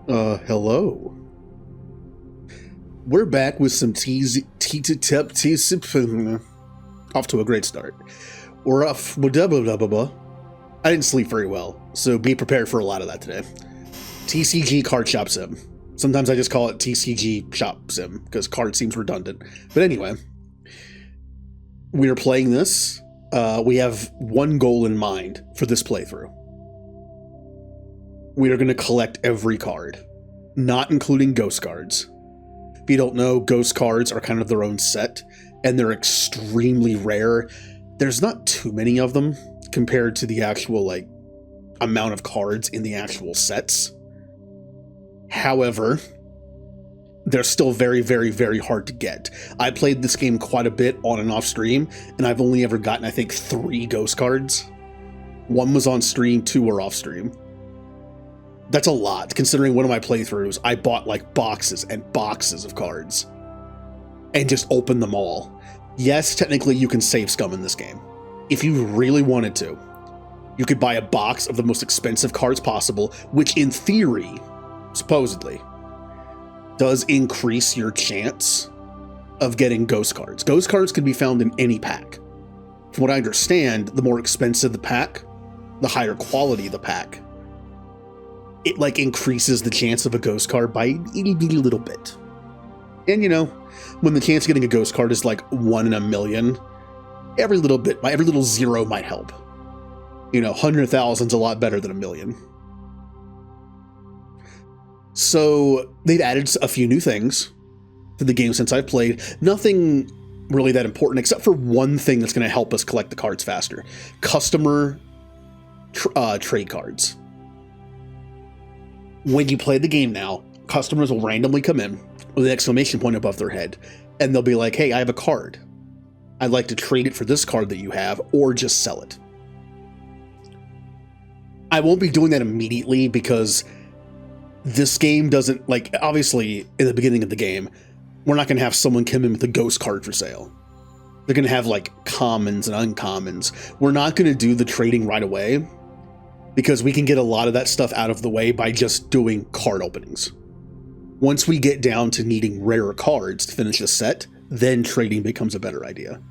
Hello. We're back with some off to a great start. We're off. I didn't sleep very well, so be prepared for a lot of that today. TCG Card Shop Sim. Sometimes I just call it TCG Shop Sim because card seems redundant. But anyway, we are playing this. We have one goal in mind for this playthrough. We are going to collect every card, not including ghost cards. If you don't know, ghost cards are kind of their own set, and they're extremely rare. There's not too many of them compared to the actual, amount of cards in the actual sets. However, they're still very, very, very hard to get. I played this game quite a bit on and off stream, and I've only ever gotten, I think, 3 ghost cards. 1 was on stream, 2 were off stream. That's a lot, considering one of my playthroughs, I bought boxes and boxes of cards and just opened them all. Yes, technically you can save scum in this game. If you really wanted to, you could buy a box of the most expensive cards possible, which in theory, supposedly, does increase your chance of getting ghost cards. Ghost cards can be found in any pack. From what I understand, the more expensive the pack, the higher quality the pack. It increases the chance of a ghost card by a little bit. And when the chance of getting a ghost card is 1 in a million, every little zero might help. 100,000's a lot better than a million. So they've added a few new things to the game since I've played. Nothing really that important, except for one thing that's going to help us collect the cards faster. Customer trade cards. When you play the game now, customers will randomly come in with an exclamation point above their head, and they'll be like, hey, I have a card. I'd like to trade it for this card that you have, or just sell it. I won't be doing that immediately because this game doesn't, obviously, in the beginning of the game, we're not going to have someone come in with a ghost card for sale. They're going to have, commons and uncommons. We're not going to do the trading right away, because we can get a lot of that stuff out of the way by just doing card openings. Once we get down to needing rarer cards to finish a set, then trading becomes a better idea.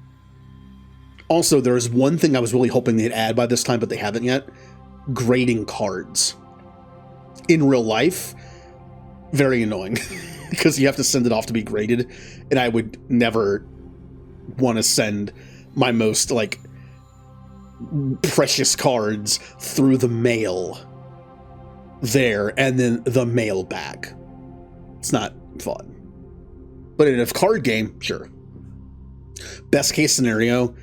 Also, there's one thing I was really hoping they'd add by this time, but they haven't yet. Grading cards. In real life, very annoying, because you have to send it off to be graded, and I would never want to send my most, precious cards through the mail there and then the mail back. It's not fun. But in a card game, sure. Best case scenario,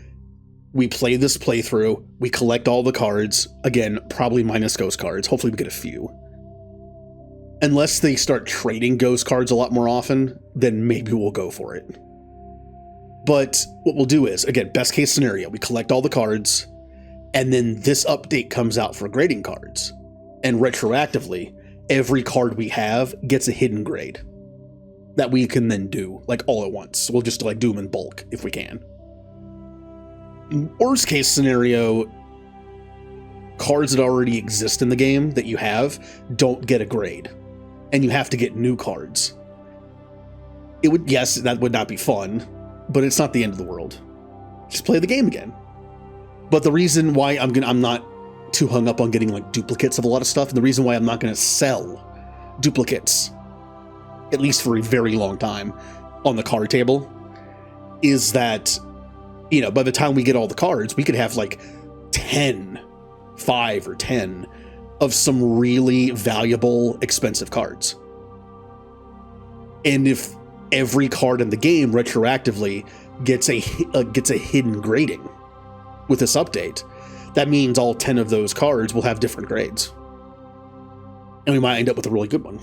we play this playthrough, we collect all the cards, again, probably minus ghost cards, hopefully we get a few. Unless they start trading ghost cards a lot more often, then maybe we'll go for it. But what we'll do is, again, best case scenario, we collect all the cards, and then this update comes out for grading cards. And retroactively, every card we have gets a hidden grade that we can then do, all at once. We'll just, do them in bulk if we can. Worst case scenario, cards that already exist in the game that you have don't get a grade. And you have to get new cards. Yes, that would not be fun, but it's not the end of the world. Just play the game again. But the reason why I'm not too hung up on getting duplicates of a lot of stuff, and the reason why I'm not going to sell duplicates, at least for a very long time, on the card table, is that, by the time we get all the cards, we could have 5 or 10 of some really valuable, expensive cards. And if every card in the game retroactively gets a hidden grading with this update, that means all 10 of those cards will have different grades. And we might end up with a really good one.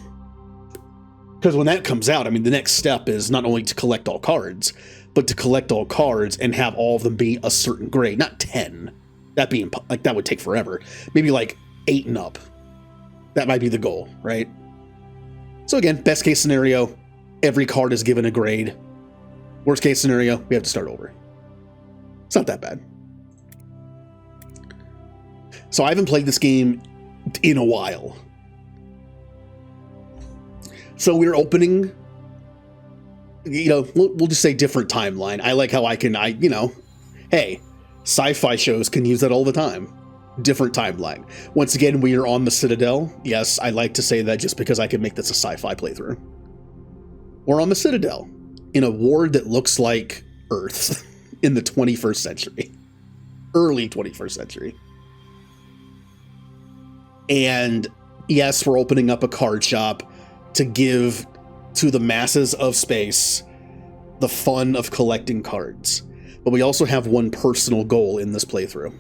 Because when that comes out, the next step is not only to collect all cards, but to collect all cards and have all of them be a certain grade. Not 10. That would take forever. Maybe 8 and up. That might be the goal, right? So again, best case scenario, every card is given a grade. Worst case scenario, we have to start over. It's not that bad. So I haven't played this game in a while. So we're opening, you know, we'll just say different timeline. I like how hey, sci-fi shows can use that all the time. Different timeline. Once again, we are on the Citadel. Yes, I like to say that just because I can make this a sci-fi playthrough. We're on the Citadel in a world that looks like Earth in the 21st century. Early 21st century. And yes, we're opening up a card shop to give to the masses of space the fun of collecting cards. But we also have one personal goal in this playthrough.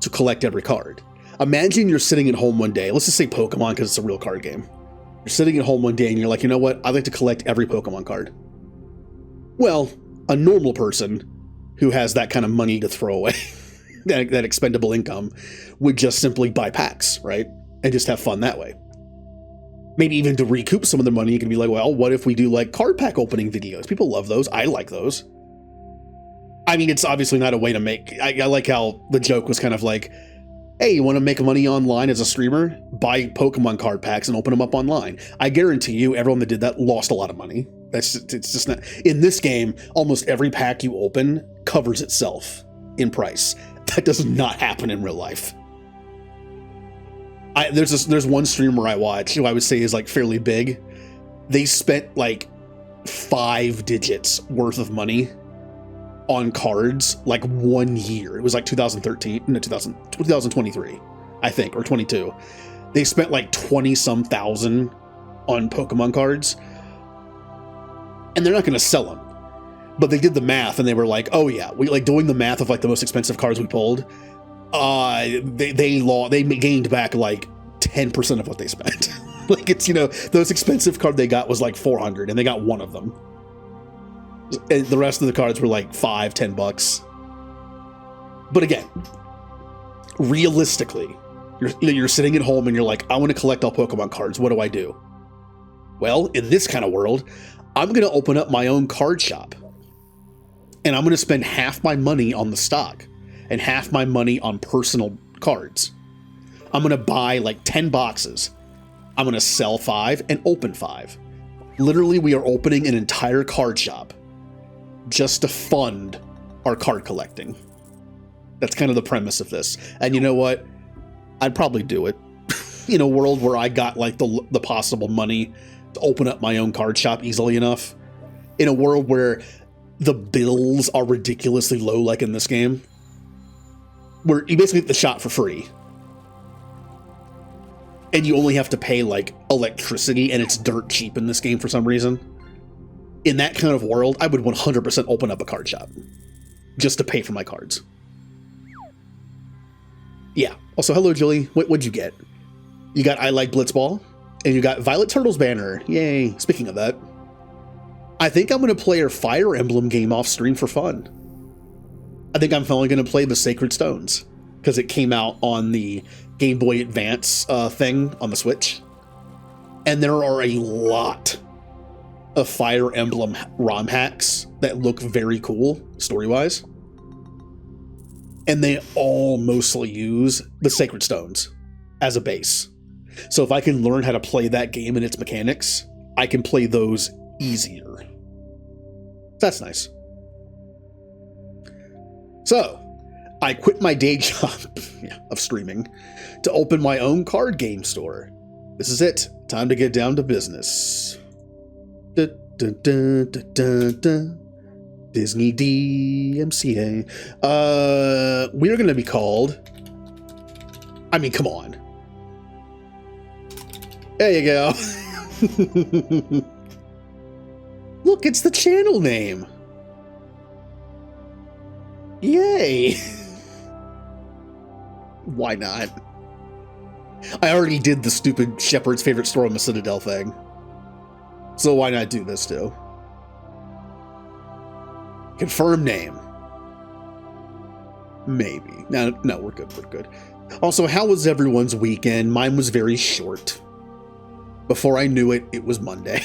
To collect every card. Imagine you're sitting at home one day. Let's just say Pokemon because it's a real card game. You're sitting at home one day and you're like, you know what? I'd like to collect every Pokemon card. Well, a normal person who has that kind of money to throw away, that expendable income, would just simply buy packs, right? And just have fun that way. Maybe even to recoup some of the money, you can be like, well, what if we do like card pack opening videos? People love those. I like those. I mean, it's obviously not a way to make... I like how the joke was kind of like, hey, you want to make money online as a streamer? Buy Pokemon card packs and open them up online. I guarantee you, everyone that did that lost a lot of money. It's just not... In this game, almost every pack you open covers itself in price. That does not happen in real life. There's one streamer I watch who I would say is like fairly big. They spent like 5 digits worth of money on cards like 1 year. It was like 2023, I think, or 22. They spent like 20-some thousand on Pokemon cards, and they're not going to sell them. But they did the math, and they were like, "Oh yeah, we like doing the math of like the most expensive cards we pulled. They gained back like 10% of what they spent. Like it's those expensive card they got was like 400, and they got one of them." And the rest of the cards were like $5-10. But again, realistically, you're sitting at home and you're like, I want to collect all Pokemon cards. What do I do? Well, in this kind of world, I'm going to open up my own card shop. And I'm going to spend half my money on the stock and half my money on personal cards. I'm going to buy like 10 boxes. I'm going to sell 5 and open 5. Literally, we are opening an entire card shop just to fund our card collecting. That's kind of the premise of this. And you know what? I'd probably do it in a world where I got like the possible money to open up my own card shop easily enough. In a world where the bills are ridiculously low, like in this game, where you basically get the shop for free. And you only have to pay like electricity, and it's dirt cheap in this game for some reason. In that kind of world, I would 100% open up a card shop just to pay for my cards. Yeah. Also, hello, Julie. What'd you get? You got I Like Blitzball, and you got Violet Turtle's banner. Yay. Speaking of that, I think I'm going to play a Fire Emblem game off stream for fun. I think I'm finally going to play the Sacred Stones because it came out on the Game Boy Advance thing on the Switch. And there are a lot of Fire Emblem ROM hacks that look very cool story-wise. And they all mostly use the Sacred Stones as a base. So if I can learn how to play that game and its mechanics, I can play those easier. That's nice. So, I quit my day job of streaming to open my own card game store. This is it. Time to get down to business. Dun, dun, dun, dun, dun, dun. Disney DMCA. We're going to be called... I mean, come on. There you go. Look, it's the channel name. Yay. Why not? I already did the stupid Shepherd's Favorite Store on the Citadel thing. So why not do this too? Confirm name. Maybe. No, we're good. We're good. Also, how was everyone's weekend? Mine was very short. Before I knew it, it was Monday.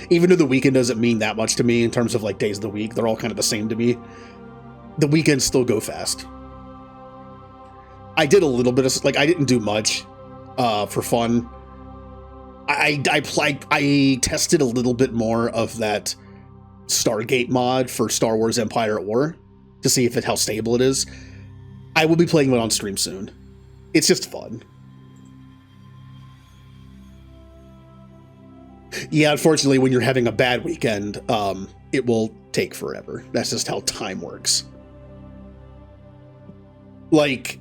Even though the weekend doesn't mean that much to me in terms of like days of the week, they're all kind of the same to me. The weekends still go fast. I did a little bit of, like, I didn't do much for fun. I tested a little bit more of that Stargate mod for Star Wars Empire at War to see how stable it is. I will be playing it on stream soon. It's just fun. Yeah, unfortunately, when you're having a bad weekend, it will take forever. That's just how time works. Like,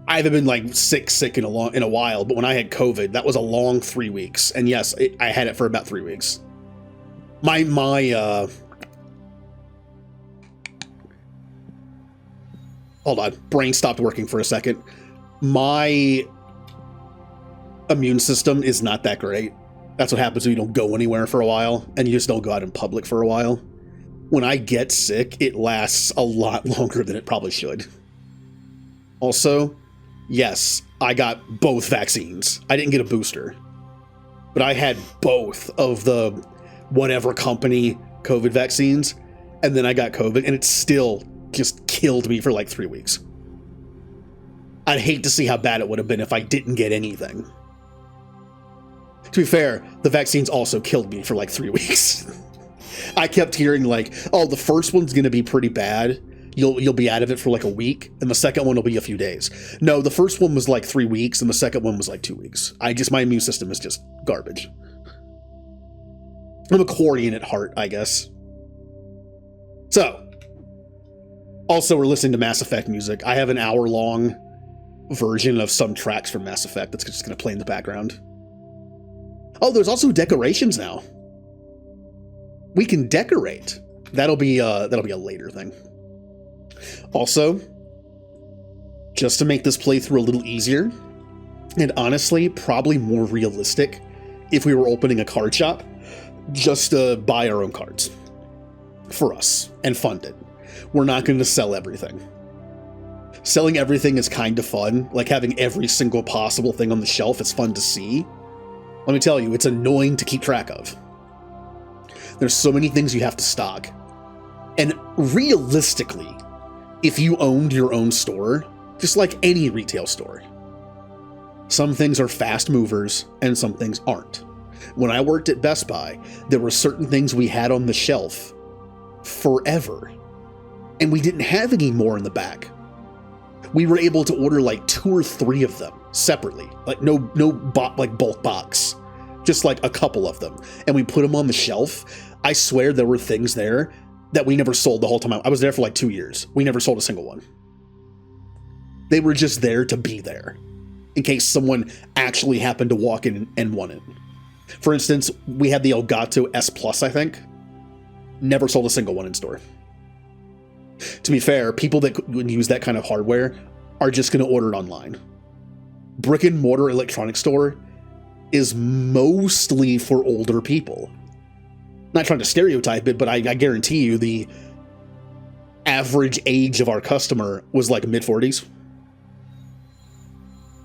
I haven't been like sick in a while, but when I had COVID, that was a long 3 weeks. And yes, I had it for about 3 weeks. My hold on, brain stopped working for a second. My immune system is not that great. That's what happens when you don't go anywhere for a while and you just don't go out in public for a while. When I get sick, it lasts a lot longer than it probably should. Also, yes, I got both vaccines. I didn't get a booster, but I had both of the whatever company COVID vaccines, and then I got COVID, and it still just killed me for like 3 weeks. I'd hate to see how bad it would have been if I didn't get anything. To be fair, the vaccines also killed me for like 3 weeks. I kept hearing like, oh, the first one's going to be pretty bad. You'll be out of it for like a week, and the second one will be a few days. No, the first one was like 3 weeks, and the second one was like 2 weeks. My immune system is just garbage. I'm a Quarian at heart, I guess. So, also we're listening to Mass Effect music. I have an hour-long version of some tracks from Mass Effect that's just going to play in the background. Oh, there's also decorations now. We can decorate. That'll be a later thing. Also, just to make this playthrough a little easier, and honestly, probably more realistic, if we were opening a card shop, just to buy our own cards for us and fund it. We're not going to sell everything. Selling everything is kind of fun, like having every single possible thing on the shelf is fun to see. Let me tell you, it's annoying to keep track of. There's so many things you have to stock. And realistically, if you owned your own store, just like any retail store, some things are fast movers and some things aren't. When I worked at Best Buy, there were certain things we had on the shelf forever, and we didn't have any more in the back. We were able to order like 2 or 3 of them separately, like no bulk box, just like a couple of them, and we put them on the shelf. I swear there were things there that we never sold the whole time. I was there for like 2 years. We never sold a single one. They were just there to be there in case someone actually happened to walk in and want it. For instance, we had the Elgato S Plus, I think. Never sold a single one in store. To be fair, people that would use that kind of hardware are just going to order it online. Brick and mortar electronics store is mostly for older people. Not trying to stereotype it, but I guarantee you the average age of our customer was like mid-40s.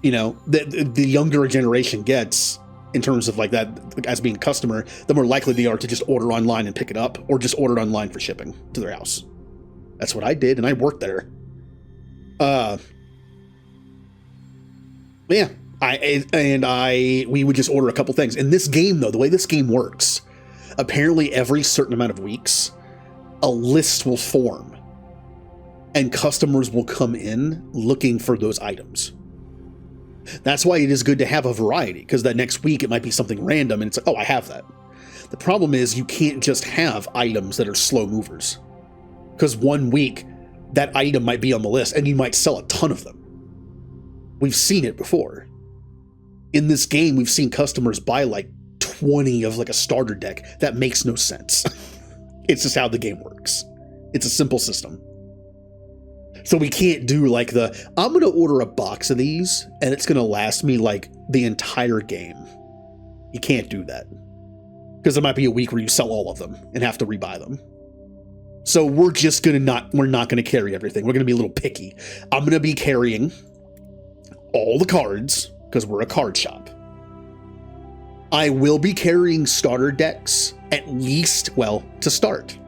You know, the younger a generation gets in terms of like that as being a customer, the more likely they are to just order online and pick it up, or just order it online for shipping to their house. That's what I did, and I worked there. Yeah, we would just order a couple things. In this game, though, the way this game works, apparently every certain amount of weeks, a list will form, and customers will come in looking for those items. That's why it is good to have a variety, because that next week it might be something random, and it's like, oh, I have that. The problem is you can't just have items that are slow movers, because one week that item might be on the list, and you might sell a ton of them. We've seen it before. In this game, we've seen customers buy like 20 of like a starter deck. That makes no sense. It's just how the game works. It's a simple system. So we can't do like I'm going to order a box of these and it's going to last me like the entire game. You can't do that. Because there might be a week where you sell all of them and have to rebuy them. So we're not going to carry everything. We're going to be a little picky. I'm going to be carrying all the cards because we're a card shop. I will be carrying starter decks at least, well, to start.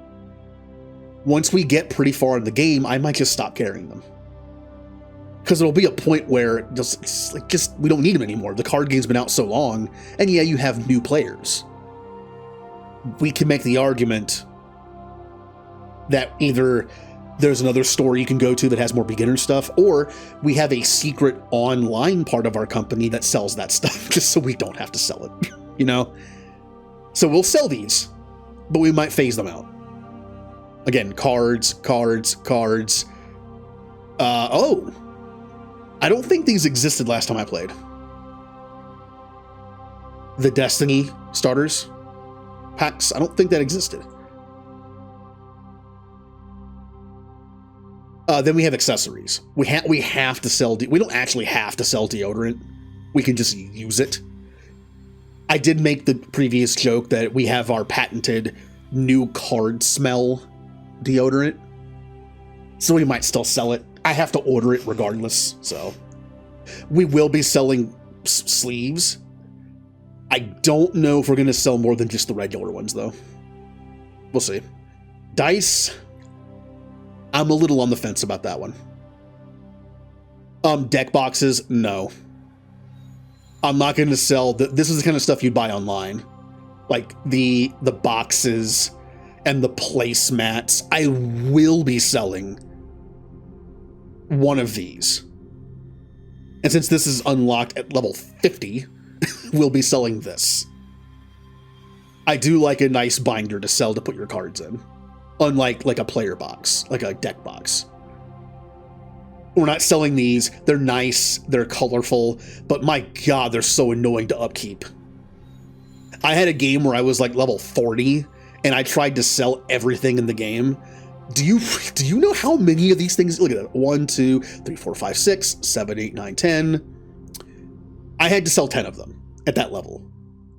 Once we get pretty far in the game, I might just stop carrying them. Because there'll be a point where just we don't need them anymore. The card game's been out so long, and yeah, you have new players. We can make the argument that either there's another store you can go to that has more beginner stuff, or we have a secret online part of our company that sells that stuff just so we don't have to sell it, you know? So we'll sell these, but we might phase them out. Again, cards. Oh, I don't think these existed last time I played. The Destiny starters packs, I don't think that existed. Then we have accessories. We have to sell. We don't actually have to sell deodorant. We can just use it. I did make the previous joke that we have our patented new card smell deodorant, so we might still sell it. I have to order it regardless. So we will be selling sleeves. I don't know if we're going to sell more than just the regular ones, though. We'll see. Dice. I'm a little on the fence about that one. Deck boxes, no. I'm not going to sell. This is the kind of stuff you'd buy online. Like the boxes and the placemats. I will be selling one of these. And since this is unlocked at level 50, we'll be selling this. I do like a nice binder to sell to put your cards in. Unlike like a player box, like a deck box. We're not selling these. They're nice, they're colorful, but my God, they're so annoying to upkeep. I had a game where I was like level 40 and I tried to sell everything in the game. Do you know how many of these things? Look at that. 1, 2, 3, 4, 5, 6, 7, 8, 9, 10. I had to sell 10 of them at that level.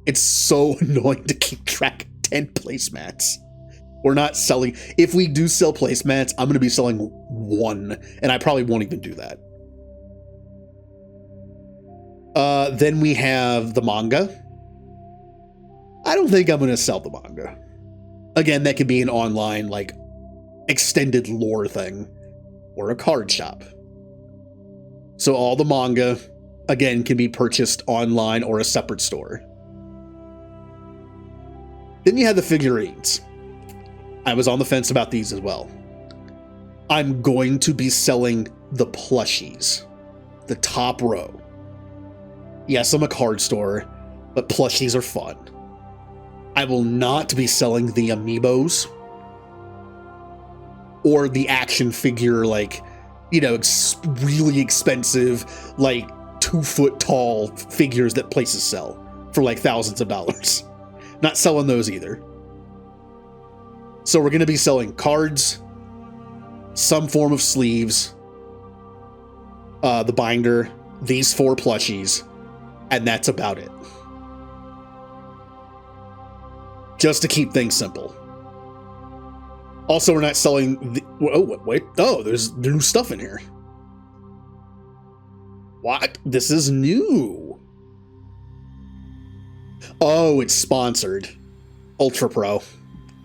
It's so annoying to keep track of 10 placemats. We're not selling. If we do sell placemats, I'm going to be selling one, and I probably won't even do that. Then we have the manga. I don't think I'm going to sell the manga. Again, that could be an online, like, extended lore thing, or a card shop. So all the manga, again, can be purchased online or a separate store. Then you have the figurines. I was on the fence about these as well. I'm going to be selling the plushies, the top row. Yes, I'm a card store, but plushies are fun. I will not be selling the amiibos or the action figure, like, you know, really expensive, like 2-foot tall figures that places sell for like thousands of dollars. Not selling those either. So we're going to be selling cards, some form of sleeves, the binder, these 4 plushies, and that's about it. Just to keep things simple. Also, we're not selling the... Oh, wait. Oh, there's new stuff in here. What? This is new. Oh, it's sponsored. Ultra Pro.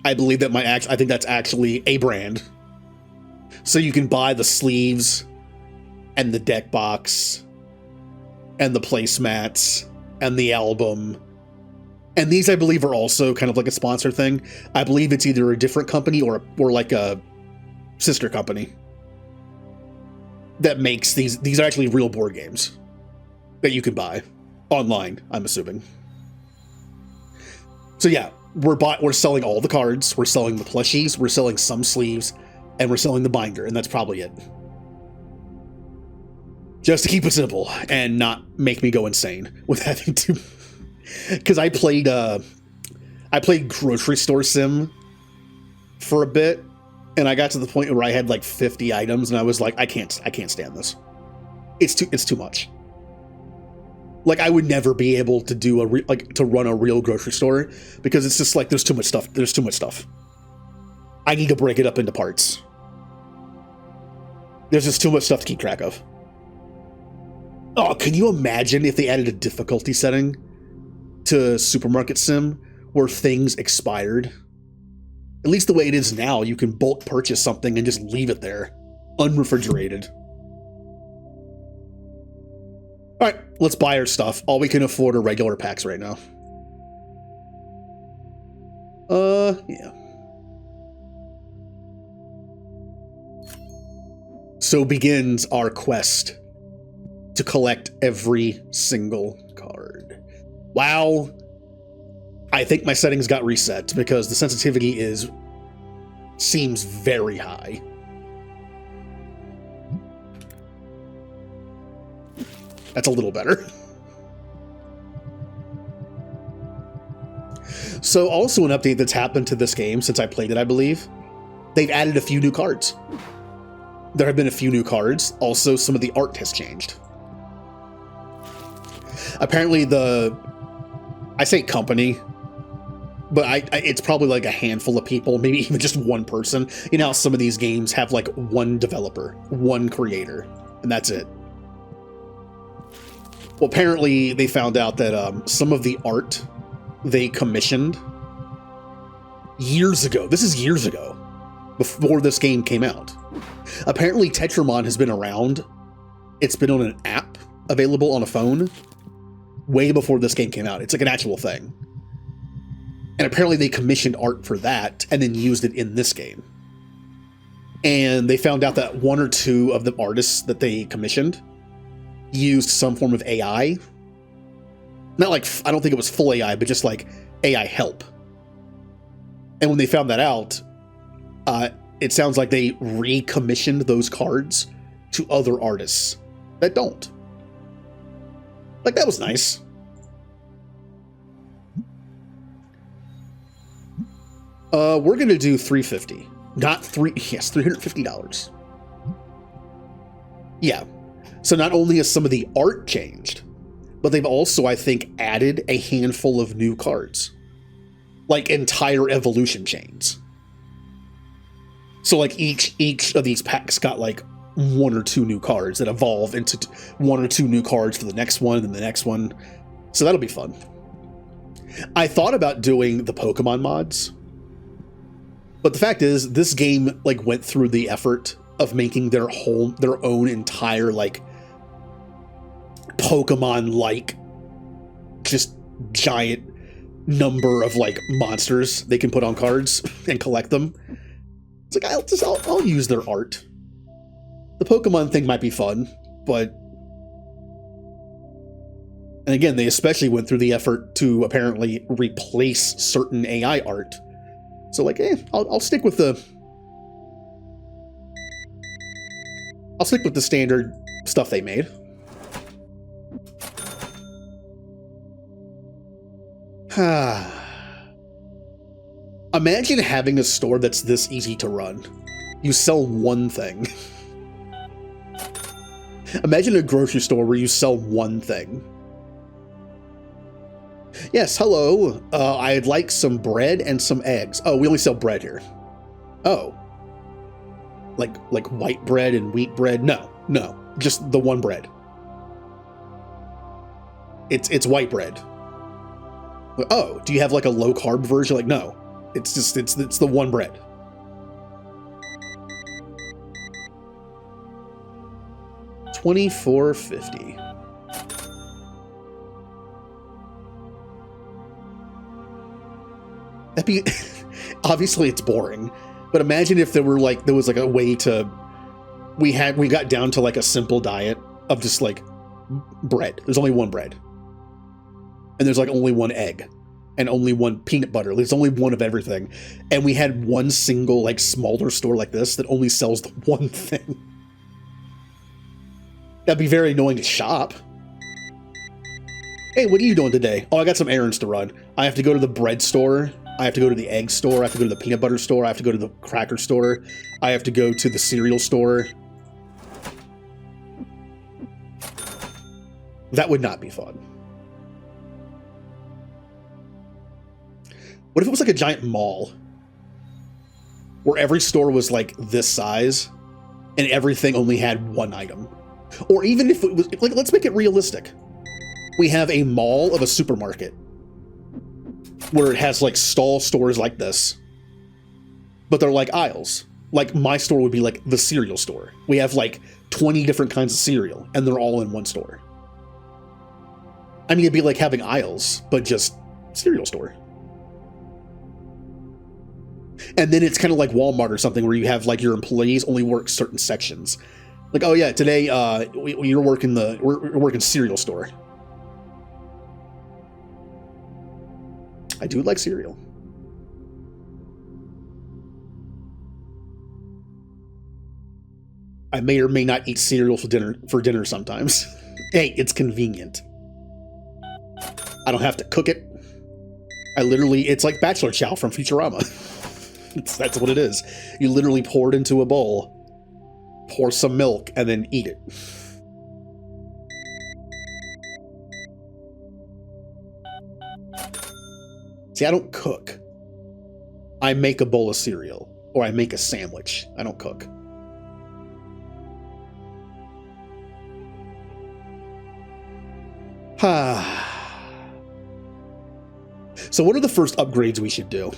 I believe that I think that's actually a brand. So you can buy the sleeves and the deck box and the placemats and the album. And these, I believe, are also kind of like a sponsor thing. I believe it's either a different company or like a sister company that makes these. These are actually real board games that you can buy online, I'm assuming. So yeah, we're selling all the cards, we're selling the plushies, we're selling some sleeves, and we're selling the binder, and that's probably it. Just to keep it simple and not make me go insane with having to... Because I played grocery store sim for a bit, and I got to the point where I had like 50 items, and I was like, I can't stand this. It's too much. Like, I would never be able to do to run a real grocery store, because it's just like there's too much stuff. There's too much stuff. I need to break it up into parts. There's just too much stuff to keep track of. Oh, can you imagine if they added a difficulty setting to Supermarket Sim where things expired? At least the way it is now, you can bulk purchase something and just leave it there, unrefrigerated. let's buy our stuff. All we can afford are regular packs right now. Yeah. So begins our quest to collect every single card. Wow. I think my settings got reset because the sensitivity seems very high. That's a little better. So also an update that's happened to this game since I played it, I believe. They've added a few new cards. There have been a few new cards. Also, some of the art has changed. Apparently I say company, but it's probably like a handful of people, maybe even just one person. You know how some of these games have like one developer, one creator, and that's it. Well, apparently they found out that some of the art they commissioned years ago. This is years ago, before this game came out. Apparently Tetramon has been around. It's been on an app available on a phone way before this game came out. It's like an actual thing. And apparently they commissioned art for that and then used it in this game. And they found out that one or two of the artists that they commissioned used some form of AI. Not like, I don't think it was full AI, but just like AI help. And when they found that out, it sounds like they recommissioned those cards to other artists that don't. Like, that was nice. We're gonna do $350, not $350. Yeah. So not only has some of the art changed, but they've also, I think, added a handful of new cards, like entire evolution chains. So like each of these packs got like one or two new cards that evolve into one or two new cards for the next one and the next one. So that'll be fun. I thought about doing the Pokemon mods, but the fact is this game like went through the effort of making their own entire like Pokemon like just giant number of like monsters they can put on cards and collect them. It's like I'll use their art. The Pokemon thing might be fun, but and again, they especially went through the effort to apparently replace certain AI art. So like, I'll stick with the standard stuff they made. Imagine having a store that's this easy to run. You sell one thing. Imagine a grocery store where you sell one thing. Yes, hello. I'd like some bread and some eggs. Oh, we only sell bread here. Oh. Like white bread and wheat bread? No, just the one bread. It's white bread. Oh, do you have like a low carb version? Like, no. It's the one bread. $24.50. That'd be obviously it's boring, but imagine if there was like a way to we got down to like a simple diet of just like bread. There's only one bread. And there's like only one egg. And only one peanut butter. There's only one of everything. And we had one single, like, smaller store like this that only sells the one thing. That'd be very annoying to shop. Hey, what are you doing today? Oh, I got some errands to run. I have to go to the bread store. I have to go to the egg store. I have to go to the peanut butter store. I have to go to the cracker store. I have to go to the cereal store. That would not be fun. What if it was like a giant mall where every store was like this size and everything only had one item? Or even if it was, like, let's make it realistic. We have a mall of a supermarket where it has like stall stores like this, but they're like aisles. Like my store would be like the cereal store. We have like 20 different kinds of cereal and they're all in one store. mean, it'd be like having aisles, but just cereal store. And then it's kind of like Walmart or something where you have like your employees only work certain sections. Like, oh yeah, today we're working cereal store. I do like cereal. I may or may not eat cereal for dinner sometimes. Hey, it's convenient. I don't have to cook it. It's like Bachelor Chow from Futurama. That's what it is. You literally pour it into a bowl, pour some milk, and then eat it. See, I don't cook. I make a bowl of cereal, or I make a sandwich. I don't cook. So what are the first upgrades we should do?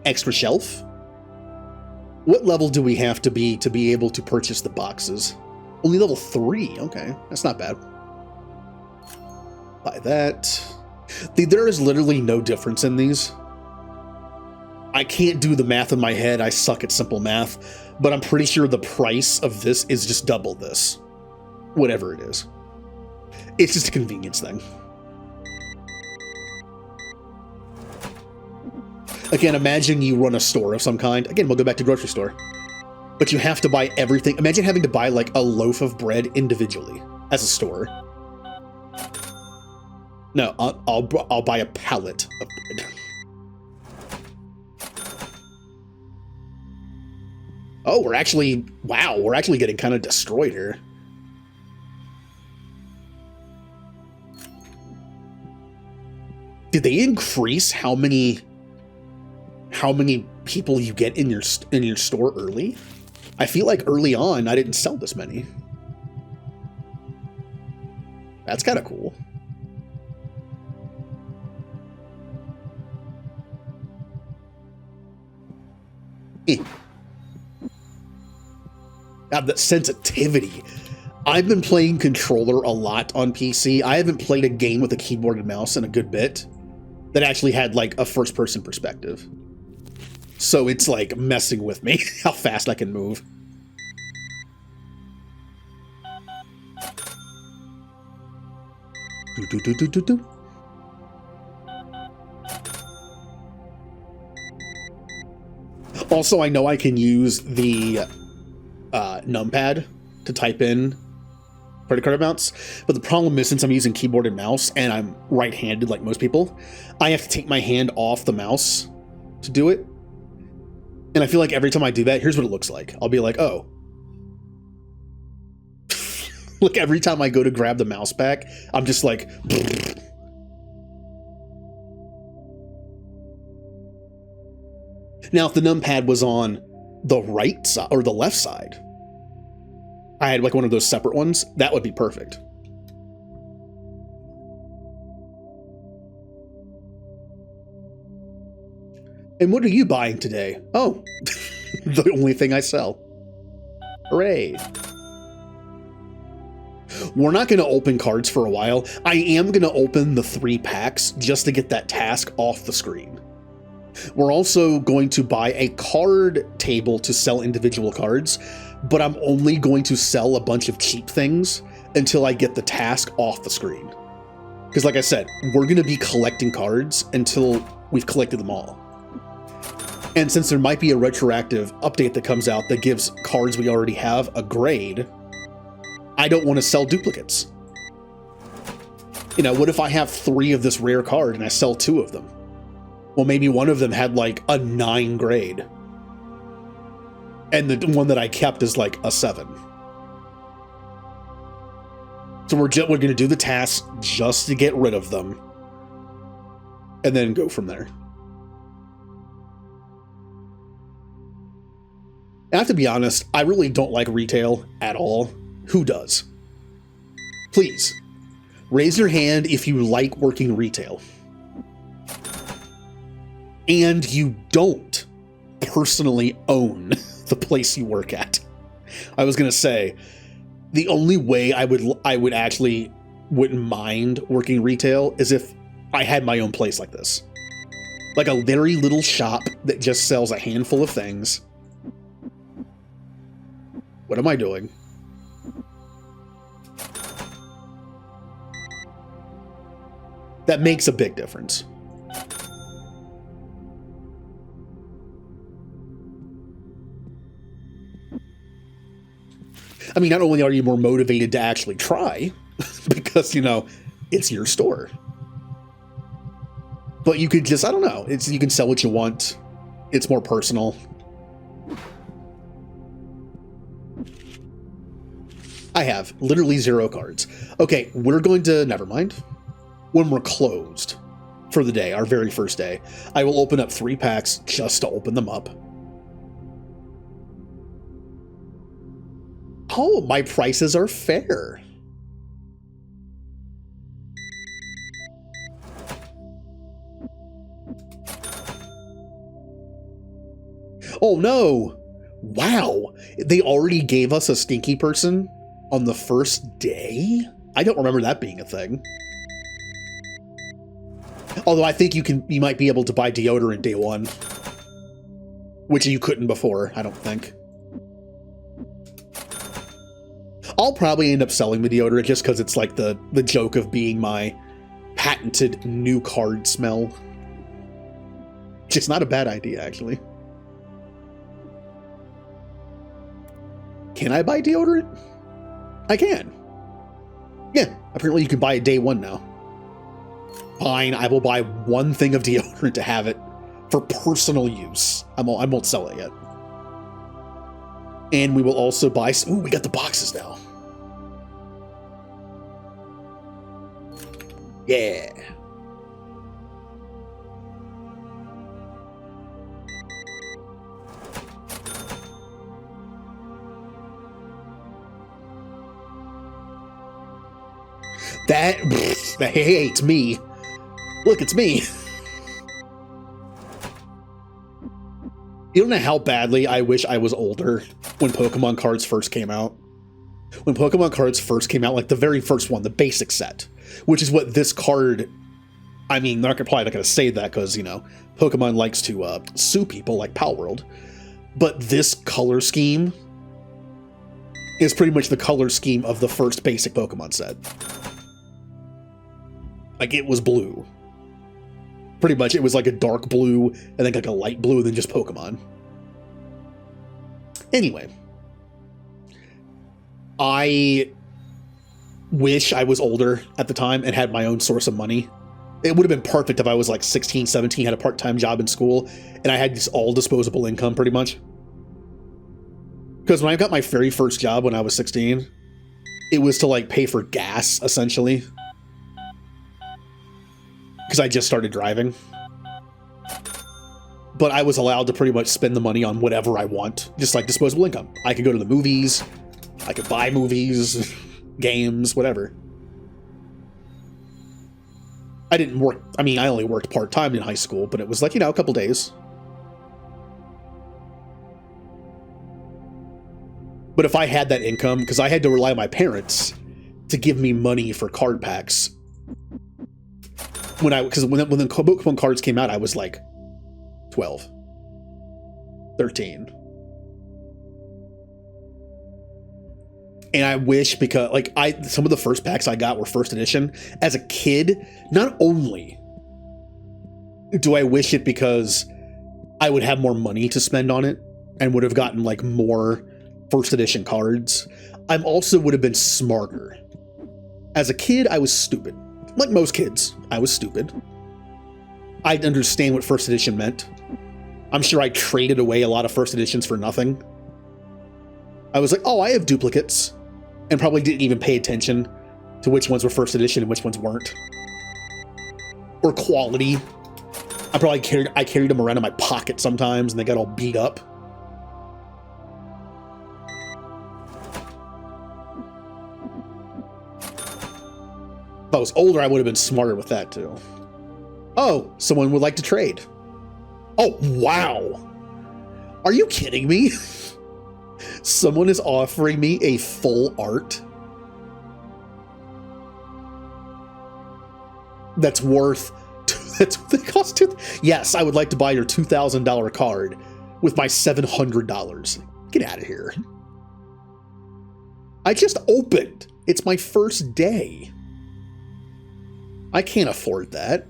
Extra shelf? What level do we have to be able to purchase the boxes? Only level 3. Okay, that's not bad. Buy that. There is literally no difference in these. I can't do the math in my head. I suck at simple math, but I'm pretty sure the price of this is just double this. Whatever it is. It's just a convenience thing. Again, imagine you run a store of some kind. Again, we'll go back to grocery store. But you have to buy everything. Imagine having to buy like a loaf of bread individually as a store. No, I'll buy a pallet of bread. Oh, we're actually getting kind of destroyed here. Did they increase how many people you get in your store early? I feel like early on I didn't sell this many. That's kind of cool. Now, the sensitivity. I've been playing controller a lot on PC. I haven't played a game with a keyboard and mouse in a good bit that actually had like a first-person perspective. So it's like messing with me, how fast I can move. Also, I know I can use the numpad to type in credit card amounts, but the problem is since I'm using keyboard and mouse and I'm right-handed like most people, I have to take my hand off the mouse to do it. And I feel like every time I do that, here's what it looks like. I'll be like, oh. Look, every time I go to grab the mouse back, I'm just like... Now, if the numpad was on the right side, or the left side, I had like one of those separate ones, that would be perfect. And what are you buying today? Oh, the only thing I sell. Hooray. We're not going to open cards for a while. I am going to open the 3 packs just to get that task off the screen. We're also going to buy a card table to sell individual cards, but I'm only going to sell a bunch of cheap things until I get the task off the screen. Because like I said, we're going to be collecting cards until we've collected them all. And since there might be a retroactive update that comes out that gives cards we already have a grade, I don't want to sell duplicates. You know, what if I have 3 of this rare card and I sell 2 of them? Well, maybe one of them had like a 9 grade. And the one that I kept is like a 7. So we're going to do the task just to get rid of them. And then go from there. I have to be honest, I really don't like retail at all. Who does? Please, raise your hand if you like working retail. And you don't personally own the place you work at. I was going to say, the only way I would actually wouldn't mind working retail is if I had my own place like this. Like a very little shop that just sells a handful of things. What am I doing? That makes a big difference. I mean, not only are you more motivated to actually try, because, you know, it's your store, but you could just, I don't know, you can sell what you want. It's more personal. I have literally 0 cards. Okay, we're going to, never mind. When we're closed for the day, our very first day, I will open up 3 packs just to open them up. Oh, my prices are fair. Oh no! Wow, they already gave us a stinky person on the first day? I don't remember that being a thing. Although I think you might be able to buy deodorant day 1, which you couldn't before, I don't think. I'll probably end up selling the deodorant just because it's like the joke of being my patented new card smell. Which is not a bad idea, actually. Can I buy deodorant? I can. Yeah, apparently you can buy it day 1 now. Fine, I will buy 1 thing of deodorant to have it for personal use. I won't sell it yet. And we will also buy... Ooh, we got the boxes now. Yeah. Hey, it's me. Look, it's me. You don't know how badly I wish I was older when Pokemon cards first came out. When Pokemon cards first came out, like the very first one, the basic set, which is what this card... I mean, they're probably not going to say that because, you know, Pokemon likes to sue people like Palworld. But this color scheme is pretty much the color scheme of the first basic Pokemon set. Like, it was blue. Pretty much, it was like a dark blue, and then like a light blue, and then just Pokemon. Anyway. I wish I was older at the time and had my own source of money. It would have been perfect if I was like 16, 17, had a part-time job in school, and I had this all disposable income, pretty much. Because when I got my very first job when I was 16, it was to like pay for gas, essentially. Because I just started driving. But I was allowed to pretty much spend the money on whatever I want, just like disposable income. I could go to the movies, I could buy movies, games, whatever. I didn't work, I mean, I only worked part-time in high school, but it was like, you know, a couple days. But if I had that income, because I had to rely on my parents to give me money for card packs. Because when the Pokemon cards came out, I was like 12, 13. And I wish, because like some of the first packs I got were first edition. As a kid, not only do I wish it because I would have more money to spend on it and would have gotten like more first edition cards, I also would have been smarter. As a kid, I was stupid. Like most kids, I was stupid. I didn't understand what first edition meant. I'm sure I traded away a lot of first editions for nothing. I was like, oh, I have duplicates. And probably didn't even pay attention to which ones were first edition and which ones weren't. Or quality. I carried them around in my pocket sometimes and they got all beat up. If I was older, I would have been smarter with that too. Oh, someone would like to trade. Oh, wow. Are you kidding me? Someone is offering me a full art. that's worth, that's what they cost. Yes, I would like to buy your $2,000 card with my $700. Get out of here. I just opened. It's my first day. I can't afford that.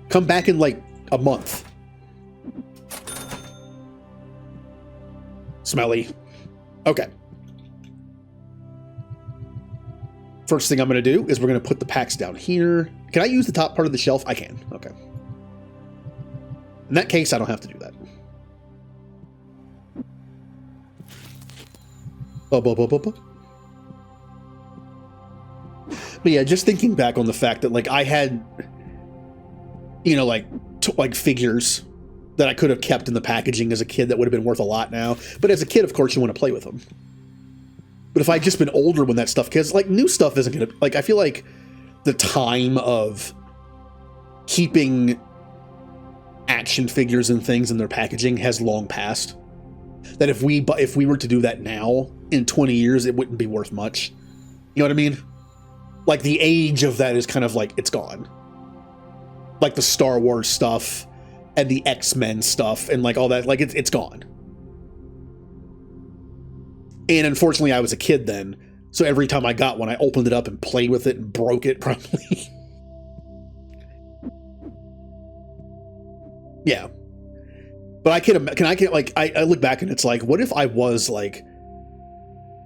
Come back in like a month. Smelly. Okay. First thing I'm going to do is we're going to put the packs down here. Can I use the top part of the shelf? I can. Okay. In that case, I don't have to do that. But yeah, just thinking back on the fact that like I had, you know, like figures that I could have kept in the packaging as a kid that would have been worth a lot now. But as a kid, of course, you want to play with them. But if I'd just been older when that stuff, because like new stuff isn't going to, like, I feel like the time of keeping action figures and things in their packaging has long passed. That if we were to do that now in 20 years, it wouldn't be worth much. You know what I mean? Like the age of that is kind of like, it's gone. Like the Star Wars stuff and the X-Men stuff and like all that, like it's gone. And unfortunately I was a kid then, so every time I got one, I opened it up and played with it and broke it probably. Yeah. But I look back and it's like, what if I was like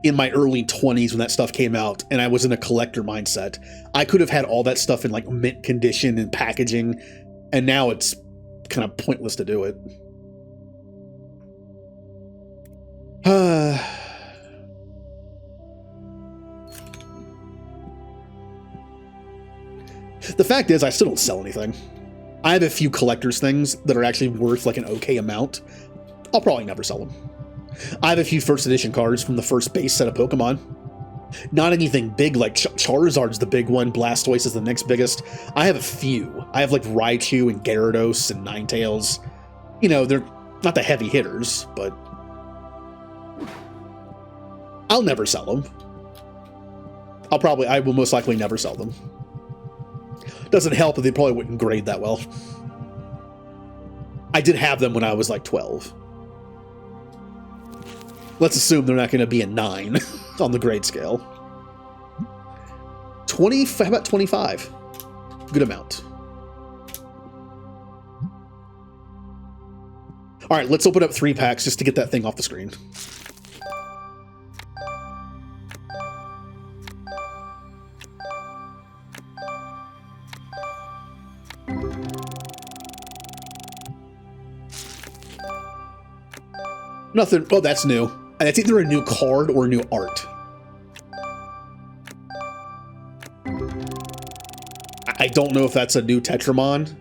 in my early 20s when that stuff came out and I was in a collector mindset? I could have had all that stuff in like mint condition and packaging, and now it's kind of pointless to do it. The fact is, I still don't sell anything. I have a few collector's things that are actually worth like an okay amount. I'll probably never sell them. I have a few first edition cards from the first base set of Pokemon. Not anything big, like Charizard's the big one, Blastoise is the next biggest. I have a few. I have like Raichu and Gyarados and Ninetales. You know, they're not the heavy hitters, but I'll never sell them. I will most likely never sell them. Doesn't help that they probably wouldn't grade that well. I did have them when I was like 12. Let's assume they're not going to be a 9 on the grade scale. 20, how about 25? Good amount. All right, let's open up 3 packs just to get that thing off the screen. Nothing. Oh, that's new. And it's either a new card or a new art. I don't know if that's a new Tetramon.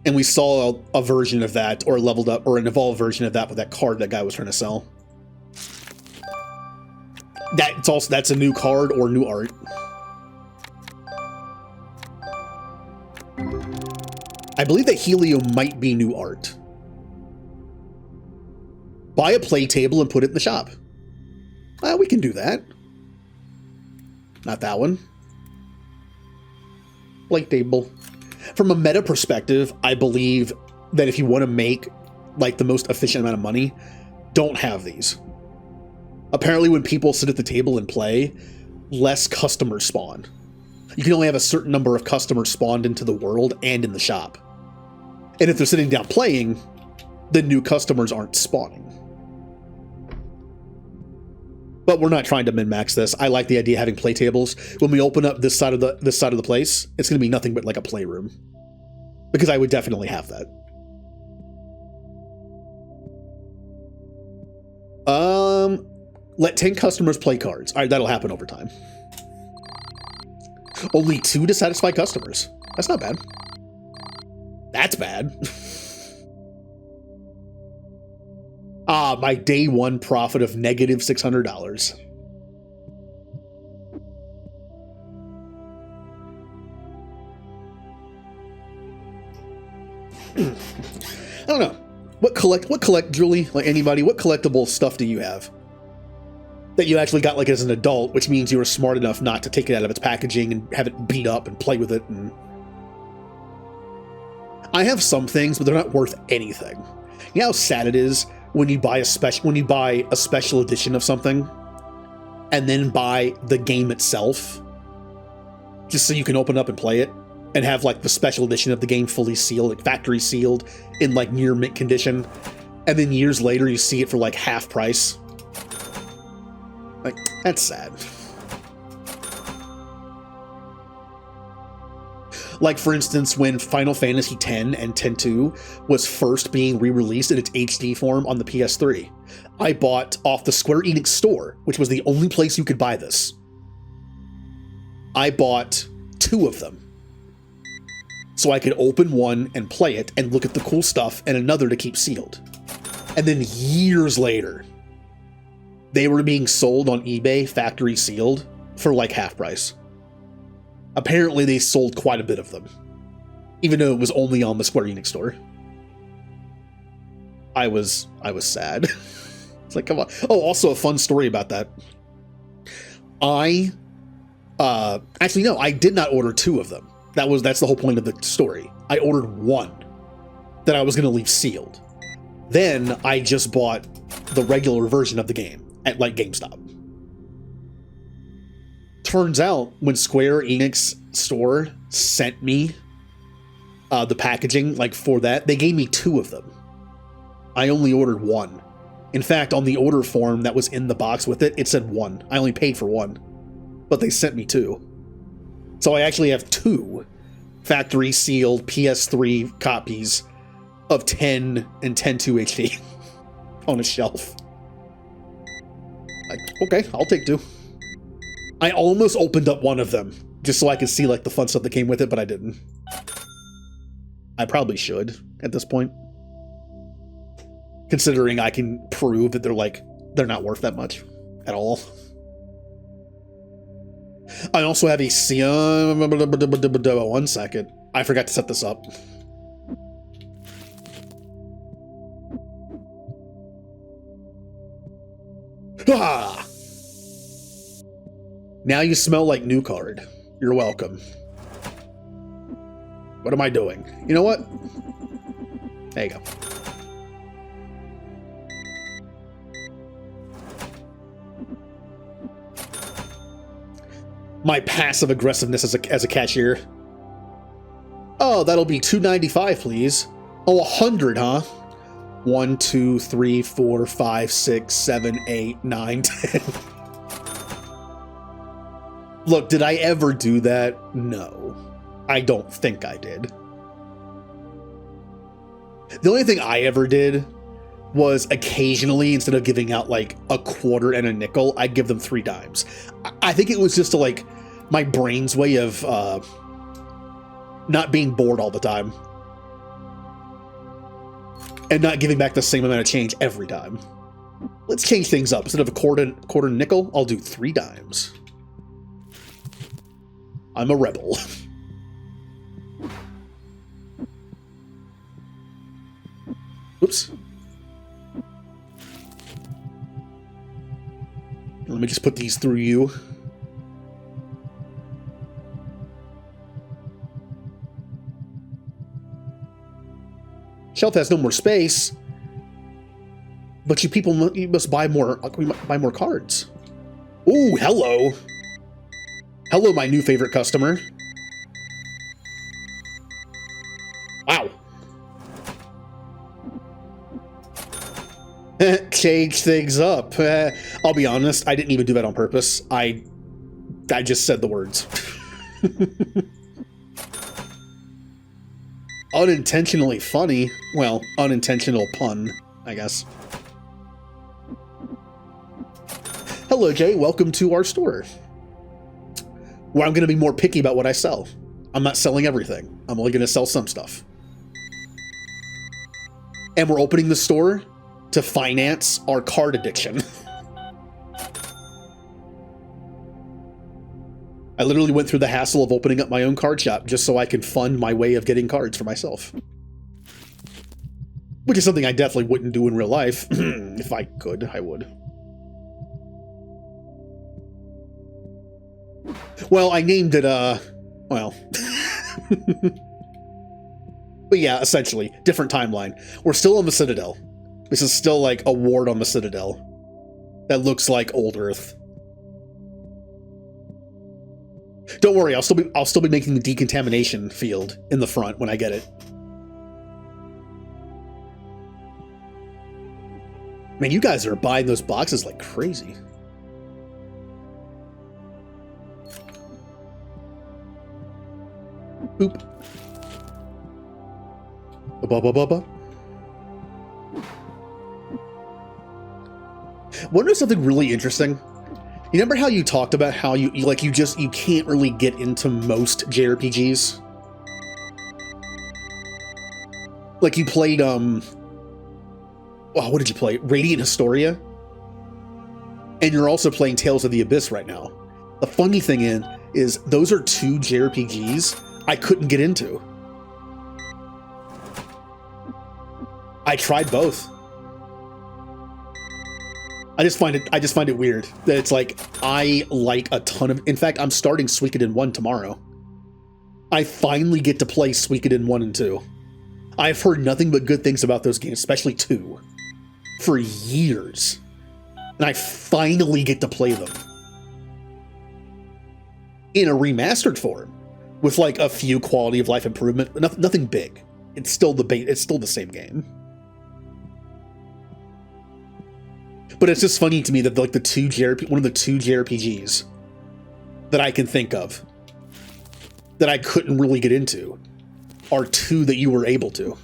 And we saw a version of that, or leveled up, or an evolved version of that with that card that guy was trying to sell. That's a new card or new art. I believe that Helium might be new art. Buy a play table and put it in the shop. We can do that. Not that one. Play table. From a meta perspective, I believe that if you want to make like the most efficient amount of money, don't have these. Apparently when people sit at the table and play, less customers spawn. You can only have a certain number of customers spawned into the world and in the shop. And if they're sitting down playing, the new customers aren't spawning. But we're not trying to min-max this. I like the idea of having play tables. When we open up this side of the place, it's going to be nothing but like a playroom. Because I would definitely have that. Let 10 customers play cards. All right, that'll happen over time. Only 2 to satisfy customers. That's not bad. That's bad. My day one profit of negative $600. I don't know. What collect, Julie? Like anybody, what collectible stuff do you have? that you actually got like as an adult, which means you were smart enough not to take it out of its packaging and have it beat up and play with it. And I have some things, but they're not worth anything. You know how sad it is when you buy a special edition of something and then buy the game itself just so you can open up and play it and have like the special edition of the game fully sealed, like factory sealed in like near mint condition, and then years later you see it for like half price. Like, that's sad. Like, for instance, when Final Fantasy X and X-2 was first being re-released in its HD form on the PS3, I bought off the Square Enix store, which was the only place you could buy this. I bought 2 of them, so I could open one and play it and look at the cool stuff, and another to keep sealed. And then years later, they were being sold on eBay factory sealed for like half price. Apparently they sold quite a bit of them, even though it was only on the Square Enix store. I was sad. It's like, come on. Oh, also a fun story about that. Actually no, I did not order 2 of them. That's the whole point of the story. I ordered 1 that I was going to leave sealed. Then I just bought the regular version of the game at like GameStop. Turns out when Square Enix store sent me the packaging like for that, they gave me 2 of them. I only ordered 1. In fact, on the order form that was in the box with it, it said 1. I only paid for 1, but they sent me 2. So I actually have 2 factory sealed PS3 copies of 10 and 10.2 HD on a shelf. Like, okay, I'll take 2. I almost opened up one of them just so I could see like the fun stuff that came with it, but I didn't. I probably should at this point, considering I can prove that they're not worth that much at all. I also have a one second. I forgot to set this up. Ah! Now you smell like new card. You're welcome. What am I doing? You know what? There you go. My passive aggressiveness as a cashier. Oh, that'll be $2.95, please. Oh, 100, huh? 1, 2, 3, 4, 5, 6, 7, 8, 9, 10. Look, did I ever do that? No. I don't think I did. The only thing I ever did was occasionally, instead of giving out like a quarter and a nickel, I'd give them 3 dimes. I think it was just my brain's way of not being bored all the time. And not giving back the same amount of change every time. Let's change things up. Instead of a quarter and nickel, I'll do 3 dimes. I'm a rebel. Oops. Let me just put these through you. Shelf has no more space, but you must buy more. We might buy more cards. Ooh, hello. Hello, my new favorite customer. Wow. Change things up. I'll be honest, I didn't even do that on purpose. I just said the words. Unintentionally funny. Well, unintentional pun, I guess. Hello, Jay. Welcome to our store, where I'm going to be more picky about what I sell. I'm not selling everything. I'm only going to sell some stuff. And we're opening the store to finance our card addiction. I literally went through the hassle of opening up my own card shop just so I could fund my way of getting cards for myself. Which is something I definitely wouldn't do in real life. If I could, I would. Well, I named it, well. But yeah, essentially, different timeline. We're still on the Citadel. This is still like a ward on the Citadel that looks like old Earth. Don't worry, I'll still be making the decontamination field in the front when I get it. Man, you guys are buying those boxes like crazy. Boop. Ba-ba-ba-ba. Want to know something really interesting? You remember how you talked about how you can't really get into most JRPGs? Like you played, what did you play? Radiant Historia? And you're also playing Tales of the Abyss right now. The funny thing is those are two JRPGs I couldn't get into. I tried both. I just find it weird that it's like I like a ton of. In fact, I'm starting Suikoden 1 tomorrow. I finally get to play Suikoden 1 and 2. I've heard nothing but good things about those games, especially 2, for years. And I finally get to play them in a remastered form with like a few quality of life improvement, but nothing big. It's still the same game. But it's just funny to me that like one of the two JRPGs that I can think of that I couldn't really get into are two that you were able to.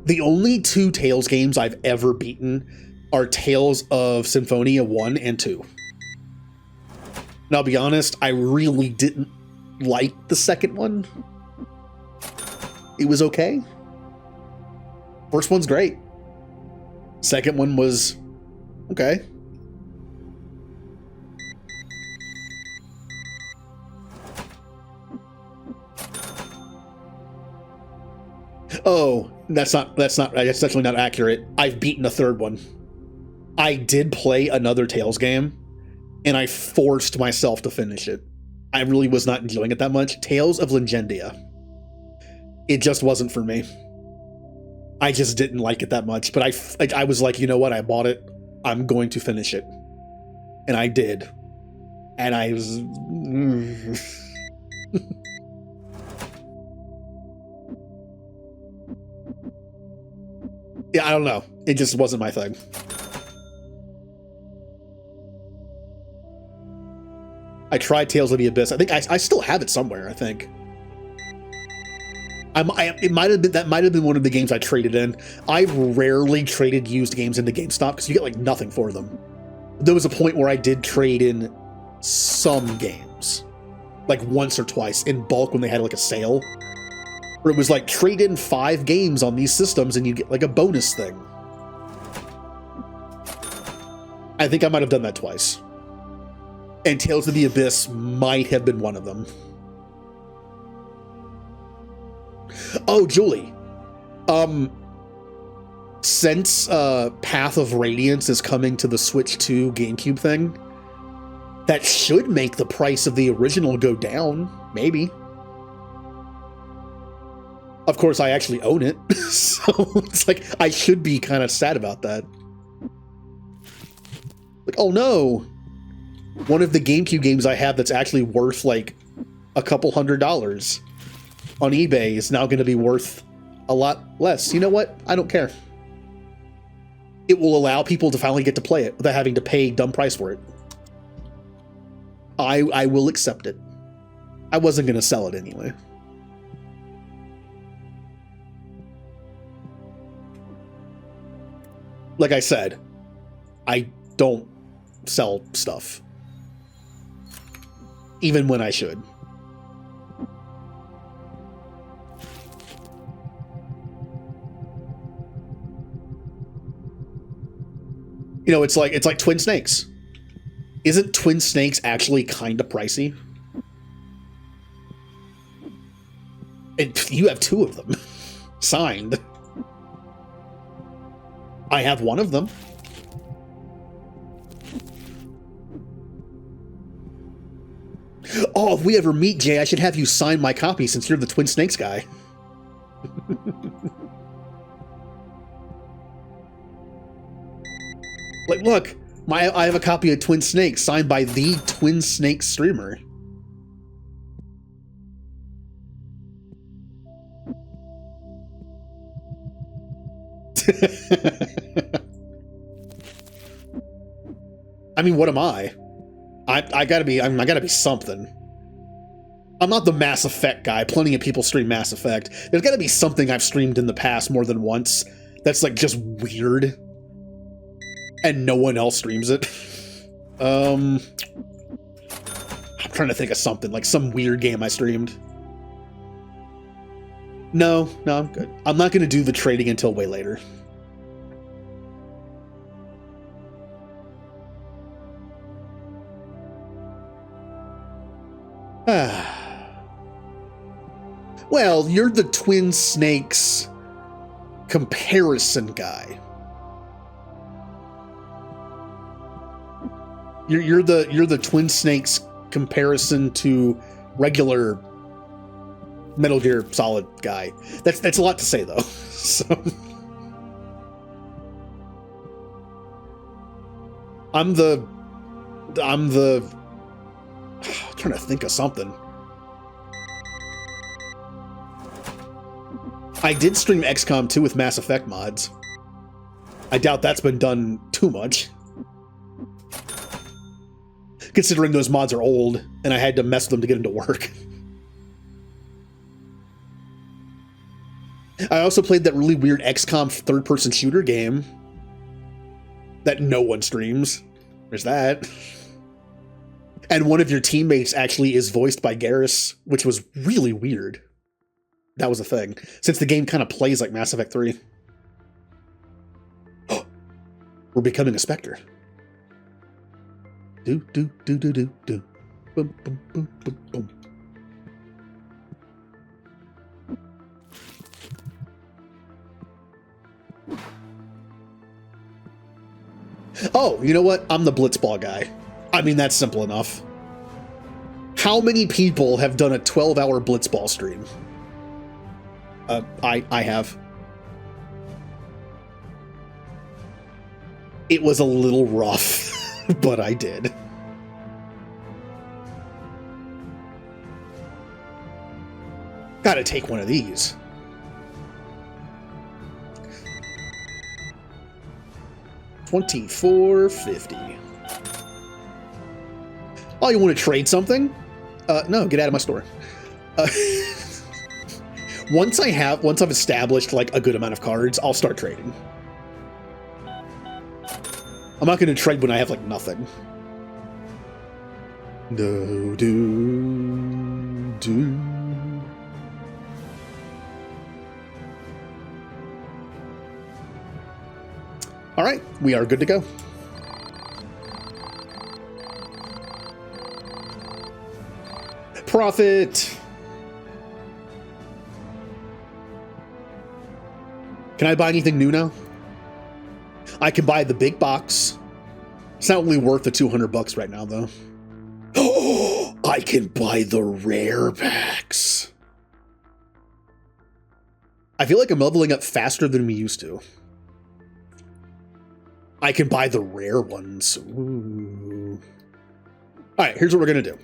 The only two Tales games I've ever beaten are Tales of Symphonia 1 and 2. And I'll be honest, I really didn't like the second one. It was okay. First one's great. Second one was okay. Oh, that's actually not accurate. I've beaten a third one. I did play another Tales game, and I forced myself to finish it. I really was not enjoying it that much. Tales of Legendia. It just wasn't for me. I just didn't like it that much. But I was like, you know what? I bought it. I'm going to finish it. And I did. And I was... Yeah, I don't know. It just wasn't my thing. I tried Tales of the Abyss. I think I still have it somewhere, I think. It might have been one of the games I traded in. I've rarely traded used games into GameStop because you get like nothing for them. There was a point where I did trade in some games, like once or twice in bulk when they had like a sale, where it was like trade in 5 games on these systems and you get like a bonus thing. I think I might have done that twice. And Tales of the Abyss might have been one of them. Oh, Julie. Since Path of Radiance is coming to the Switch 2 GameCube thing, that should make the price of the original go down, maybe. Of course, I actually own it, so it's like, I should be kind of sad about that. Like, oh no! One of the GameCube games I have that's actually worth like a couple $100 on eBay is now going to be worth a lot less. You know what? I don't care. It will allow people to finally get to play it without having to pay dumb price for it. I will accept it. I wasn't going to sell it anyway. Like I said, I don't sell stuff. Even when I should. You know, it's like Twin Snakes. Isn't Twin Snakes actually kind of pricey? And you have 2 of them signed. I have one of them. Oh, if we ever meet, Jay, I should have you sign my copy since you're the Twin Snakes guy. Like, look, I have a copy of Twin Snakes signed by the Twin Snakes streamer. I mean, what am I? I gotta be something. I'm not the Mass Effect guy. Plenty of people stream Mass Effect. There's gotta be something I've streamed in the past more than once that's like just weird. And no one else streams it. I'm trying to think of something, like some weird game I streamed. No, I'm good. I'm not gonna do the trading until way later. Well, you're the Twin Snakes comparison guy. You're the Twin Snakes comparison to regular Metal Gear Solid guy. That's a lot to say though. So I'm trying to think of something. I did stream XCOM 2 with Mass Effect mods. I doubt that's been done too much, considering those mods are old and I had to mess with them to get them to work. I also played that really weird XCOM third-person shooter game that no one streams. There's that. And one of your teammates actually is voiced by Garrus, which was really weird. That was a thing, since the game kind of plays like Mass Effect 3. We're becoming a Spectre. Do. Boom, boom, boom, boom, boom. Oh, you know what? I'm the Blitzball guy. I mean, that's simple enough. How many people have done a 12-hour Blitzball stream? I have. It was a little rough, but I did. Gotta take one of these. $24.50. Oh, you want to trade something? No, get out of my store. Once I've established like a good amount of cards, I'll start trading. I'm not going to trade when I have like nothing. No, do. All right, we are good to go. Profit. Can I buy anything new now? I can buy the big box. It's not really worth the $200 right now, though. Oh, I can buy the rare packs. I feel like I'm leveling up faster than we used to. I can buy the rare ones. Ooh. All right, here's what we're gonna do.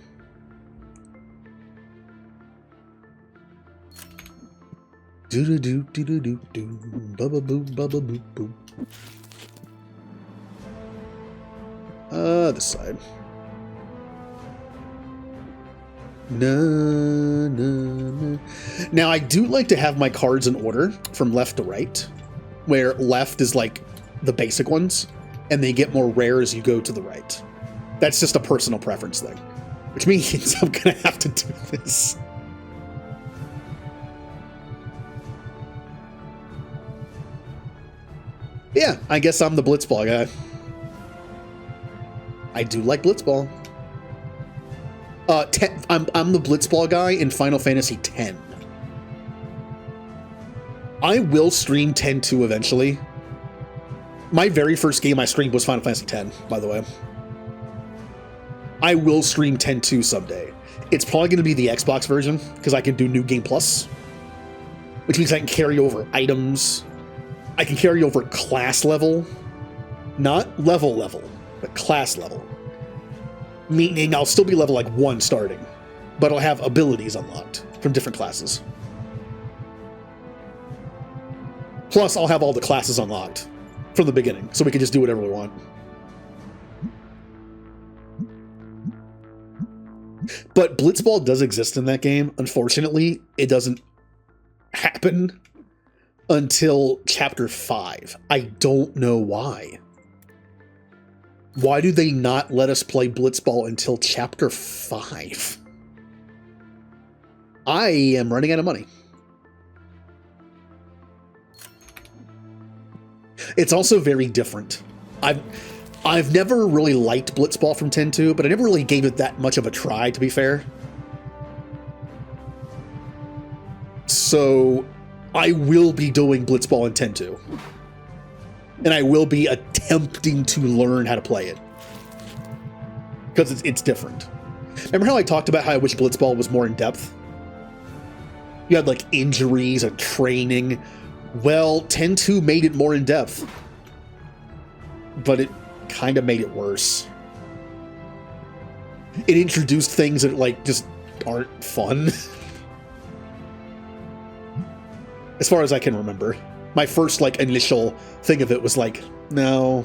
This side. No. Now, I do like to have my cards in order from left to right, where left is like the basic ones, and they get more rare as you go to the right. That's just a personal preference thing, which means I'm gonna have to do this. Yeah, I guess I'm the Blitzball guy. I do like Blitzball. I'm the Blitzball guy in Final Fantasy X. I will stream 10-2 eventually. My very first game I streamed was Final Fantasy X, by the way. I will stream 10-2 someday. It's probably going to be the Xbox version, because I can do New Game Plus, which means I can carry over items. I can carry over class level. Not level, but class level. Meaning I'll still be level like 1 starting, but I'll have abilities unlocked from different classes. Plus, I'll have all the classes unlocked from the beginning, so we can just do whatever we want. But Blitzball does exist in that game. Unfortunately, it doesn't happen until Chapter 5. I don't know why. Why do they not let us play Blitzball until Chapter 5? I am running out of money. It's also very different. I've never really liked Blitzball from 10-2, but I never really gave it that much of a try, to be fair. So I will be doing Blitzball in 10-2. And I will be attempting to learn how to play it. Because it's different. Remember how I talked about how I wish Blitzball was more in depth? You had like injuries and training. Well, 10-2 made it more in depth. But it kind of made it worse. It introduced things that like just aren't fun. As far as I can remember. My first like initial thing of it was like, no.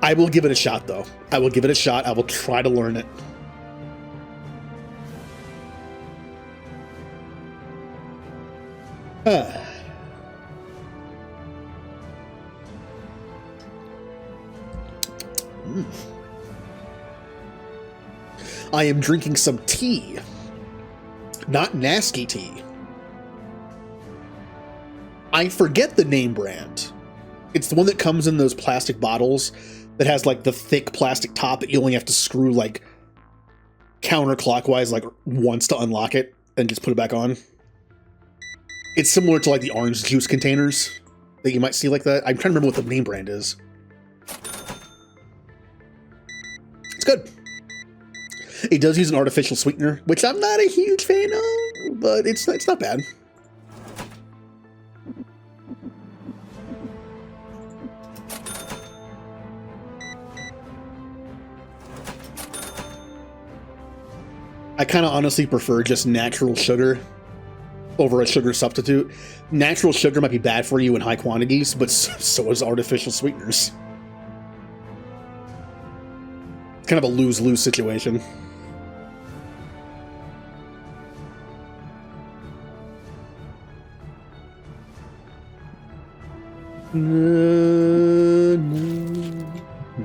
I will give it a shot though. I will give it a shot. I will try to learn it. I am drinking some tea. Not nasty tea. I forget the name brand. It's the one that comes in those plastic bottles that has like the thick plastic top that you only have to screw like counterclockwise like once to unlock it and just put it back on. It's similar to like the orange juice containers that you might see like that. I'm trying to remember what the name brand is. It's good. It does use an artificial sweetener, which I'm not a huge fan of, but it's not bad. I kind of honestly prefer just natural sugar over a sugar substitute. Natural sugar might be bad for you in high quantities, but so is artificial sweeteners. It's kind of a lose-lose situation.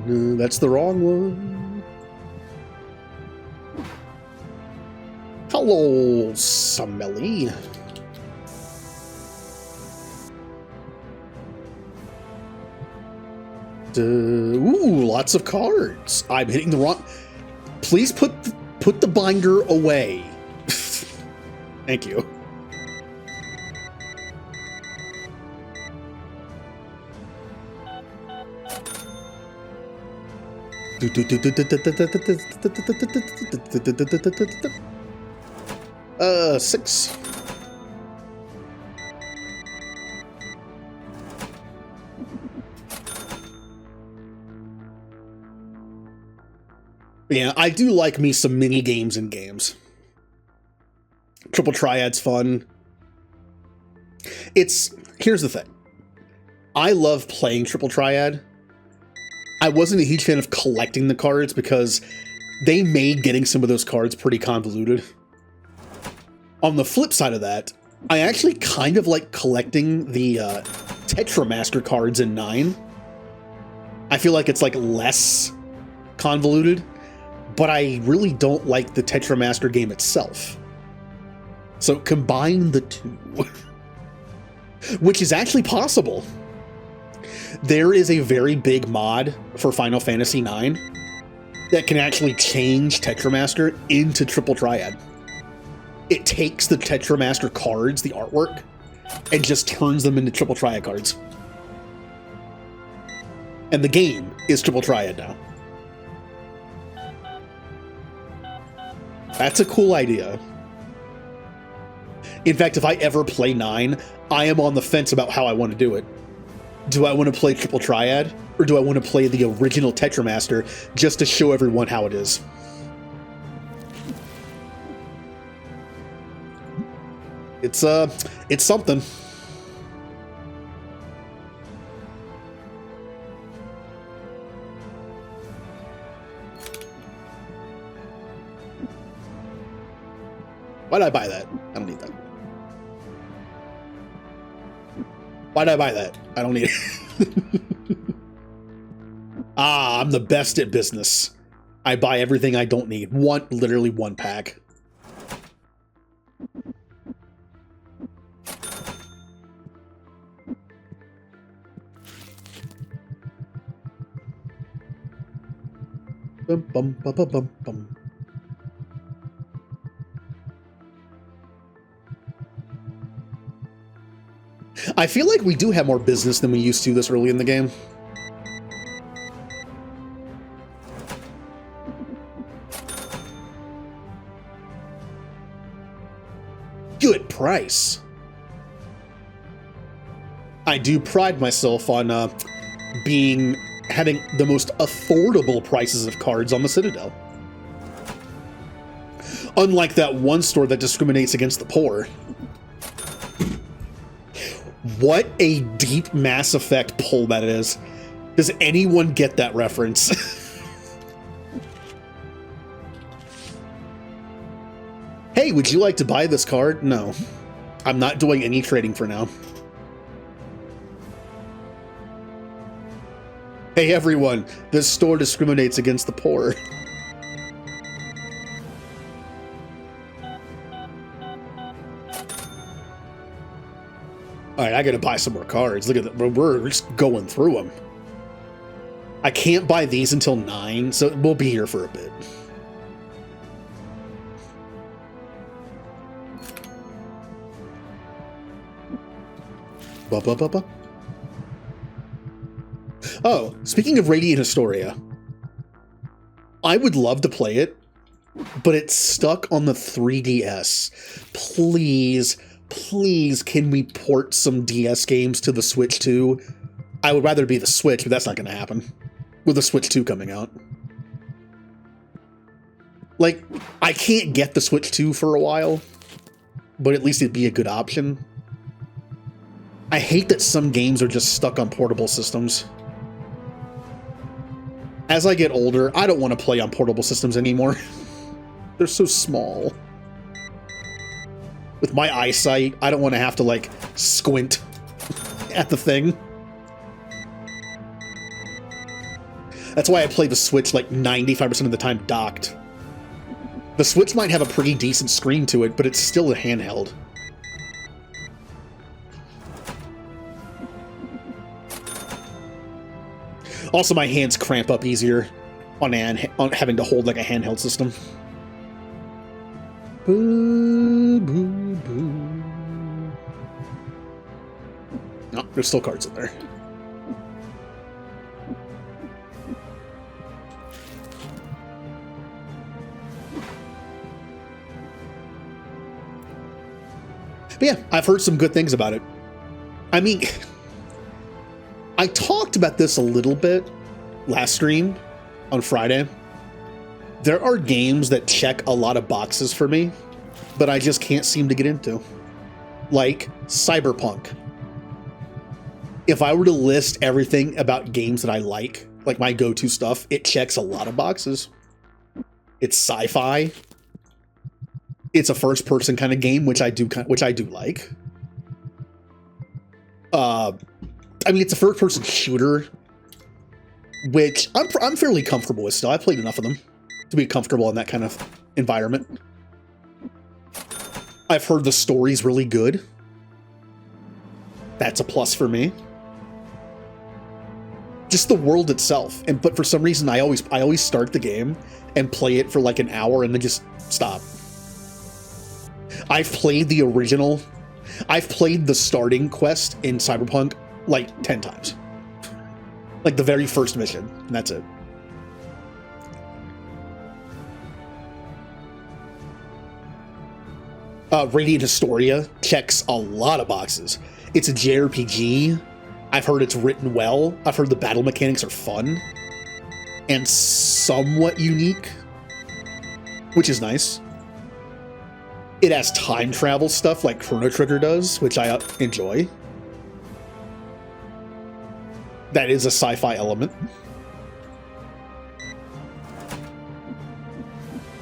No, that's the wrong one. Hello, Samelli. Ooh, lots of cards. I'm hitting the wrong. Please put the binder away. Thank you. Six. Yeah, I do like me some mini games in games. Triple Triad's fun. Here's the thing. I love playing Triple Triad. I wasn't a huge fan of collecting the cards because they made getting some of those cards pretty convoluted. On the flip side of that, I actually kind of like collecting the Tetramaster cards in 9. I feel like it's like less convoluted, but I really don't like the Tetramaster game itself. So combine the two, which is actually possible. There is a very big mod for Final Fantasy IX that can actually change Tetramaster into Triple Triad. It takes the Tetramaster cards, the artwork, and just turns them into triple triad cards. And the game is triple triad now. That's a cool idea. In fact, if I ever play 9, I am on the fence about how I want to do it. Do I want to play triple triad, or do I want to play the original Tetramaster just to show everyone how it is? It's something. Why'd I buy that? I don't need that. Why'd I buy that? I don't need it. I'm the best at business. I buy everything I don't need. Literally one pack. Bum, bum, bum, bum, bum, bum. I feel like we do have more business than we used to this early in the game. Good price. I do pride myself on having the most affordable prices of cards on the Citadel. Unlike that one store that discriminates against the poor. What a deep Mass Effect pull that is. Does anyone get that reference? Hey, would you like to buy this card? No. I'm not doing any trading for now. Hey everyone, this store discriminates against the poor. Alright, I gotta buy some more cards. Look at that. We're just going through them. I can't buy these until 9, so we'll be here for a bit. Ba, ba, ba, ba. Oh, speaking of Radiant Historia, I would love to play it, but it's stuck on the 3DS. Please, please, can we port some DS games to the Switch 2? I would rather be the Switch, but that's not going to happen with the Switch 2 coming out. Like, I can't get the Switch 2 for a while, but at least it'd be a good option. I hate that some games are just stuck on portable systems. As I get older, I don't want to play on portable systems anymore. They're so small. With my eyesight, I don't want to have to, like, squint at the thing. That's why I play the Switch, like, 95% of the time docked. The Switch might have a pretty decent screen to it, but it's still a handheld. Also, my hands cramp up easier on having to hold like a handheld system. Boo, boo, boo. No, there's still cards in there. But yeah, I've heard some good things about it. I mean, I talked about this a little bit last stream on Friday. There are games that check a lot of boxes for me, but I just can't seem to get into. Like Cyberpunk. If I were to list everything about games that I like my go-to stuff, it checks a lot of boxes. It's sci-fi. It's a first-person kind of game, which I do like. I mean, it's a first-person shooter, which I'm fairly comfortable with still. I played enough of them to be comfortable in that kind of environment. I've heard the story's really good. That's a plus for me. Just the world itself. But for some reason, I always start the game and play it for like an hour and then just stop. I've played the original. I've played the starting quest in Cyberpunk like 10 times. Like the very first mission, and that's it. Radiant Historia checks a lot of boxes. It's a JRPG. I've heard it's written well. I've heard the battle mechanics are fun and somewhat unique, which is nice. It has time travel stuff like Chrono Trigger does, which I enjoy. That is a sci-fi element.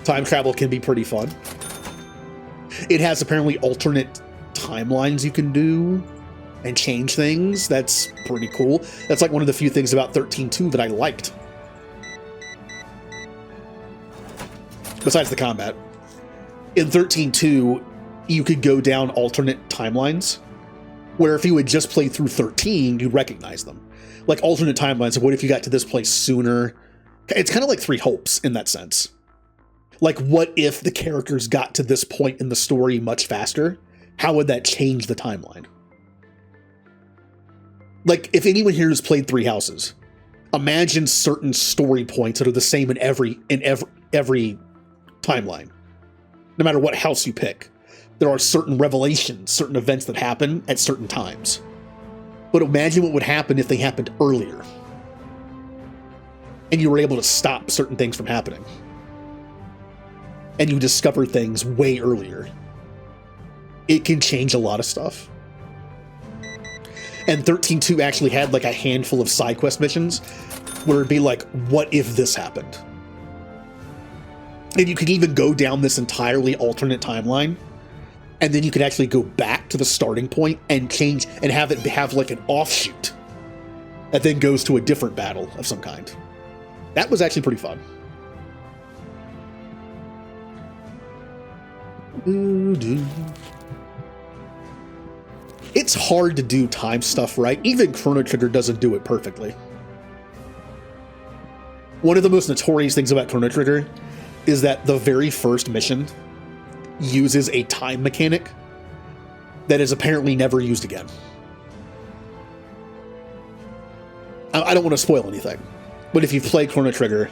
Time travel can be pretty fun. It has apparently alternate timelines you can do and change things. That's pretty cool. That's like one of the few things about 13.2 that I liked. Besides the combat. In 13.2, you could go down alternate timelines, where if you had just played through 13, you'd recognize them. Like alternate timelines of what if you got to this place sooner? It's kind of like Three Hopes in that sense. Like, what if the characters got to this point in the story much faster? How would that change the timeline? Like, if anyone here has played Three Houses, imagine certain story points that are the same in every timeline. No matter what house you pick, there are certain revelations, certain events that happen at certain times. But imagine what would happen if they happened earlier, and you were able to stop certain things from happening. And you discover things way earlier. It can change a lot of stuff. And 13.2 actually had like a handful of side quest missions where it'd be like, what if this happened? And you could even go down this entirely alternate timeline, and then you could actually go back to the starting point and change and have it have like an offshoot that then goes to a different battle of some kind. That was actually pretty fun. It's hard to do time stuff right. Even Chrono Trigger doesn't do it perfectly. One of the most notorious things about Chrono Trigger is that the very first mission uses a time mechanic that is apparently never used again. I don't want to spoil anything, but if you've played Chrono Trigger,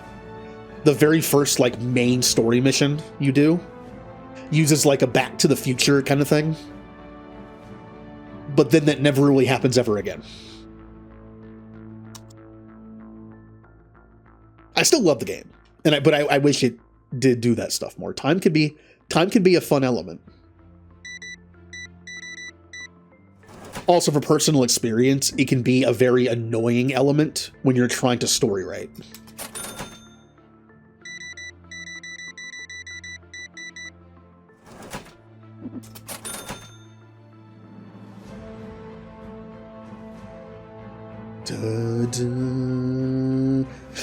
the very first like main story mission you do uses like a Back to the Future kind of thing, but then that never really happens ever again. I still love the game, but I wish it did do that stuff more. Time can be a fun element. Also, for personal experience, it can be a very annoying element when you're trying to story write.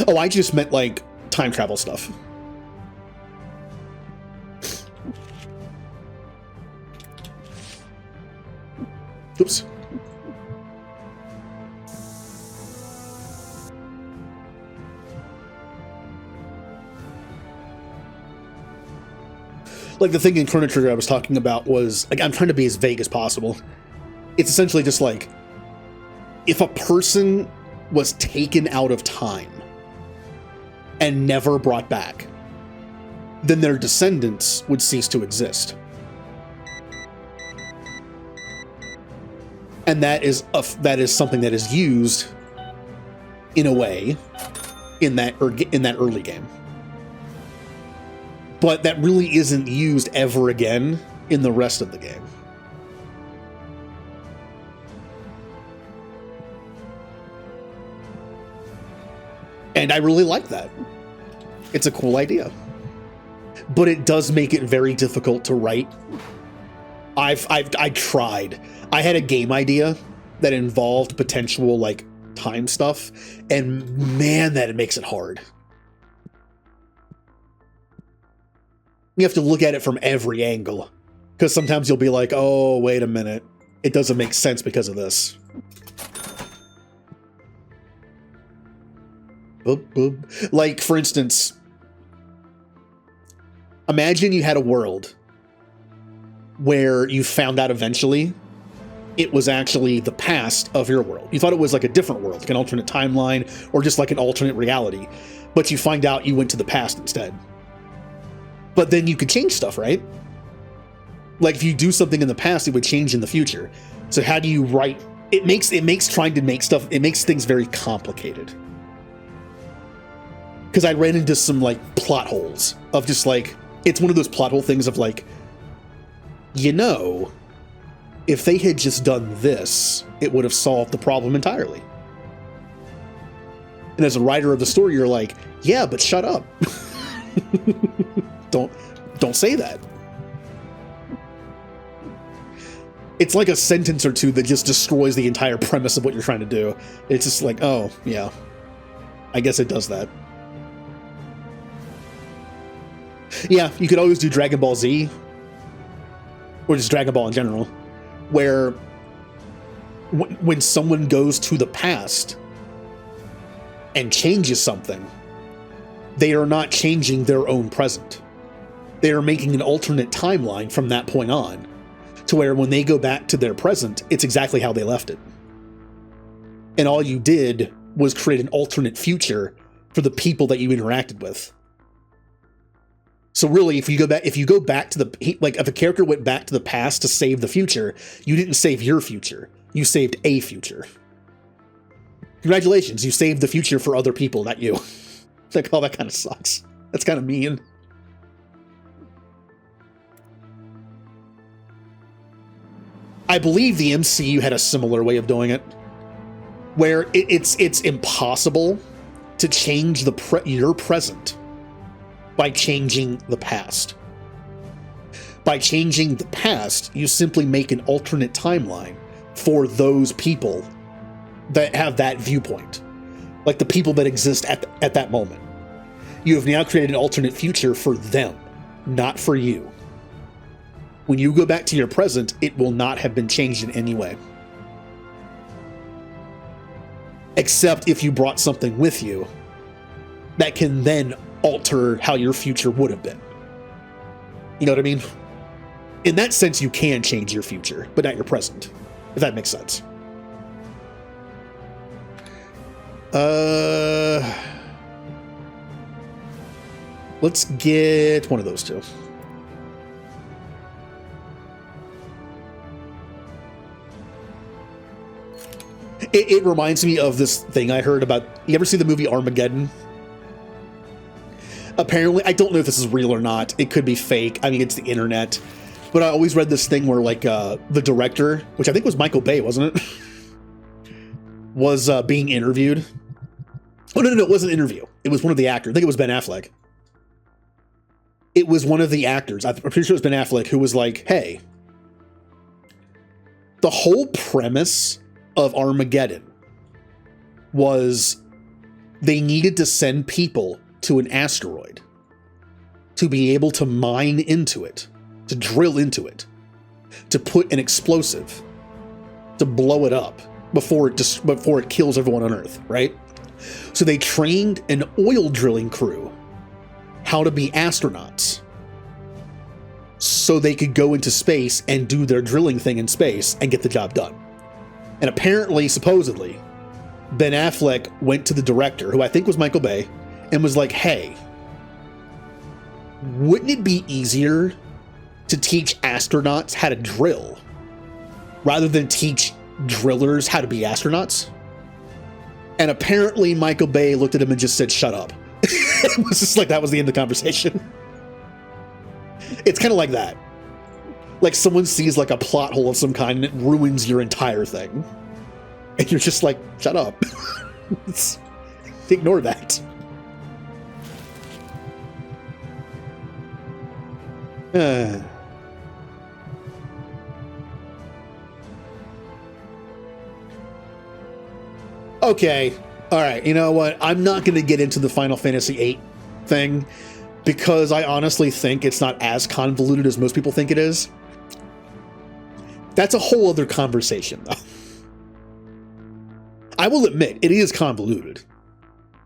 Oh, I just meant like time travel stuff. Oops. Like the thing in Chrono Trigger I was talking about was, like, I'm trying to be as vague as possible. It's essentially just like, if a person was taken out of time and never brought back, then their descendants would cease to exist. And that is something that is used in a way in that early game. But that really isn't used ever again in the rest of the game. And I really like that. It's a cool idea. But it does make it very difficult to write. I tried. I had a game idea that involved potential like time stuff, and man, that it makes it hard. You have to look at it from every angle, because sometimes you'll be like, oh, wait a minute, it doesn't make sense because of this. Like, for instance, imagine you had a world where you found out eventually it was actually the past of your world. You thought it was like a different world, like an alternate timeline, or just like an alternate reality. But you find out you went to the past instead. But then you could change stuff, right? Like if you do something in the past, it would change in the future. So how do you write? It makes trying to make stuff, it makes things very complicated. Because I ran into some like plot holes of just like, it's one of those plot hole things of like, you know, if they had just done this, it would have solved the problem entirely. And as a writer of the story, you're like, yeah, but shut up. Don't say that. It's like a sentence or two that just destroys the entire premise of what you're trying to do. It's just like, oh, yeah, I guess it does that. Yeah, you could always do Dragon Ball Z, or just Dragon Ball in general, where when someone goes to the past and changes something, they are not changing their own present. They are making an alternate timeline from that point on, to where when they go back to their present, it's exactly how they left it. And all you did was create an alternate future for the people that you interacted with. So really, if you go back to the, like if a character went back to the past to save the future, you didn't save your future. You saved a future. Congratulations, you saved the future for other people, not you. It's like, oh, that kind of sucks. That's kind of mean. I believe the MCU had a similar way of doing it, where it's impossible to change your present by changing the past. By changing the past, you simply make an alternate timeline for those people that have that viewpoint, like the people that exist at that moment. You have now created an alternate future for them, not for you. When you go back to your present, it will not have been changed in any way. Except if you brought something with you that can then alter how your future would have been. You know what I mean? In that sense, you can change your future, but not your present, if that makes sense. Let's get one of those two. It reminds me of this thing I heard about. You ever see the movie Armageddon? Apparently, I don't know if this is real or not. It could be fake. I mean, it's the internet. But I always read this thing where, like, the director, which I think was Michael Bay, wasn't it? was being interviewed. Oh, no, it wasn't an interview. It was one of the actors. I think it was Ben Affleck. It was one of the actors. I'm pretty sure it was Ben Affleck who was like, hey, the whole premise of Armageddon was they needed to send people to an asteroid to be able to mine into it, to drill into it, to put an explosive, to blow it up before it kills everyone on Earth, right? So they trained an oil drilling crew how to be astronauts so they could go into space and do their drilling thing in space and get the job done. And apparently, supposedly, Ben Affleck went to the director, who I think was Michael Bay, and was like, hey, wouldn't it be easier to teach astronauts how to drill rather than teach drillers how to be astronauts? And apparently Michael Bay looked at him and just said, shut up. It was just like, that was the end of the conversation. It's kind of like that. Like someone sees like a plot hole of some kind and it ruins your entire thing. And you're just like, shut up. Ignore that. Okay. All right. You know what? I'm not going to get into the Final Fantasy VIII thing because I honestly think it's not as convoluted as most people think it is. That's a whole other conversation, though. I will admit it is convoluted,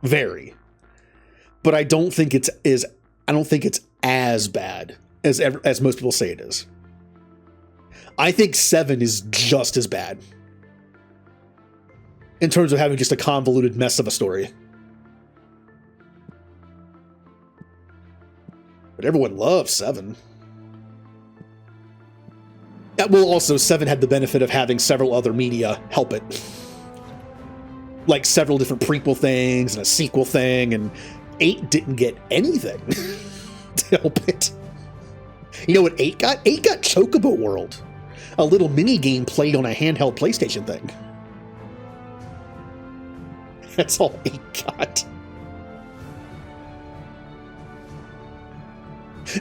very, but I don't think it's as bad as most people say it is. I think 7 is just as bad in terms of having just a convoluted mess of a story. But everyone loves 7. Well, also, 7 had the benefit of having several other media help it. Like several different prequel things and a sequel thing, and 8 didn't get anything to help it. You know what 8 got? 8 got Chocobo World, a little mini game played on a handheld PlayStation thing. That's all 8 got.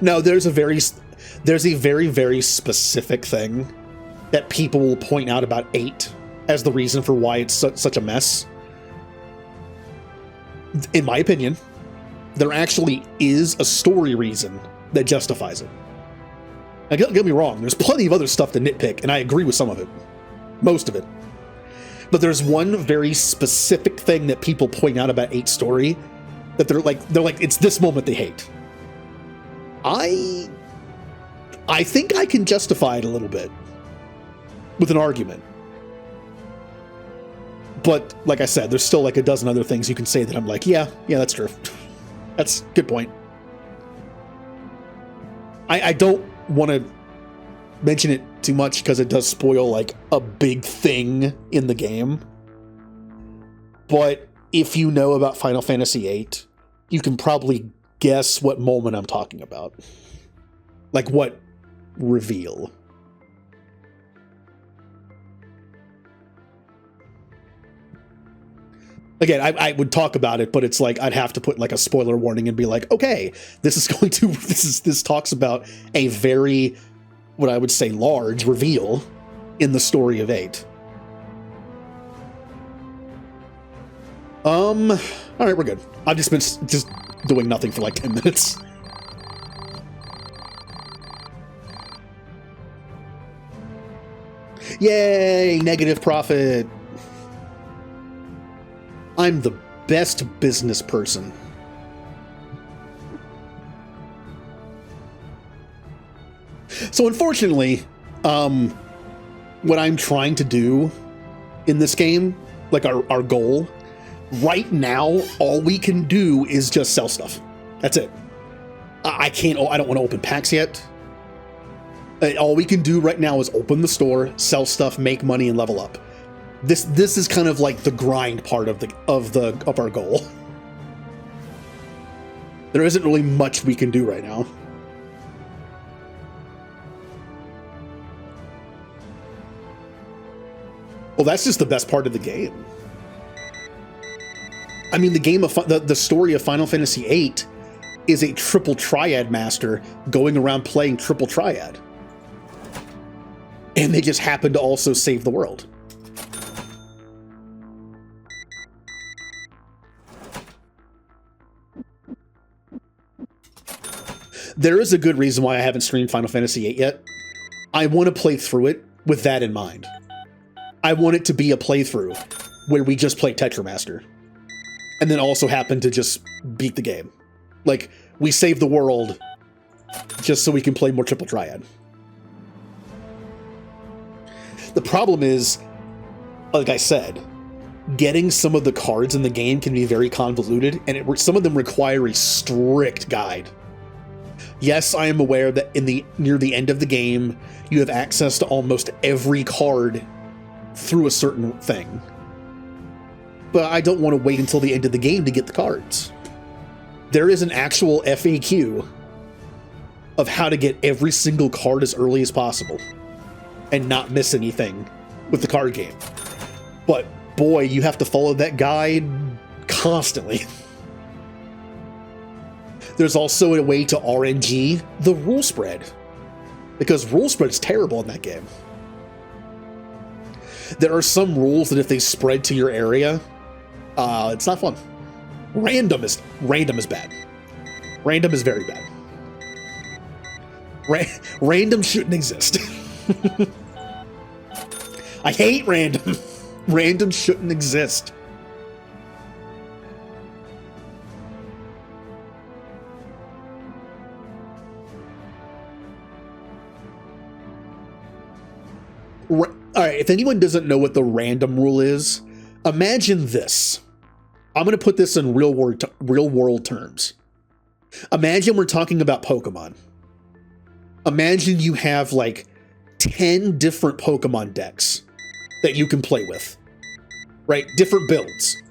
No, there's a very, very specific thing that people will point out about 8 as the reason for why it's such a mess. In my opinion, there actually is a story reason that justifies it. Now, don't get me wrong, there's plenty of other stuff to nitpick, and I agree with some of it. Most of it. But there's one very specific thing that people point out about 8's story that they're like, it's this moment they hate. I think I can justify it a little bit with an argument. But like I said, there's still like a dozen other things you can say that I'm like, yeah, that's true. That's a good point. I don't want to mention it too much because it does spoil like a big thing in the game. But if you know about Final Fantasy VIII, you can probably guess what moment I'm talking about. Like what reveal. Again, I would talk about it, but it's like I'd have to put like a spoiler warning and be like, okay, this talks about a very, what I would say, large reveal in the story of 8. All right, we're good. I've just been doing nothing for like 10 minutes. Yay, negative profit. I'm the best business person. So unfortunately, what I'm trying to do in this game, like our goal, right now, all we can do is just sell stuff. That's it. I don't want to open packs yet. All we can do right now is open the store, sell stuff, make money, and level up. This is kind of like the grind part of our goal. There isn't really much we can do right now. Well, that's just the best part of the game. I mean, the story of Final Fantasy VIII is a triple triad master going around playing triple triad. And they just happen to also save the world. There is a good reason why I haven't streamed Final Fantasy VIII yet. I want to play through it with that in mind. I want it to be a playthrough where we just play Tetramaster. And then also happen to just beat the game. Like, we save the world just so we can play more Triple Triad. The problem is, like I said, getting some of the cards in the game can be very convoluted, and some of them require a strict guide. Yes, I am aware that near the end of the game, you have access to almost every card through a certain thing. But I don't want to wait until the end of the game to get the cards. There is an actual FAQ of how to get every single card as early as possible and not miss anything with the card game. But boy, you have to follow that guide constantly. There's also a way to RNG the rule spread, because rule spread's terrible in that game. There are some rules that if they spread to your area, it's not fun. Random is bad. Random is very bad. Random shouldn't exist. I hate random. Random shouldn't exist. All right, if anyone doesn't know what the random rule is, imagine this. I'm going to put this in real world terms. Imagine we're talking about Pokemon. Imagine you have like 10 different Pokemon decks that you can play with, right? Different builds.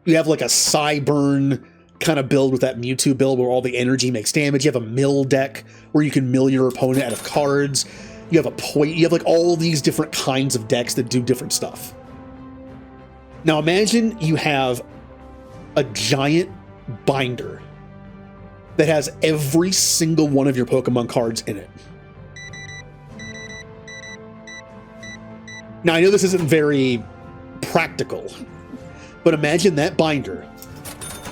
You have like a Psyburn kind of build with that Mewtwo build where all the energy makes damage. You have a mill deck where you can mill your opponent out of cards. You have like all these different kinds of decks that do different stuff. Now imagine you have a giant binder that has every single one of your Pokemon cards in it. Now I know this isn't very practical, but imagine that binder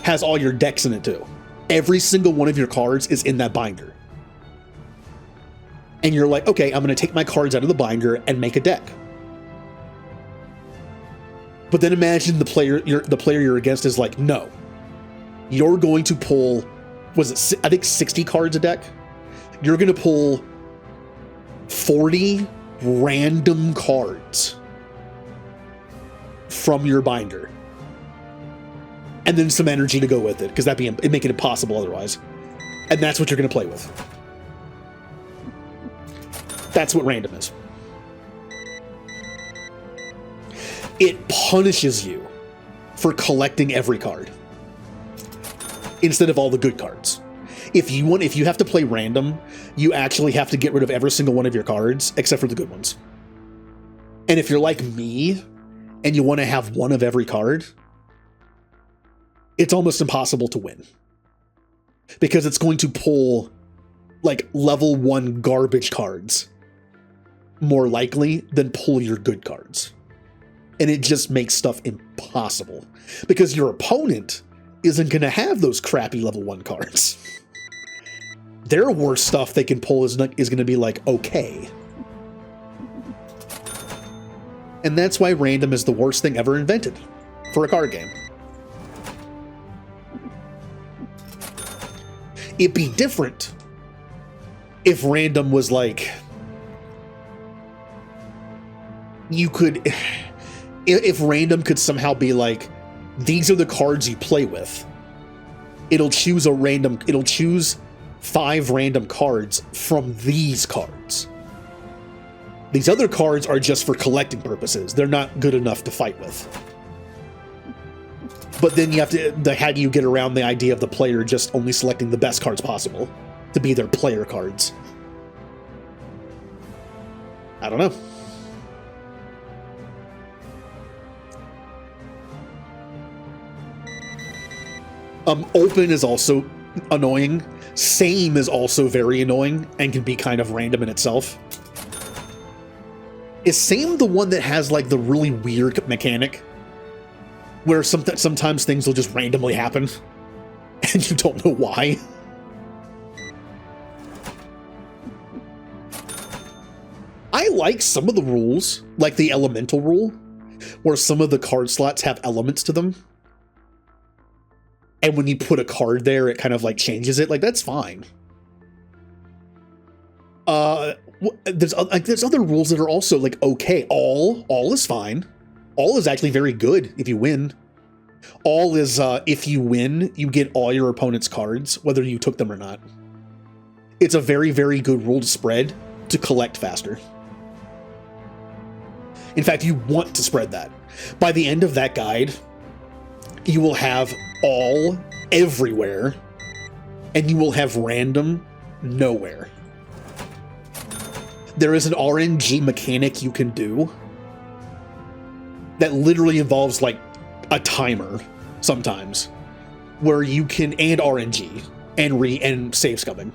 has all your decks in it too. Every single one of your cards is in that binder. And you're like, okay, I'm going to take my cards out of the binder and make a deck. But then imagine the player you're against is like, no, you're going to pull, I think 60 cards a deck? You're going to pull 40 random cards from your binder. And then some energy to go with it, because it'd make it impossible otherwise. And that's what you're going to play with. That's what random is. It punishes you for collecting every card instead of all the good cards. If you have to play random, you actually have to get rid of every single one of your cards except for the good ones. And if you're like me and you want to have one of every card, it's almost impossible to win because it's going to pull like level 1 garbage cards more likely than pull your good cards. And it just makes stuff impossible because your opponent isn't going to have those crappy level 1 cards. Their worst stuff they can pull is going to be like, okay. And that's why random is the worst thing ever invented for a card game. It'd be different if random was like, if random could somehow be like, these are the cards you play with. It'll choose 5 random cards from these cards. These other cards are just for collecting purposes. They're not good enough to fight with. But then you have to, how do you get around the idea of the player just only selecting the best cards possible to be their player cards? I don't know. Open is also annoying. Same is also very annoying and can be kind of random in itself. Is Same the one that has like the really weird mechanic where sometimes things will just randomly happen and you don't know why? I like some of the rules, like the elemental rule, where some of the card slots have elements to them. And when you put a card there, it kind of like changes it. Like, that's fine. There's other rules that are also like, okay, all is fine. All is actually very good if you win. All is, if you win, you get all your opponent's cards, whether you took them or not. It's a very, very good rule to spread to collect faster. In fact, you want to spread that. By the end of that guide, you will have all everywhere, and you will have random nowhere. There is an RNG mechanic you can do that literally involves like a timer sometimes, where you can, and RNG and save scumming,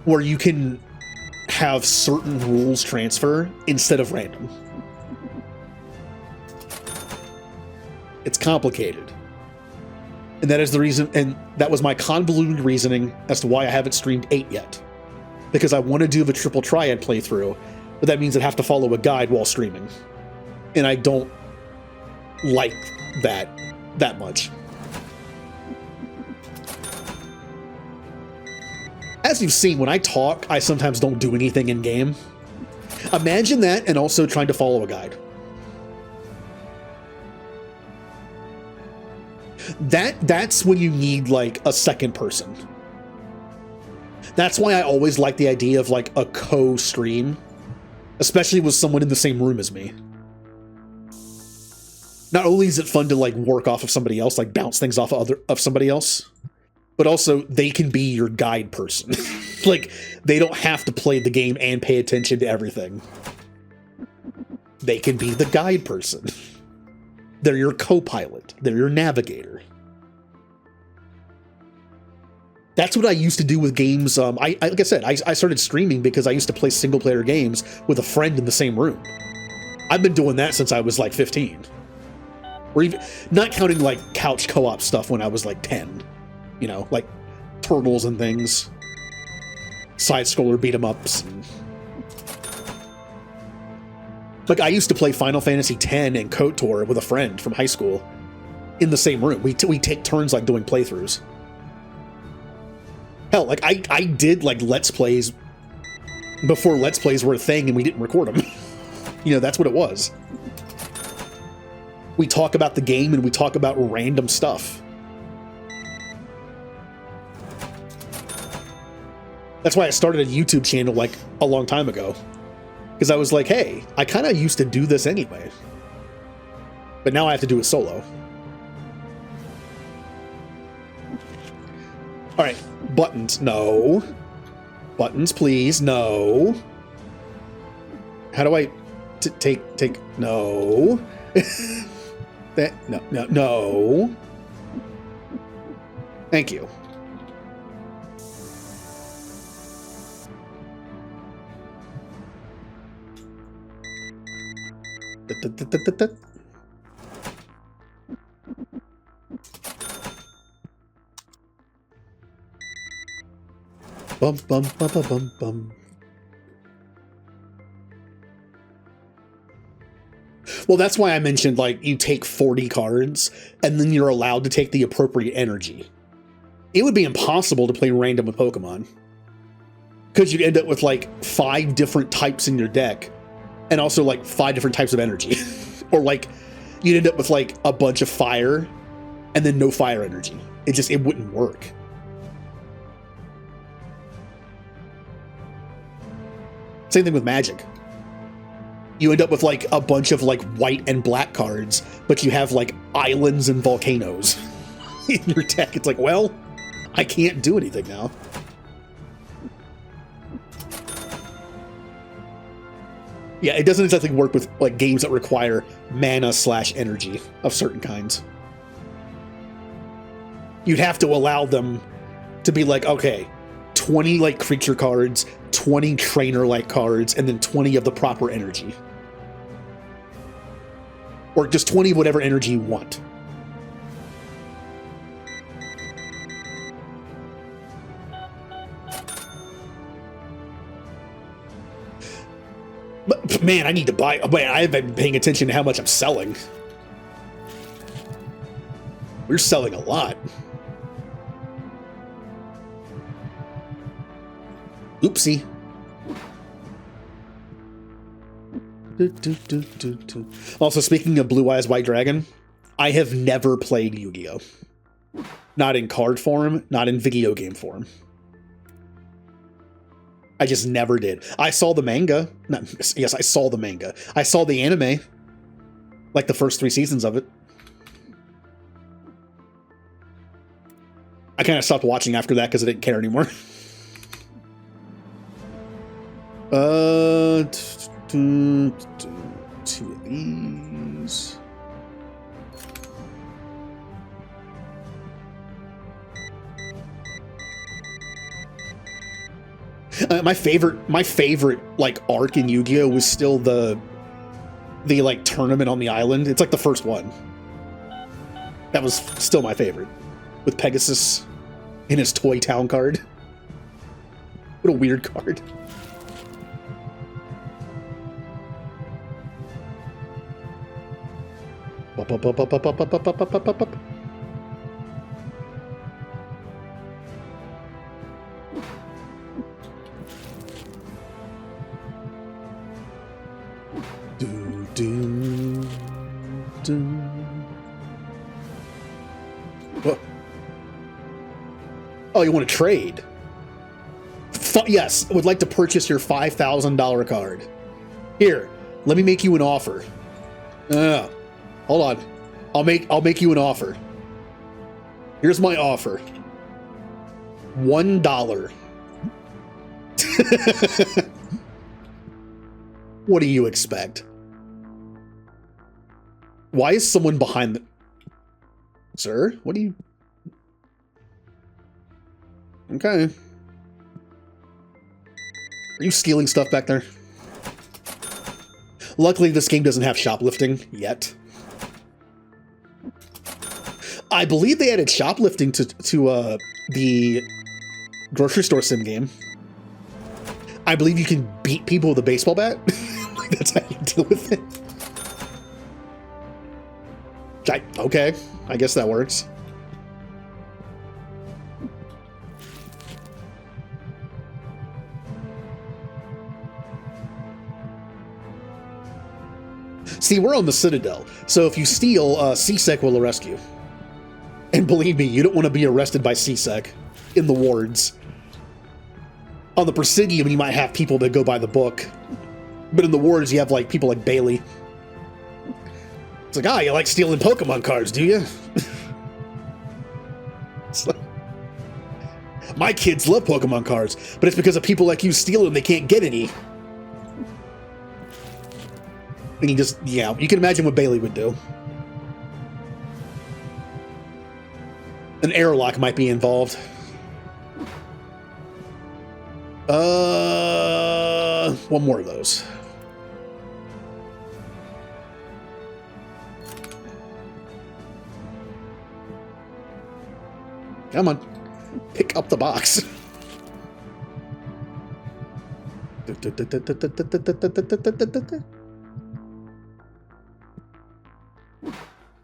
where you can have certain rules transfer instead of random. It's complicated. And that is the reason, and that was my convoluted reasoning as to why I haven't streamed 8 yet. Because I want to do the triple triad playthrough, but that means I'd have to follow a guide while streaming. And I don't like that much. As you've seen, when I talk, I sometimes don't do anything in game. Imagine that, and also trying to follow a guide. That's when you need like a second person. That's why I always like the idea of like a co-stream, especially with someone in the same room as me. Not only is it fun to like work off of somebody else, like bounce things off of somebody else, but also they can be your guide person. Like they don't have to play the game and pay attention to everything. They can be the guide person. They're your co-pilot. They're your navigator. That's what I used to do with games. Like I said, I started streaming because I used to play single-player games with a friend in the same room. I've been doing that since I was like 15. Or even, not counting like couch co-op stuff when I was like 10. You know, like Turtles and things. Side-scroller beat-em-ups. Like, I used to play Final Fantasy X and KOTOR with a friend from high school in the same room. We take turns, like, doing playthroughs. Hell, like, I did, like, Let's Plays before Let's Plays were a thing and we didn't record them. You know, that's what it was. We talk about the game and we talk about random stuff. That's why I started a YouTube channel, like, a long time ago. Because I was like, hey, I kind of used to do this anyway. But now I have to do it solo. All right, buttons, no. Buttons, please, no. How do I take, no. No. Thank you. Bum bum bum bum bum bum. Well, that's why I mentioned, like, you take 40 cards and then you're allowed to take the appropriate energy. It would be impossible to play random with Pokemon, because you'd end up with like 5 different types in your deck and also like 5 different types of energy. Or like you'd end up with like a bunch of fire and then no fire energy. It wouldn't work. Same thing with Magic. You end up with like a bunch of like white and black cards, but you have like islands and volcanoes in your deck. It's like, well, I can't do anything now. Yeah, it doesn't exactly work with like games that require mana/energy of certain kinds. You'd have to allow them to be like, okay, 20 like creature cards, 20 trainer like cards, and then 20 of the proper energy. Or just 20 of whatever energy you want. But man, I need to buy. Man, I haven't been paying attention to how much I'm selling. We're selling a lot. Oopsie. Also, speaking of Blue Eyes White Dragon, I have never played Yu-Gi-Oh! Not in card form, not in video game form. I just never did. I saw the manga. Yes, I saw the manga. I saw the anime. Like the first 3 seasons of it. I kind of stopped watching after that because I didn't care anymore. Two of these. My favorite like arc in Yu-Gi-Oh was still the like tournament on the island. It's like the first one. That was still my favorite, with Pegasus in his Toy Town card. What a weird card. Do, do. What? Oh, you want to trade? Yes, I would like to purchase your $5,000 card. Here, let me make you an offer. Hold on. I'll make you an offer. Here's my offer. $1. What do you expect? Why is someone behind the... Sir, what do you... Okay. Are you stealing stuff back there? Luckily, this game doesn't have shoplifting yet. I believe they added shoplifting to the grocery store sim game. I believe you can beat people with a baseball bat. Like, that's how you deal with it. Okay, I guess that works. See, we're on the Citadel, so if you steal, CSEC will arrest you. And believe me, you don't want to be arrested by CSEC in the wards. On the Presidium, you might have people that go by the book. But in the wards, you have like people like Bailey. It's like, you like stealing Pokemon cards, do you? It's like, my kids love Pokemon cards, but it's because of people like you steal them, they can't get any. And you just, yeah, you can imagine what Bailey would do. An airlock might be involved. One more of those. Come on, pick up the box.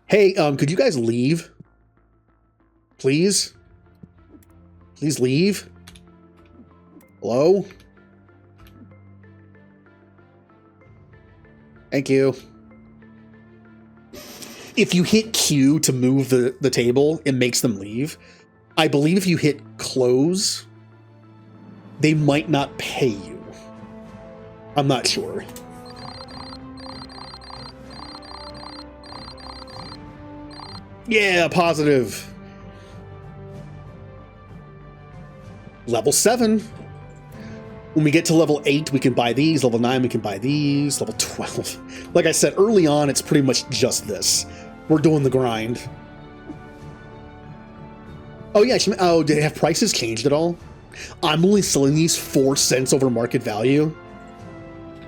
Hey, could you guys leave? Please? Please leave? Hello? Thank you. If you hit Q to move the table, it makes them leave. I believe if you hit close, they might not pay you. I'm not sure. Yeah, positive. Level 7. When we get to level 8, we can buy these. Level 9, we can buy these. Level 12. Like I said, early on, it's pretty much just this. We're doing the grind. Oh, yeah. Oh, did have prices changed at all? I'm only selling these 4 cents over market value.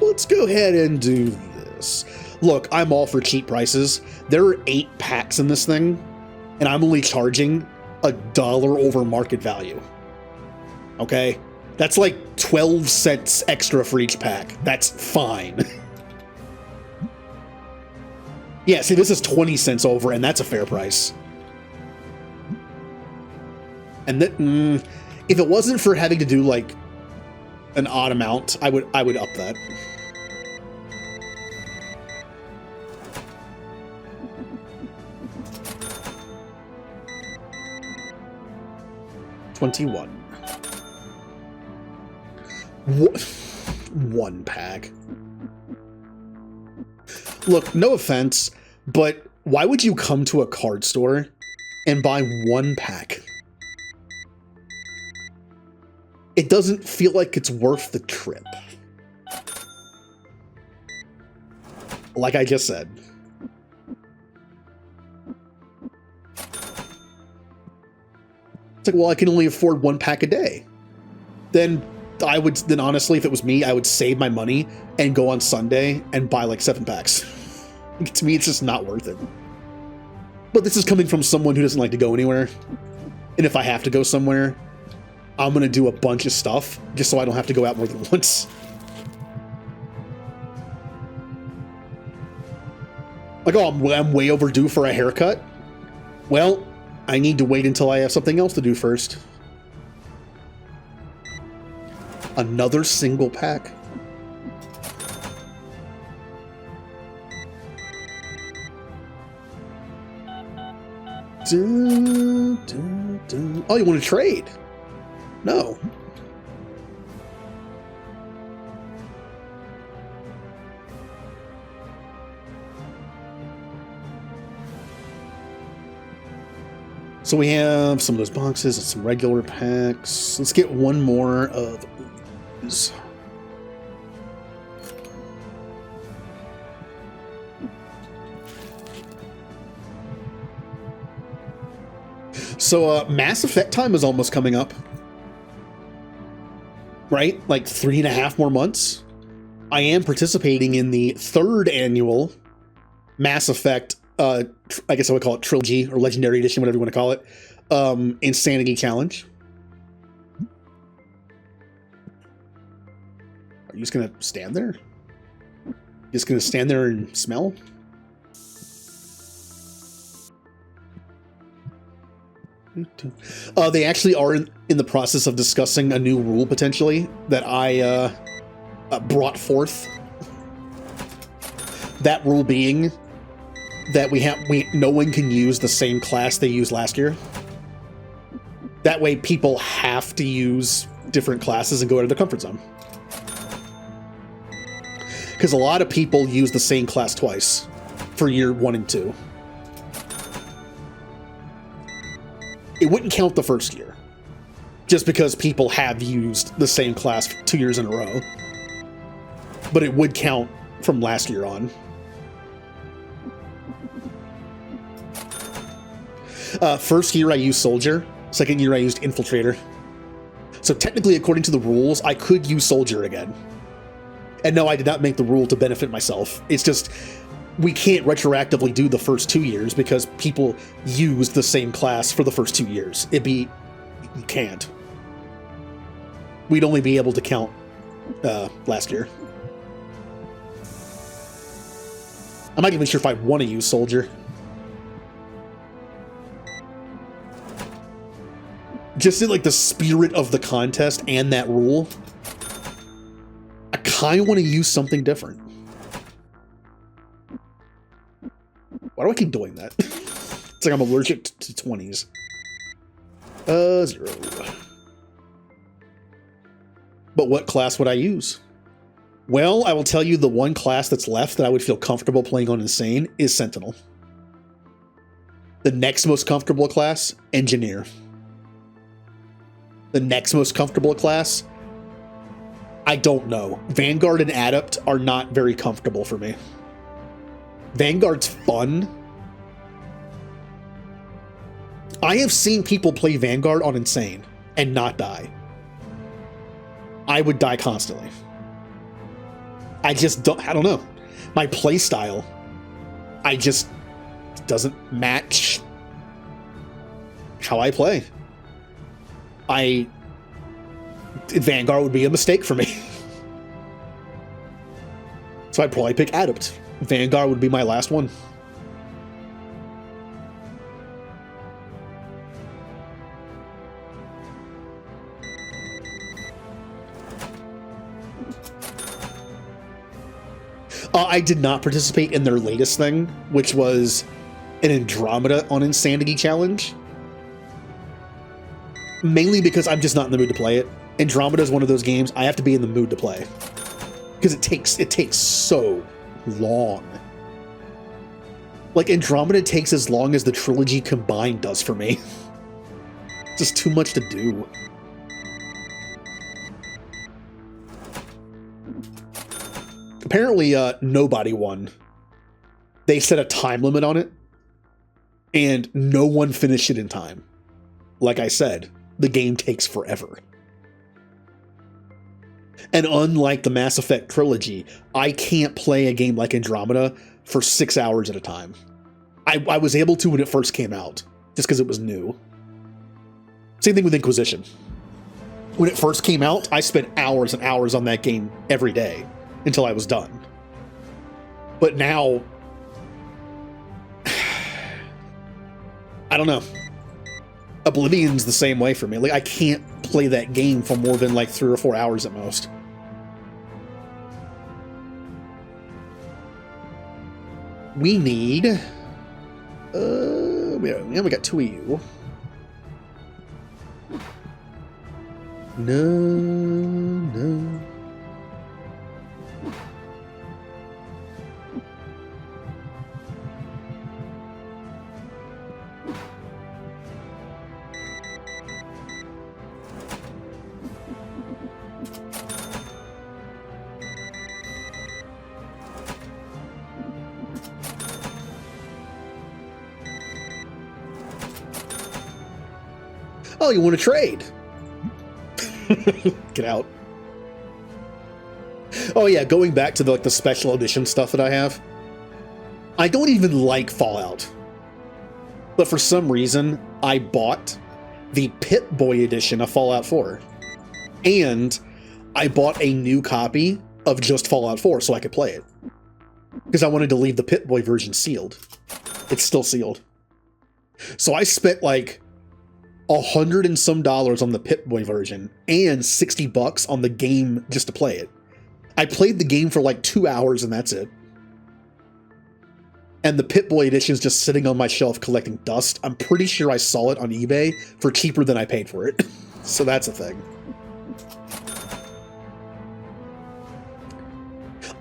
Let's go ahead and do this. Look, I'm all for cheap prices. There are 8 packs in this thing, and I'm only charging $1 over market value. Okay? That's like 12 cents extra for each pack. That's fine. Yeah, see, this is 20 cents over, and that's a fair price. And that, if it wasn't for having to do like an odd amount, I would up that. $21. What? 1 pack. Look, no offense, but why would you come to a card store and buy 1 pack? It doesn't feel like it's worth the trip. Like I just said. It's like, well, I can only afford 1 pack a day. Then honestly, if it was me, I would save my money and go on Sunday and buy like 7 packs. To me, it's just not worth it. But this is coming from someone who doesn't like to go anywhere. And if I have to go somewhere, I'm going to do a bunch of stuff just so I don't have to go out more than once. Like, oh, I'm way overdue for a haircut. Well, I need to wait until I have something else to do first. Another single pack. Oh, you want to trade? No. So we have some of those boxes and some regular packs. Let's get one more of these. So Mass Effect time is almost coming up. Right? Like 3.5 more months. I am participating in the 3rd annual Mass Effect, I guess I would call it Trilogy or Legendary Edition, whatever you want to call it, Insanity Challenge. Are you just going to stand there? Just going to stand there and smell? They actually are in the process of discussing a new rule potentially that I brought forth. That rule being that no one can use the same class they used last year. That way people have to use different classes and go out of their comfort zone. Because a lot of people use the same class twice for year 1 and 2. It wouldn't count the first year, just because people have used the same class for 2 years in a row. But it would count from last year on. First year I used Soldier, second year I used Infiltrator. So technically, according to the rules, I could use Soldier again. And no, I did not make the rule to benefit myself. It's just, we can't retroactively do the first 2 years because people used the same class for the first 2 years. You can't. We'd only be able to count last year. I'm not even sure if I want to use Soldier. Just in like the spirit of the contest and that rule, I kind of want to use something different. Why do I keep doing that? It's like I'm allergic to 20s. 0. But what class would I use? Well, I will tell you the one class that's left that I would feel comfortable playing on Insane is Sentinel. The next most comfortable class, Engineer. The next most comfortable class, I don't know. Vanguard and Adept are not very comfortable for me. Vanguard's fun. I have seen people play Vanguard on Insane and not die. I would die constantly. I don't know. My play style, doesn't match how I play. Vanguard would be a mistake for me. So I'd probably pick Adept. Vanguard would be my last one. I did not participate in their latest thing, which was an Andromeda on Insanity Challenge. Mainly because I'm just not in the mood to play it. Andromeda is one of those games I have to be in the mood to play. Because it takes so long. Like, Andromeda takes as long as the trilogy combined does for me. Just too much to do. Apparently, nobody won. They set a time limit on it, and no one finished it in time. Like I said, the game takes forever. And unlike the Mass Effect trilogy, I can't play a game like Andromeda for 6 hours at a time. I was able to when it first came out, just because it was new. Same thing with Inquisition. When it first came out, I spent hours and hours on that game every day until I was done. But now, I don't know. Oblivion's the same way for me. Like, I can't play that game for more than like 3 or 4 hours at most. We need we got two of you. No. Oh, you want to trade? Get out. Oh yeah, going back to the special edition stuff that I have. I don't even like Fallout. But for some reason, I bought the Pip-Boy edition of Fallout 4. And I bought a new copy of just Fallout 4 so I could play it. Because I wanted to leave the Pip-Boy version sealed. It's still sealed. So I spent like $100 and some on the Pip-Boy version and $60 on the game just to play it. I played the game for like 2 hours and that's it. And the Pip-Boy edition is just sitting on my shelf collecting dust. I'm pretty sure I saw it on eBay for cheaper than I paid for it. So that's a thing.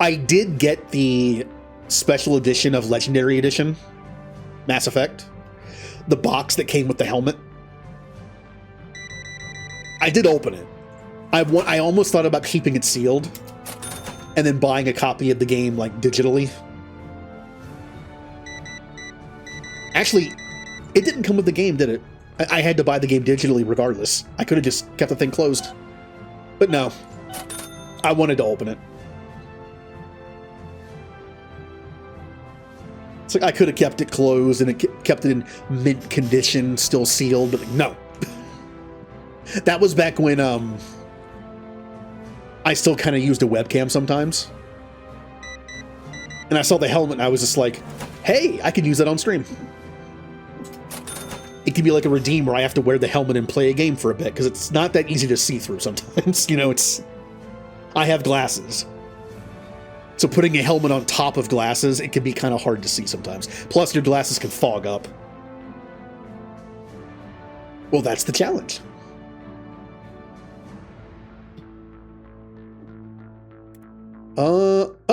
I did get the special edition of Legendary Edition, Mass Effect. The box that came with the helmet. I did open it. I almost thought about keeping it sealed and then buying a copy of the game like digitally. Actually, it didn't come with the game, did it? I had to buy the game digitally regardless. I could have just kept the thing closed. But no, I wanted to open it. It's like I could have kept it closed and it kept it in mint condition, still sealed, but like, no. That was back when I still kind of used a webcam sometimes. And I saw the helmet and I was just like, hey, I can use that on stream. It can be like a redeem where I have to wear the helmet and play a game for a bit because it's not that easy to see through sometimes. You know, I have glasses. So putting a helmet on top of glasses, it can be kind of hard to see sometimes. Plus your glasses can fog up. Well, that's the challenge.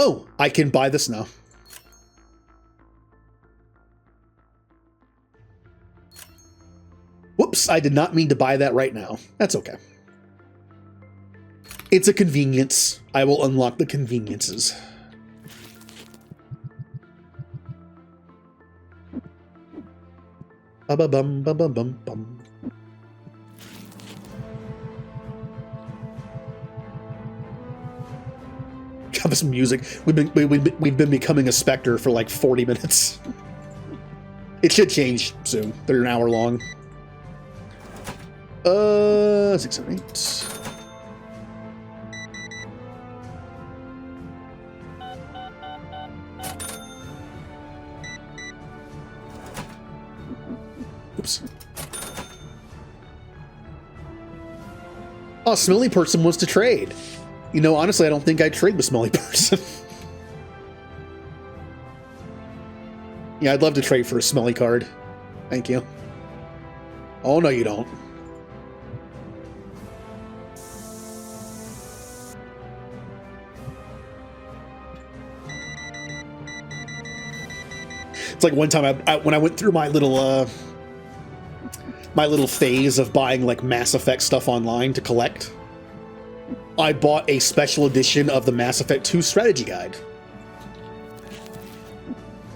Oh, I can buy this now. Whoops, I did not mean to buy that right now. That's okay. It's a convenience. I will unlock the conveniences. Ba-ba-bum, ba-ba-bum, bum. God, this music. We've been becoming a Spectre for like 40 minutes. It should change soon. They're an hour long. 6, 7, 8. Oops. Oh, Smelly Person wants to trade. You know, honestly, I don't think I'd trade with Smelly Person. Yeah, I'd love to trade for a Smelly card. Thank you. Oh, no, you don't. It's like one time when I went through my little phase of buying like Mass Effect stuff online to collect. I bought a special edition of the Mass Effect 2 strategy guide.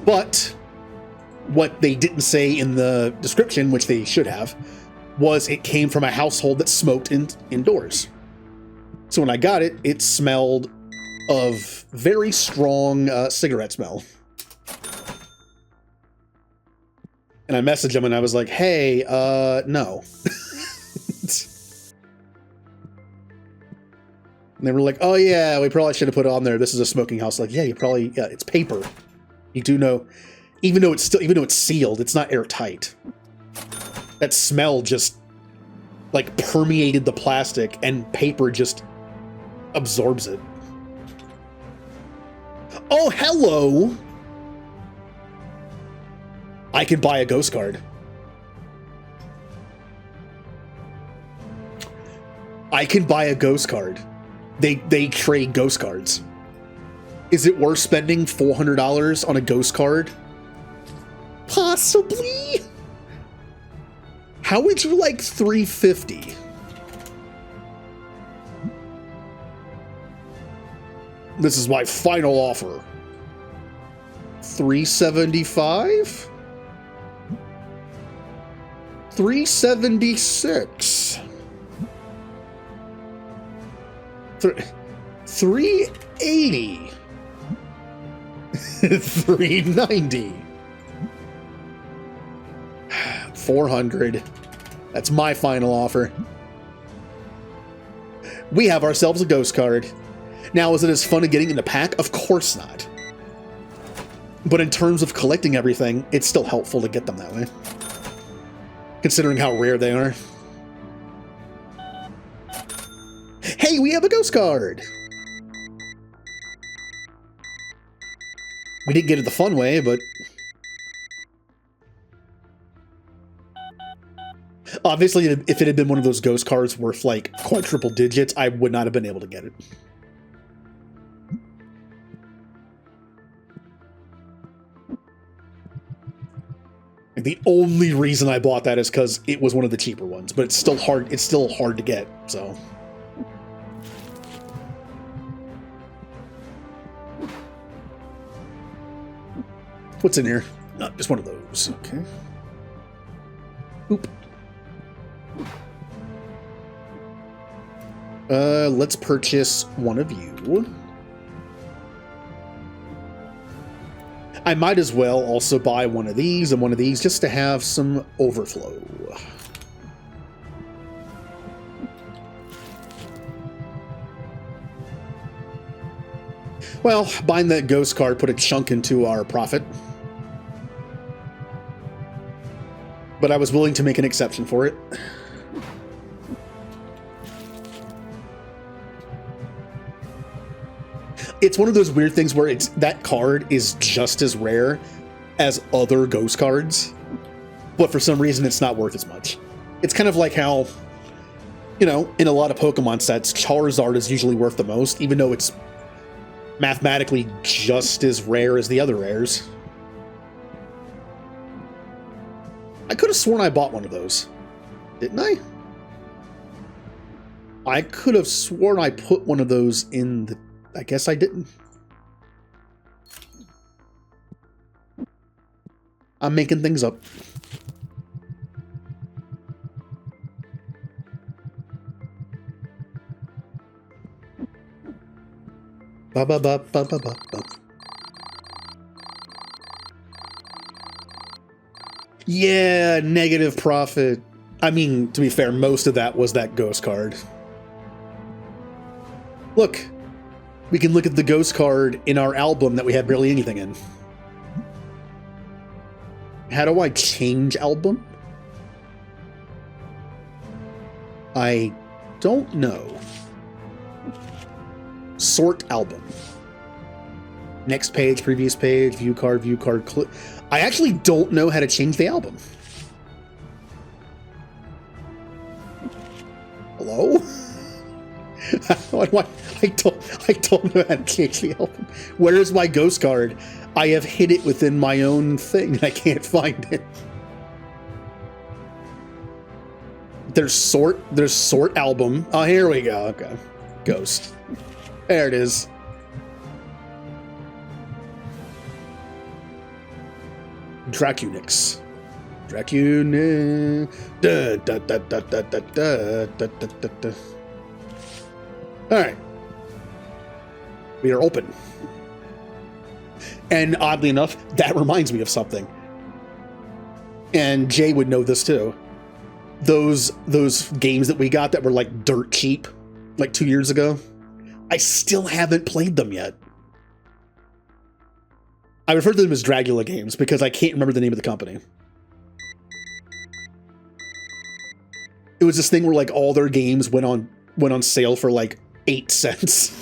But what they didn't say in the description, which they should have, was it came from a household that smoked indoors. So when I got it, it smelled of very strong cigarette smell. And I messaged them and I was like, hey, no. And they were like, oh yeah, we probably should have put it on there. This is a smoking house. Like, yeah, yeah, it's paper. You do know, even though it's sealed, it's not airtight. That smell just like permeated the plastic and paper just absorbs it. Oh, hello. I can buy a ghost card. I can buy a ghost card. They trade ghost cards. Is it worth spending $400 on a ghost card? Possibly. How would you like $350? This is my final offer. $375? $376. $380. $390. $400. That's my final offer. We have ourselves a ghost card. Now, is it as fun as getting in the pack? Of course not. But in terms of collecting everything, it's still helpful to get them that way. Considering how rare they are. Hey, we have a ghost card! We didn't get it the fun way, but... Obviously, if it had been one of those ghost cards worth, like, quadruple digits, I would not have been able to get it. The only reason I bought that is because it was one of the cheaper ones, but it's still hard to get, so... What's in here? Not just one of those. Okay. Oop. Let's purchase one of you. I might as well also buy one of these and one of these just to have some overflow. Well, buying that ghost card put a chunk into our profit. But I was willing to make an exception for it. It's one of those weird things where that card is just as rare as other ghost cards, but for some reason it's not worth as much. It's kind of like how, you know, in a lot of Pokemon sets, Charizard is usually worth the most, even though it's mathematically just as rare as the other rares. I could have sworn I bought one of those. Didn't I? I could have sworn I put one of those in the... I guess I didn't. I'm making things up. Ba ba ba ba ba ba ba. Yeah, negative profit. I mean, to be fair, most of that was that ghost card. Look, we can look at the ghost card in our album that we had barely anything in. How do I change album? I don't know. Sort album. Next page, previous page, view card, clip. I actually don't know how to change the album. Hello? I don't know how to change the album. Where is my ghost card? I have hid it within my own thing and I can't find it. There's sort album. Oh, here we go. Okay. Ghost. There it is. Dracunix. Dracunix. Da, da, da, da, da, da, da, da, da, da. Alright. We are open. And oddly enough, that reminds me of something. And Jay would know this too. Those games that we got that were like dirt cheap, like 2 years ago, I still haven't played them yet. I refer to them as Dragula games because I can't remember the name of the company. It was this thing where like all their games went on sale for like 8 cents.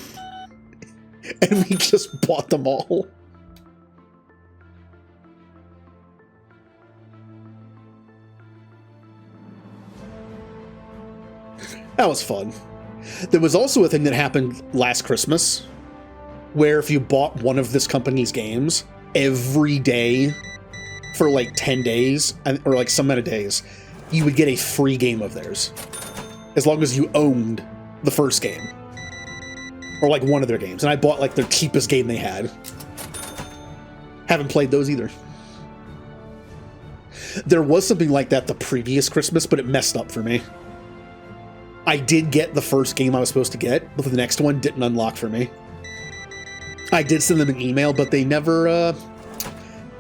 And we just bought them all. That was fun. There was also a thing that happened last Christmas where if you bought one of this company's games every day for like 10 days, or like some amount of days, you would get a free game of theirs. As long as you owned the first game. Or like one of their games. And I bought like their cheapest game they had. Haven't played those either. There was something like that the previous Christmas, but it messed up for me. I did get the first game I was supposed to get, but the next one didn't unlock for me. I did send them an email, but they never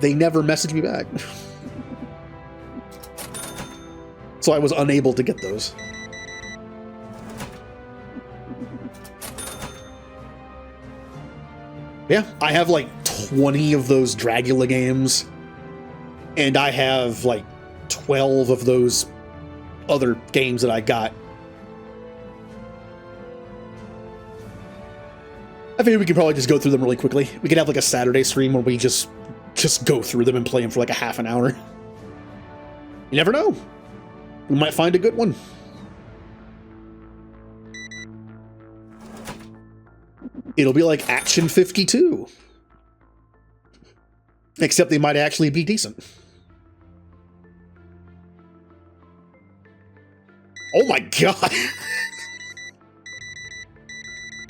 messaged me back. So I was unable to get those. Yeah, I have like 20 of those Dragula games, and I have like 12 of those other games that I got. I figured we could probably just go through them really quickly. We could have like a Saturday stream where we just go through them and play them for like a half an hour. You never know. We might find a good one. It'll be like Action 52. Except they might actually be decent. Oh my god!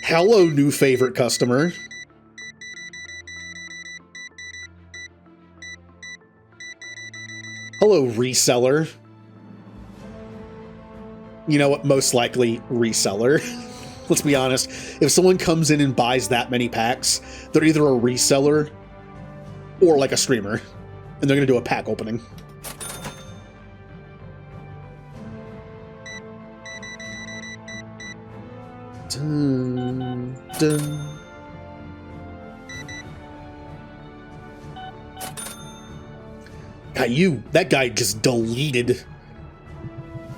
Hello, new favorite customer. Hello, reseller. You know what? Most likely, reseller. Let's be honest. If someone comes in and buys that many packs, they're either a reseller or like a streamer. And they're going to do a pack opening. Dun, dun. God, that guy just deleted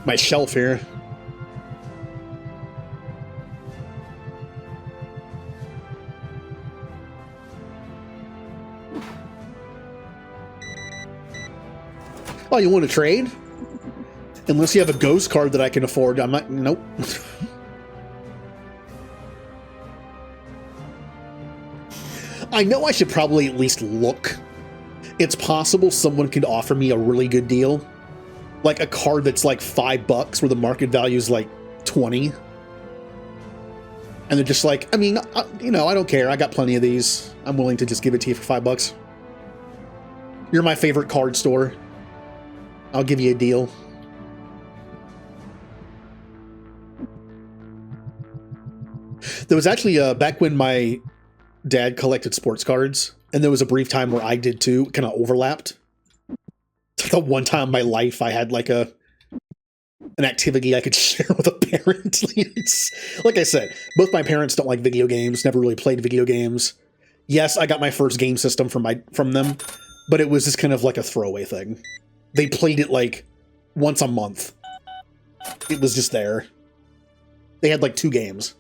my shelf here. Oh, you want to trade? Unless you have a ghost card that I can afford, I'm not. Nope. I know I should probably at least look. It's possible someone could offer me a really good deal. Like a card that's like $5 where the market value is like 20. And they're just like, I mean, you know, I don't care. I got plenty of these. I'm willing to just give it to you for $5. You're my favorite card store. I'll give you a deal. There was actually, back when my dad collected sports cards, and there was a brief time where I did too, kind of overlapped. The one time in my life I had like an activity I could share with a parent. Like I said, both my parents don't like video games, never really played video games. Yes, I got my first game system from them, but it was just kind of like a throwaway thing. They played it like once a month. It was just there. They had like 2 games.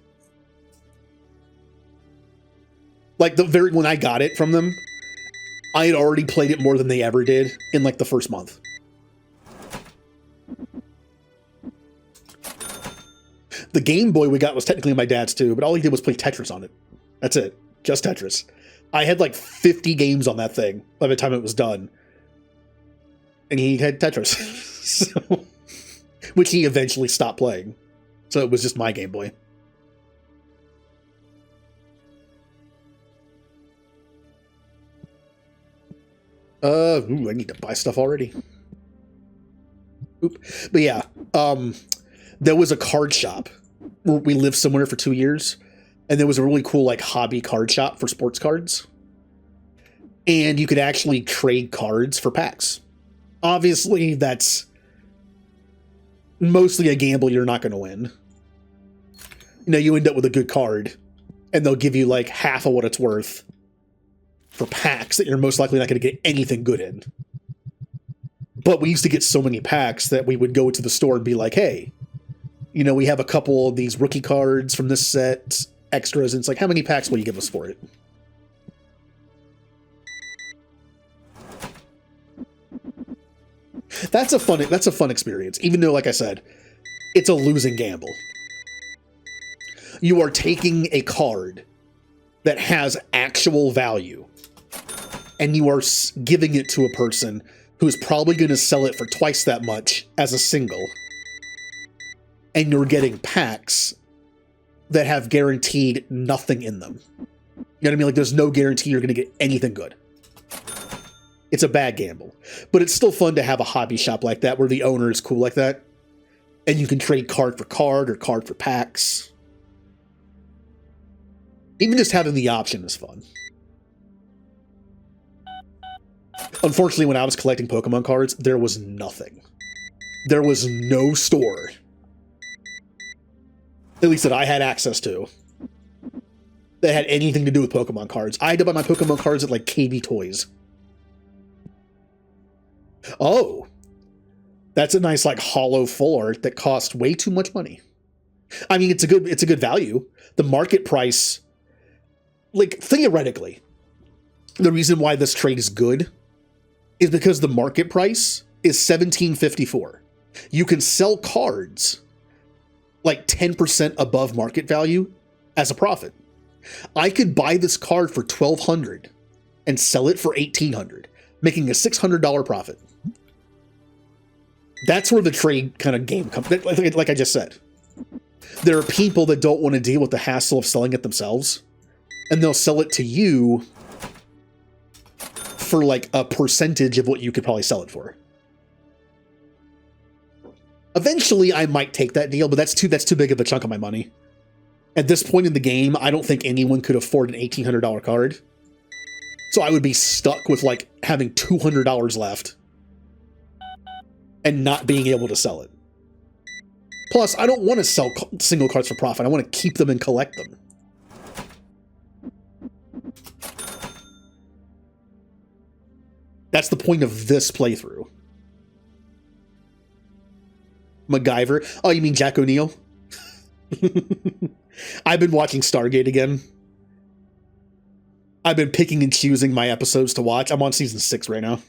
Like when I got it from them, I had already played it more than they ever did in like the first month. The Game Boy we got was technically my dad's too, but all he did was play Tetris on it. That's it. Just Tetris. I had like 50 games on that thing by the time it was done. And he had Tetris. So, which he eventually stopped playing. So it was just my Game Boy. Ooh, I need to buy stuff already. Oop. But yeah, there was a card shop. We lived somewhere for 2 years, and there was a really cool like hobby card shop for sports cards. And you could actually trade cards for packs. Obviously, that's mostly a gamble you're not going to win. You know, you end up with a good card, and they'll give you like half of what it's worth for packs that you're most likely not going to get anything good in. But we used to get so many packs that we would go to the store and be like, hey, you know, we have a couple of these rookie cards from this set, extras, and it's like, how many packs will you give us for it? That's a fun experience, even though, like I said, it's a losing gamble. You are taking a card that has actual value and you are giving it to a person who's probably going to sell it for twice that much as a single. And you're getting packs that have guaranteed nothing in them. You know what I mean? Like, there's no guarantee you're going to get anything good. It's a bad gamble. But it's still fun to have a hobby shop like that where the owner is cool like that. And you can trade card for card or card for packs. Even just having the option is fun. Unfortunately, when I was collecting Pokemon cards, there was nothing. There was no store, at least that I had access to, that had anything to do with Pokemon cards. I had to buy my Pokemon cards at, like, KB Toys. Oh. That's a nice, like, hollow full art that cost way too much money. I mean, it's a good value. The market price, like, theoretically, the reason why this trade is good is because the market price is $17.54. You can sell cards like 10% above market value as a profit. I could buy this card for $1,200 and sell it for $1,800, making a $600 profit. That's where the trade kind of game comes. Like I just said, there are people that don't want to deal with the hassle of selling it themselves, and they'll sell it to you for like a percentage of what you could probably sell it for. Eventually, I might take that deal, but that's too big of a chunk of my money. At this point in the game, I don't think anyone could afford an $1,800 card. So I would be stuck with like having $200 left and not being able to sell it. Plus, I don't want to sell single cards for profit. I want to keep them and collect them. That's the point of this playthrough. MacGyver. Oh, you mean Jack O'Neill? I've been watching Stargate again. I've been picking and choosing my episodes to watch. I'm on season 6 right now.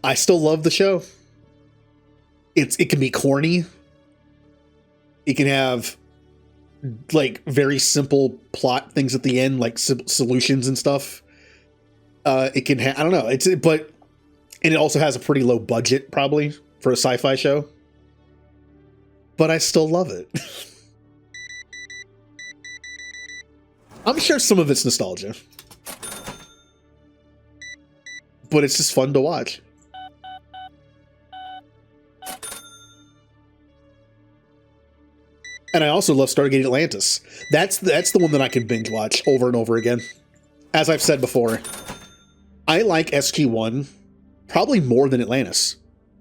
I still love the show. It can be corny. It can have like very simple plot things at the end, like solutions and stuff. It can I don't know. And it also has a pretty low budget probably for a sci-fi show. But I still love it. I'm sure some of it's nostalgia. But it's just fun to watch. And I also love Stargate Atlantis. That's the one that I can binge watch over and over again. As I've said before, I like SG-1 probably more than Atlantis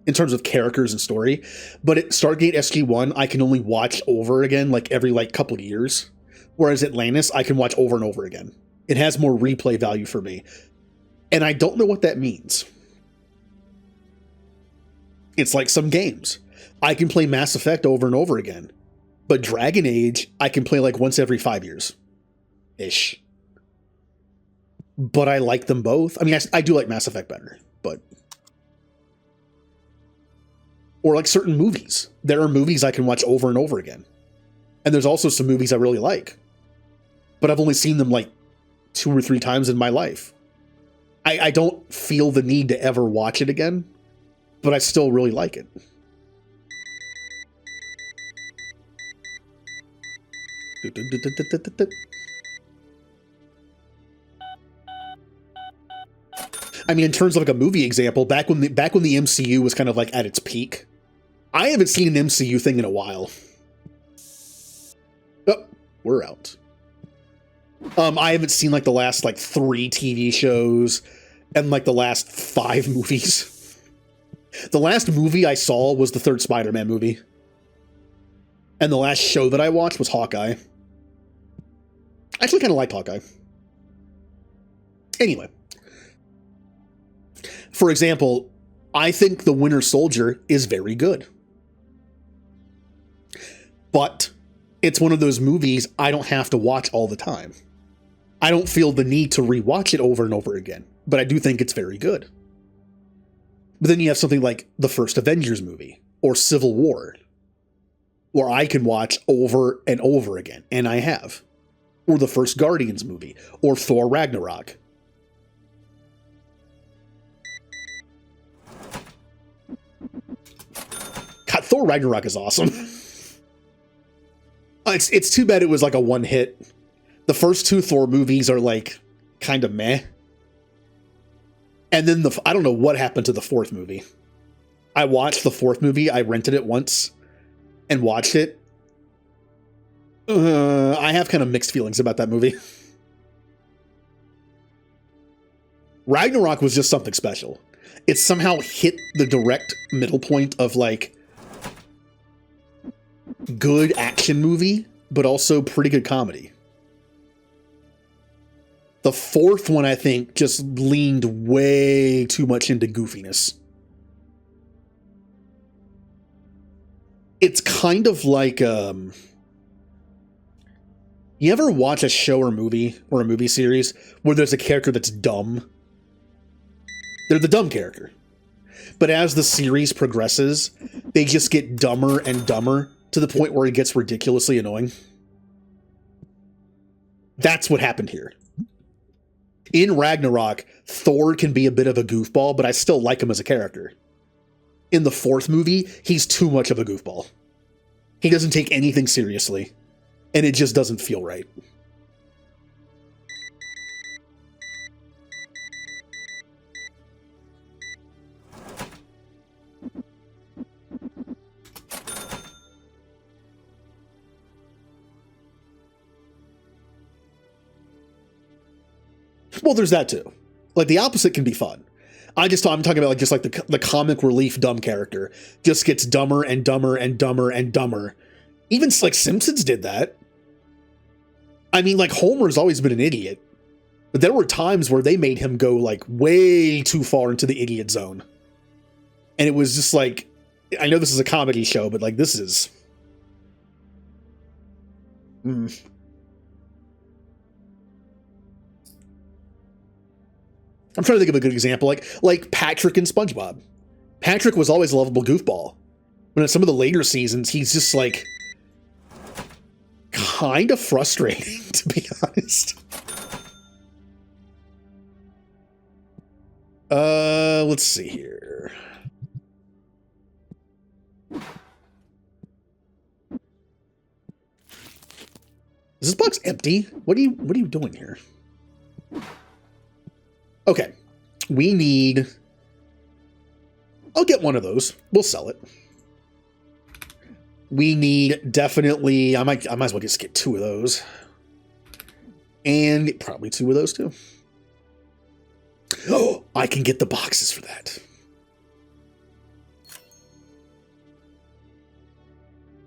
in terms of characters and story. But at Stargate SG-1, I can only watch over again like every like couple of years. Whereas Atlantis, I can watch over and over again. It has more replay value for me. And I don't know what that means. It's like some games. I can play Mass Effect over and over again. But Dragon Age, I can play like once every 5 years. Ish. But I like them both. I mean, I do like Mass Effect better, but... Or like certain movies. There are movies I can watch over and over again. And there's also some movies I really like. But I've only seen them like 2 or 3 times in my life. I don't feel the need to ever watch it again, but I still really like it. I mean, in terms of like a movie example, back when the MCU was kind of like at its peak, I haven't seen an MCU thing in a while. Oh, we're out. I haven't seen like the last like 3 TV shows and like the last 5 movies. The last movie I saw was the 3rd Spider-Man movie. And the last show that I watched was Hawkeye. I actually kind of liked Hawkeye. Anyway. For example, I think The Winter Soldier is very good. But it's one of those movies I don't have to watch all the time. I don't feel the need to rewatch it over and over again, but I do think it's very good. But then you have something like the first Avengers movie or Civil War, where I can watch over and over again, and I have. Or the first Guardians movie, or Thor Ragnarok. God, Thor Ragnarok is awesome. It's too bad it was like a one hit. The first two Thor movies are like kind of meh. And then I don't know what happened to the fourth movie. I watched the fourth movie. I rented it once and watched it. I have kind of mixed feelings about that movie. Ragnarok was just something special. It somehow hit the direct middle point of like good action movie, but also pretty good comedy. The fourth one, I think, just leaned way too much into goofiness. It's kind of like, you ever watch a show or movie series where there's a character that's dumb? They're the dumb character. But as the series progresses, they just get dumber and dumber to the point where it gets ridiculously annoying. That's what happened here. In Ragnarok, Thor can be a bit of a goofball, but I still like him as a character. In the fourth movie, he's too much of a goofball. He doesn't take anything seriously, and it just doesn't feel right. Well, there's that too. Like, the opposite can be fun. I'm talking about like just like the comic relief dumb character just gets dumber and dumber and dumber and dumber. Even like Simpsons did that. I mean, like Homer's always been an idiot, but there were times where they made him go like way too far into the idiot zone. And it was just like, I know this is a comedy show, but like this is... I'm trying to think of a good example, like Patrick in SpongeBob. Patrick was always a lovable goofball, but in some of the later seasons, he's just like kind of frustrating, to be honest. Let's see here. Is this box empty? What are you doing here? Okay, we need... I'll get one of those. We'll sell it. We need definitely... I might as well just get two of those. And probably two of those too. Oh, I can get the boxes for that.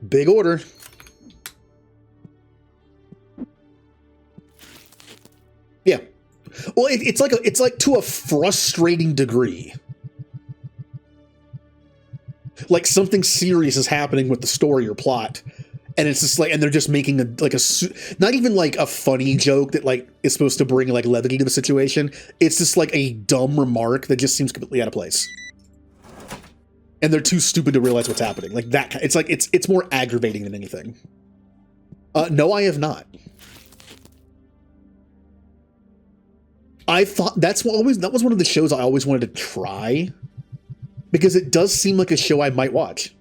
Big order. Yeah. Well, it's like to a frustrating degree. Like something serious is happening with the story or plot, and it's just like, and they're just making not even like a funny joke that like is supposed to bring like levity to the situation. It's just like a dumb remark that just seems completely out of place, and they're too stupid to realize what's happening. Like that, it's like it's more aggravating than anything. No, I have not. I thought that was one of the shows I always wanted to try, because it does seem like a show I might watch.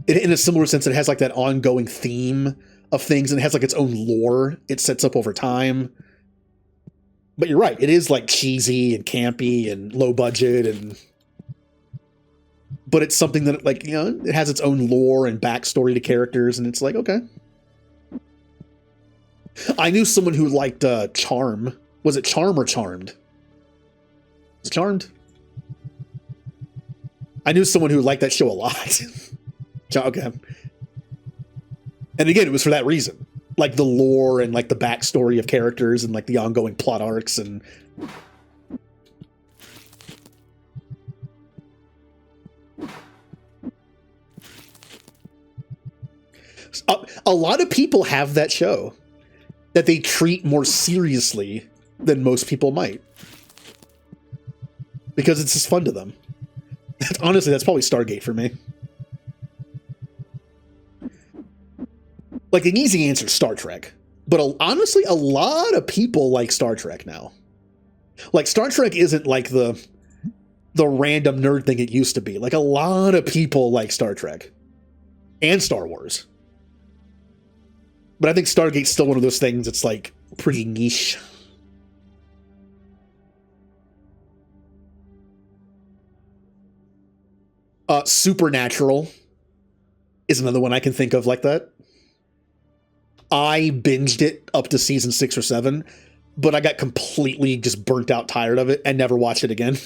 In a similar sense, it has like that ongoing theme of things, and it has like its own lore it sets up over time. But you're right, it is like cheesy and campy and low budget, but it's something that like, you know, it has its own lore and backstory to characters, and it's like, okay. I knew someone who liked Charm. Was it Charm or Charmed? Was it Charmed? I knew someone who liked that show a lot. Okay. And again, it was for that reason. Like the lore and like the backstory of characters and like the ongoing plot arcs and... A lot of people have that show. that they treat more seriously than most people might. Because it's just fun to them. Honestly, that's probably Stargate for me. Like, an easy answer is Star Trek. But honestly, a lot of people like Star Trek now. Like, Star Trek isn't like the random nerd thing it used to be. Like, a lot of people like Star Trek. And Star Wars. But I think Stargate's still one of those things that's, like, pretty niche. Supernatural is another one I can think of like that. I binged it up to season 6 or 7, but I got completely just burnt out, tired of it, and never watched it again.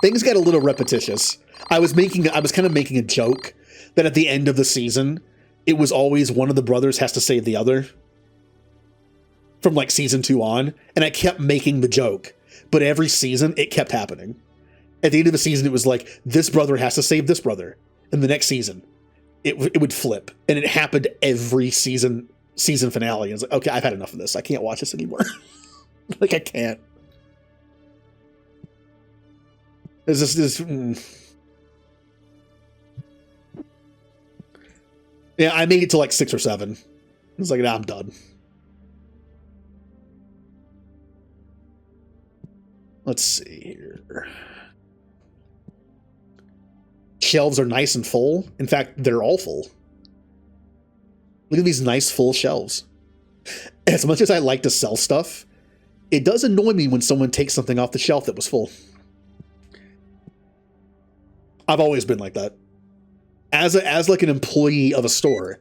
Things got a little repetitious. I was kind of making a joke that at the end of the season, it was always one of the brothers has to save the other. From like season 2 on, and I kept making the joke. But every season, it kept happening. At the end of the season, it was like, this brother has to save this brother. And the next season, it would flip. And it happened every season finale. And it's like, okay, I've had enough of this. I can't watch this anymore. Like, I can't. There's this Yeah, I made it to like 6 or 7. It's like, nah, I'm done. Let's see here. Shelves are nice and full. In fact, they're all full. Look at these nice full shelves. As much as I like to sell stuff, it does annoy me when someone takes something off the shelf that was full. I've always been like that. As like an employee of a store,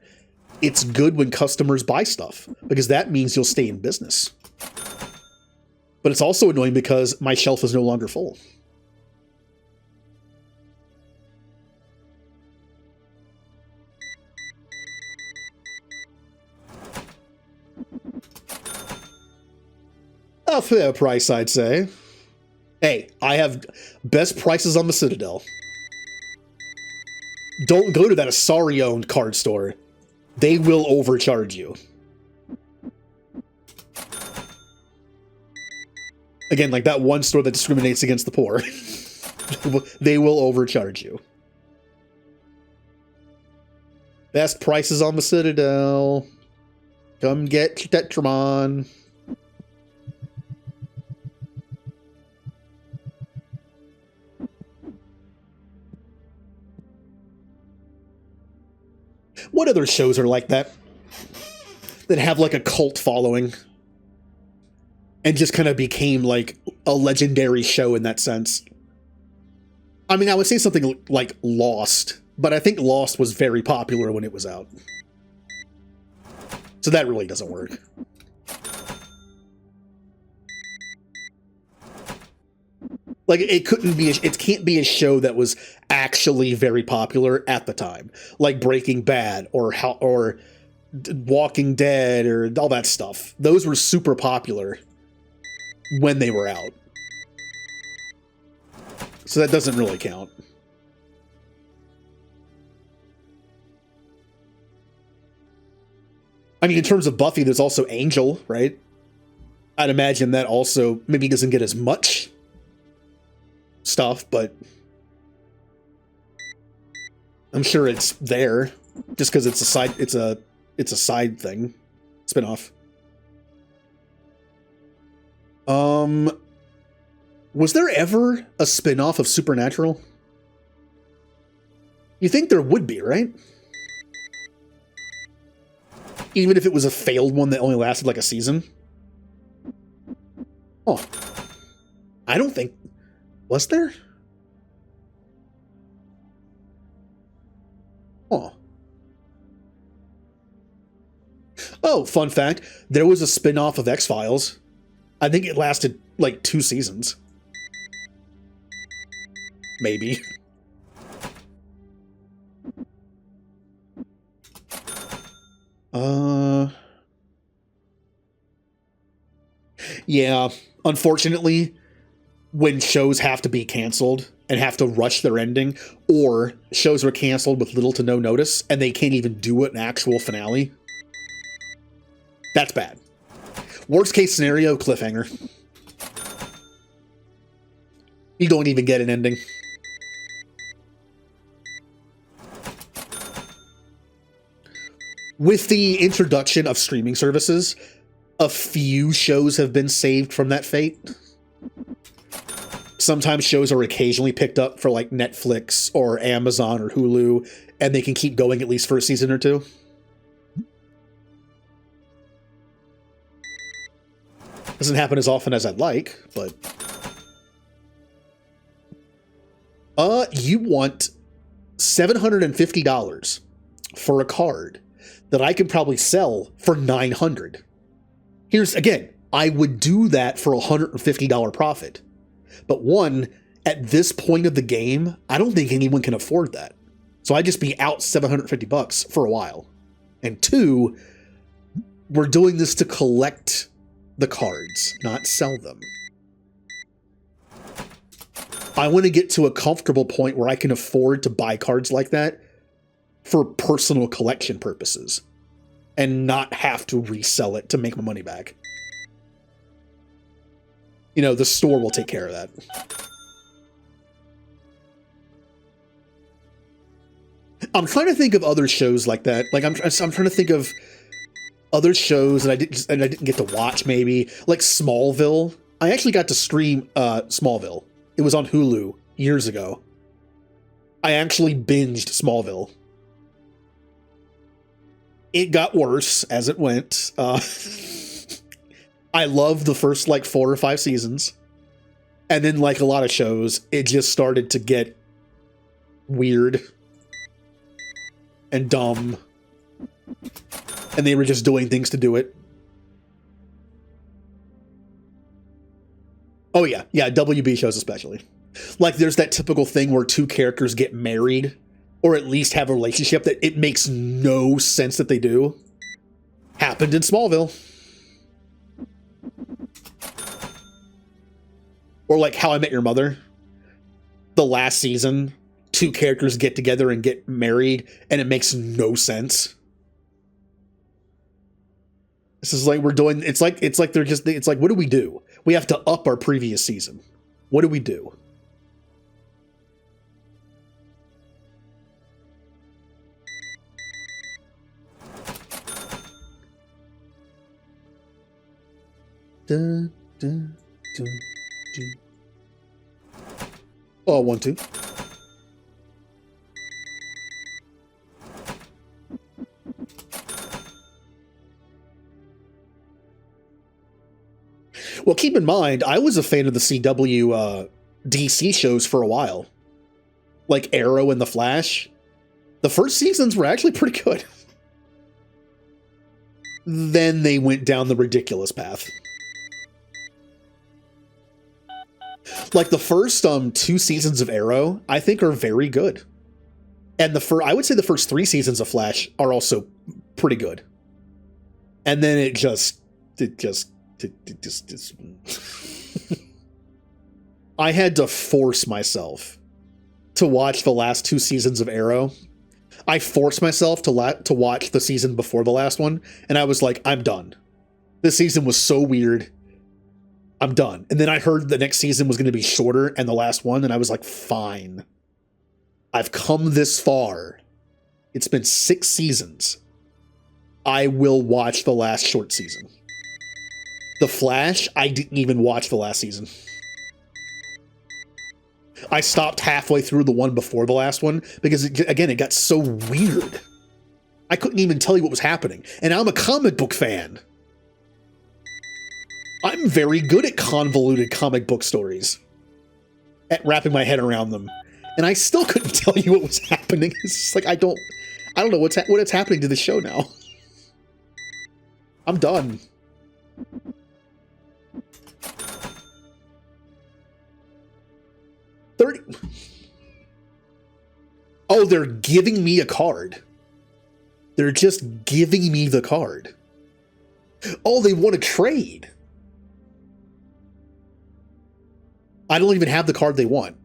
it's good when customers buy stuff because that means you'll stay in business. But it's also annoying because my shelf is no longer full. A fair price, I'd say. Hey, I have best prices on the Citadel. Don't go to that Asari-owned card store. They will overcharge you. Again, like that one store that discriminates against the poor. They will overcharge you. Best prices on the Citadel. Come get Tetramon. What other shows are like that? That have like a cult following? And just kind of became like a legendary show in that sense. I mean, I would say something like Lost, but I think Lost was very popular when it was out. So that really doesn't work. Like, it can't be a show that was actually very popular at the time. Like Breaking Bad or Walking Dead or all that stuff. Those were super popular when they were out. So that doesn't really count. I mean, in terms of Buffy, there's also Angel, right? I'd imagine that also maybe doesn't get as much stuff, but I'm sure it's there just because it's a side thing, spinoff. Was there ever a spinoff of Supernatural? You think there would be, right? Even if it was a failed one that only lasted like a season? Oh. I don't think... Was there? Oh. Oh, fun fact. There was a spin-off of X-Files. I think it lasted like 2 seasons. Maybe. Yeah, unfortunately, when shows have to be canceled and have to rush their ending, or shows are canceled with little to no notice and they can't even do an actual finale. That's bad. Worst case scenario, cliffhanger. You don't even get an ending. With the introduction of streaming services, a few shows have been saved from that fate. Sometimes shows are occasionally picked up for like Netflix or Amazon or Hulu, and they can keep going at least for a season or two. Doesn't happen as often as I'd like, but... you want $750 for a card that I could probably sell for $900. Here's, again, I would do that for a $150 profit. But one, at this point of the game, I don't think anyone can afford that. So I'd just be out $750 for a while. And two, we're doing this to collect the cards, not sell them. I want to get to a comfortable point where I can afford to buy cards like that for personal collection purposes and not have to resell it to make my money back. You know, the store will take care of that. I'm trying to think of other shows like that. Like I'm trying to think of other shows that I didn't get to watch. Maybe like Smallville. I actually got to stream Smallville. It was on Hulu years ago. I actually binged Smallville. It got worse as it went. I loved the first like 4 or 5 seasons. And then like a lot of shows, it just started to get weird and dumb. And they were just doing things to do it. Oh yeah, WB shows especially. Like there's that typical thing where 2 characters get married or at least have a relationship that it makes no sense that they do. Happened in Smallville. Or like How I Met Your Mother. The last season, 2 characters get together and get married and it makes no sense. This is like we're doing, it's like they're just, it's like, what do we do? We have to up our previous season. What do we do? Dun, dun, dun, dun. Oh, 1, 2. Well, keep in mind, I was a fan of the CW DC shows for a while. Like Arrow and The Flash. The first seasons were actually pretty good. Then they went down the ridiculous path. Like the first 2 seasons of Arrow, I think are very good. And I would say the first 3 seasons of Flash are also pretty good. And then it just I had to force myself to watch the last 2 seasons of Arrow. I forced myself to watch the season before the last one, and I was like, I'm done. This season was so weird. I'm done. And then I heard the next season was going to be shorter and the last one, and I was like, fine. I've come this far. It's been 6 seasons. I will watch the last short season. The Flash, I didn't even watch the last season. I stopped halfway through the one before the last one because, again, it got so weird. I couldn't even tell you what was happening. And I'm a comic book fan. I'm very good at convoluted comic book stories. At wrapping my head around them. And I still couldn't tell you what was happening. It's just like, I don't know what it's happening to the show now. I'm done. Oh, they're giving me a card. They're just giving me the card. Oh, they want to trade. I don't even have the card they want.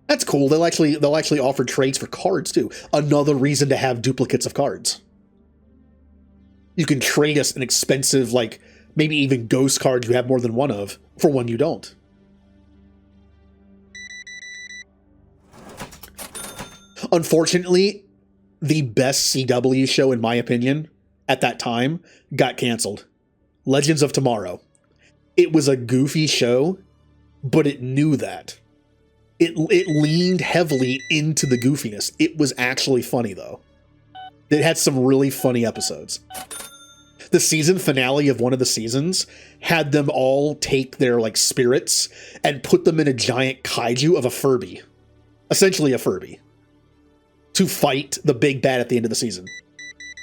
That's cool. They'll actually offer trades for cards too. Another reason to have duplicates of cards. You can trade us an expensive, like maybe even ghost card you have more than one of for one you don't. Unfortunately, the best CW show, in my opinion, at that time, got canceled. Legends of Tomorrow. It was a goofy show, but it knew that. It leaned heavily into the goofiness. It was actually funny, though. It had some really funny episodes. The season finale of one of the seasons had them all take their, like, spirits and put them in a giant kaiju of a Furby. Essentially a Furby. To fight the big bad at the end of the season.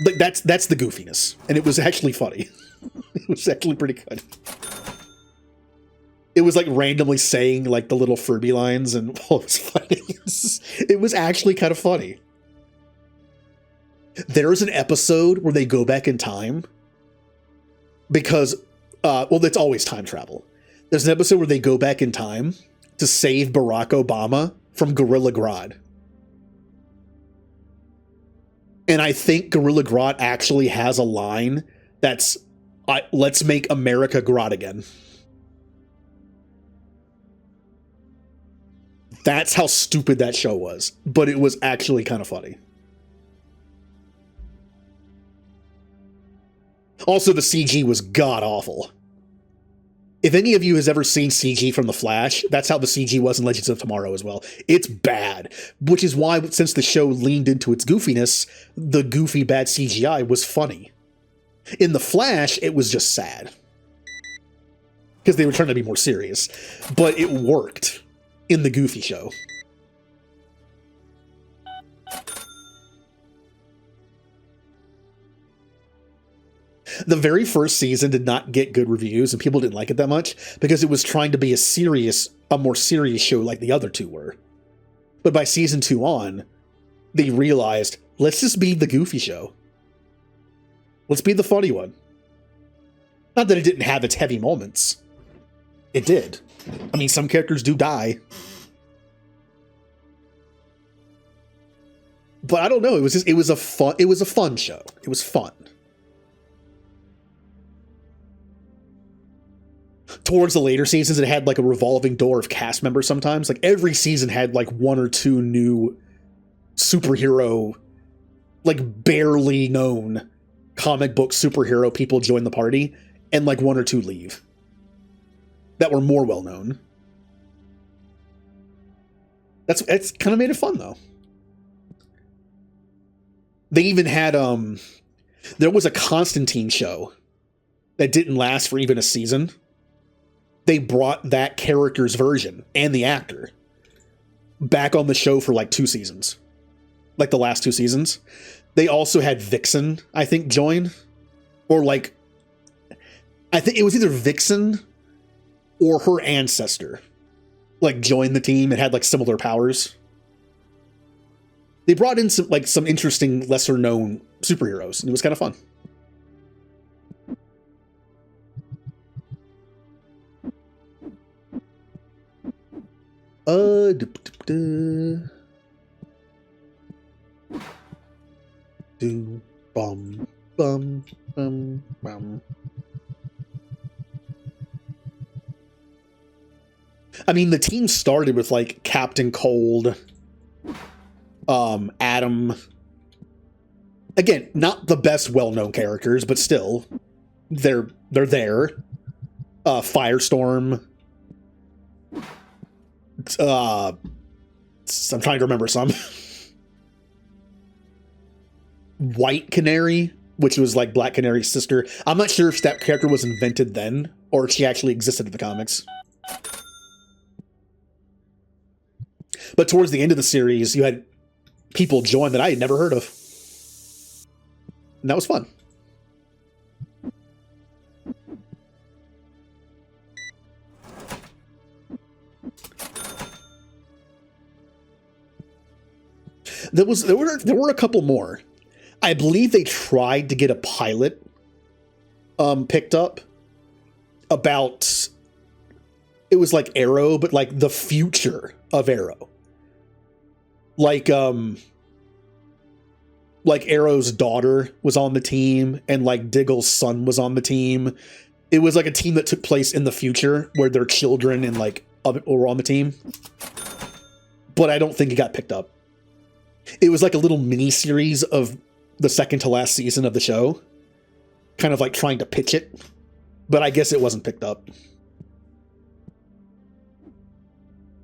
Like, that's the goofiness. And it was actually funny. It was actually pretty good. It was like randomly saying like the little Furby lines, and it was funny. It was actually kind of funny. There's an episode where they go back in time because, well, it's always time travel. There's an episode where they go back in time to save Barack Obama from Gorilla Grodd. And I think Gorilla Grodd actually has a line that's, let's make America Grodd again. That's how stupid that show was, but it was actually kind of funny. Also, the CG was god-awful. If any of you has ever seen CG from The Flash, that's how the CG was in Legends of Tomorrow as well. It's bad, which is why, since the show leaned into its goofiness, the goofy bad CGI was funny. In The Flash, it was just sad. Because they were trying to be more serious. But it worked in the goofy show. The very first season did not get good reviews, and people didn't like it that much because it was trying to be a more serious show like the other two were. But by season 2 on, they realized, let's just be the goofy show. Let's be the funny one. Not that it didn't have its heavy moments. It did. I mean, some characters do die. But I don't know, it was a fun show. It was fun. Towards the later seasons, it had like a revolving door of cast members sometimes. Like every season had like 1 or 2 new superhero, like barely known comic book superhero people join the party, and like 1 or 2 leave that were more well known. It's kind of made it fun though. They even had there was a Constantine show that didn't last for even a season. They brought that character's version and the actor back on the show for like 2 seasons. Like the last 2 seasons. They also had Vixen, I think, join. Or like, I think it was either Vixen or her ancestor. Like join the team and had like similar powers. They brought in some interesting lesser known superheroes, and it was kind of fun. Bum bum bum bum. I mean, the team started with like Captain Cold, Adam. Again, not the best well-known characters, but still, they're there. Firestorm. I'm trying to remember some. White Canary, which was like Black Canary's sister. I'm not sure if that character was invented then, or if she actually existed in the comics. But towards the end of the series, you had people join that I had never heard of. And that was fun. There were a couple more. I believe they tried to get a pilot picked up about it was like Arrow, but like the future of Arrow. Like Arrow's daughter was on the team, and like Diggle's son was on the team. It was like a team that took place in the future where their children and like were on the team. But I don't think it got picked up. It was like a little mini series of the second to last season of the show, kind of like trying to pitch it, but I guess it wasn't picked up.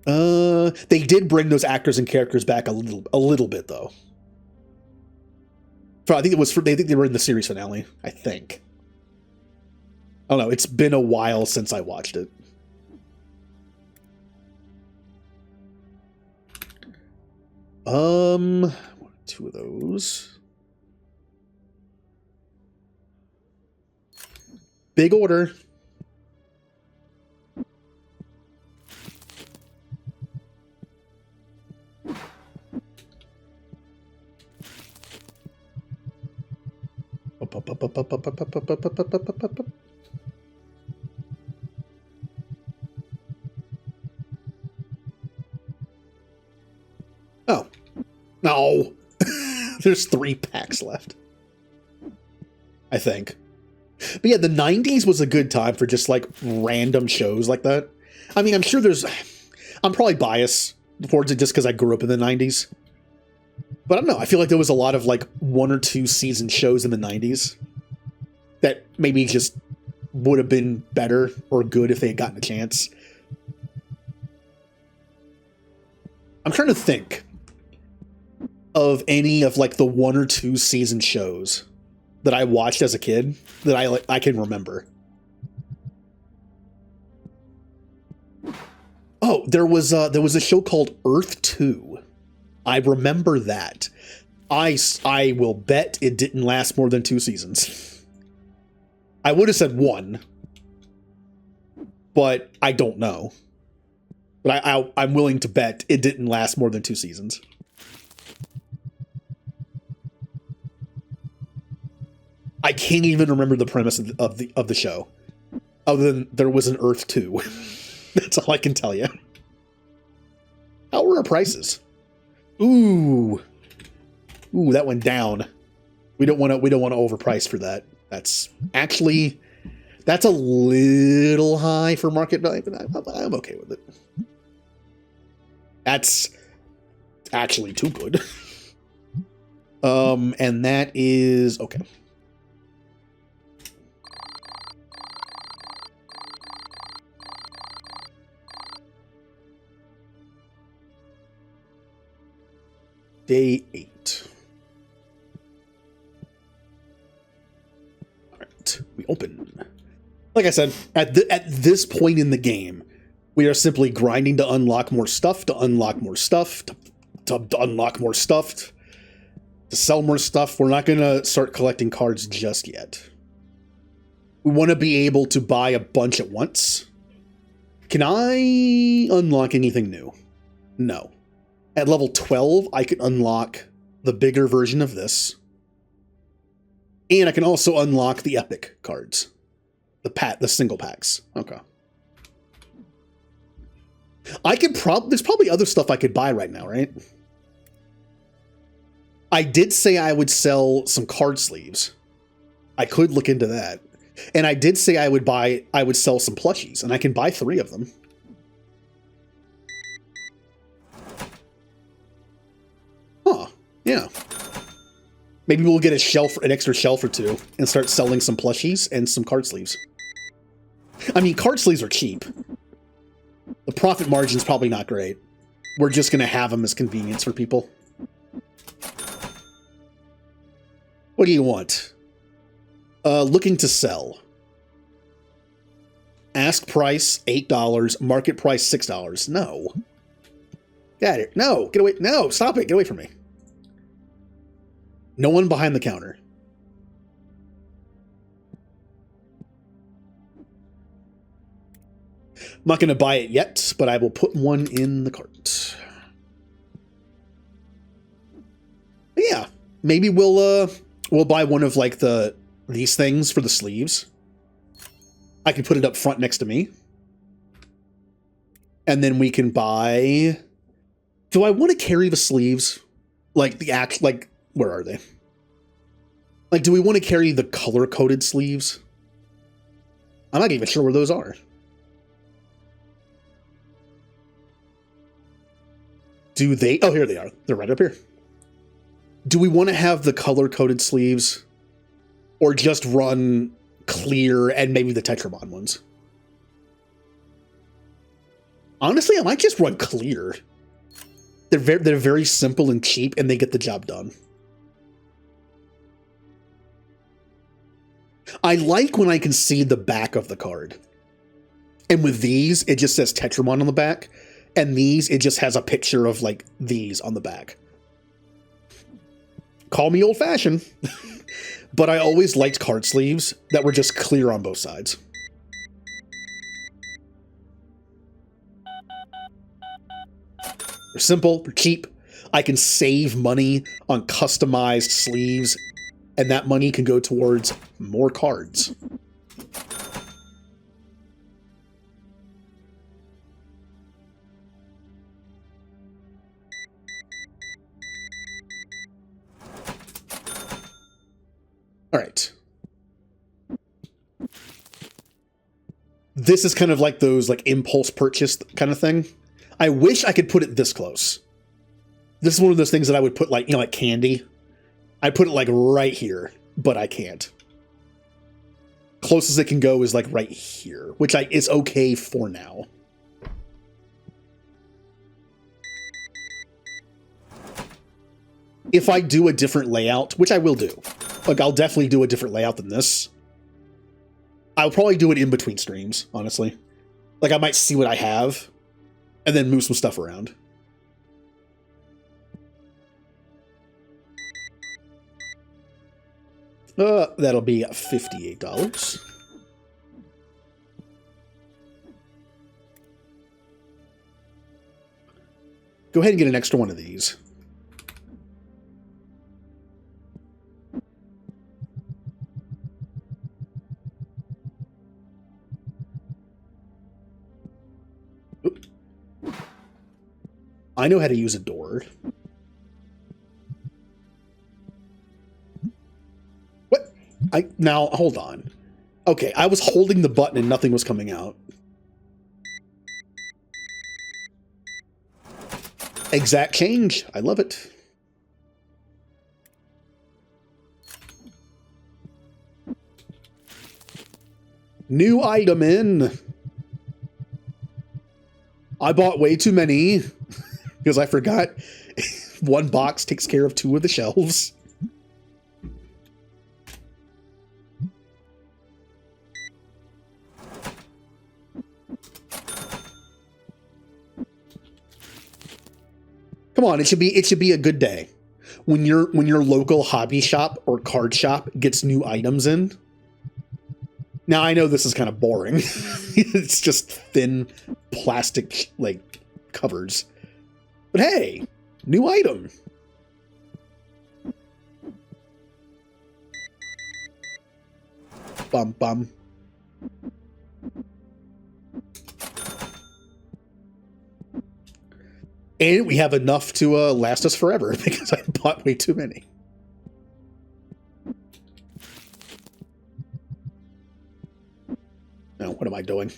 They did bring those actors and characters back a little bit though. I think they were in the series finale, I think. I don't know, it's been a while since I watched it. Two of those. Big order. Oh. No. There's 3 packs left, I think. But yeah, the 90s was a good time for just like random shows like that. I mean, I'm sure I'm probably biased towards it just because I grew up in the 90s. But I don't know, I feel like there was a lot of like 1 or 2 season shows in the 90s that maybe just would have been better or good if they had gotten a chance. I'm trying to think of any of like the 1 or 2 season shows that I watched as a kid that I can remember. Oh, there was a show called Earth 2. I remember that. I will bet it didn't last more than 2 seasons. I would have said 1, but I don't know. But I'm willing to bet it didn't last more than 2 seasons. I can't even remember the premise of the show, other than there was an Earth 2. That's all I can tell you. How were our prices? Ooh, that went down. We don't want to overprice for that. That's a little high for market value, but I'm okay with it. That's actually too good. And that is okay. Day 8. All right, we open. Like I said, at this point in the game, we are simply grinding to unlock more stuff, to unlock more stuff, to unlock more stuff, to sell more stuff. We're not going to start collecting cards just yet. We want to be able to buy a bunch at once. Can I unlock anything new? No. At level 12, I can unlock the bigger version of this. And I can also unlock the epic cards. The single packs. Okay. There's probably other stuff I could buy right now, right? I did say I would sell some card sleeves. I could look into that. And I did say I would sell some plushies, and I can buy 3 of them. Huh. Yeah. Maybe we'll get an extra shelf or 2 and start selling some plushies and some card sleeves. I mean, card sleeves are cheap. The profit margin's probably not great. We're just going to have them as convenience for people. What do you want? Looking to sell. Ask price $8, market price $6. No. Get it. No, get away. No, stop it. Get away from me. No one behind the counter. I'm not going to buy it yet, but I will put one in the cart. But yeah, maybe we'll buy one of like these things for the sleeves. I can put it up front next to me. And then we can buy... Do I want to carry the sleeves? Like, the act... Like, where are they? Like, do we want to carry the color-coded sleeves? I'm not even sure where those are. Do they... Oh, here they are. They're right up here. Do we want to have the color-coded sleeves? Or just run clear and maybe the Tetramon ones? Honestly, I might just run clear. They're very simple and cheap, and they get the job done. I like when I can see the back of the card. And with these, it just says Tetramon on the back. And these, it just has a picture of, like, these on the back. Call me old-fashioned. But I always liked card sleeves that were just clear on both sides. They're simple, they're cheap. I can save money on customized sleeves, and that money can go towards more cards. All right. This is kind of like those like impulse purchase kind of thing. I wish I could put it this close. This is one of those things that I would put like, you know, like candy. I put it like right here, but I can't. Closest it can go is like right here, which is okay for now. If I do a different layout, which I will do, like I'll definitely do a different layout than this. I'll probably do it in between streams, honestly. Like I might see what I have and then move some stuff around. That'll be $58. Go ahead and get an extra one of these. Oop. I know how to use a door. What? Now, hold on. Okay, I was holding the button and nothing was coming out. Exact change. I love it. New item in. I bought way too many because I forgot one box takes care of 2 of the shelves. Come on, it should be a good day. When your local hobby shop or card shop gets new items in. Now I know this is kind of boring. It's just thin plastic like covers. But hey, new item. Bum bum. And we have enough to last us forever because I bought way too many. Now, what am I doing?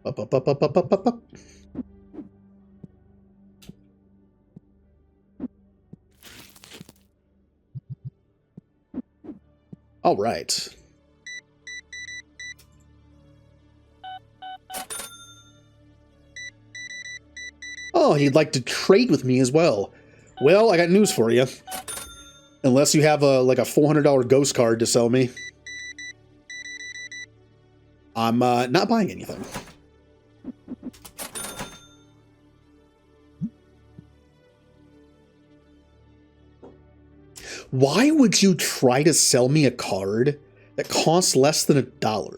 Up, up, up, up, up, up, up, up. All right. Oh, he'd like to trade with me as well. Well, I got news for you. Unless you have like a $400 ghost card to sell me, I'm not buying anything. Why would you try to sell me a card that costs less than $1?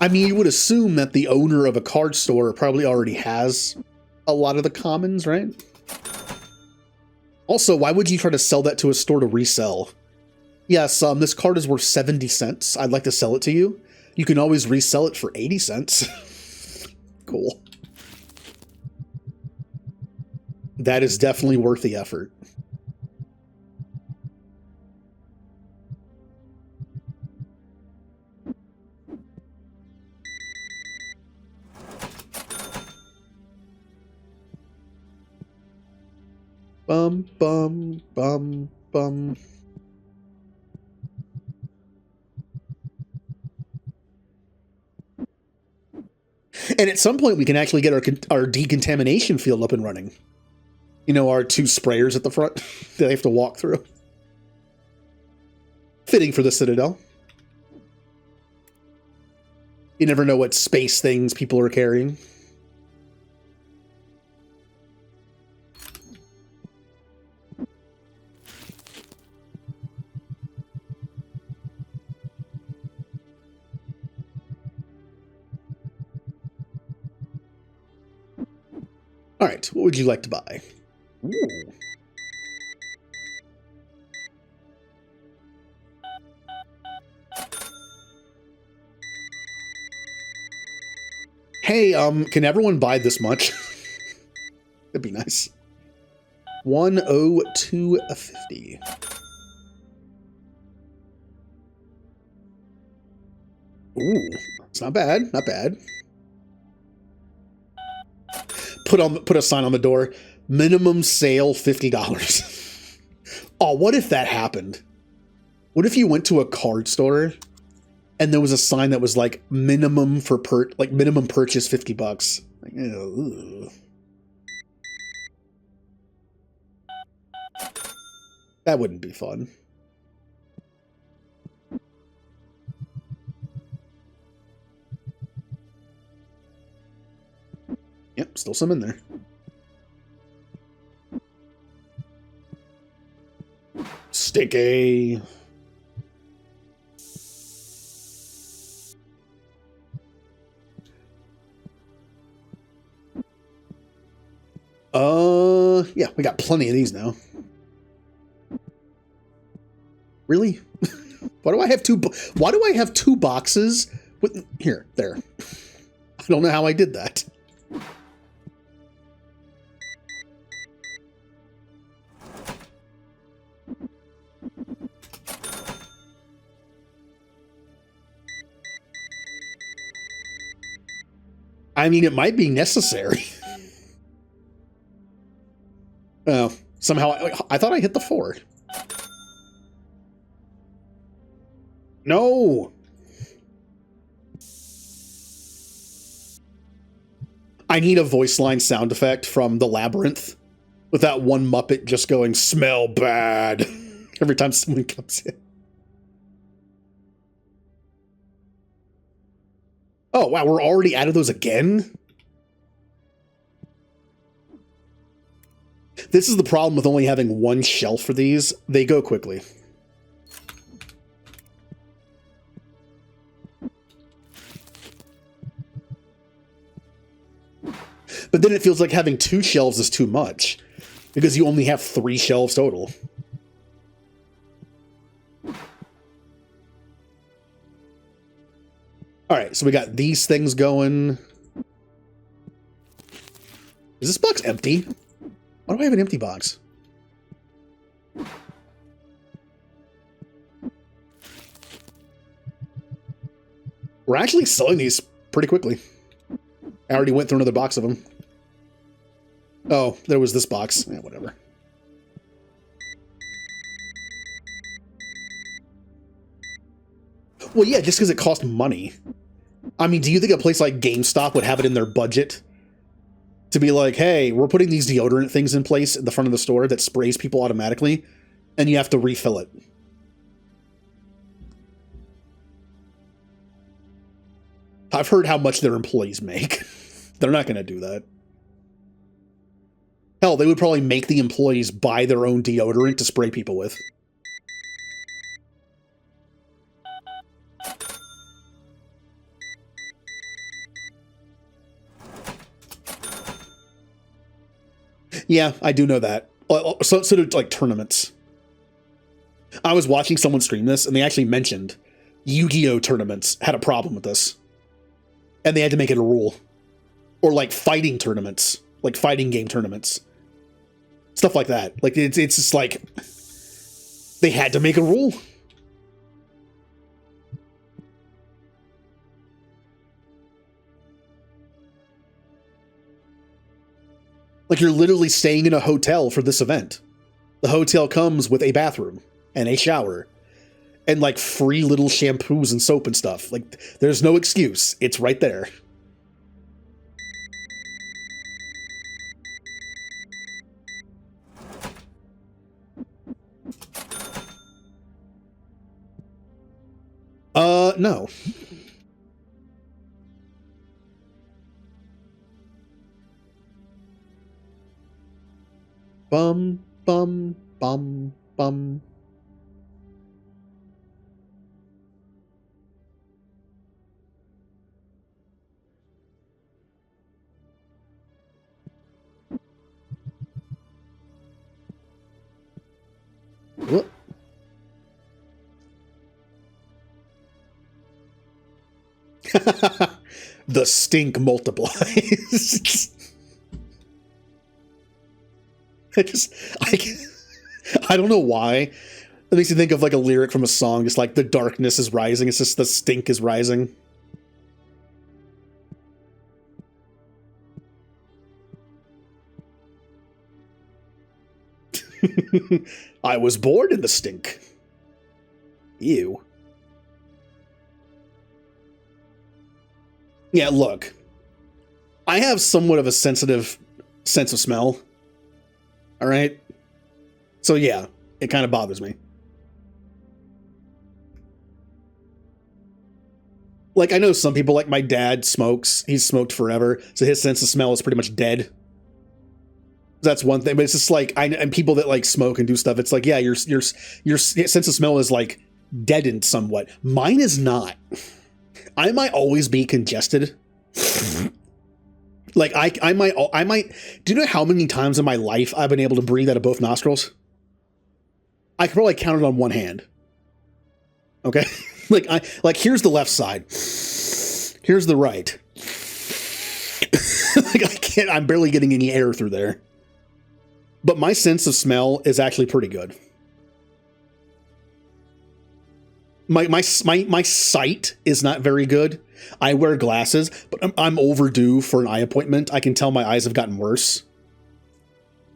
I mean, you would assume that the owner of a card store probably already has a lot of the commons, right? Also, why would you try to sell that to a store to resell? Yes, this card is worth 70 cents. I'd like to sell it to you. You can always resell it for 80 cents. Cool. That is definitely worth the effort. Bum, bum, bum, bum. And at some point, we can actually get our decontamination field up and running. You know, our 2 sprayers at the front that they have to walk through. Fitting for the Citadel. You never know what space things people are carrying. All right, what would you like to buy? Ooh. Hey, can everyone buy this much? That'd be nice. 102.50. Ooh, it's not bad, not bad. Put a sign on the door. Minimum sale $50. Oh, what if that happened? What if you went to a card store and there was a sign that was like minimum purchase $50? Like, ew. That wouldn't be fun. Yep, still some in there. Sticky. Yeah, we got plenty of these now. Really? Why do I have two boxes with here, there? I don't know how I did that. I mean, it might be necessary. Oh, somehow I thought I hit the 4. No. I need a voice line sound effect from the Labyrinth with that one Muppet just going, "Smell bad," every time someone comes in. Oh, wow, we're already out of those again? This is the problem with only having one shelf for these. They go quickly. But then it feels like having 2 shelves is too much, because you only have 3 shelves total. All right, so we got these things going. Is this box empty? Why do I have an empty box? We're actually selling these pretty quickly. I already went through another box of them. Oh, there was this box. Yeah, whatever. Well, yeah, just because it cost money. I mean, do you think a place like GameStop would have it in their budget to be like, hey, we're putting these deodorant things in place at the front of the store that sprays people automatically, and you have to refill it? I've heard how much their employees make. They're not going to do that. Hell, they would probably make the employees buy their own deodorant to spray people with. Yeah, I do know that. So do like tournaments. I was watching someone stream this, and they actually mentioned Yu-Gi-Oh tournaments had a problem with this, and they had to make it a rule, or like fighting tournaments, like fighting game tournaments, stuff like that. Like it's just like they had to make a rule. Like you're literally staying in a hotel for this event. The hotel comes with a bathroom and a shower and like free little shampoos and soap and stuff. Like there's no excuse. It's right there. No. Bum, bum, bum, bum. What? The stink multiplies. I don't know why. It makes you think of like a lyric from a song, just like the darkness is rising. It's just the stink is rising. I was born in the stink. Ew. Yeah, look. I have somewhat of a sensitive sense of smell. All right? So yeah, it kind of bothers me. Like, I know some people, like my dad smokes. He's smoked forever, so his sense of smell is pretty much dead. That's one thing, but it's just like, and people that like smoke and do stuff, it's like, yeah, your sense of smell is like deadened somewhat. Mine is not. I might always be congested. Like I might. Do you know how many times in my life I've been able to breathe out of both nostrils? I could probably count it on one hand. Okay, like here's the left side. Here's the right. Like I can't. I'm barely getting any air through there. But my sense of smell is actually pretty good. My sight is not very good. I wear glasses, but I'm overdue for an eye appointment. I can tell my eyes have gotten worse,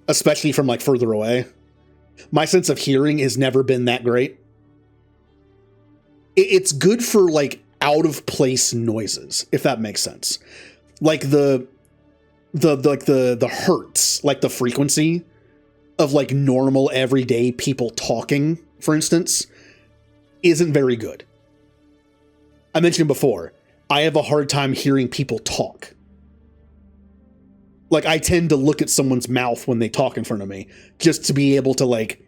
especially from like further away. My sense of hearing has never been that great. It's good for like out of place noises, if that makes sense. Like the hertz, like the frequency of like normal everyday people talking, for instance, isn't very good. I mentioned before, I have a hard time hearing people talk. Like I tend to look at someone's mouth when they talk in front of me just to be able to like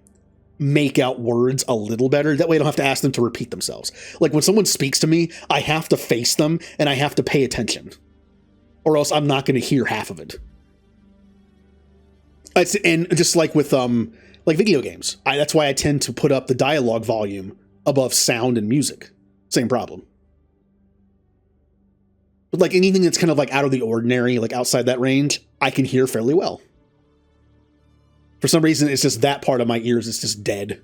make out words a little better. That way I don't have to ask them to repeat themselves. Like when someone speaks to me, I have to face them and I have to pay attention, or else I'm not going to hear half of it. And just like with like video games, that's why I tend to put up the dialogue volume above sound and music. Same problem. But like anything that's kind of like out of the ordinary, like outside that range, I can hear fairly well. For some reason, it's just that part of my ears is just dead.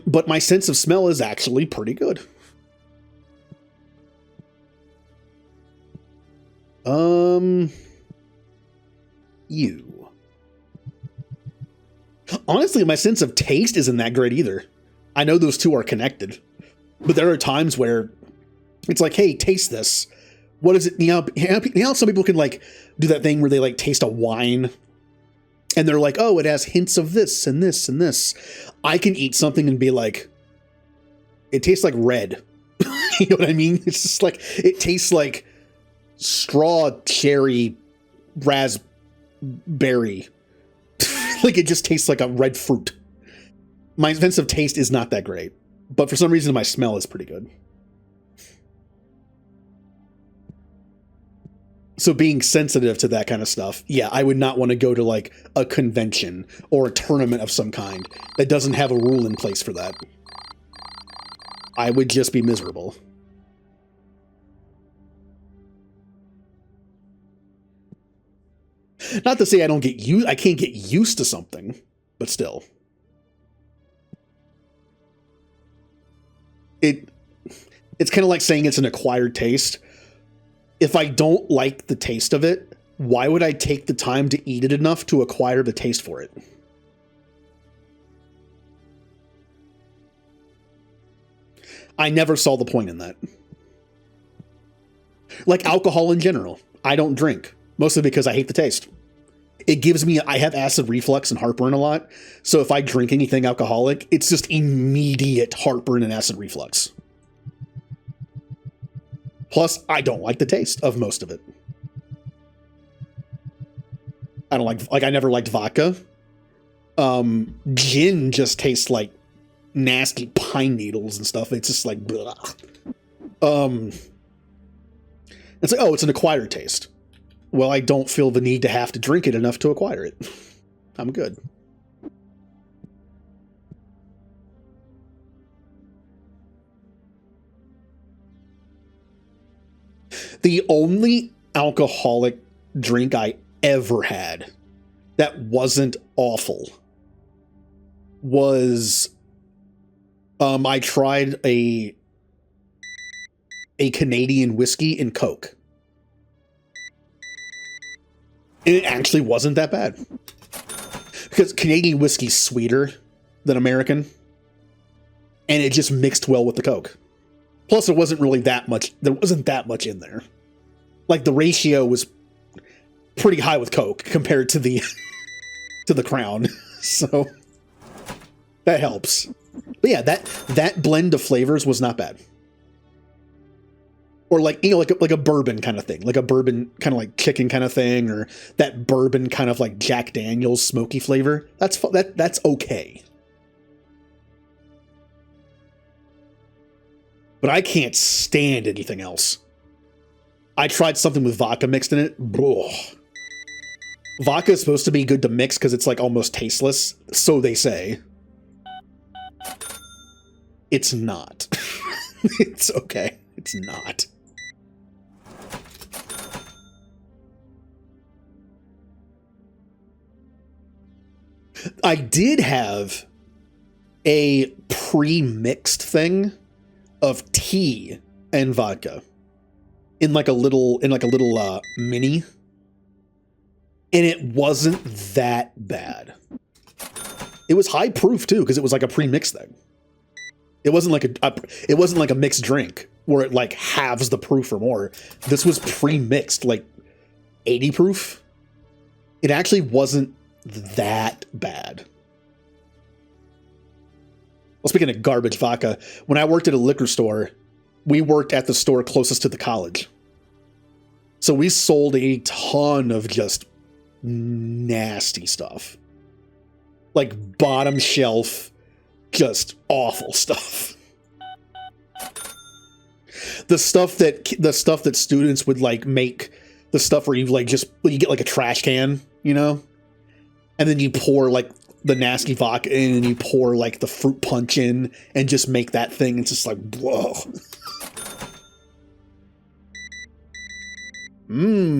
But my sense of smell is actually pretty good. You. Honestly, my sense of taste isn't that great either. I know those two are connected, but there are times where it's like, hey, taste this. What is it? You know, some people can like do that thing where they like taste a wine and they're like, oh, it has hints of this and this and this. I can eat something and be like, it tastes like red. You know what I mean? It's just like, it tastes like straw cherry raspberry. Like it just tastes like a red fruit. My sense of taste is not that great, but for some reason my smell is pretty good. So being sensitive to that kind of stuff, yeah, I would not want to go to like a convention or a tournament of some kind that doesn't have a rule in place for that. I would just be miserable. Not to say I can't get used to something, but still. It's kind of like saying it's an acquired taste. If I don't like the taste of it, why would I take the time to eat it enough to acquire the taste for it? I never saw the point in that. Like alcohol in general. I don't drink, mostly because I hate the taste. It gives me, I have acid reflux and heartburn a lot. So if I drink anything alcoholic, it's just immediate heartburn and acid reflux. Plus, I don't like the taste of most of it. I don't like I never liked vodka. Gin just tastes like nasty pine needles and stuff. It's just like, blah. It's like, oh, it's an acquired taste. Well, I don't feel the need to have to drink it enough to acquire it. I'm good. The only alcoholic drink I ever had that wasn't awful was I tried a Canadian whiskey and Coke. And it actually wasn't that bad. Because Canadian whiskey's sweeter than American. And it just mixed well with the Coke. Plus, there wasn't really that much. There wasn't that much in there. Like, the ratio was pretty high with Coke compared to the to the Crown. So that helps. But yeah, that blend of flavors was not bad. Or like, you know, like a bourbon kind of thing, like a bourbon kind of like chicken kind of thing, or that bourbon kind of like Jack Daniel's smoky flavor. That's okay. But I can't stand anything else. I tried something with vodka mixed in it. Bro. Vodka is supposed to be good to mix because it's like almost tasteless, so they say. It's not. It's okay. It's not. I did have a pre-mixed thing of tea and vodka in like a little mini, and it wasn't that bad. It was high proof too because it was like a pre-mixed thing. It wasn't like a mixed drink where it like halves the proof or more. This was pre-mixed, like 80 proof. It actually wasn't that bad. Well, speaking of garbage vodka, when I worked at a liquor store, we worked at the store closest to the college. So we sold a ton of just nasty stuff. Like bottom shelf, just awful stuff. The stuff that students would like make, the stuff where you get like a trash can, you know? And then you pour like the nasty vodka in and you pour like the fruit punch in and just make that thing. It's just like, whoa.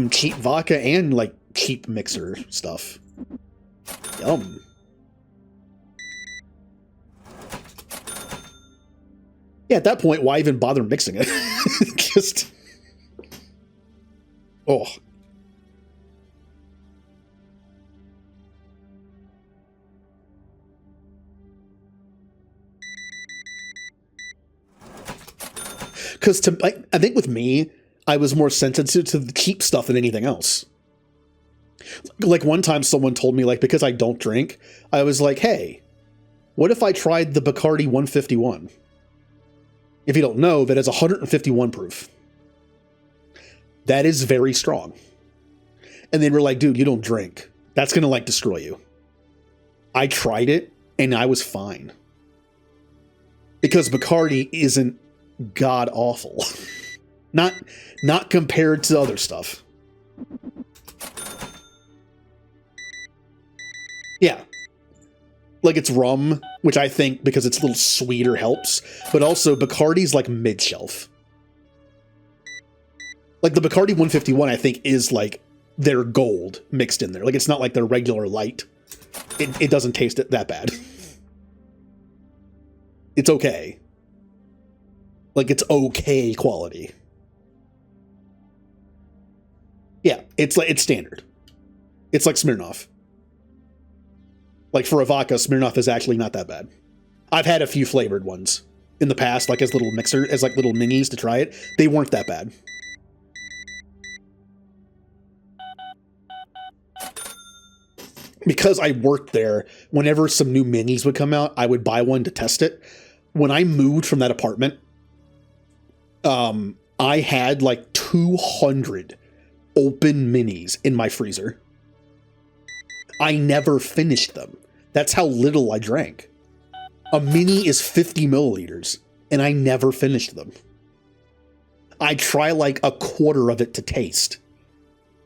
Cheap vodka and like cheap mixer stuff. Yum. Yeah, at that point, why even bother mixing it? Just... Oh. Because I think with me, I was more sensitive to the cheap stuff than anything else. Like one time someone told me, like, because I don't drink, I was like, hey, what if I tried the Bacardi 151? If you don't know, that is 151 proof. That is very strong. And they were like, dude, you don't drink. That's going to like destroy you. I tried it and I was fine. Because Bacardi isn't god awful. Not compared to other stuff. Yeah. Like, it's rum, which I think, because it's a little sweeter, helps. But also, Bacardi's, like, mid-shelf. Like, the Bacardi 151, I think, is, like, their gold mixed in there. Like, it's not like their regular light. It doesn't taste it that bad. It's okay. Like, it's okay quality. Yeah, it's standard. It's like Smirnoff. Like, for a vodka, Smirnoff is actually not that bad. I've had a few flavored ones in the past, like as little mixer, as like little minis to try it. They weren't that bad. Because I worked there, whenever some new minis would come out, I would buy one to test it. When I moved from that apartment, I had like 200 open minis in my freezer. I never finished them. That's how little I drank. A mini is 50 milliliters, and I never finished them. I try like a quarter of it to taste.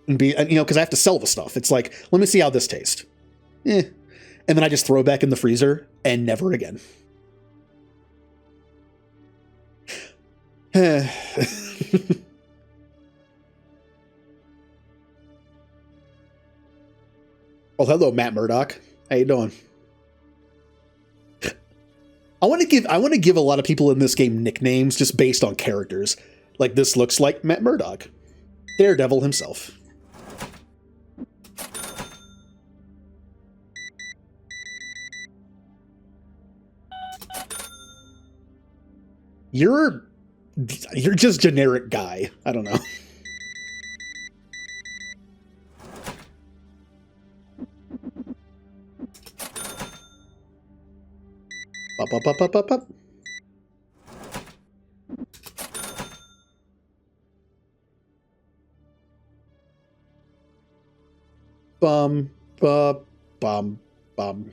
And be, you know, because I have to sell the stuff. It's like, let me see how this tastes. And then I just throw it back in the freezer, and never again. Oh, hello, Matt Murdock. How you doing? I want to give a lot of people in this game nicknames just based on characters. Like, this looks like Matt Murdock, Daredevil himself. You're just generic guy. I don't know. Up. Bum.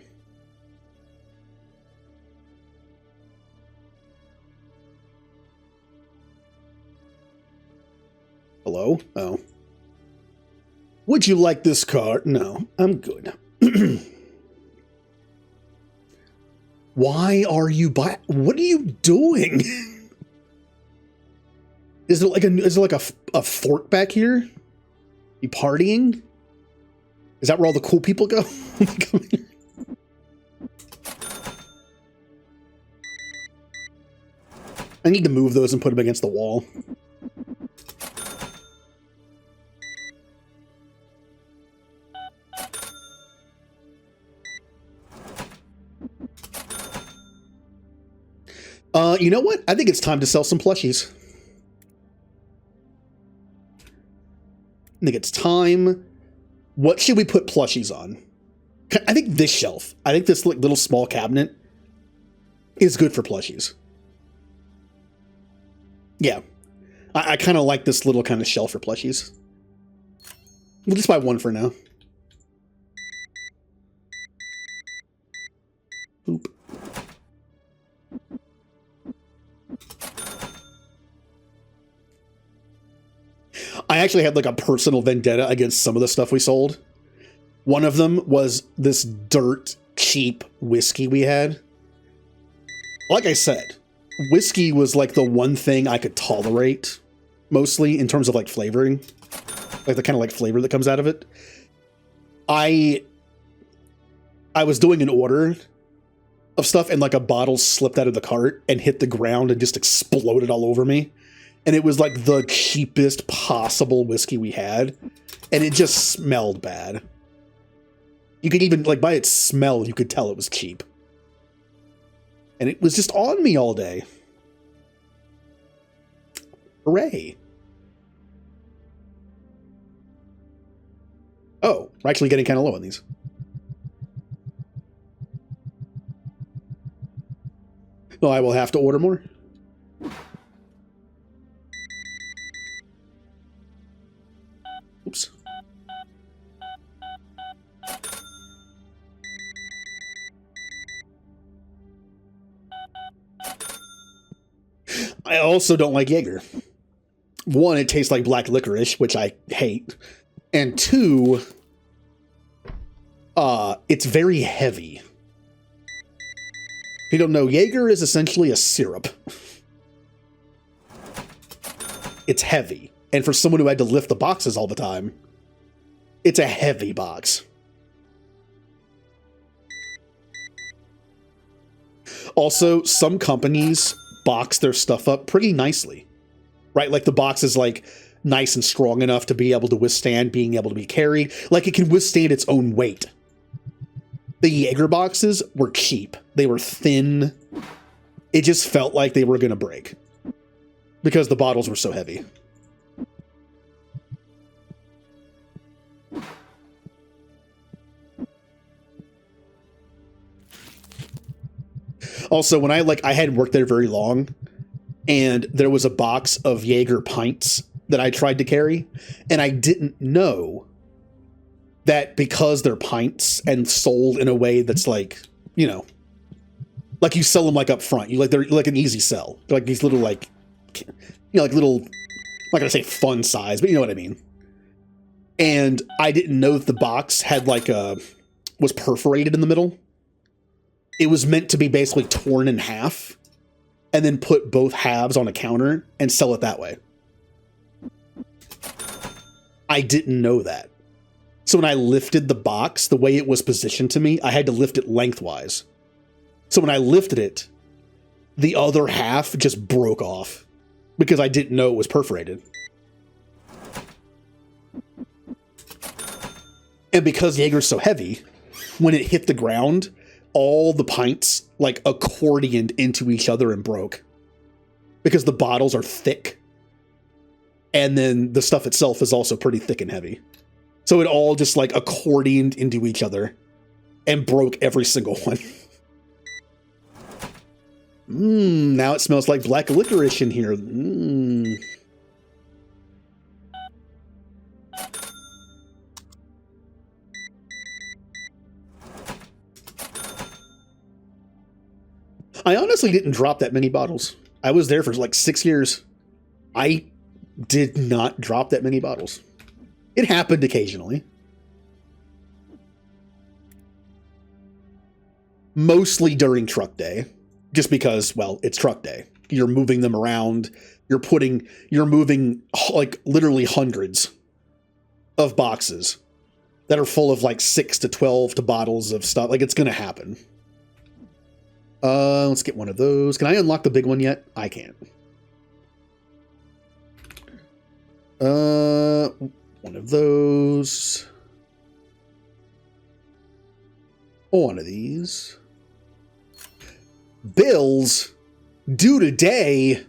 Hello? Oh. Would you like this car? No, I'm good. Why are you what are you doing? Is there like a fort back here? You partying? Is that where all the cool people go? I need to move those and put them against the wall. You know what? I think it's time to sell some plushies. I think it's time. What should we put plushies on? I think this shelf. I think this little small cabinet is good for plushies. Yeah. I kind of like this little kind of shelf for plushies. We'll just buy one for now. Oop. I actually had like a personal vendetta against some of the stuff we sold. One of them was this dirt cheap whiskey we had. Like I said, whiskey was like the one thing I could tolerate mostly in terms of like flavoring, like the kind of like flavor that comes out of it. I was doing an order of stuff and like a bottle slipped out of the cart and hit the ground and just exploded all over me. And it was like the cheapest possible whiskey we had. And it just smelled bad. You could even, like, by its smell, you could tell it was cheap. And it was just on me all day. Hooray. Oh, we're actually getting kind of low on these. Oh, I will have to order more. Oops. I also don't like Jaeger. One, it tastes like black licorice, which I hate. And two, It's very heavy. If you don't know, Jaeger is essentially a syrup. It's heavy. And for someone who had to lift the boxes all the time, it's a heavy box. Also, some companies box their stuff up pretty nicely, right? Like the box is like nice and strong enough to be able to withstand being able to be carried. Like it can withstand its own weight. The Jaeger boxes were cheap. They were thin. It just felt like they were going to break because the bottles were so heavy. Also, when I hadn't worked there very long, and there was a box of Jaeger pints that I tried to carry, and I didn't know that because they're pints and sold in a way that's like, you know, like you sell them like up front. They're like an easy sell. They're like these little like, you know, like little, I'm not gonna say fun size, but you know what I mean. And I didn't know that the box had like was perforated in the middle. It was meant to be basically torn in half and then put both halves on a counter and sell it that way. I didn't know that. So when I lifted the box, the way it was positioned to me, I had to lift it lengthwise. So when I lifted it, the other half just broke off because I didn't know it was perforated. And because Jaeger's so heavy, when it hit the ground, all the pints like accordioned into each other and broke because the bottles are thick. And then the stuff itself is also pretty thick and heavy. So it all just like accordioned into each other and broke every single one. Now it smells like black licorice in here. I honestly didn't drop that many bottles. I was there for like 6 years. I did not drop that many bottles. It happened occasionally. Mostly during truck day. Just because, well, it's truck day. You're moving them around. You're moving like literally hundreds of boxes that are full of like 6 to 12 bottles of stuff. Like it's going to happen. Let's get one of those. Can I unlock the big one yet? I can't. One of those. One of these. Bills due today.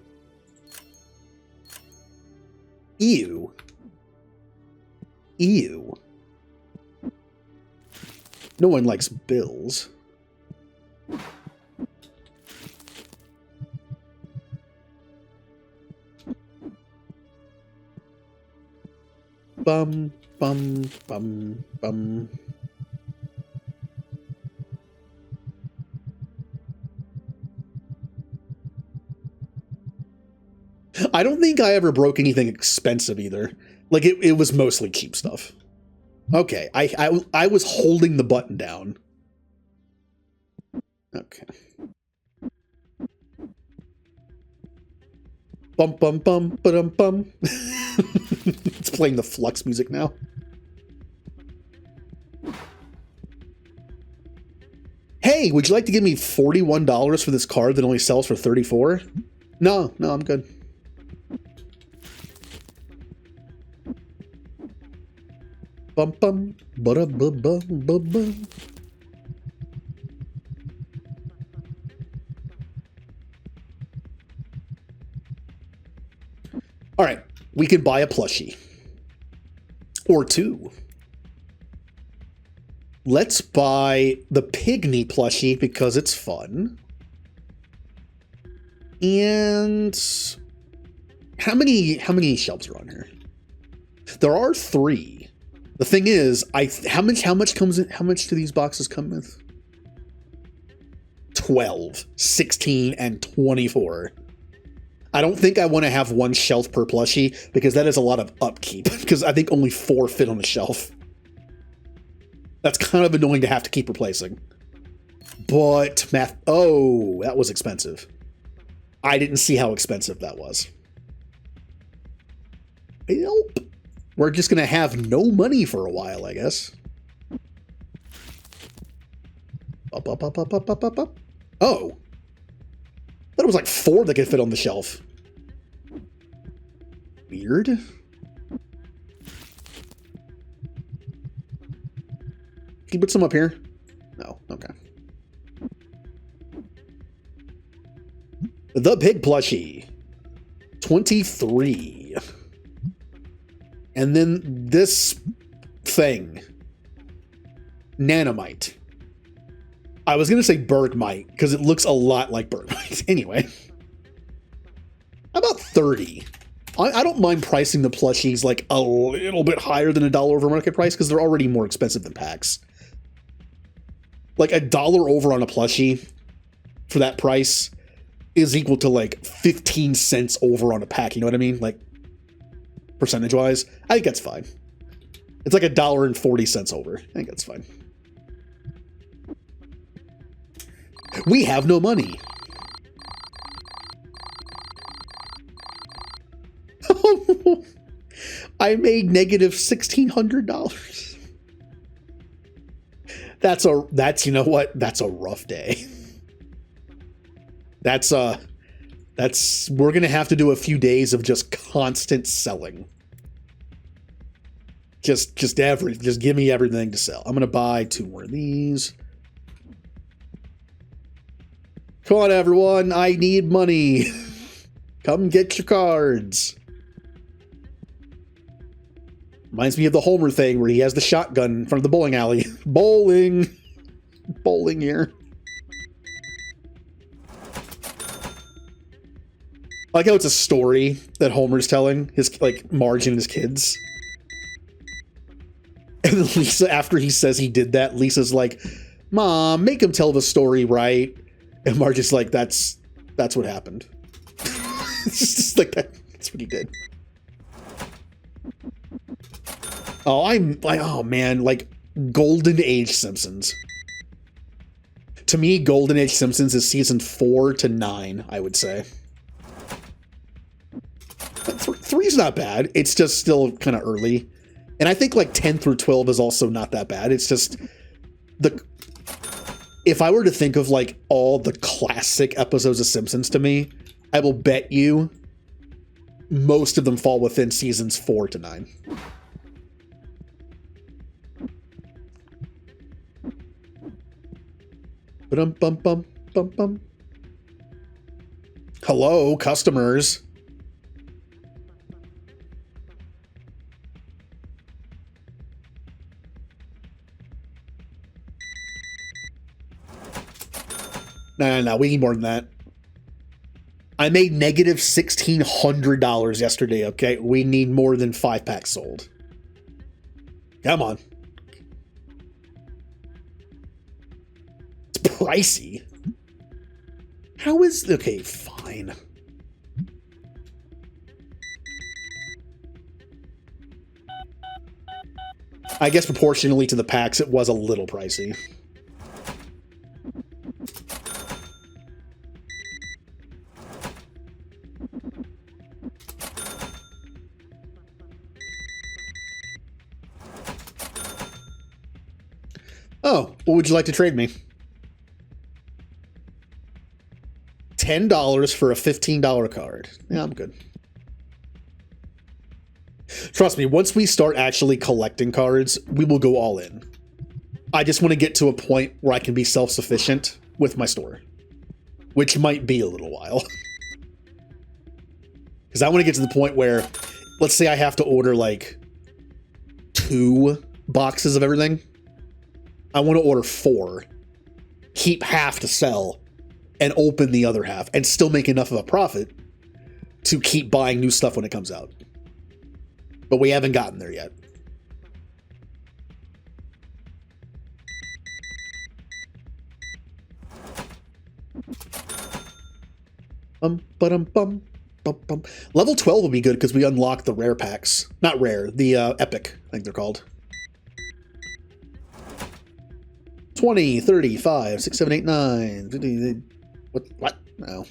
Ew. Ew. No one likes bills. Bum, bum, bum, bum. I don't think I ever broke anything expensive either. Like it was mostly cheap stuff. Okay, I was holding the button down. Okay. Bum bum bum ba-dum bum. It's playing the Flux music now. Hey, would you like to give me $41 for this card that only sells for $34? No, I'm good. Bum bum ba bum bum bum. All right, we could buy a plushie. Or two. Let's buy the Pygmy plushie because it's fun. And how many shelves are on here? There are 3. The thing is, how much do these boxes come with? 12, 16, and 24. I don't think I want to have 1 shelf per plushie because that is a lot of upkeep because I think only 4 fit on the shelf. That's kind of annoying to have to keep replacing. But math... Oh, that was expensive. I didn't see how expensive that was. Nope. We're just going to have no money for a while, I guess. Up, up, up, up, up, up, up, up. Oh. I thought it was like 4 that could fit on the shelf. Weird. Can you put some up here? No. Okay. The Pig Plushie. 23. And then this thing. Nanomite. I was going to say Bergmite, because it looks a lot like Bergmite. Anyway. About 30. I don't mind pricing the plushies like a little bit higher than $1 over market price, because they're already more expensive than packs. Like $1 over on a plushie for that price is equal to like 15 cents over on a pack. You know what I mean? Like percentage wise, I think that's fine. It's like $1.40 over. I think that's fine. We have no money. I made negative $1,600. That's you know what? That's a rough day. We're gonna have to do a few days of just constant selling. Just give me everything to sell. I'm gonna buy 2 more of these. Come on, everyone! I need money. Come get your cards. Reminds me of the Homer thing where he has the shotgun in front of the bowling alley. Bowling here. I like how it's a story that Homer's telling his, like, Marge and his kids. And then Lisa, after he says he did that, Lisa's like, Mom, make him tell the story right. And Marge is like, that's what happened. It's just like that. That's what he did. Oh man, like Golden Age Simpsons. To me, Golden Age Simpsons is season 4 to 9, I would say. 3's not bad. It's just still kind of early. And I think like 10 through 12 is also not that bad. It's just if I were to think of like all the classic episodes of Simpsons to me, I will bet you most of them fall within seasons 4 to 9. Bum. Hello, customers. No. We need more than that. I made negative $1,600 yesterday, okay? We need more than 5 packs sold. Come on. It's pricey. How is... Okay, fine. I guess proportionally to the packs, it was a little pricey. Oh, what would you like to trade me? $10 for a $15 card. Yeah, I'm good. Trust me, once we start actually collecting cards, we will go all in. I just want to get to a point where I can be self-sufficient with my store, which might be a little while. Because I want to get to the point where, let's say I have to order like 2 boxes of everything. I want to order 4, keep half to sell, and open the other half, and still make enough of a profit to keep buying new stuff when it comes out. But we haven't gotten there yet. Level 12 will be good because we unlock the rare packs. Not rare, the epic, I think they're called. 20, 30, 5, 6, 7, 8, 9. 50, what? No.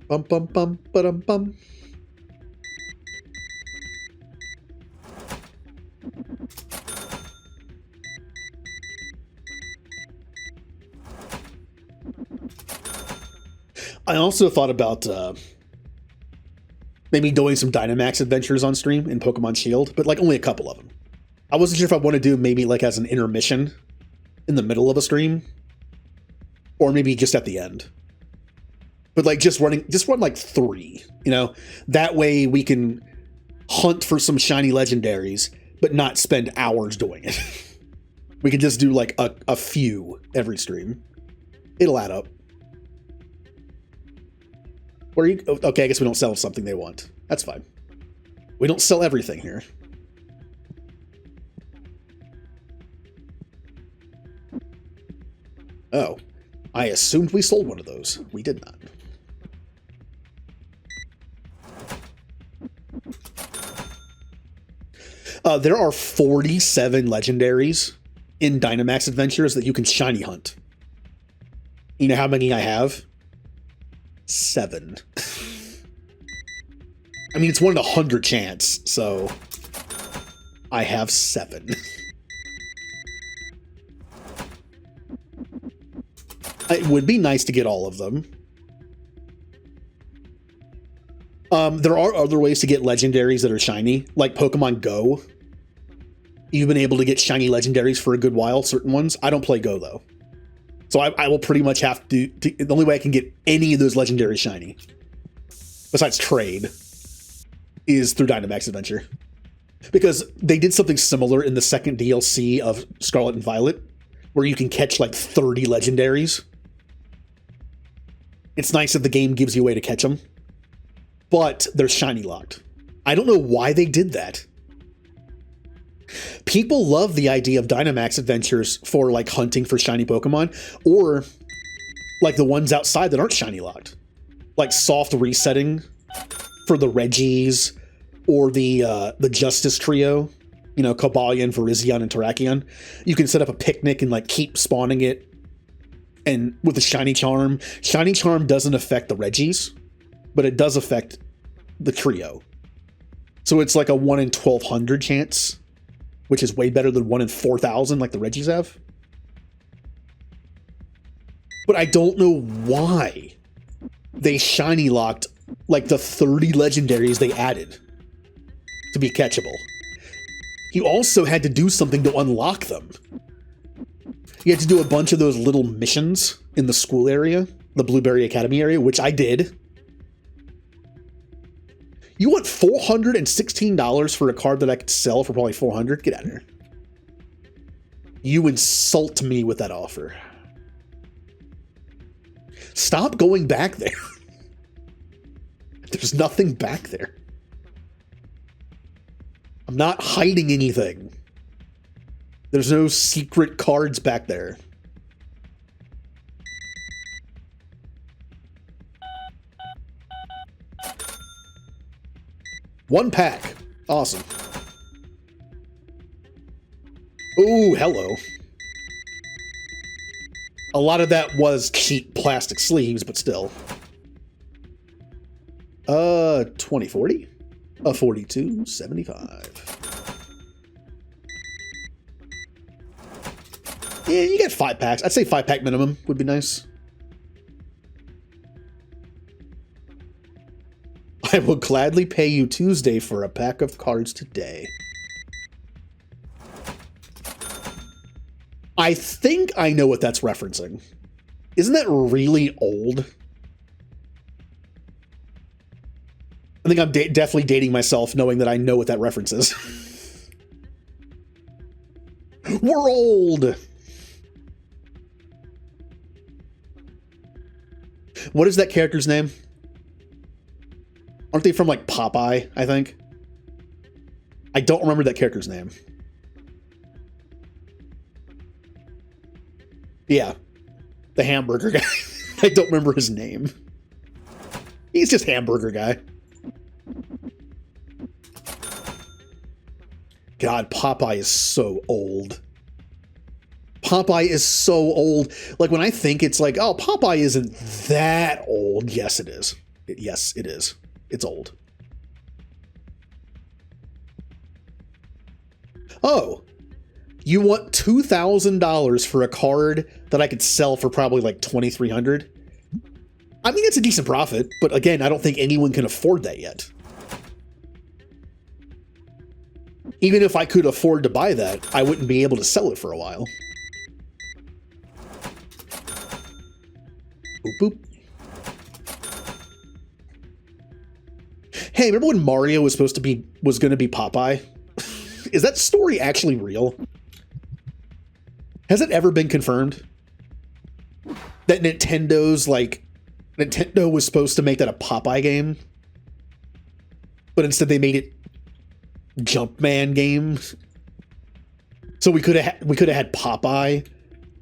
Bum, bum, bum, ba-dum, bum. I also thought about maybe doing some Dynamax adventures on stream in Pokemon Shield, but like only a couple of them. I wasn't sure if I want to do maybe like as an intermission in the middle of a stream, or maybe just at the end. But like just run like 3, you know? That way we can hunt for some shiny legendaries, but not spend hours doing it. We can just do like a few every stream. It'll add up. Where you? Okay, I guess we don't sell something they want. That's fine. We don't sell everything here. Oh, I assumed we sold one of those. We did not. There are 47 legendaries in Dynamax Adventures that you can shiny hunt. You know how many I have? 7. I mean, it's 1 in 100 chance, so I have 7. It would be nice to get all of them. There are other ways to get legendaries that are shiny, like Pokemon Go. You've been able to get shiny legendaries for a good while, certain ones. I don't play Go, though. So I will pretty much have to... The only way I can get any of those legendaries shiny, besides trade, is through Dynamax Adventure. Because they did something similar in the second DLC of Scarlet and Violet, where you can catch like 30 legendaries. It's nice that the game gives you a way to catch them, but they're shiny locked. I don't know why they did that. People love the idea of Dynamax Adventures for like hunting for shiny Pokemon, or like the ones outside that aren't shiny locked, like soft resetting for the Reggies or the Justice Trio, you know, Cobalion, Virizion, and Terrakion. You can set up a picnic and like keep spawning it, and with the Shiny Charm. Shiny Charm doesn't affect the Reggies, but it does affect the trio. So it's like a 1 in 1,200 chance, which is way better than 1 in 4,000 like the Reggies have. But I don't know why they shiny locked like the 30 legendaries they added to be catchable. You also had to do something to unlock them. You had to do a bunch of those little missions in the school area, the Blueberry Academy area, which I did. You want $416 for a card that I could sell for probably $400? Get out of here. You insult me with that offer. Stop going back there. There's nothing back there. I'm not hiding anything. There's no secret cards back there. One pack. Awesome. Ooh, hello. A lot of that was cheap plastic sleeves, but still. 2040? 42.75. Yeah, you get 5 packs. I'd say 5-pack minimum would be nice. I will gladly pay you Tuesday for a pack of cards today. I think I know what that's referencing. Isn't that really old? I think I'm definitely dating myself knowing that I know what that reference is. We're old! What is that character's name? Aren't they from, like, Popeye, I think? I don't remember that character's name. Yeah. The hamburger guy. I don't remember his name. He's just hamburger guy. God, Popeye is so old. Popeye is so old. Like, when I think it's like, oh, Popeye isn't that old. Yes, it is. Yes, it is. It's old. Oh, you want $2,000 for a card that I could sell for probably like $2,300? I mean, it's a decent profit, but again, I don't think anyone can afford that yet. Even if I could afford to buy that, I wouldn't be able to sell it for a while. Boop, boop. Hey, remember when Mario was going to be Popeye? Is that story actually real? Has it ever been confirmed that Nintendo was supposed to make that a Popeye game, but instead they made it Jumpman game? So we could have had Popeye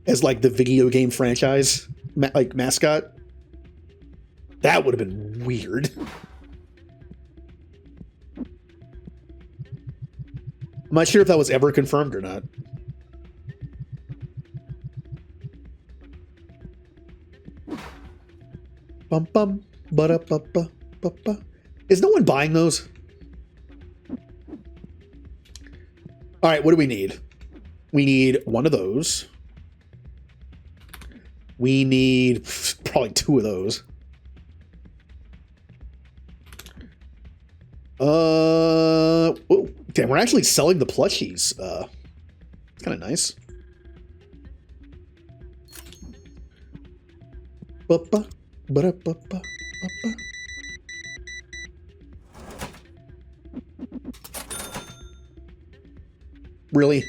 as like the video game franchise like mascot. That would have been weird. I'm not sure if that was ever confirmed or not. Bum bum ba da ba ba ba ba. Is no one buying those? All right, what do we need? We need one of those. We need probably two of those. Oh, damn, we're actually selling the plushies. It's kind of nice. Ba-ba, ba-da-ba-ba, ba-ba. Really?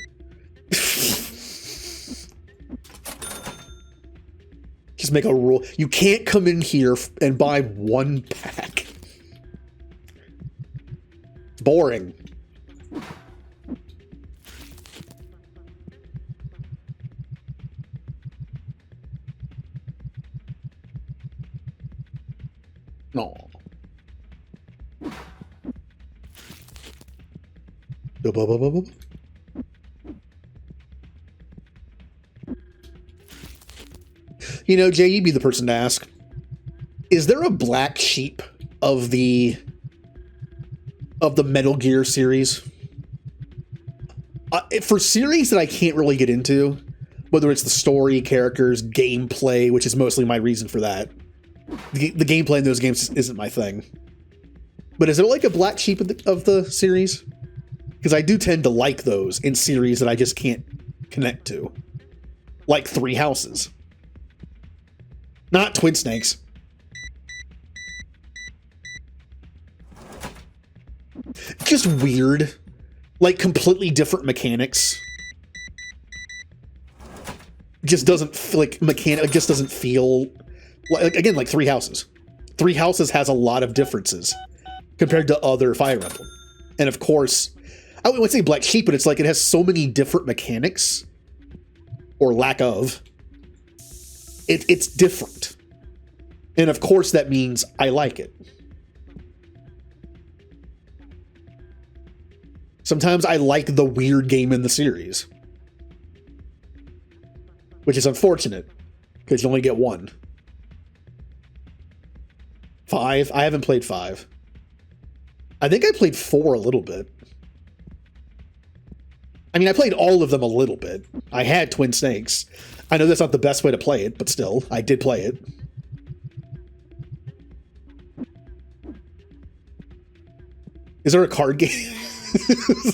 Just make a rule. You can't come in here and buy one pack. Boring. No. You know, Jay, you'd be the person to ask. Is there a black sheep of the Metal Gear series? For series that I can't really get into, whether it's the story, characters, gameplay, which is mostly my reason for that. The gameplay in those games isn't my thing. But is there like a black sheep of the series? Because I do tend to like those in series that I just can't connect to. Like Three Houses. Not Twin Snakes. Just weird. Like completely different mechanics. Just doesn't like it just doesn't feel like, again, like Three Houses. Three Houses has a lot of differences compared to other Fire Emblem. And of course, I wouldn't say Black Sheep, but it's like it has so many different mechanics, or lack of. It's different. And of course that means I like it. Sometimes I like the weird game in the series. Which is unfortunate, because you only get one. 5? I haven't played 5. I think I played 4 a little bit. I mean, I played all of them a little bit. I had Twin Snakes. I know that's not the best way to play it, but still, I did play it. Is there a card game?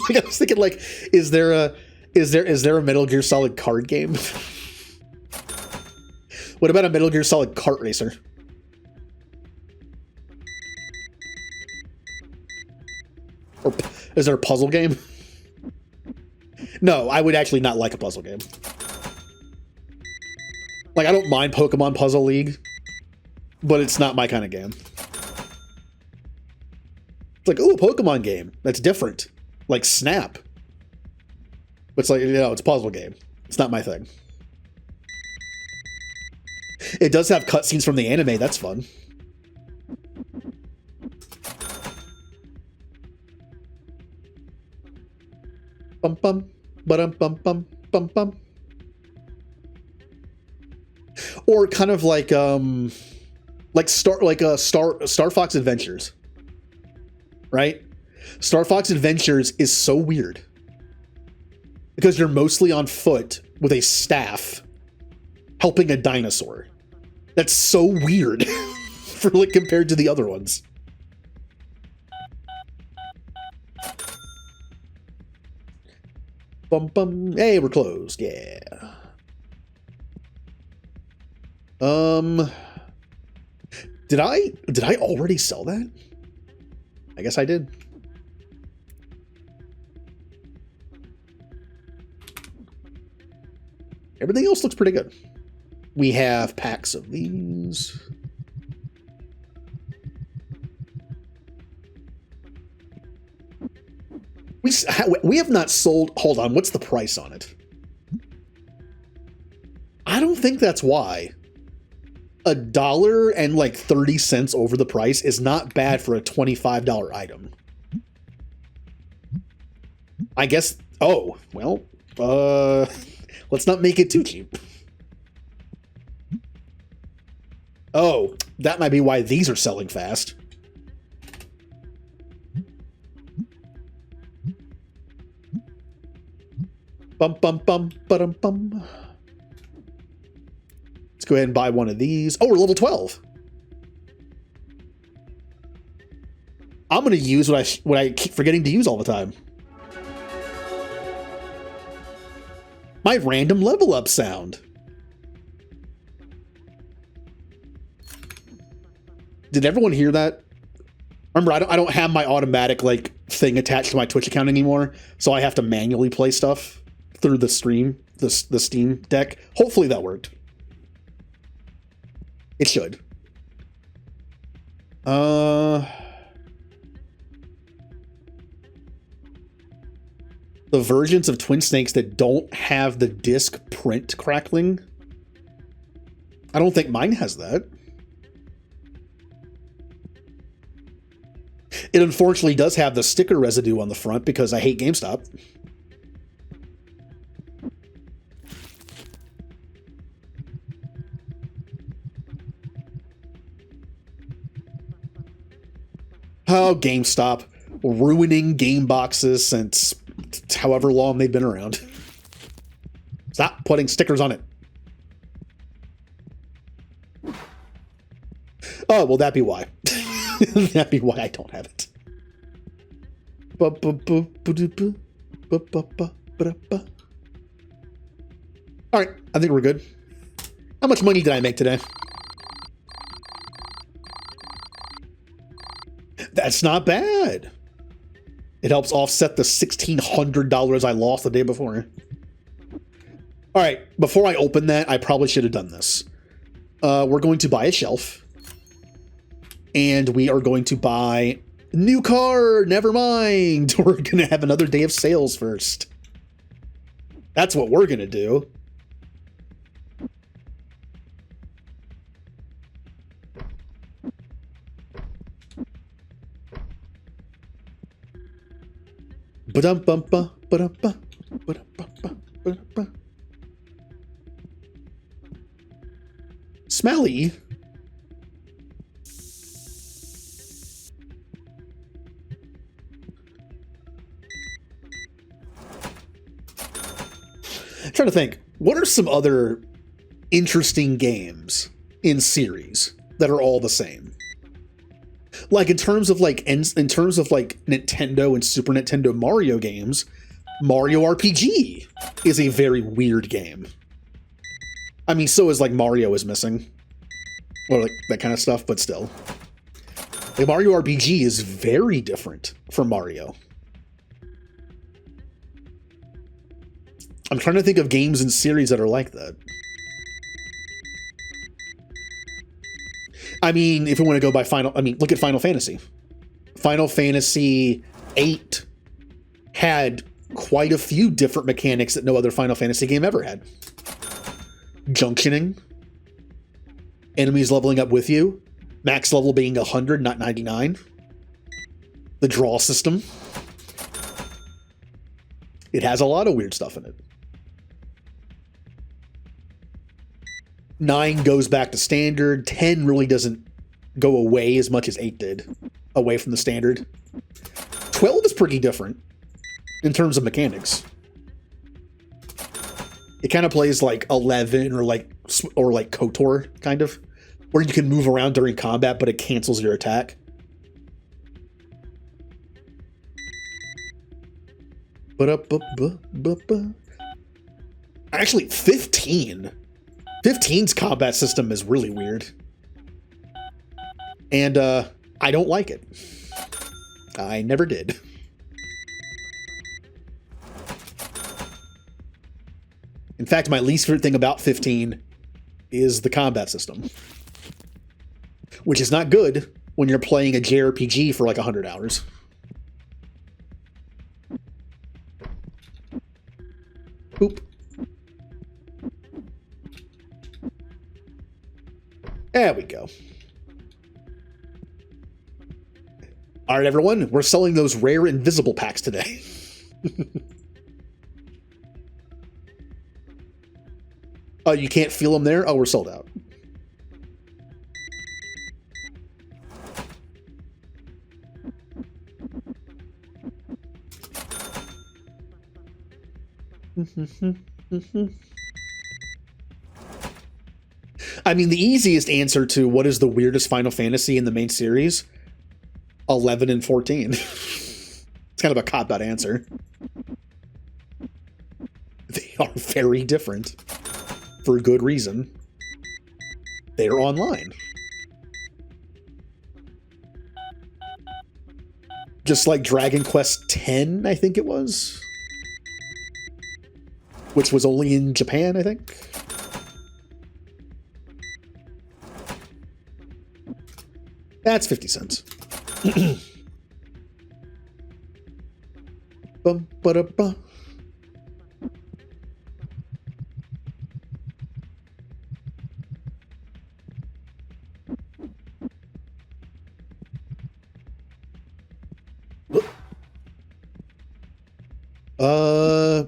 Like, I was thinking, like, is there a Metal Gear Solid card game? What about a Metal Gear Solid kart racer? Or is there a puzzle game? No, I would actually not like a puzzle game. Like, I don't mind Pokemon Puzzle League, but it's not my kind of game. It's like, ooh, a Pokemon game. That's different. Like Snap. But it's like, you know, it's a puzzle game. It's not my thing. It does have cutscenes from the anime. That's fun. bum, ba-dum bum bum bum bum. Or kind of like Star Fox Adventures. Right? Star Fox Adventures is so weird. Because you're mostly on foot with a staff helping a dinosaur. That's so weird for like compared to the other ones. Bum bum. Hey, we're closed. Yeah. Did I already sell that? I guess I did. Everything else looks pretty good. We have packs of these. We have not sold... Hold on, what's the price on it? I don't think that's why. $1 and like 30 cents over the price is not bad for a $25 item. I guess... Oh, well, let's not make it too cheap. Oh, that might be why these are selling fast. Bum bum bum ba-dum bum. Let's go ahead and buy one of these. Oh, we're level 12. I'm gonna use what I keep forgetting to use all the time. My random level up sound. Did everyone hear that? Remember, I don't have my automatic like thing attached to my Twitch account anymore, so I have to manually play stuff through the stream, the Steam Deck. Hopefully that worked. It should. The versions of Twin Snakes that don't have the disc print crackling, I don't think mine has that. It unfortunately does have the sticker residue on the front because I hate GameStop. Oh, GameStop. Ruining game boxes since however long they've been around. Stop putting stickers on it. Oh, well, that'd be why. That'd be why I don't have it. All right, I think we're good. How much money did I make today? That's not bad. It helps offset the $1,600 I lost the day before. All right, before I open that, I probably should have done this. We're going to buy a shelf. And we are going to buy new car. Never mind. We're going to have another day of sales first. That's what we're going to do. Ba-dum-bum-ba, ba-dum-ba, ba-dum-ba-ba, ba-dum-ba. Smelly. I'm trying to think, what are some other interesting games in series that are all the same? Like in terms of like Nintendo and Super Nintendo Mario games, Mario RPG is a very weird game. I mean, so is like Mario is Missing, or like that kind of stuff, but still. Like Mario RPG is very different from Mario. I'm trying to think of games and series that are like that. I mean, if we want to go by look at Final Fantasy. Final Fantasy VIII had quite a few different mechanics that no other Final Fantasy game ever had. Junctioning. Enemies leveling up with you. Max level being 100, not 99. The draw system. It has a lot of weird stuff in it. 9 goes back to standard. 10 really doesn't go away as much as 8 did, away from the standard. 12 is pretty different in terms of mechanics. It kind of plays like 11 or like KOTOR, kind of, where you can move around during combat, but it cancels your attack. Actually, 15. 15's combat system is really weird. And I don't like it. I never did. In fact, my least favorite thing about 15 is the combat system, which is not good when you're playing a JRPG for like 100 hours. Boop. There we go. All right, everyone, we're selling those rare invisible packs today. Oh, you can't feel them there? Oh, we're sold out. I mean, the easiest answer to what is the weirdest Final Fantasy in the main series, 11 and 14. It's kind of a cop-out answer. They are very different. For good reason. They're online. Just like Dragon Quest X, I think it was. Which was only in Japan, I think. That's 50 cents. Bum, ba-da-ba.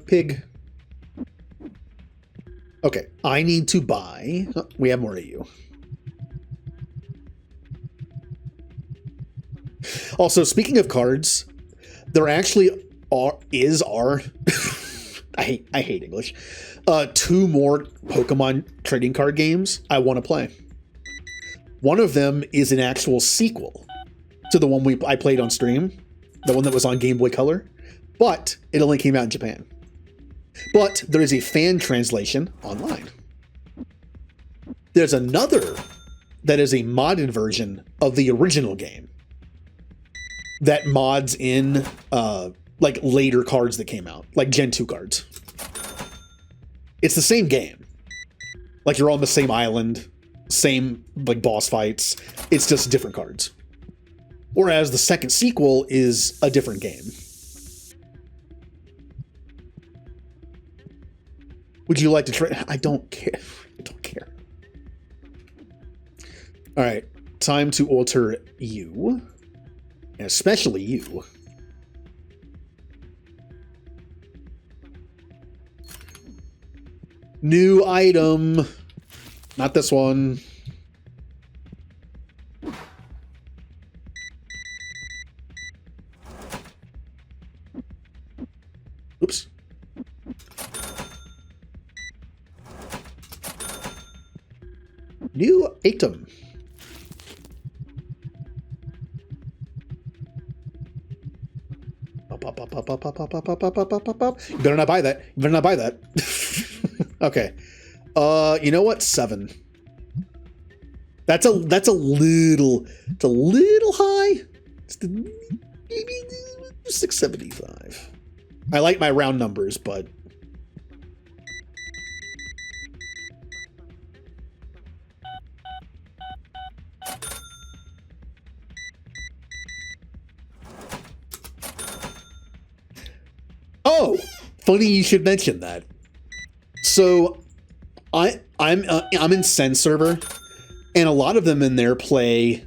Pig. Okay, I need to buy... Oh, we have more to you. Also, speaking of cards, there actually are I hate English. 2 more Pokemon trading card games I want to play. One of them is an actual sequel to the one I played on stream, the one that was on Game Boy Color, but it only came out in Japan. But there is a fan translation online. There's another that is a modded version of the original game that mods in like later cards that came out, like Gen 2 cards. It's the same game. Like you're on the same island, same like boss fights. It's just different cards. Whereas the second sequel is a different game. Would you like to try? I don't care. I don't care. All right. Time to alter you. And especially you. New item. Not this one. Oops. New item. You better not buy that. You better not buy that. Okay. You know what? 7. That's a little high. It's maybe 675. I like my round numbers, but oh, funny you should mention that. So I'm in Send server, and a lot of them in there play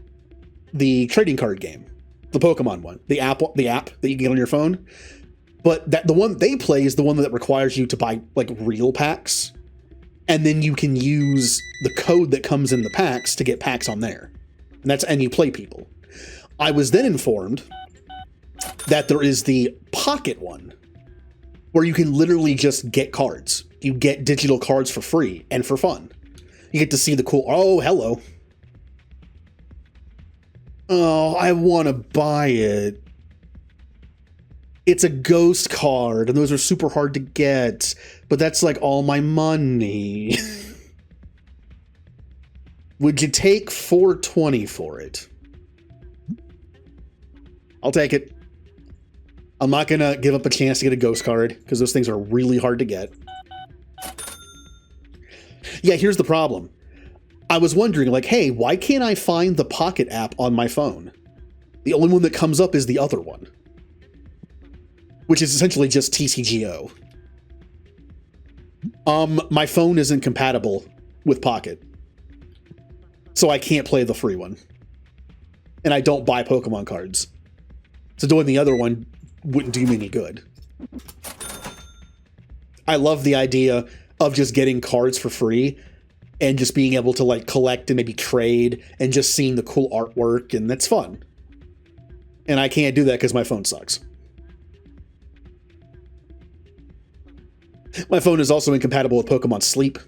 the trading card game, the Pokemon one, the app that you can get on your phone. But the one they play is the one that requires you to buy like real packs, and then you can use the code that comes in the packs to get packs on there. And you play people. I was then informed that there is the pocket one, where you can literally just get cards. You get digital cards for free and for fun. You get to see the cool, oh, hello. Oh, I want to buy it. It's a ghost card, and those are super hard to get, but that's like all my money. Would you take $4.20 for it? I'll take it. I'm not gonna give up a chance to get a ghost card, because those things are really hard to get. Yeah, here's the problem. I was wondering, like, hey, why can't I find the Pocket app on my phone? The only one that comes up is the other one, which is essentially just TCGO. My phone isn't compatible with Pocket, so I can't play the free one. And I don't buy Pokemon cards. So doing the other one wouldn't do me any good. I love the idea of just getting cards for free and just being able to like collect and maybe trade and just seeing the cool artwork, and that's fun. And I can't do that because my phone sucks. My phone is also incompatible with Pokemon Sleep.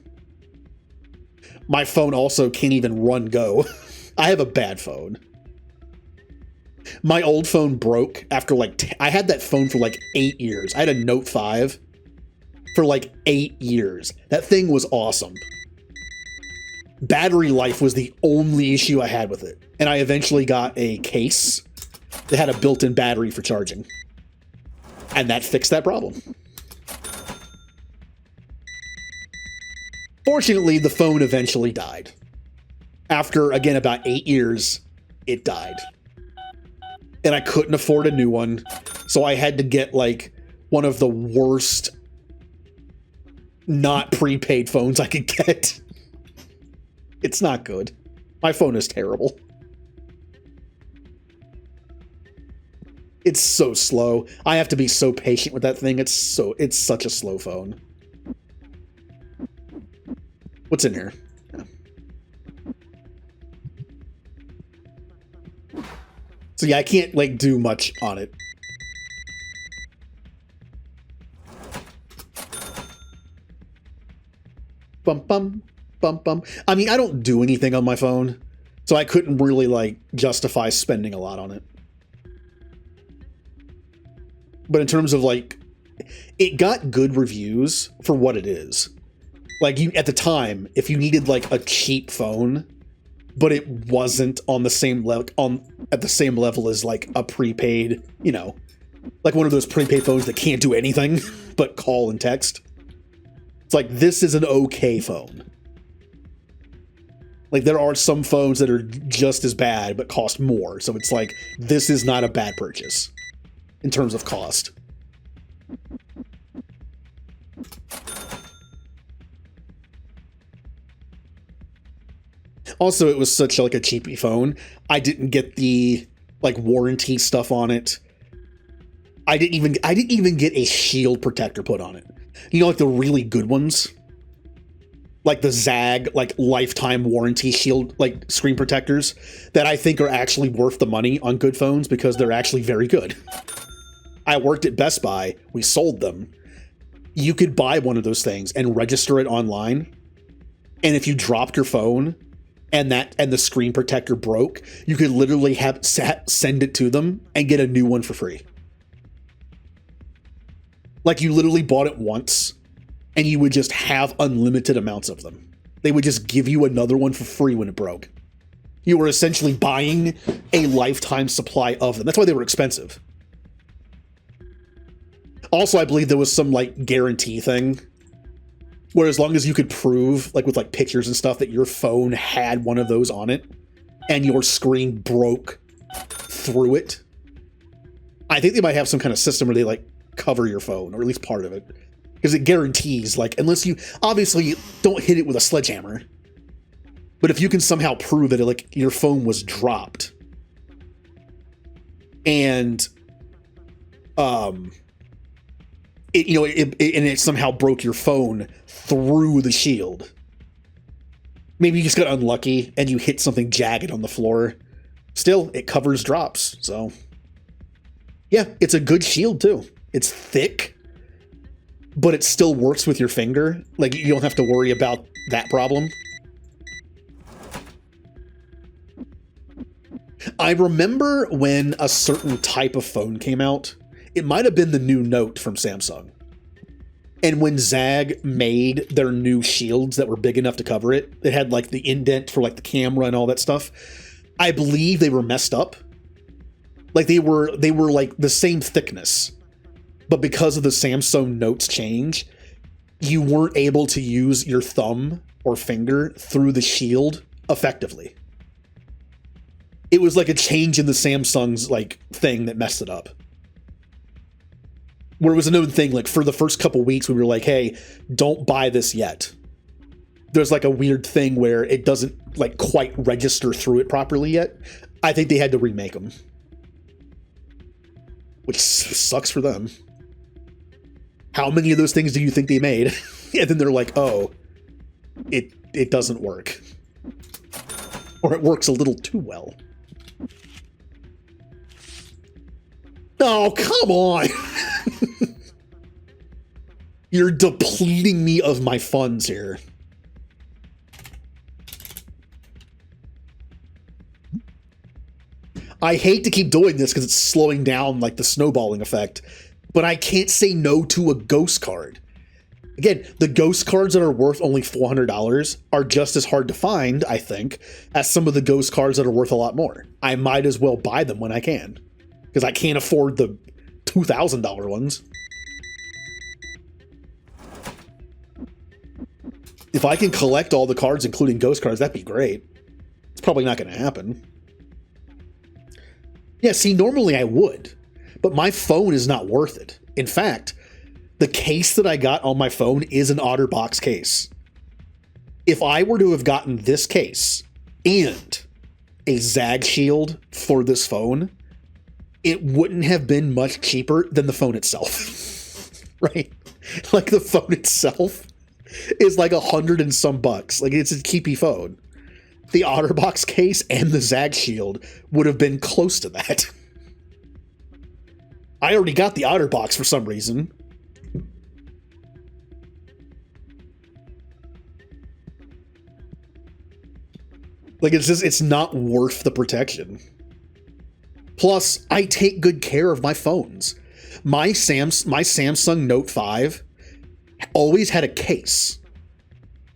My phone also can't even run Go. I have a bad phone. My old phone broke after like, I had that phone for like 8 years. I had a Note 5 for like 8 years. That thing was awesome. Battery life was the only issue I had with it. And I eventually got a case that had a built-in battery for charging. And that fixed that problem. Fortunately, the phone eventually died. After, again, about 8 years, it died. And I couldn't afford a new one, so I had to get, like, one of the worst not prepaid phones I could get. It's not good. My phone is terrible. It's so slow. I have to be so patient with that thing. It's such a slow phone. What's in here? So yeah, I can't like do much on it. Bum bum bum bum. I mean, I don't do anything on my phone, so I couldn't really like justify spending a lot on it. But in terms of like, it got good reviews for what it is. Like you at the time, if you needed like a cheap phone, but it wasn't on the same level at the same level as like a prepaid, you know, like one of those prepaid phones that can't do anything but call and text. It's like, this is an okay phone. Like there are some phones that are just as bad but cost more. So it's like, this is not a bad purchase in terms of cost. Also, it was such like a cheapy phone. I didn't get the like warranty stuff on it. I didn't even get a shield protector put on it. You know, like the really good ones, like the Zag, like lifetime warranty shield, like screen protectors that I think are actually worth the money on good phones because they're actually very good. I worked at Best Buy. We sold them. You could buy one of those things and register it online. And if you dropped your phone and the screen protector broke, you could literally send it to them and get a new one for free. Like you literally bought it once and you would just have unlimited amounts of them. They would just give you another one for free when it broke. You were essentially buying a lifetime supply of them. That's why they were expensive. Also, I believe there was some like guarantee thing where as long as you could prove, like with like pictures and stuff, that your phone had one of those on it and your screen broke through it, I think they might have some kind of system where they like cover your phone, or at least part of it, because it guarantees, like, unless you obviously don't hit it with a sledgehammer, but if you can somehow prove that like your phone was dropped and and it somehow broke your phone through the shield. Maybe you just got unlucky and you hit something jagged on the floor. Still, it covers drops, so yeah, it's a good shield too. It's thick, but it still works with your finger. Like, you don't have to worry about that problem. I remember when a certain type of phone came out. It might have been the new Note from Samsung. And when Zag made their new shields that were big enough to cover it, it had like the indent for like the camera and all that stuff. I believe they were messed up. Like they were like the same thickness, but because of the Samsung Note's change, you weren't able to use your thumb or finger through the shield effectively. It was like a change in the Samsung's like thing that messed it up. Where it was a known thing, like for the first couple weeks, we were like, hey, don't buy this yet. There's like a weird thing where it doesn't like quite register through it properly yet. I think they had to remake them. Which sucks for them. How many of those things do you think they made? And then they're like, oh, it doesn't work. Or it works a little too well. Oh, come on! You're depleting me of my funds here. I hate to keep doing this because it's slowing down like the snowballing effect, but I can't say no to a ghost card. Again, the ghost cards that are worth only $400 are just as hard to find, I think, as some of the ghost cards that are worth a lot more. I might as well buy them when I can, because I can't afford the $2,000 ones. If I can collect all the cards, including ghost cards, that'd be great. It's probably not going to happen. Yeah, see, normally I would, but my phone is not worth it. In fact, the case that I got on my phone is an OtterBox case. If I were to have gotten this case and a Zag shield for this phone, it wouldn't have been much cheaper than the phone itself. Right? Like the phone itself is like $100 and some bucks. Like, it's a cheapy phone. The OtterBox case and the Zag shield would have been close to that. I already got the OtterBox for some reason. Like, it's not worth the protection. Plus, I take good care of my phones. My Samsung Note 5 always had a case,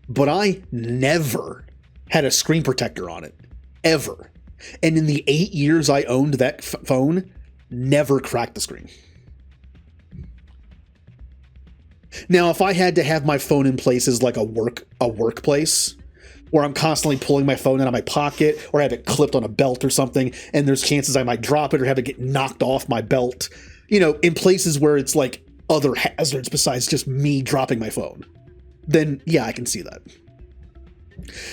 but I never had a screen protector on it, ever. And in the 8 years I owned that phone, never cracked the screen. Now, if I had to have my phone in places like a workplace, where I'm constantly pulling my phone out of my pocket, or have it clipped on a belt or something, and there's chances I might drop it or have it get knocked off my belt, you know, in places where it's like other hazards besides just me dropping my phone, then yeah, I can see that.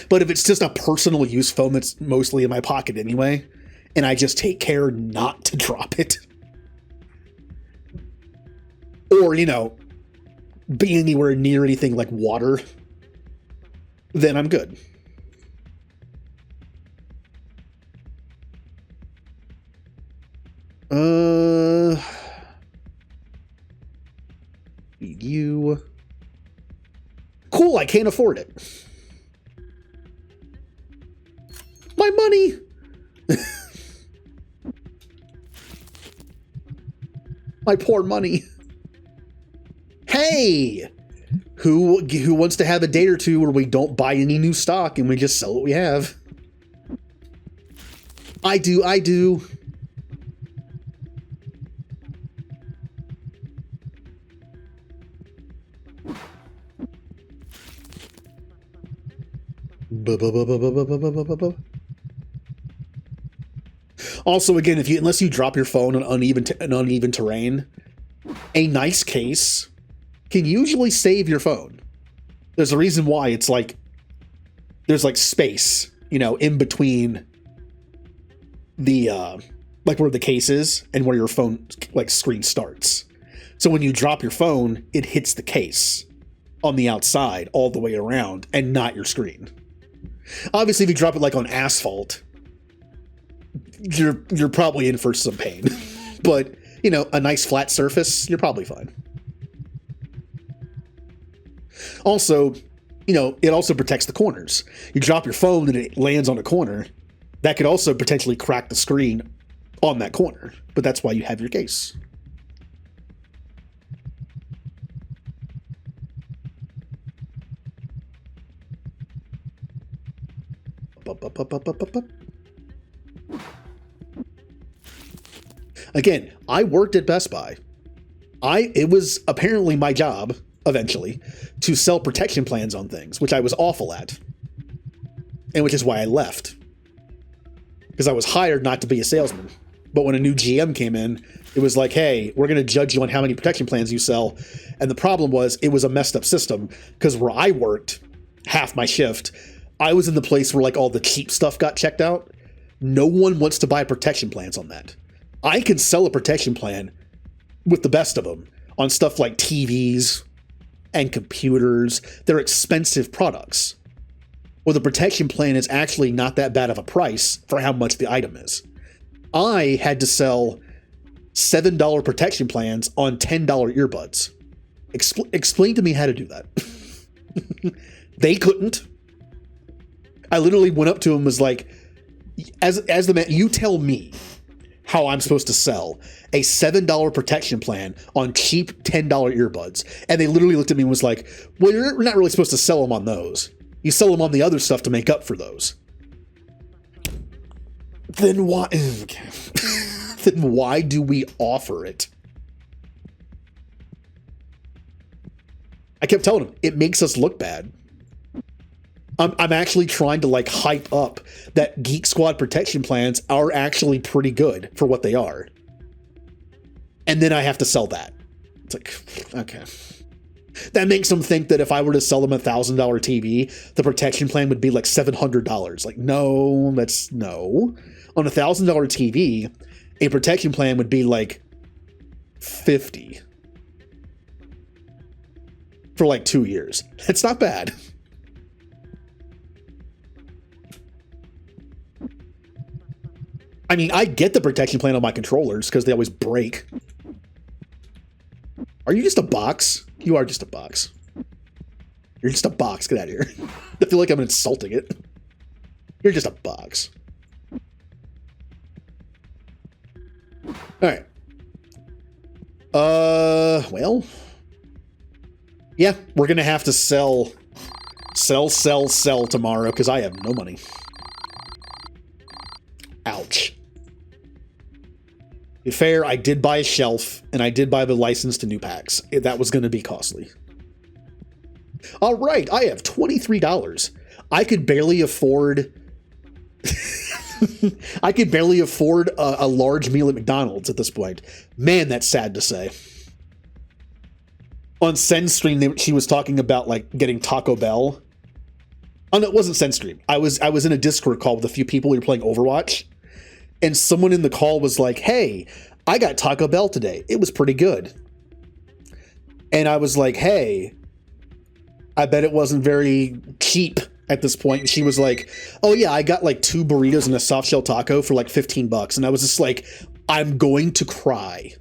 But if it's just a personal use phone that's mostly in my pocket anyway, and I just take care not to drop it, or, you know, be anywhere near anything like water, then I'm good. You. Cool, I can't afford it. My money! My poor money. Hey! Who wants to have a day or two where we don't buy any new stock and we just sell what we have? I do. Also, again, unless you drop your phone on uneven terrain, a nice case can usually save your phone. There's a reason why it's like there's like space, you know, in between the like where the case is and where your phone like screen starts. So when you drop your phone, it hits the case on the outside all the way around and not your screen. Obviously, if you drop it like on asphalt, you're probably in for some pain. But, you know, a nice flat surface, you're probably fine. Also, you know, it also protects the corners. You drop your phone and it lands on a corner. That could also potentially crack the screen on that corner. But that's why you have your case. Again, I worked at Best Buy. It was apparently my job, eventually, to sell protection plans on things, which I was awful at. And which is why I left. Because I was hired not to be a salesman. But when a new GM came in, it was like, hey, we're going to judge you on how many protection plans you sell. And the problem was, it was a messed up system. Because where I worked, half my shift, I was in the place where like all the cheap stuff got checked out. No one wants to buy protection plans on that. I can sell a protection plan with the best of them on stuff like TVs and computers. They're expensive products. Well, the protection plan is actually not that bad of a price for how much the item is. I had to sell $7 protection plans on $10 earbuds. Explain to me how to do that. They couldn't. I literally went up to him and was like, as the man, you tell me how I'm supposed to sell a $7 protection plan on cheap $10 earbuds. And they literally looked at me and was like, well, you're not really supposed to sell them on those. You sell them on the other stuff to make up for those. Then why? Okay. Then why do we offer it? I kept telling him, it makes us look bad. I'm actually trying to like hype up that Geek Squad protection plans are actually pretty good for what they are. And then I have to sell that. It's like, okay. That makes them think that if I were to sell them a $1,000 TV, the protection plan would be like $700. Like, no, no. On a $1,000 TV, a protection plan would be like $50 for like 2 years. That's not bad. I mean, I get the protection plan on my controllers because they always break. Are you just a box? You are just a box. You're just a box. Get out of here. I feel like I'm insulting it. You're just a box. All right. Well. Yeah, we're going to have to sell tomorrow because I have no money. Ouch. To be fair, I did buy a shelf, and I did buy the license to new packs. That was going to be costly. All right, I have $23. I could barely afford... I could barely afford a large meal at McDonald's at this point. Man, that's sad to say. On SendStream, she was talking about like getting Taco Bell. Oh no, it wasn't SendStream. I was in a Discord call with a few people who were playing Overwatch. And someone in the call was like, hey, I got Taco Bell today. It was pretty good. And I was like, hey, I bet it wasn't very cheap at this point. And she was like, oh yeah, I got like 2 burritos and a soft shell taco for like $15. And I was just like, I'm going to cry.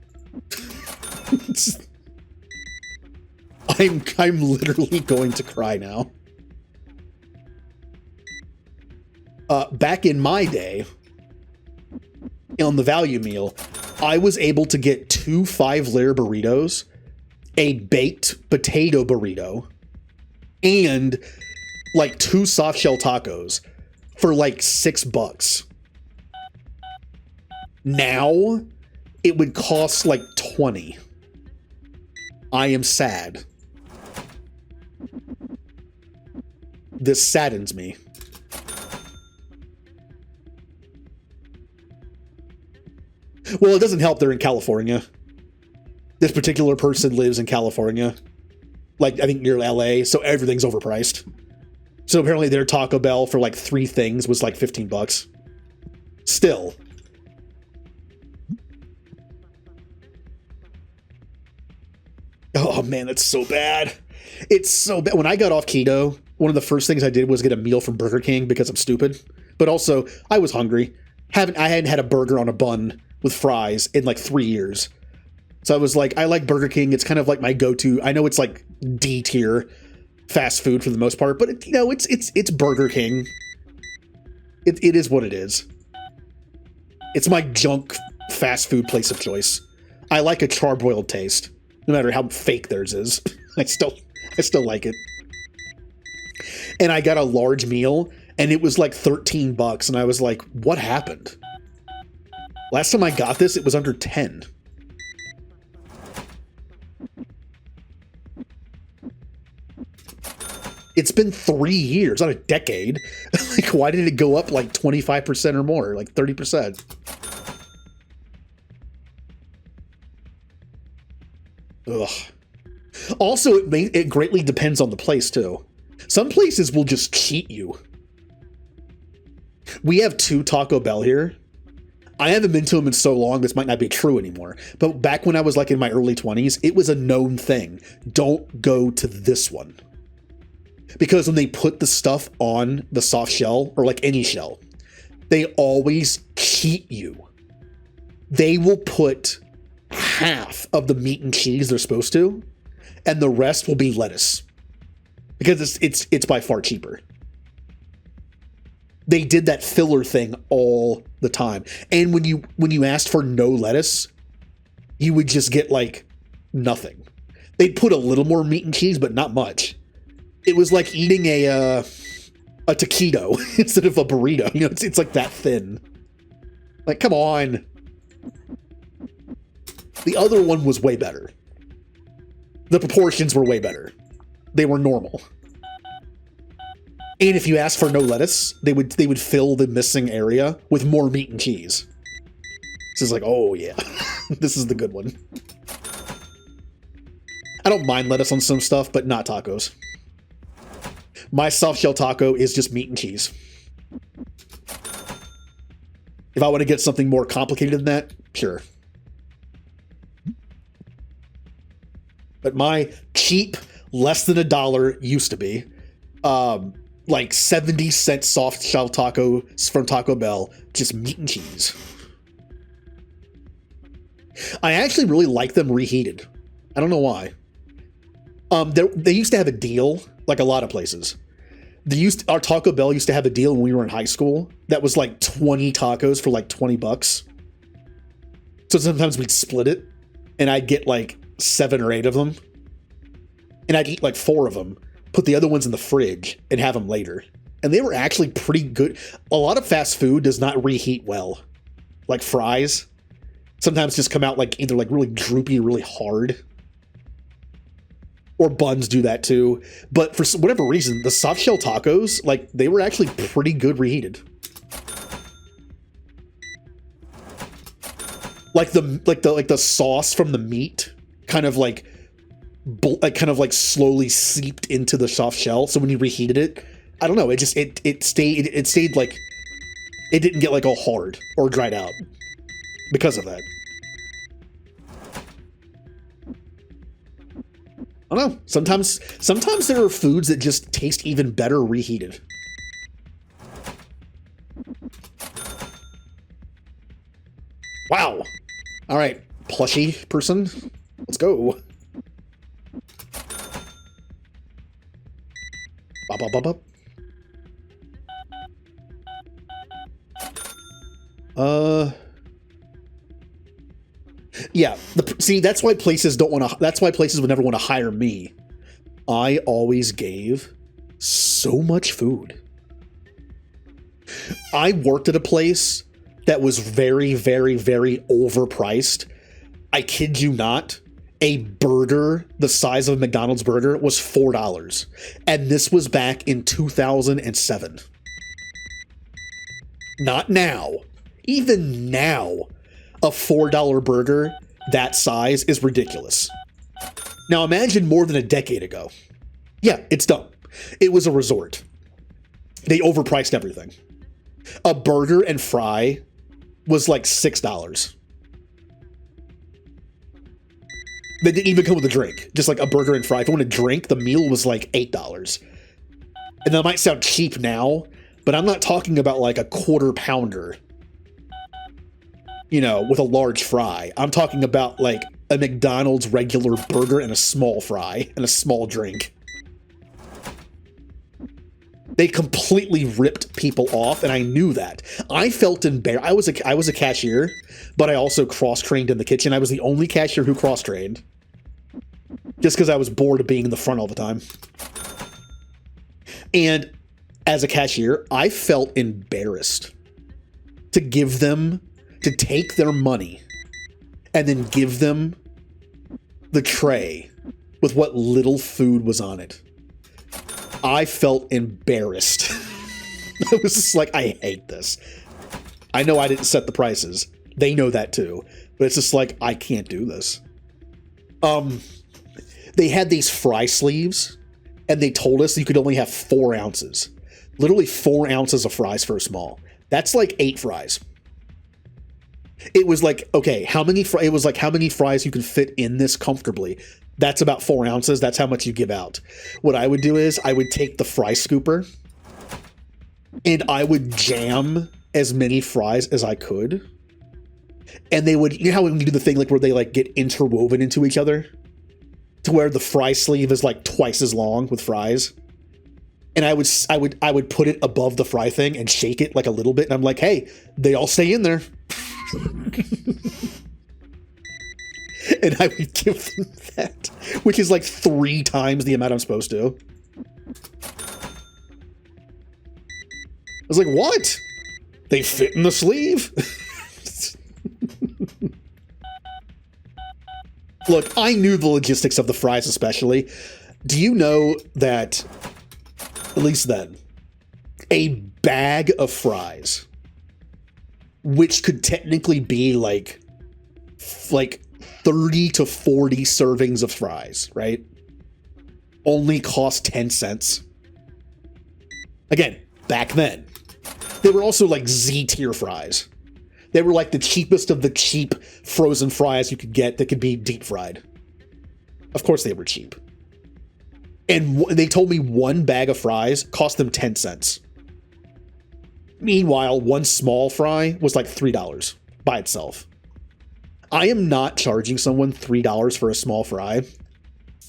I'm literally going to cry now. Back in my day, on the value meal, I was able to get 2 5-layer burritos, a baked potato burrito, and like 2 soft shell tacos for like $6. Now it would cost like 20. I am sad. This saddens me. Well, it doesn't help they're in California. This particular person lives in California. Like, I think near LA, so everything's overpriced. So apparently their Taco Bell for like 3 things was like $15. Still. Oh man, that's so bad. It's so bad. When I got off keto, one of the first things I did was get a meal from Burger King because I'm stupid. But also, I was hungry. I hadn't had a burger on a bun with fries in like 3 years. So I was like, I like Burger King. It's kind of like my go-to. I know it's like D tier fast food for the most part, but it's Burger King. It is what it is. It's my junk fast food place of choice. I like a charbroiled taste, no matter how fake theirs is. I still like it. And I got a large meal, and it was like $13, and I was like, what happened? Last time I got this, it was under 10. It's been 3 years, not a decade. Like, why did it go up like 25% or more, like 30%? Ugh. Also, it greatly depends on the place, too. Some places will just cheat you. We have 2 Taco Bell here. I haven't been to them in so long, this might not be true anymore. But back when I was like in my early 20s, it was a known thing. Don't go to this one. Because when they put the stuff on the soft shell, or like any shell, they always cheat you. They will put half of the meat and cheese they're supposed to, and the rest will be lettuce. Because it's by far cheaper. They did that filler thing all the time. And when you asked for no lettuce, you would just get like nothing. They'd put a little more meat and cheese, but not much. It was like eating a taquito instead of a burrito. You know, it's like that thin. Like, come on. The other one was way better. The proportions were way better. They were normal. And if you asked for no lettuce, they would fill the missing area with more meat and cheese. This is like, oh yeah, this is the good one. I don't mind lettuce on some stuff, but not tacos. My soft shell taco is just meat and cheese. If I want to get something more complicated than that, sure. But my cheap, less than $1 used to be, like 70-cent soft shell tacos from Taco Bell, just meat and cheese. I actually really like them reheated. I don't know why. They used to have a deal, like a lot of places. Our Taco Bell used to have a deal when we were in high school that was like 20 tacos for like $20. So sometimes we'd split it, and I'd get like 7 or 8 of them, and I'd eat like 4 of them, put the other ones in the fridge, and have them later. And they were actually pretty good. A lot of fast food does not reheat well. Like fries sometimes just come out like either like really droopy or really hard. Or buns do that too. But for whatever reason, the soft shell tacos, like, they were actually pretty good reheated. Like the sauce from the meat kind of like slowly seeped into the soft shell. So when you reheated it, I don't know, it stayed like, it didn't get like all hard or dried out because of that. I don't know. Sometimes there are foods that just taste even better reheated. Wow. All right, plushy person, let's go. Bop, bop, bop, bop. Yeah, see, that's why places don't want to. That's why places would never want to hire me. I always gave so much food. I worked at a place that was very, very, very overpriced. I kid you not. A burger the size of a McDonald's burger was $4, and this was back in 2007. Not now. Even now. A $4 burger that size is ridiculous. Now imagine more than a decade ago. Yeah, it's dumb. It was a resort. They overpriced everything. A burger and fry was like $6. They didn't even come with a drink, just like a burger and fry. If you want a drink, the meal was like $8. And that might sound cheap now, but I'm not talking about like a quarter pounder, you know, with a large fry. I'm talking about like a McDonald's regular burger and a small fry and a small drink. They completely ripped people off, and I knew that. I felt embarrassed. I was a cashier, but I also cross-trained in the kitchen. I was the only cashier who cross-trained, just because I was bored of being in the front all the time. And as a cashier, I felt embarrassed to take their money and then give them the tray with what little food was on it. I felt embarrassed. I was just like, I hate this. I know I didn't set the prices. They know that too. But it's just like, I can't do this. They had these fry sleeves, and they told us you could only have 4 ounces. Literally 4 ounces of fries for a small. That's like 8 fries. It was like, okay, it was like how many fries you can fit in this comfortably. That's about 4 ounces. That's how much you give out. What I would do is I would take the fry scooper and I would jam as many fries as I could. And they would, you know how when you do the thing like where they like get interwoven into each other? To where the fry sleeve is like twice as long with fries. And I would put it above the fry thing and shake it like a little bit. And I'm like, hey, they all stay in there. And I would give them that, which is like 3 times the amount I'm supposed to. I was like, what? They fit in the sleeve? Look, I knew the logistics of the fries especially. Do you know that, at least then, a bag of fries, which could technically be like 30 to 40 servings of fries, right? Only cost 10 cents. Again, back then. They were also like Z-tier fries. They were like the cheapest of the cheap frozen fries you could get that could be deep fried. Of course they were cheap. And they told me one bag of fries cost them 10 cents. Meanwhile, one small fry was like $3 by itself. I am not charging someone $3 for a small fry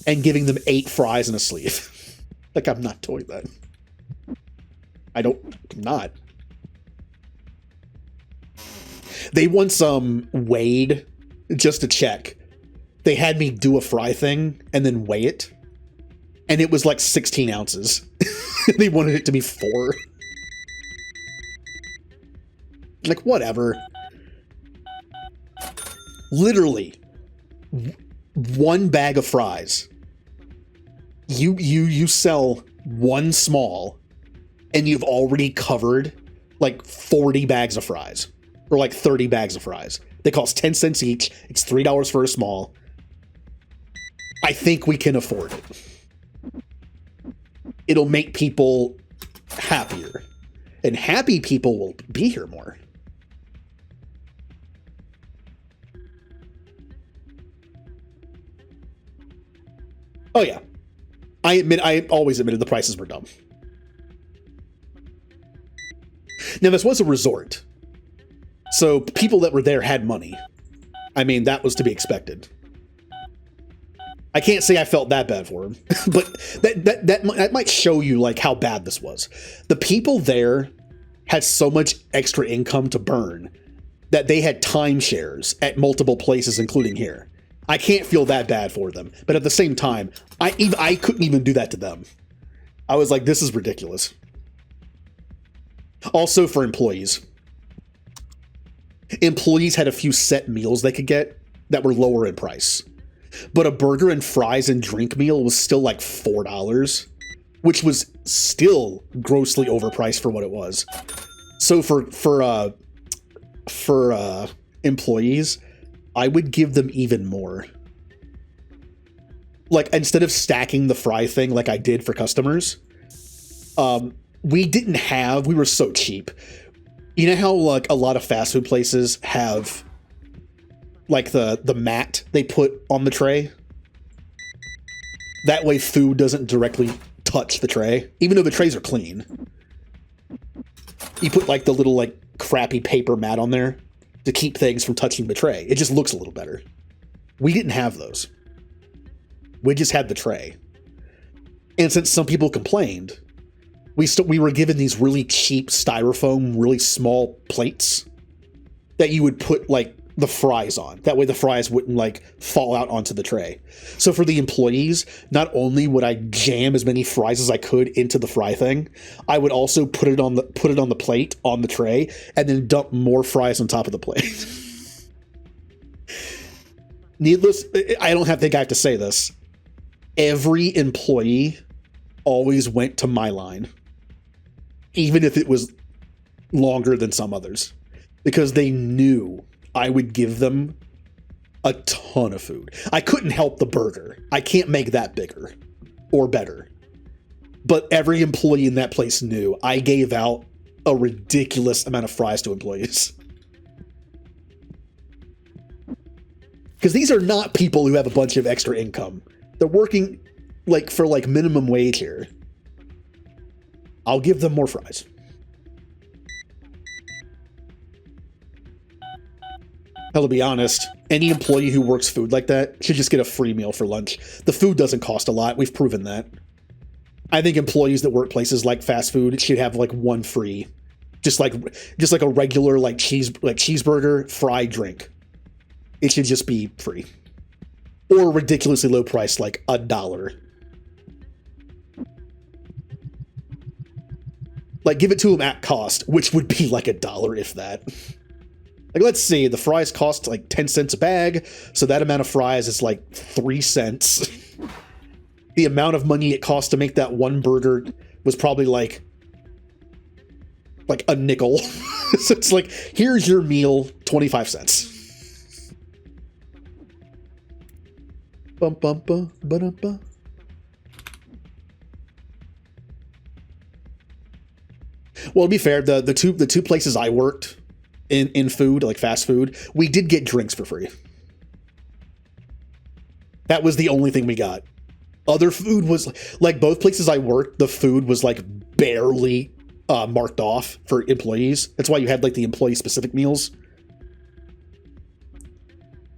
and giving them 8 fries in a sleeve. Like, I'm not doing that. I'm not. They once weighed just to check. They had me do a fry thing and then weigh it. And it was like 16 ounces. They wanted it to be 4. Like, whatever. Literally, one bag of fries. You sell one small, and you've already covered like 40 bags of fries. Or like 30 bags of fries. They cost 10 cents each. It's $3 for a small. I think we can afford it. It'll make people happier. And happy people will be here more. Oh yeah. I always admitted the prices were dumb. Now this was a resort. So people that were there had money. I mean, that was to be expected. I can't say I felt that bad for him, but that might show you like how bad this was. The people there had so much extra income to burn that they had timeshares at multiple places, including here. I can't feel that bad for them, but at the same time, I couldn't even do that to them. I was like, this is ridiculous. Also for employees. Employees had a few set meals they could get that were lower in price. But a burger and fries and drink meal was still like $4, which was still grossly overpriced for what it was. So for employees, I would give them even more. Like, instead of stacking the fry thing like I did for customers, we were so cheap. You know how like a lot of fast food places have like the mat they put on the tray That way food doesn't directly touch the tray, even though the trays are clean. You put like the little like crappy paper mat on there to keep things from touching the tray. It just looks a little better. We didn't have those. We just had the tray. And since some people complained, we were given these really cheap styrofoam, really small plates that you would put like the fries on. That way the fries wouldn't like fall out onto the tray. So for the employees, not only would I jam as many fries as I could into the fry thing, I would also put it on the plate on the tray and then dump more fries on top of the plate. Needless, I don't think I have to say this. Every employee always went to my line, even if it was longer than some others, because they knew I would give them a ton of food. I couldn't help the burger. I can't make that bigger or better. But every employee in that place knew I gave out a ridiculous amount of fries to employees. Because these are not people who have a bunch of extra income. They're working like for like minimum wage here. I'll give them more fries. Hell, to be honest, any employee who works food like that should just get a free meal for lunch. The food doesn't cost a lot. We've proven that. I think employees that work places like fast food should have like one free, just like a regular like cheeseburger, fried drink. It should just be free, or ridiculously low price like $1. Like give it to them at cost, which would be like $1 if that. Like, let's see, the fries cost like 10 cents a bag, so that amount of fries is like 3 cents. The amount of money it cost to make that one burger was probably like a nickel. So it's like, here's your meal, 25 cents. Bum bum ba ba da ba. Well, to be fair, the two places I worked in food, like fast food, we did get drinks for free. That was the only thing we got. Other food was like both places I worked, the food was like barely marked off for employees. That's why you had like the employee specific meals.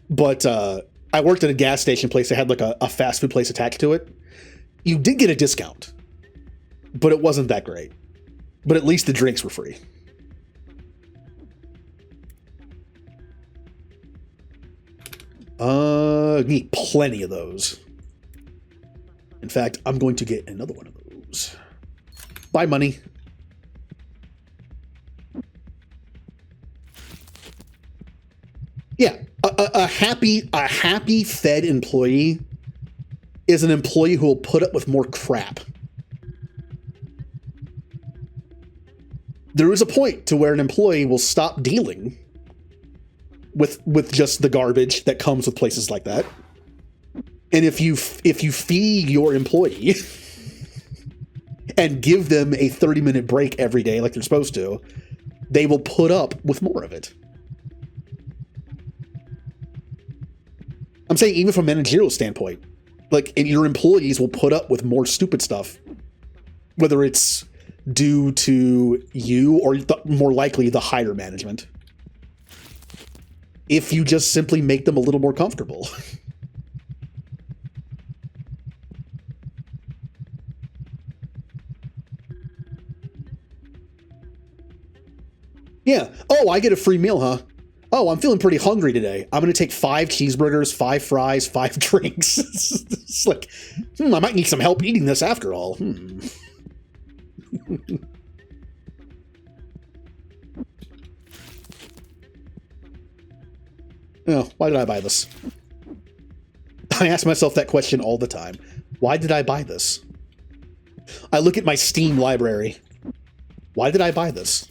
But I worked at a gas station place that had like a fast food place attached to it. You did get a discount, but it wasn't that great. But at least the drinks were free. Need plenty of those. In fact, I'm going to get another one of those. Buy money. Yeah, a happy fed employee is an employee who will put up with more crap. There is a point to where an employee will stop dealing with just the garbage that comes with places like that. And if you feed your employee and give them a 30-minute break every day like they're supposed to, they will put up with more of it. I'm saying even from a managerial standpoint, like, and your employees will put up with more stupid stuff, whether it's due to you or more likely the higher management, if you just simply make them a little more comfortable. Yeah. Oh, I get a free meal, huh? Oh, I'm feeling pretty hungry today. I'm going to take 5 cheeseburgers, 5 fries, 5 drinks. It's like, I might need some help eating this after all. Oh, why did I buy this? I ask myself that question all the time. Why did I buy this? I look at my Steam library. Why did I buy this?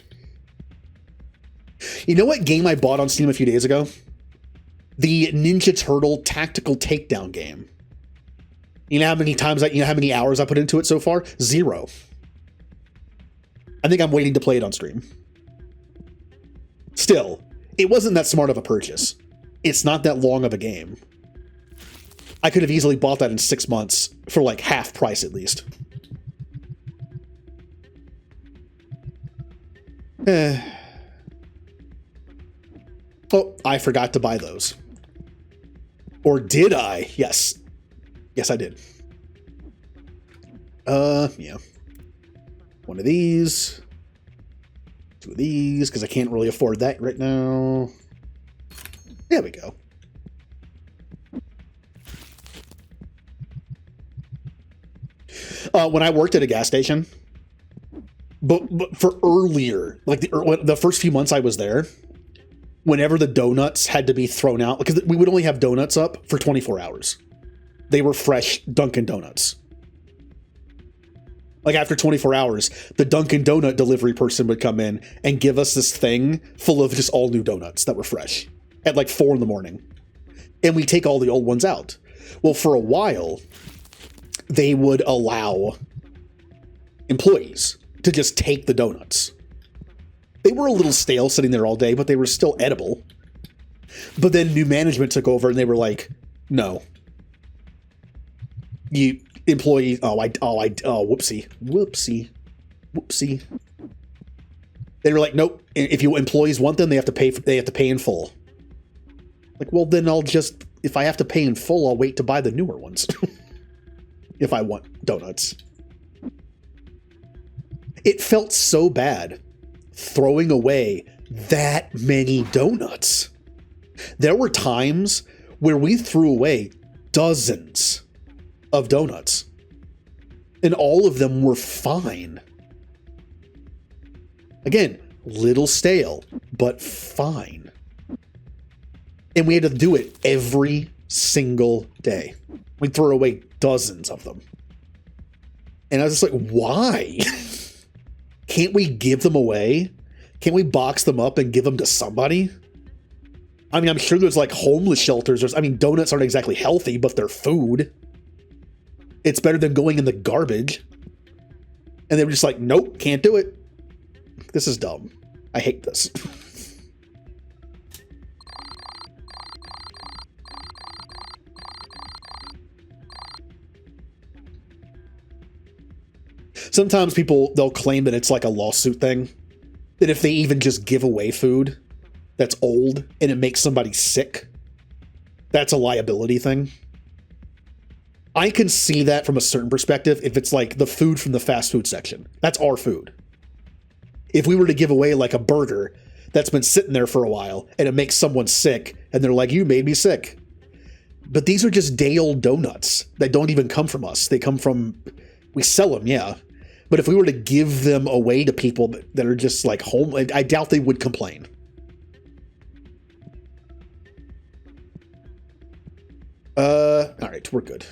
You know what game I bought on Steam a few days ago? The Ninja Turtle Tactical Takedown game. You know how many hours I put into it so far? 0. I think I'm waiting to play it on stream. Still, it wasn't that smart of a purchase. It's not that long of a game. I could have easily bought that in 6 months for like half price at least. Oh, I forgot to buy those. Or did I? Yes. Yes, I did. Yeah. One of these. 2 of these, because I can't really afford that right now. There we go. When I worked at a gas station, but for earlier, like the first few months I was there, whenever the donuts had to be thrown out, because we would only have donuts up for 24 hours. They were fresh Dunkin' Donuts. Like after 24 hours, the Dunkin' Donut delivery person would come in and give us this thing full of just all new donuts that were fresh at like 4 in the morning. And we take all the old ones out. Well, for a while, they would allow employees to just take the donuts. They were a little stale sitting there all day, but they were still edible. But then new management took over and they were like, no. You employee, whoopsie. They were like, nope. If you employees want them, they have to pay in full. Like, well, then if I have to pay in full, I'll wait to buy the newer ones. If I want donuts. It felt so bad throwing away that many donuts. There were times where we threw away dozens of donuts, and all of them were fine. Again, little stale, but fine. And we had to do it every single day. We'd throw away dozens of them. And I was just like, why? Can't we give them away? Can't we box them up and give them to somebody? I mean, I'm sure there's like homeless shelters. Donuts aren't exactly healthy, but they're food. It's better than going in the garbage. And they were just like, nope, can't do it. This is dumb. I hate this. Sometimes they'll claim that it's like a lawsuit thing. That if they even just give away food that's old and it makes somebody sick, that's a liability thing. I can see that from a certain perspective if it's like the food from the fast food section. That's our food. If we were to give away like a burger that's been sitting there for a while and it makes someone sick and they're like, you made me sick. But these are just day-old donuts that don't even come from us. They come from, we sell them, yeah. But if we were to give them away to people that are just like home, I doubt they would complain. All right, we're good.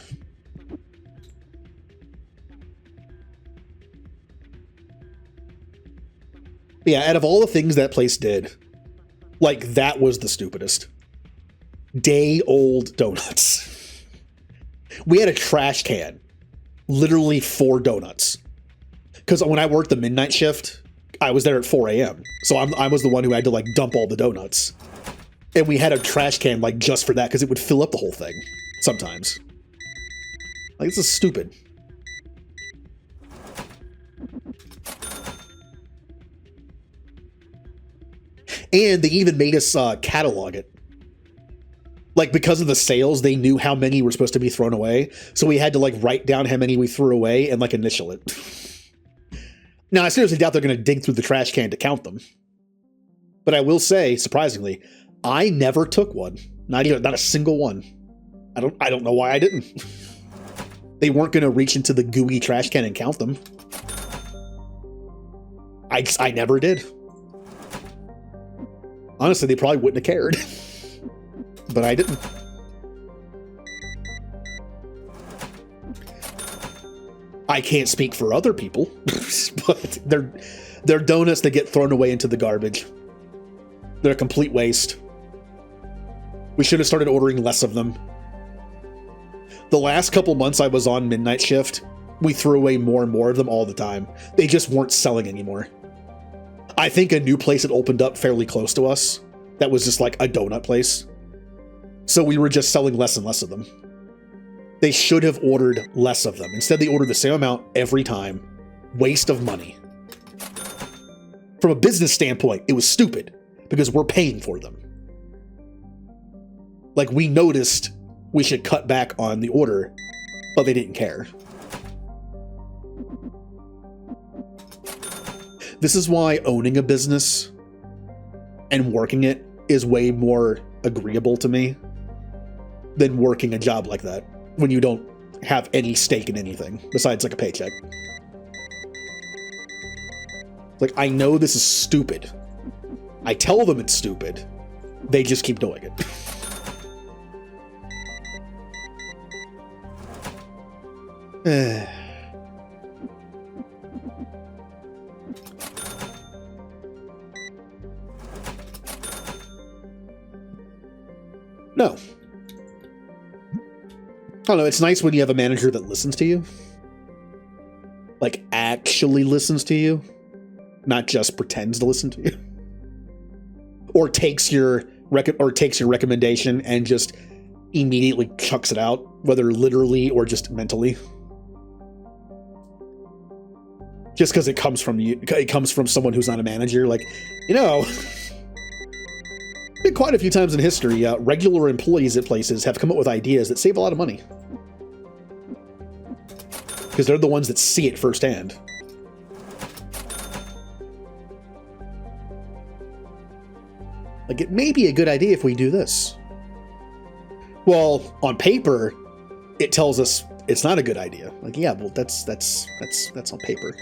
Yeah, out of all the things that place did, like that was the stupidest. Day-old donuts. We had a trash can, literally 4 donuts. Because when I worked the midnight shift, I was there at 4 a.m. So I was the one who had to like dump all the donuts. And we had a trash can like just for that because it would fill up the whole thing sometimes. Like, this is stupid. And they even made us catalog it. Like, because of the sales, they knew how many were supposed to be thrown away. So we had to like write down how many we threw away and like initial it. Now, I seriously doubt they're going to dig through the trash can to count them. But I will say, surprisingly, I never took one. Not a single one. I don't know why I didn't. They weren't going to reach into the gooey trash can and count them. I never did. Honestly, they probably wouldn't have cared. But I didn't. I can't speak for other people, but they're donuts that get thrown away into the garbage. They're a complete waste. We should have started ordering less of them. The last couple months I was on midnight shift, we threw away more and more of them all the time. They just weren't selling anymore. I think a new place had opened up fairly close to us that was just like a donut place. So we were just selling less and less of them. They should have ordered less of them. Instead, they ordered the same amount every time. Waste of money. From a business standpoint, it was stupid because we're paying for them. Like, we noticed we should cut back on the order, but they didn't care. This is why owning a business and working it is way more agreeable to me than working a job like that when you don't have any stake in anything besides like a paycheck. Like, I know this is stupid. I tell them it's stupid. They just keep doing it. No. I don't know, it's nice when you have a manager that listens to you. Like, actually listens to you. Not just pretends to listen to you. Or takes your recommendation and just immediately chucks it out, whether literally or just mentally. Just because it comes from you, it comes from someone who's not a manager. Like, you know, been quite a few times in history, regular employees at places have come up with ideas that save a lot of money. Because they're the ones that see it firsthand. Like, it may be a good idea if we do this. Well, on paper, it tells us it's not a good idea. Like, yeah, well, that's on paper.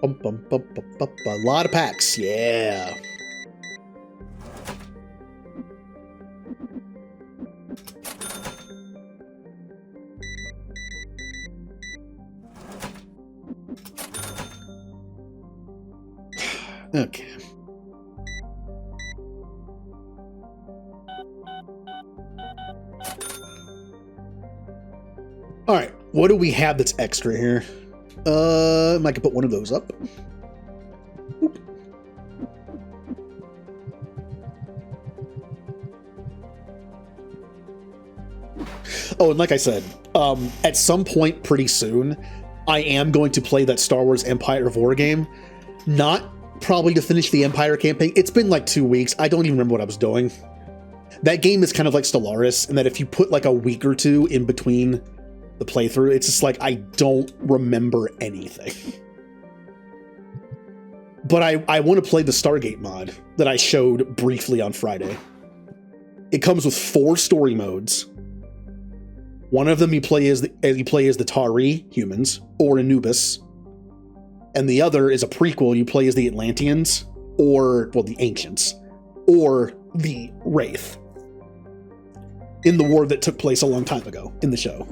A lot of packs, yeah. Okay. All right, what do we have that's extra here? I could put one of those up. Oop. Oh, and like I said, at some point pretty soon, I am going to play that Star Wars Empire of War game. Not probably to finish the Empire campaign. It's been like 2 weeks. I don't even remember what I was doing. That game is kind of like Stellaris, in that if you put like a week or two in between the playthrough, it's just like, I don't remember anything. But I want to play the Stargate mod that I showed briefly on Friday. It comes with 4 story modes. One of them you play as the Tari humans, or Anubis. And the other is a prequel. You play as the Atlanteans, or, well, the Ancients, or the Wraith. In the war that took place a long time ago in the show.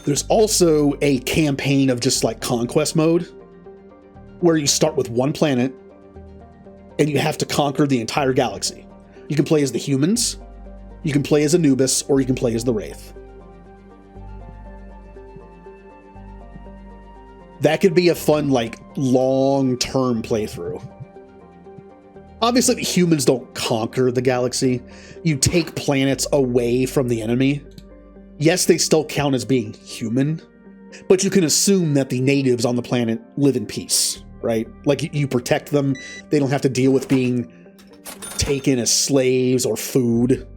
There's also a campaign of just like conquest mode, where you start with one planet, and you have to conquer the entire galaxy. You can play as the humans, you can play as Anubis, or you can play as the Wraith. That could be a fun, like, long-term playthrough. Obviously, the humans don't conquer the galaxy. You take planets away from the enemy. Yes, they still count as being human, but you can assume that the natives on the planet live in peace, right? Like, you protect them. They don't have to deal with being taken as slaves or food.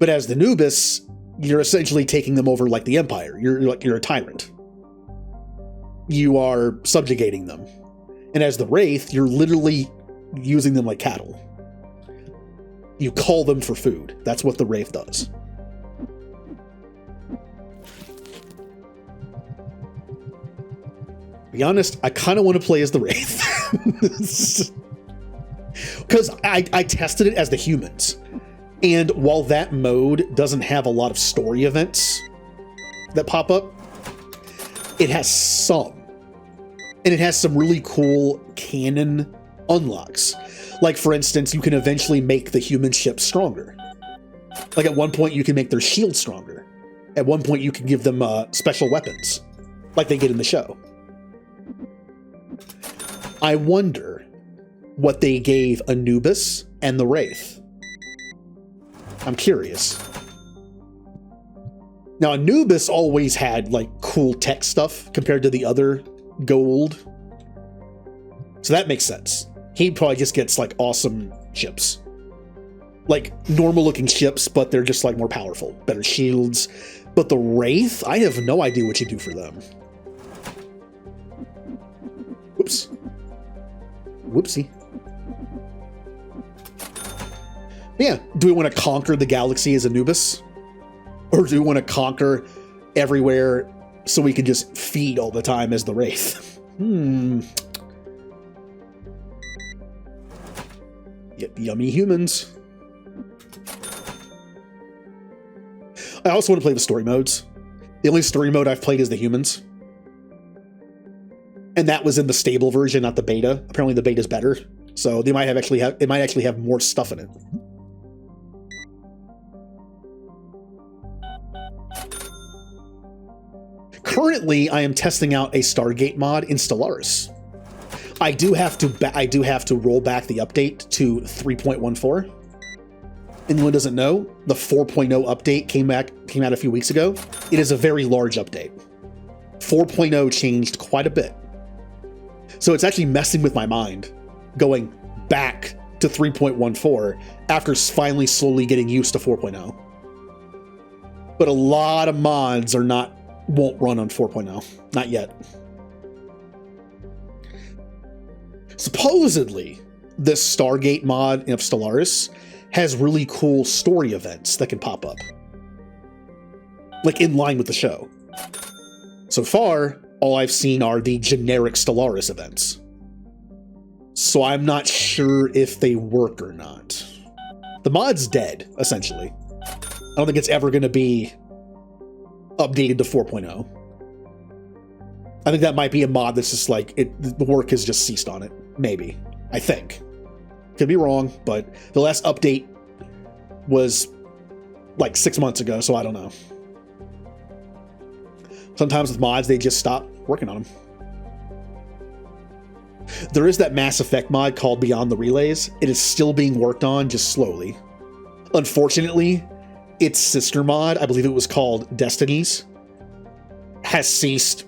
But as the Nubis, you're essentially taking them over like the Empire. You're a tyrant. You are subjugating them. And as the Wraith, you're literally using them like cattle. You call them for food. That's what the Wraith does. To be honest, I kind of want to play as the Wraith. Because I tested it as the humans. And while that mode doesn't have a lot of story events that pop up, it has some. And it has some really cool canon unlocks. Like, for instance, you can eventually make the human ship stronger. Like, at one point, you can make their shield stronger. At one point, you can give them special weapons, like they get in the show. I wonder, what they gave Anubis and the Wraith. I'm curious. Now, Anubis always had, like, cool tech stuff compared to the other gold. So that makes sense. He probably just gets, like, awesome ships. Like, normal-looking ships, but they're just, like, more powerful. Better shields. But the Wraith, I have no idea what you do for them. Whoops. Whoopsie. Yeah, do we want to conquer the galaxy as Anubis? Or do we want to conquer everywhere so we can just feed all the time as the Wraith? Yummy humans. I also want to play the story modes. The only story mode I've played is the humans. And that was in the stable version, not the beta. Apparently the beta's better. So they might actually have more stuff in it. Currently, I am testing out a Stargate mod in Stellaris. I do have to roll back the update to 3.14. Anyone doesn't know, the 4.0 update came out a few weeks ago. It is a very large update. 4.0 changed quite a bit. So it's actually messing with my mind, going back to 3.14 after finally slowly getting used to 4.0. But a lot of mods won't run on 4.0. Not yet. Supposedly, this Stargate mod of Stellaris has really cool story events that can pop up. Like in line with the show. So far, all I've seen are the generic Stellaris events. So I'm not sure if they work or not. The mod's dead, essentially. I don't think it's ever going to be updated to 4.0. I think that might be a mod that's just like, the work has just ceased on it. Maybe. I think. Could be wrong, but the last update was like 6 months ago, so I don't know. Sometimes with mods, they just stop working on them. There is that Mass Effect mod called Beyond the Relays. It is still being worked on, just slowly. Unfortunately, its sister mod, I believe it was called Destinies, has ceased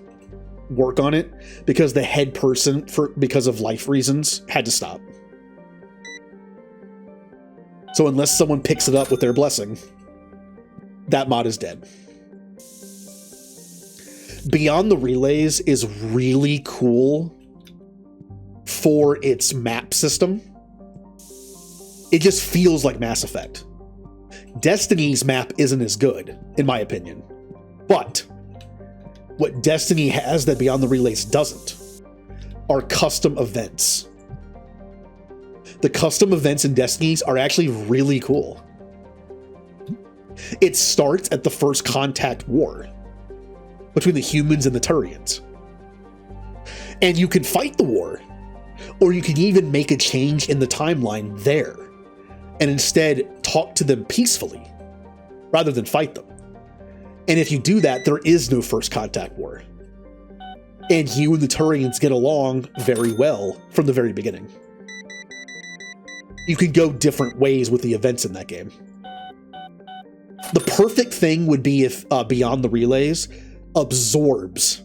work on it because the head person, because of life reasons, had to stop. So unless someone picks it up with their blessing, that mod is dead. Beyond the Relays is really cool for its map system. It just feels like Mass Effect. Destiny's map isn't as good, in my opinion. But what Destiny has that Beyond the Relays doesn't are custom events. The custom events in Destiny's are actually really cool. It starts at the First Contact War between the humans and the Turians. And you can fight the war, or you can even make a change in the timeline there, and instead talk to them peacefully, rather than fight them. And if you do that, there is no First Contact War. And you and the Turians get along very well from the very beginning. You could go different ways with the events in that game. The perfect thing would be if Beyond the Relays absorbs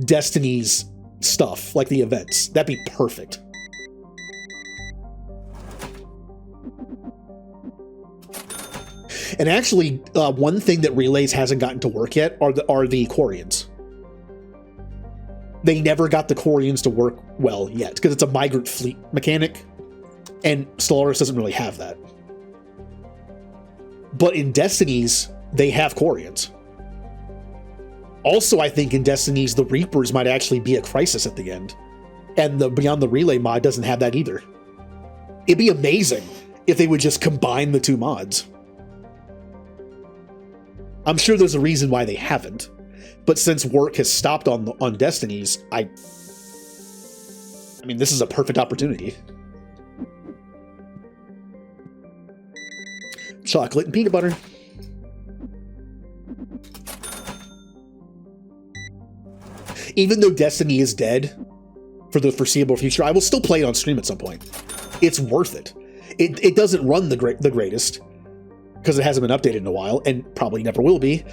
Destiny's stuff, like the events. That'd be perfect. And actually, one thing that Relays hasn't gotten to work yet are the Quarians. They never got the Quarians to work well yet, because it's a migrant fleet mechanic, and Stellaris doesn't really have that. But in Destinies, they have Quarians. Also, I think in Destinies, the Reapers might actually be a crisis at the end. And the Beyond the Relay mod doesn't have that either. It'd be amazing if they would just combine the two mods. I'm sure there's a reason why they haven't. But since work has stopped on Destinies, I mean, this is a perfect opportunity. Chocolate and peanut butter. Even though Destiny is dead for the foreseeable future, I will still play it on stream at some point. It's worth it. It doesn't run the greatest because it hasn't been updated in a while and probably never will be.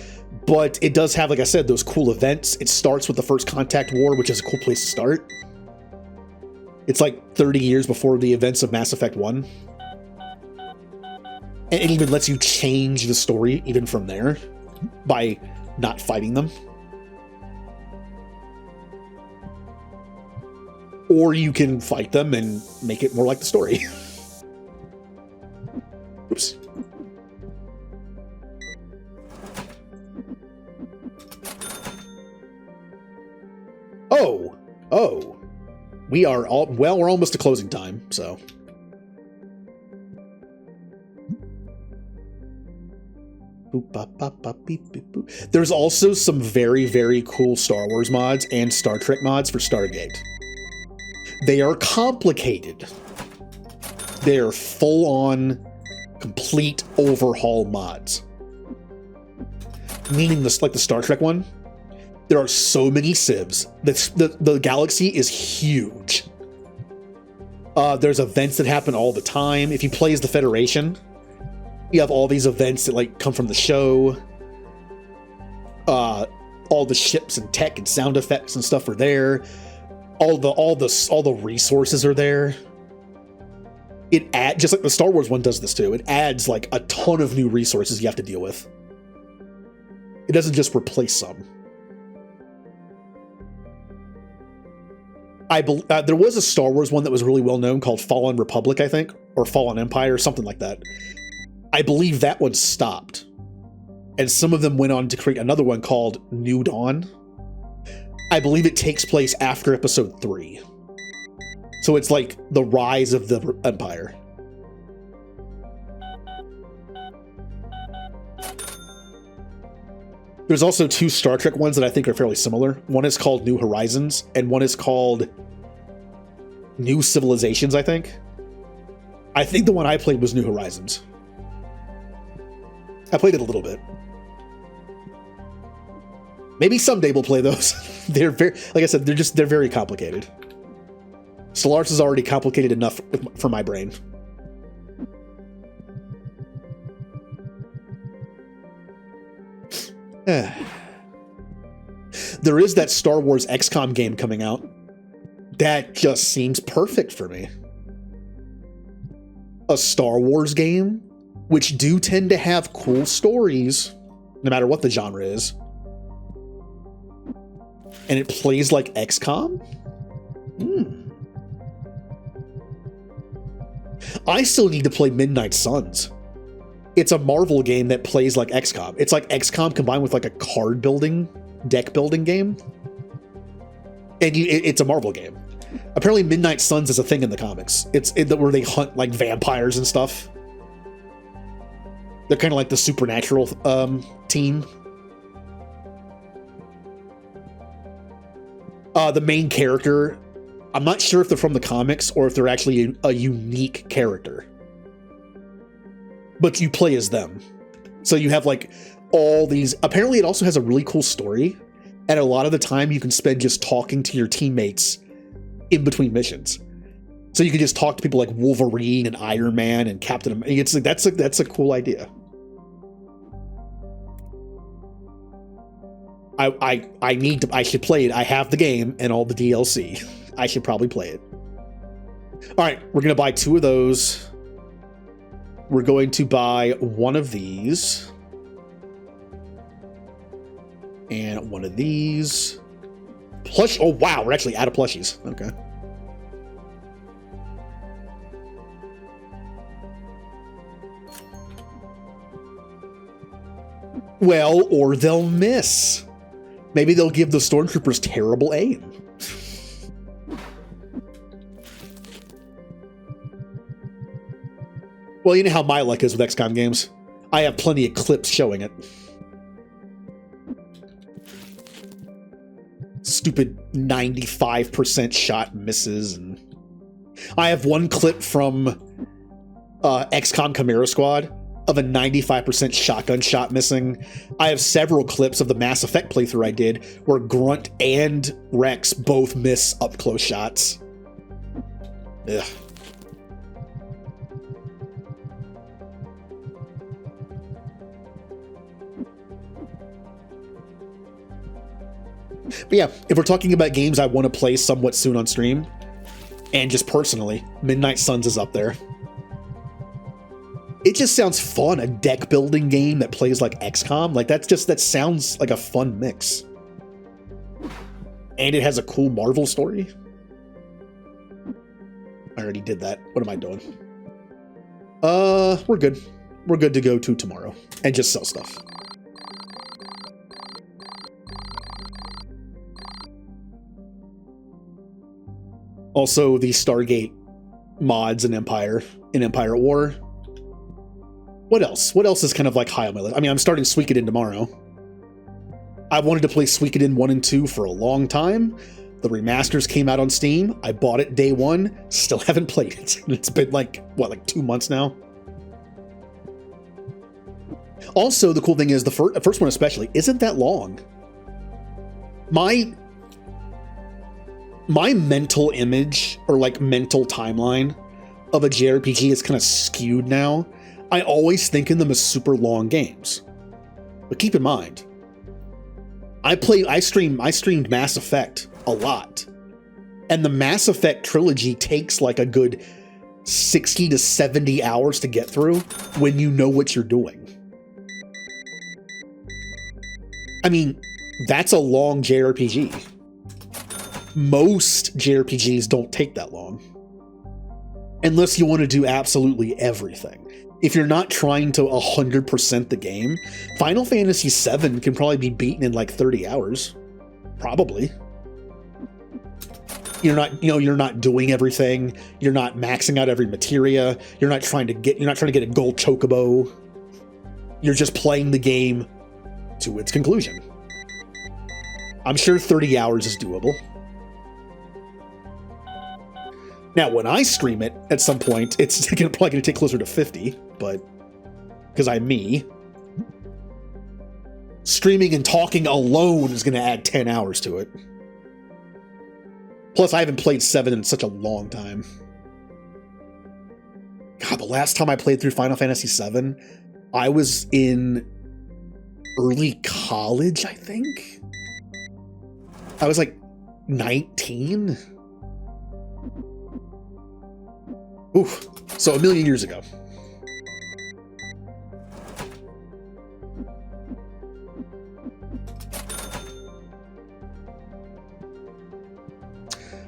But it does have, like I said, those cool events. It starts with the First Contact War, which is a cool place to start. It's like 30 years before the events of Mass Effect 1. And it even lets you change the story even from there by not fighting them. Or you can fight them and make it more like the story. Oops. Oh. We are we're almost to closing time, so. There's also some very, very cool Star Wars mods and Star Trek mods for Stargate. They are complicated. They're full-on, complete overhaul mods. Meaning this, like the Star Trek one, there are so many civs. The galaxy is huge. There's events that happen all the time. If you play as the Federation, you have all these events that like come from the show. All the ships and tech and sound effects and stuff are there. All the resources are there. Just like the Star Wars one does this too. It adds like a ton of new resources you have to deal with. It doesn't just replace some. There was a Star Wars one that was really well known called Fallen Republic, I think, or Fallen Empire, or something like that. I believe that one stopped. And some of them went on to create another one called New Dawn. I believe it takes place after episode 3. So it's like the rise of the Empire. There's also 2 Star Trek ones that I think are fairly similar. One is called New Horizons, and one is called New Civilizations, I think. I think the one I played was New Horizons. I played it a little bit. Maybe someday we'll play those. They're very, like I said, they're very complicated. Stellaris is already complicated enough for my brain. There is that Star Wars XCOM game coming out. That just seems perfect for me. A Star Wars game, which do tend to have cool stories, no matter what the genre is. And it plays like XCOM? I still need to play Midnight Suns. It's a Marvel game that plays like XCOM. It's like XCOM combined with like a card building, deck building game. And it's a Marvel game. Apparently Midnight Suns is a thing in the comics. It's where they hunt like vampires and stuff. They're kind of like the supernatural team. The main character, I'm not sure if they're from the comics or if they're actually a unique character. But you play as them. So you have like all these, apparently it also has a really cool story. And a lot of the time you can spend just talking to your teammates in between missions. So you can just talk to people like Wolverine and Iron Man and Captain America. It's like, that's a cool idea. I should play it. I have the game and all the DLC. I should probably play it. All right, we're going to buy 2 of those. We're going to buy one of these. And one of these. Plush. Oh, wow. We're actually out of plushies. Okay. Well, or they'll miss. Maybe they'll give the stormtroopers terrible aim. Well, you know how my luck is with XCOM games. I have plenty of clips showing it. Stupid 95% shot misses. And I have one clip from XCOM Chimera Squad of a 95% shotgun shot missing. I have several clips of the Mass Effect playthrough I did where Grunt and Rex both miss up close shots. Ugh. But yeah, if we're talking about games I want to play somewhat soon on stream, and just personally, Midnight Suns is up there. It just sounds fun, a deck building game that plays like XCOM. Like that sounds like a fun mix. And it has a cool Marvel story. I already did that. What am I doing? We're good. We're good to go to tomorrow and just sell stuff. Also, the Stargate mods in Empire at War. What else? What else is kind of like high on my list? I mean, I'm starting Suikoden tomorrow. I wanted to play Suikoden 1 and 2 for a long time. The remasters came out on Steam. I bought it day one. Still haven't played it. It's been like, what, like 2 months now? Also, the cool thing is the first one especially isn't that long. My mental image or like mental timeline of a JRPG is kind of skewed now. I always think in them as super long games. But keep in mind, I streamed Mass Effect a lot. And the Mass Effect trilogy takes like a good 60 to 70 hours to get through when you know what you're doing. I mean, that's a long JRPG. Most JRPGs don't take that long. Unless you want to do absolutely everything. If you're not trying to 100% the game, Final Fantasy VII can probably be beaten in like 30 hours. Probably. You're not doing everything. You're not maxing out every materia. You're not trying to get a gold chocobo. You're just playing the game to its conclusion. I'm sure 30 hours is doable. Now, when I stream it at some point, it's probably going to take closer to 50, but because I'm me. Streaming and talking alone is going to add 10 hours to it. Plus, I haven't played 7 in such a long time. God, the last time I played through Final Fantasy VII, I was in early college, I think? I was like 19? Oof. So a million years ago.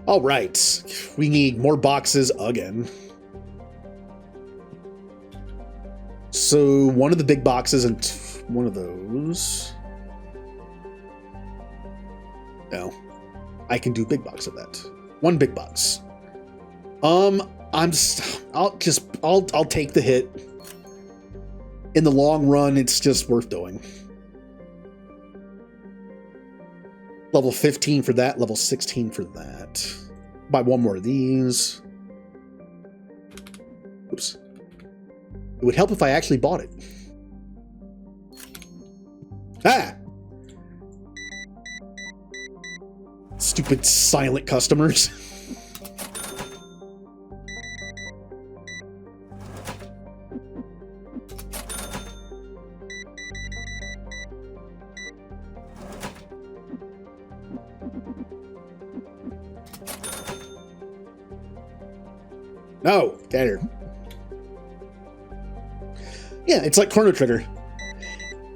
All right. We need more boxes again. So one of the big boxes and one of those. No. I can do big box of that. One big box. I'll take the hit. In the long run, it's just worth doing. Level 15 for that, level 16 for that. Buy one more of these. Oops. It would help if I actually bought it. Ah! Stupid silent customers. No, get her. Yeah, it's like Chrono Trigger.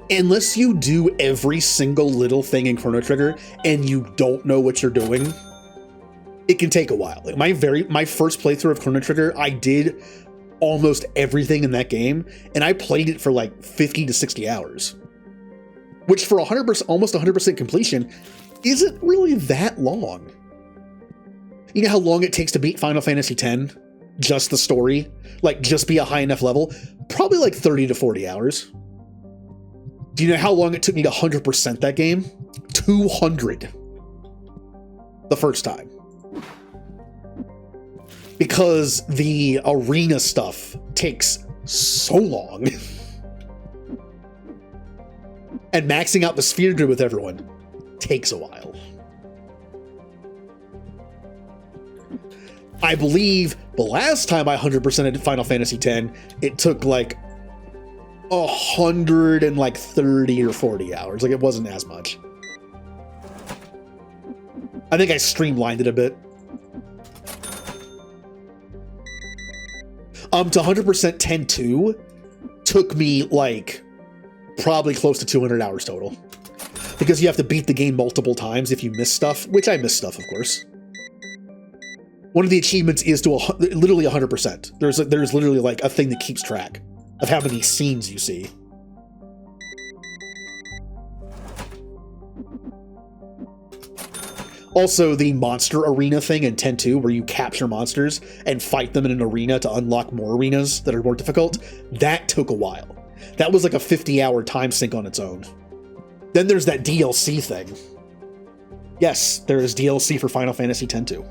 Unless you do every single little thing in Chrono Trigger and you don't know what you're doing, it can take a while. Like my first playthrough of Chrono Trigger, I did almost everything in that game, and I played it for like 50 to 60 hours, which for 100%, almost 100% completion, isn't really that long. You know how long it takes to beat Final Fantasy X? Just the story, like just be a high enough level, probably like 30 to 40 hours. Do you know how long it took me to 100% that game? 200 the first time. Because the arena stuff takes so long. And maxing out the sphere grid with everyone takes a while. I believe the last time I 100%ed Final Fantasy X, it took like 130 or 40 hours. Like it wasn't as much. I think I streamlined it a bit. To 100% 10-2 took me like probably close to 200 hours total. Because you have to beat the game multiple times if you miss stuff, which I miss stuff, of course. One of the achievements is to literally 100%. There's literally like a thing that keeps track of how many scenes you see. Also, the monster arena thing in 10-2, where you capture monsters and fight them in an arena to unlock more arenas that are more difficult, that took a while. That was like a 50-hour time sink on its own. Then there's that DLC thing. Yes, there is DLC for Final Fantasy X-2.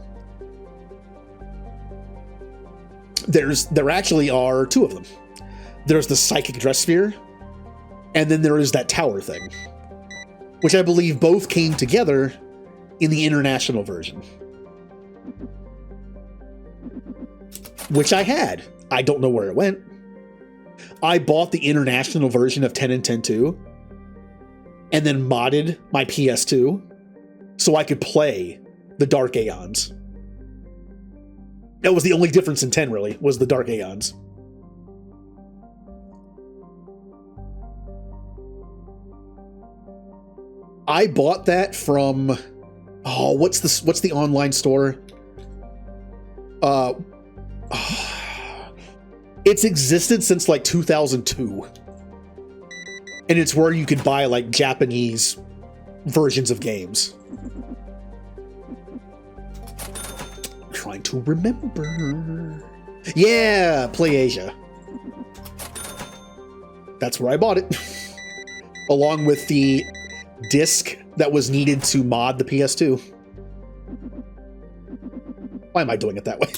There actually are two of them. There's the Psychic Dress Sphere, and then there is that tower thing, which I believe both came together in the international version. Which I had. I don't know where it went. I bought the international version of 10 and 10-2, and then modded my PS2 so I could play the Dark Aeons. That was the only difference in 10, really, was the Dark Aeons. I bought that from... Oh, what's the online store? It's existed since like 2002. And it's where you could buy like Japanese versions of games. I'm trying to remember. Yeah, PlayAsia. That's where I bought it. Along with the disc that was needed to mod the PS2. Why am I doing it that way?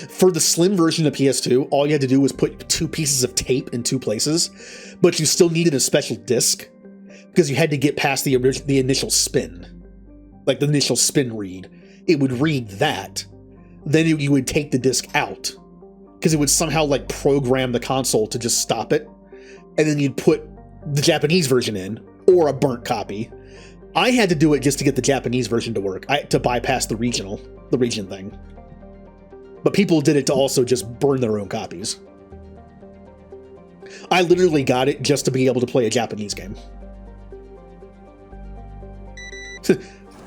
For the slim version of PS2, all you had to do was put 2 pieces of tape in 2 places, but you still needed a special disc because you had to get past the initial spin. Like the initial spin read. It would read that. Then you would take the disc out because it would somehow like program the console to just stop it. And then you'd put the Japanese version in, or a burnt copy. I had to do it just to get the Japanese version to work, to bypass the region thing. But people did it to also just burn their own copies. I literally got it just to be able to play a Japanese game.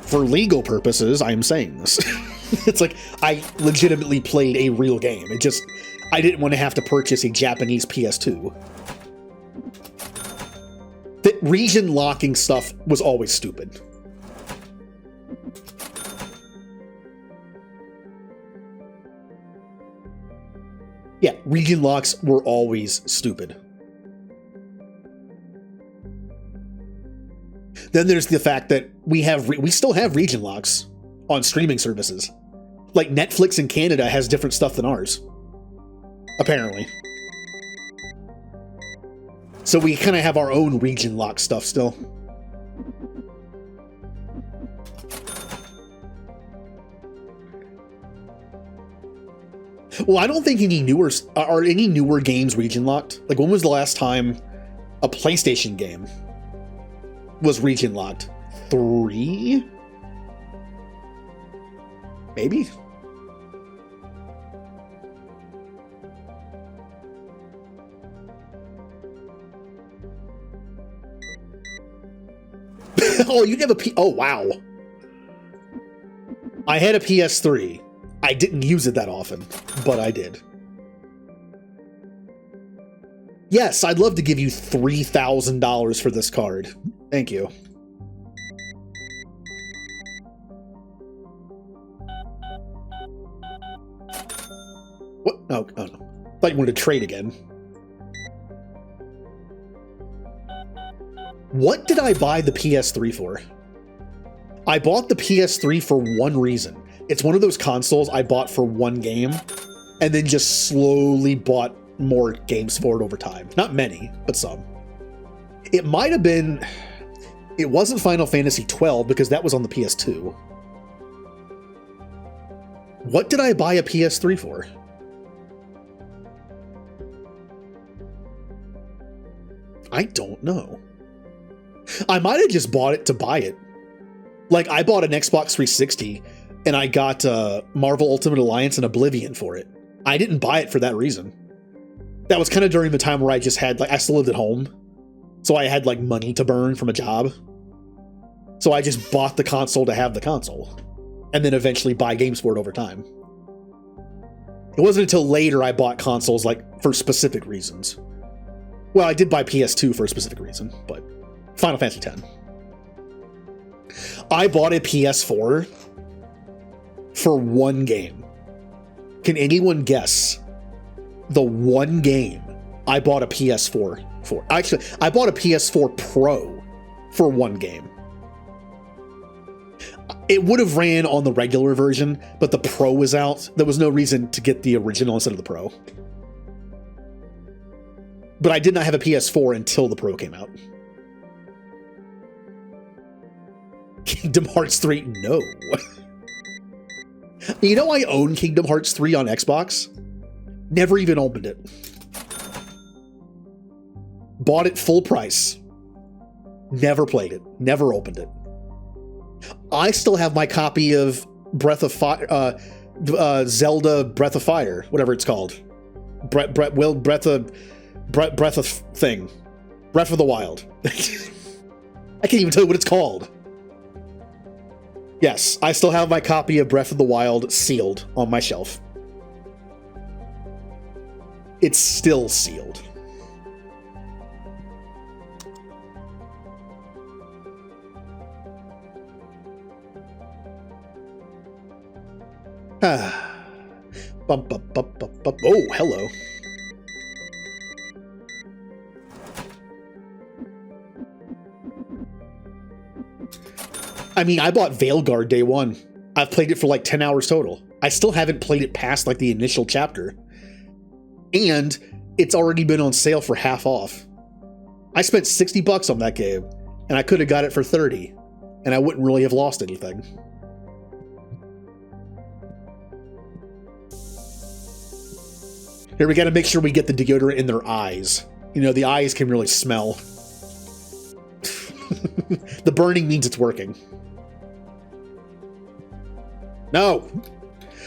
For legal purposes, I am saying this. It's like, I legitimately played a real game. I didn't want to have to purchase a Japanese PS2. The region locking stuff was always stupid. Yeah, region locks were always stupid. Then there's the fact that we still have region locks on streaming services. Like Netflix in Canada has different stuff than ours. Apparently. So we kind of have our own region lock stuff still. Well, I don't think any newer games region locked. Like, when was the last time a PlayStation game was region locked? 3? Maybe? Oh, you have a oh, wow. I had a PS3. I didn't use it that often, but I did. Yes, I'd love to give you $3,000 for this card. Thank you. What? Oh, oh no. I thought you wanted to trade again. What did I buy the PS3 for? I bought the PS3 for one reason. It's one of those consoles I bought for one game, and then just slowly bought more games for it over time. Not many, but some. It might have been... It wasn't Final Fantasy XII, because that was on the PS2. What did I buy a PS3 for? I don't know. I might have just bought it to buy it. Like, I bought an Xbox 360 and I got Marvel Ultimate Alliance and Oblivion for it. I didn't buy it for that reason. That was kind of during the time where I just had, like, I still lived at home. So I had, like, money to burn from a job. So I just bought the console to have the console. And then eventually buy games for it over time. It wasn't until later I bought consoles, like, for specific reasons. Well, I did buy PS2 for a specific reason, but Final Fantasy X. I bought a PS4 for one game. Can anyone guess the one game I bought a PS4 for? Actually, I bought a PS4 Pro for one game. It would have ran on the regular version, but the Pro was out. There was no reason to get the original instead of the Pro. But I did not have a PS4 until the Pro came out. Kingdom Hearts 3, no. You know, I own Kingdom Hearts 3 on Xbox. Never even opened it. Bought it full price. Never played it. Never opened it. I still have my copy of Breath of Fire, Zelda Breath of Fire, whatever it's called. Breath of thing. Breath of the Wild. I can't even tell you what it's called. Yes, I still have my copy of Breath of the Wild sealed on my shelf. It's still sealed. Bump, bump, bump, bump, bump. Oh, hello. I mean, I bought Veilguard day one. I've played it for like 10 hours total. I still haven't played it past like the initial chapter. And it's already been on sale for half off. I spent $60 on that game, and I could have got it for 30, and I wouldn't really have lost anything. Here, we got to make sure we get the deodorant in their eyes. You know, the eyes can really smell. The burning means it's working. No.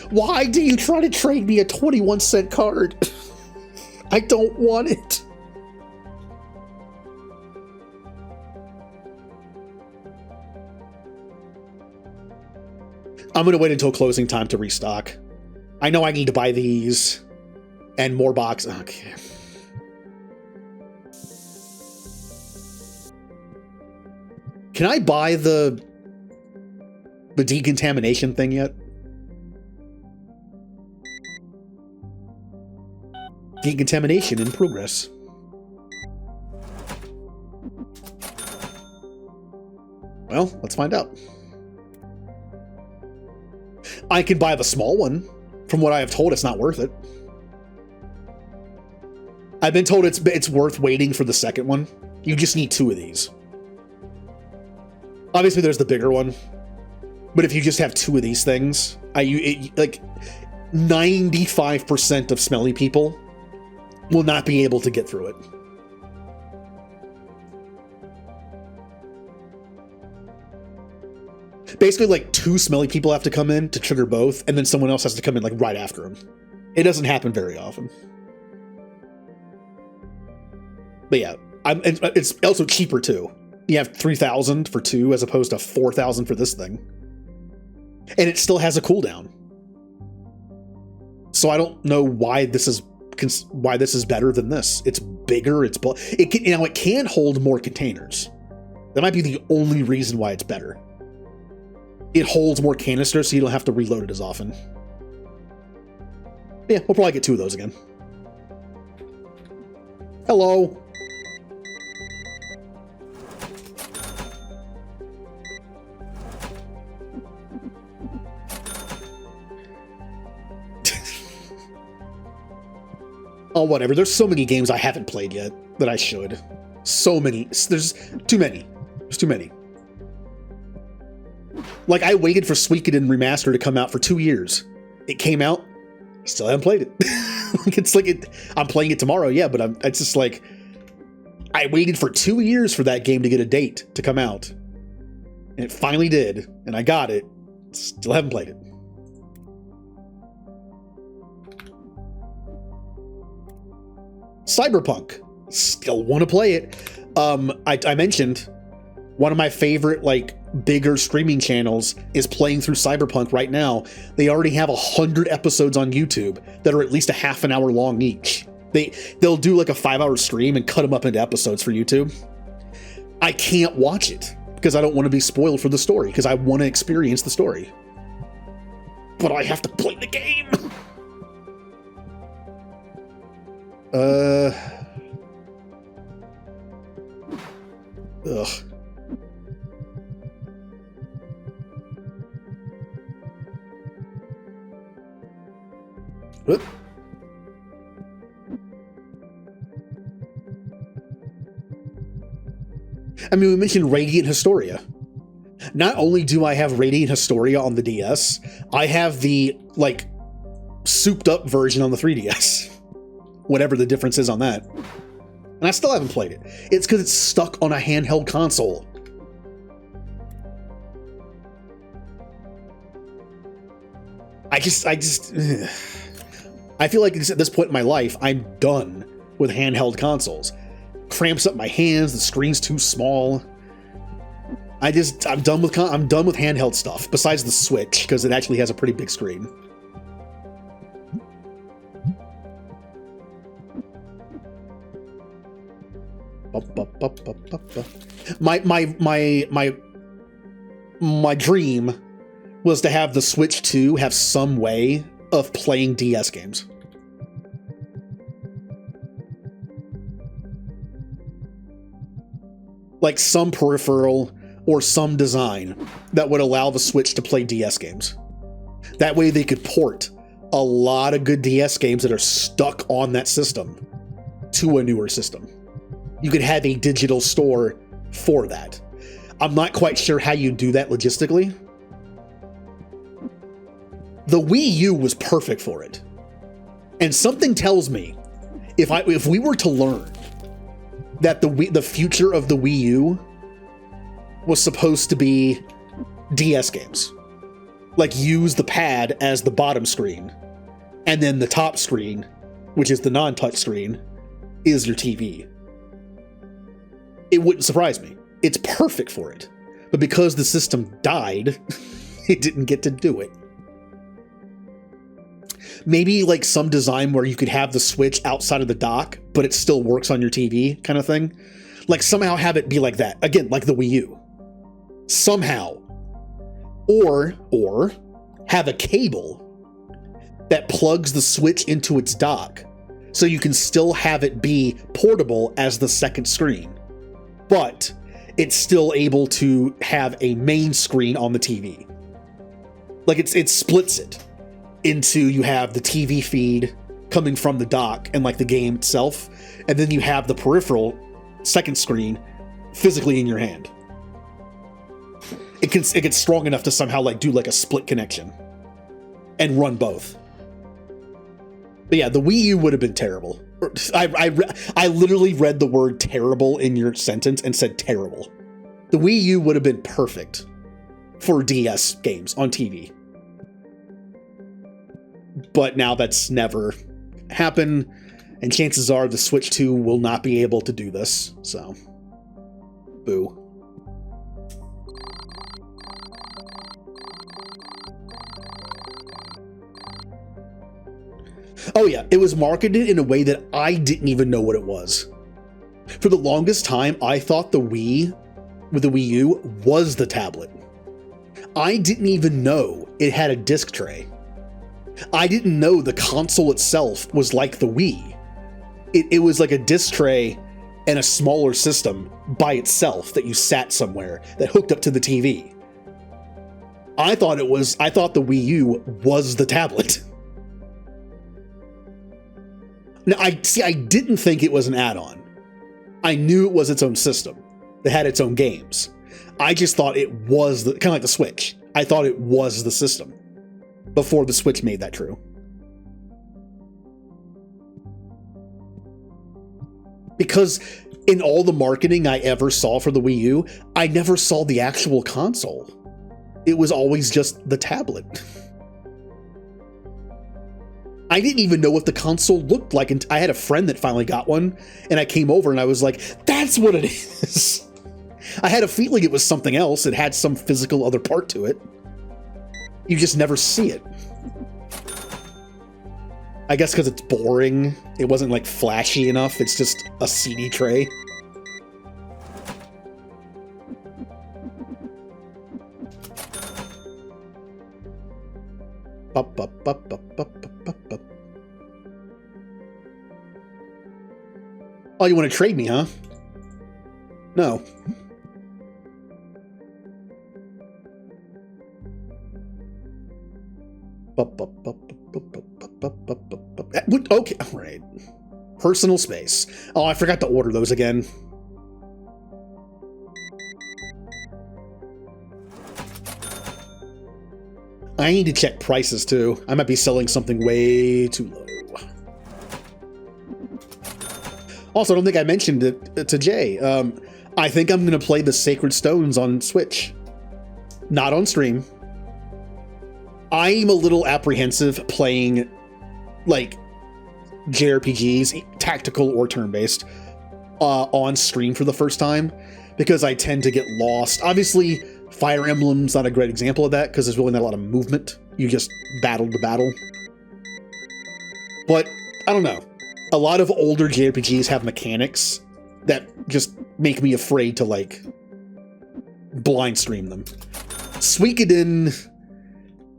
Why do you try to trade me a 21-cent card? I don't want it. I'm going to wait until closing time to restock. I know I need to buy these. And more boxes. Okay. Can I buy the decontamination thing yet? Decontamination in progress. Well, let's find out. I can buy the small one. From what I have told, it's not worth it. I've been told it's worth waiting for the second one. You just need 2 of these. Obviously, there's the bigger one. But if you just have 2 of these things, like 95% of smelly people will not be able to get through it. Basically, like 2 smelly people have to come in to trigger both, and then someone else has to come in like right after them. It doesn't happen very often. But yeah, it's also cheaper too. You have 3,000 for 2 as opposed to 4,000 for this thing. And it still has a cooldown. So I don't know why this is better than this. It's bigger, it can hold more containers. That might be the only reason why it's better. It holds more canisters, so you don't have to reload it as often. Yeah, we'll probably get 2 of those again. Hello. Oh, whatever. There's so many games I haven't played yet that I should. So many. There's too many. There's too many. Like, I waited for Suikoden Remaster to come out for 2 years. It came out. Still haven't played it. I'm playing it tomorrow, yeah, but it's just like, I waited for 2 years for that game to get a date to come out. And it finally did, and I got it. Still haven't played it. Cyberpunk. Still want to play it. I mentioned one of my favorite, like, bigger streaming channels is playing through Cyberpunk right now. They already have 100 episodes on YouTube that are at least a half an hour long each. They'll do like a 5-hour stream and cut them up into episodes for YouTube. I can't watch it because I don't want to be spoiled for the story, because I want to experience the story. But I have to play the game. Ugh. What? I mean, we mentioned Radiant Historia. Not only do I have Radiant Historia on the DS, I have the, like, souped up version on the 3DS. Whatever the difference is on that. And I still haven't played it. It's because it's stuck on a handheld console. I feel like at this point in my life, I'm done with handheld consoles. Cramps up my hands, the screen's too small. I'm done with handheld stuff, besides the Switch, because it actually has a pretty big screen. My dream was to have the Switch 2 have some way of playing DS games. Like some peripheral or some design that would allow the Switch to play DS games. That way they could port a lot of good DS games that are stuck on that system to a newer system. You could have a digital store for that. I'm not quite sure how you do that logistically. The Wii U was perfect for it. And something tells me, if we were to learn that the future of the Wii U was supposed to be DS games, like use the pad as the bottom screen, and then the top screen, which is the non-touch screen, is your TV. It wouldn't surprise me. It's perfect for it. But because the system died, it didn't get to do it. Maybe like some design where you could have the Switch outside of the dock, but it still works on your TV kind of thing. Like somehow have it be like that. Again, like the Wii U. Somehow. Or have a cable that plugs the Switch into its dock so you can still have it be portable as the second screen. But it's still able to have a main screen on the TV. Like it splits it into, you have the TV feed coming from the dock and like the game itself, and then you have the peripheral second screen physically in your hand. It gets strong enough to somehow like do like a split connection and run both. But yeah, the Wii U would have been terrible. I literally read the word terrible in your sentence and said terrible. The Wii U would have been perfect for DS games on TV. But now that's never happened, and chances are the Switch 2 will not be able to do this, so boo. Oh yeah, it was marketed in a way that I didn't even know what it was. For the longest time, I thought the Wii with the Wii U was the tablet. I didn't even know it had a disc tray. I didn't know the console itself was like the Wii. It was like a disc tray and a smaller system by itself that you sat somewhere that hooked up to the TV. I thought the Wii U was the tablet. Now, I didn't think it was an add-on. I knew it was its own system that had its own games. I just thought it was kind of like the Switch. I thought it was the system before the Switch made that true. Because in all the marketing I ever saw for the Wii U, I never saw the actual console. It was always just the tablet. I didn't even know what the console looked like. And I had a friend that finally got one, and I came over and I was like, that's what it is. I had a feeling it was something else. It had some physical other part to it. You just never see it. I guess because it's boring. It wasn't like flashy enough. It's just a CD tray. Oh, you want to trade me, huh? No. Okay, all right. Personal space. Oh, I forgot to order those again. I need to check prices too. I might be selling something way too low. Also, I don't think I mentioned it to Jay. I think I'm going to play the Sacred Stones on Switch. Not on stream. I'm a little apprehensive playing, like, JRPGs, tactical or turn-based, on stream for the first time, because I tend to get lost. Obviously, Fire Emblem's not a great example of that, because there's really not a lot of movement. You just battle to battle. But, I don't know. A lot of older JRPGs have mechanics that just make me afraid to, like, blind stream them. Suikoden,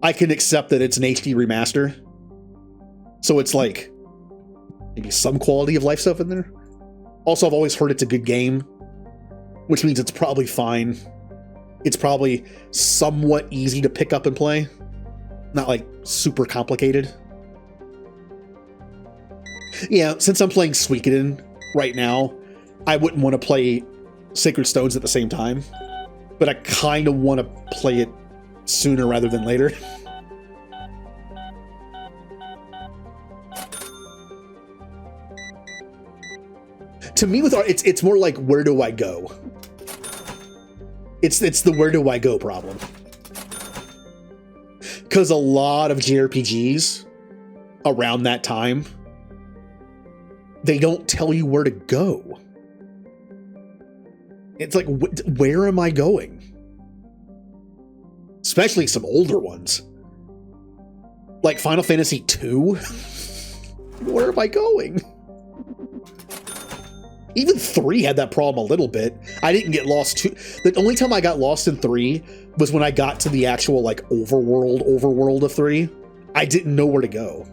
I can accept that it's an HD remaster. So it's like, maybe some quality of life stuff in there. Also, I've always heard it's a good game, which means it's probably fine. It's probably somewhat easy to pick up and play. Not like super complicated. Yeah, since I'm playing Suikoden right now, I wouldn't want to play Sacred Stones at the same time. But I kind of want to play it sooner rather than later. To me, with art, it's more like, where do I go? It's the where do I go problem. Because a lot of JRPGs around that time, they don't tell you where to go. It's like, where am I going? Especially some older ones. Like Final Fantasy II? Where am I going? Even 3 had that problem a little bit. I didn't get lost too. The only time I got lost in 3 was when I got to the actual, like, overworld of 3. I didn't know where to go.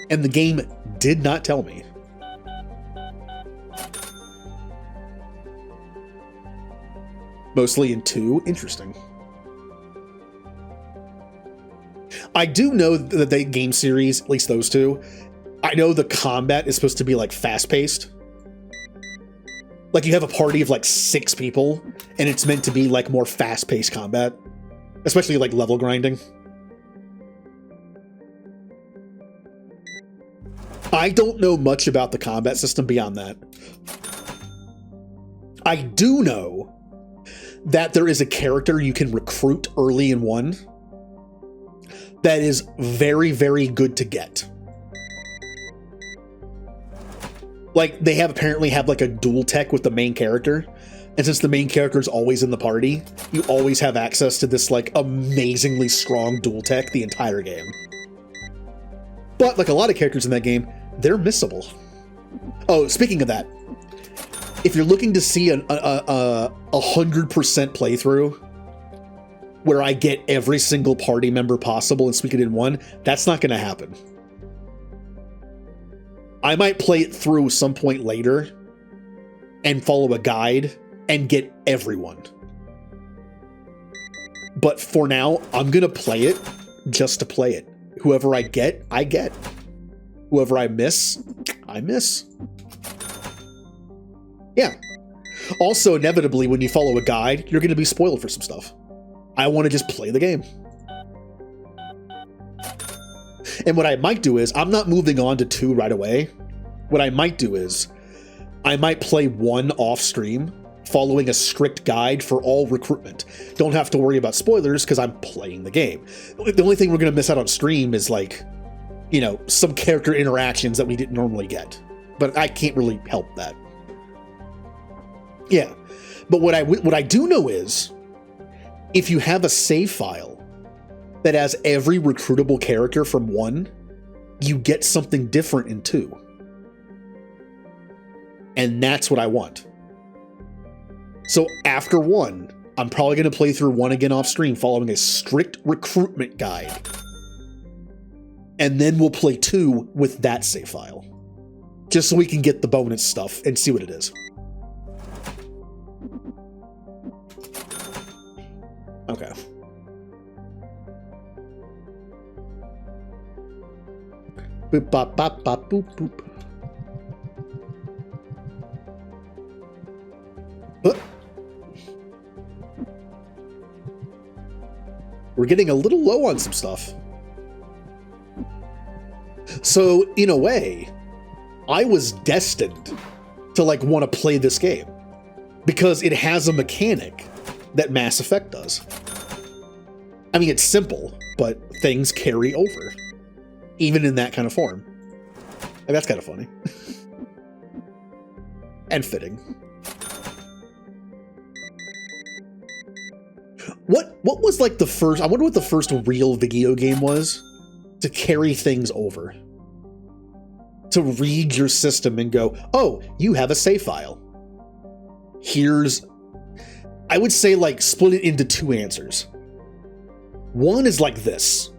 And the game did not tell me. Mostly in 2. Interesting. I do know that the game series, at least those two, I know the combat is supposed to be like fast-paced. Like you have a party of like 6 people, and it's meant to be like more fast-paced combat, especially like level grinding. I don't know much about the combat system beyond that. I do know that there is a character you can recruit early in 1 that is very, very good to get. Like, they apparently have like a dual tech with the main character. And since the main character is always in the party, you always have access to this like amazingly strong dual tech the entire game. But like a lot of characters in that game, they're missable. Oh, speaking of that, if you're looking to see a 100% playthrough where I get every single party member possible in Suikoden 1, that's not going to happen. I might play it through some point later and follow a guide and get everyone. But for now, I'm going to play it just to play it. Whoever I get, I get. Whoever I miss, I miss. Yeah. Also, inevitably, when you follow a guide, you're going to be spoiled for some stuff. I want to just play the game. And what I might do is, I'm not moving on to 2 right away. What I might do is, I might play 1 off stream, following a strict guide for all recruitment. Don't have to worry about spoilers because I'm playing the game. The only thing we're going to miss out on stream is like, you know, some character interactions that we didn't normally get. But I can't really help that. Yeah. But what I do know is, if you have a save file that has every recruitable character from 1, you get something different in 2. And that's what I want. So after 1, I'm probably going to play through 1 again off stream following a strict recruitment guide. And then we'll play 2 with that save file. Just so we can get the bonus stuff and see what it is. Okay. Boop, bop, bop, bop, boop, boop. We're getting a little low on some stuff. So, in a way, I was destined to, like, want to play this game. Because it has a mechanic that Mass Effect does. I mean, it's simple, but things carry over. Even in that kind of form. Like, that's kind of funny. And fitting. What was like the first, I wonder what the first real video game was to carry things over. To read your system and go, oh, you have a save file. Here's, I would say, like, split it into 2 answers. One is like this,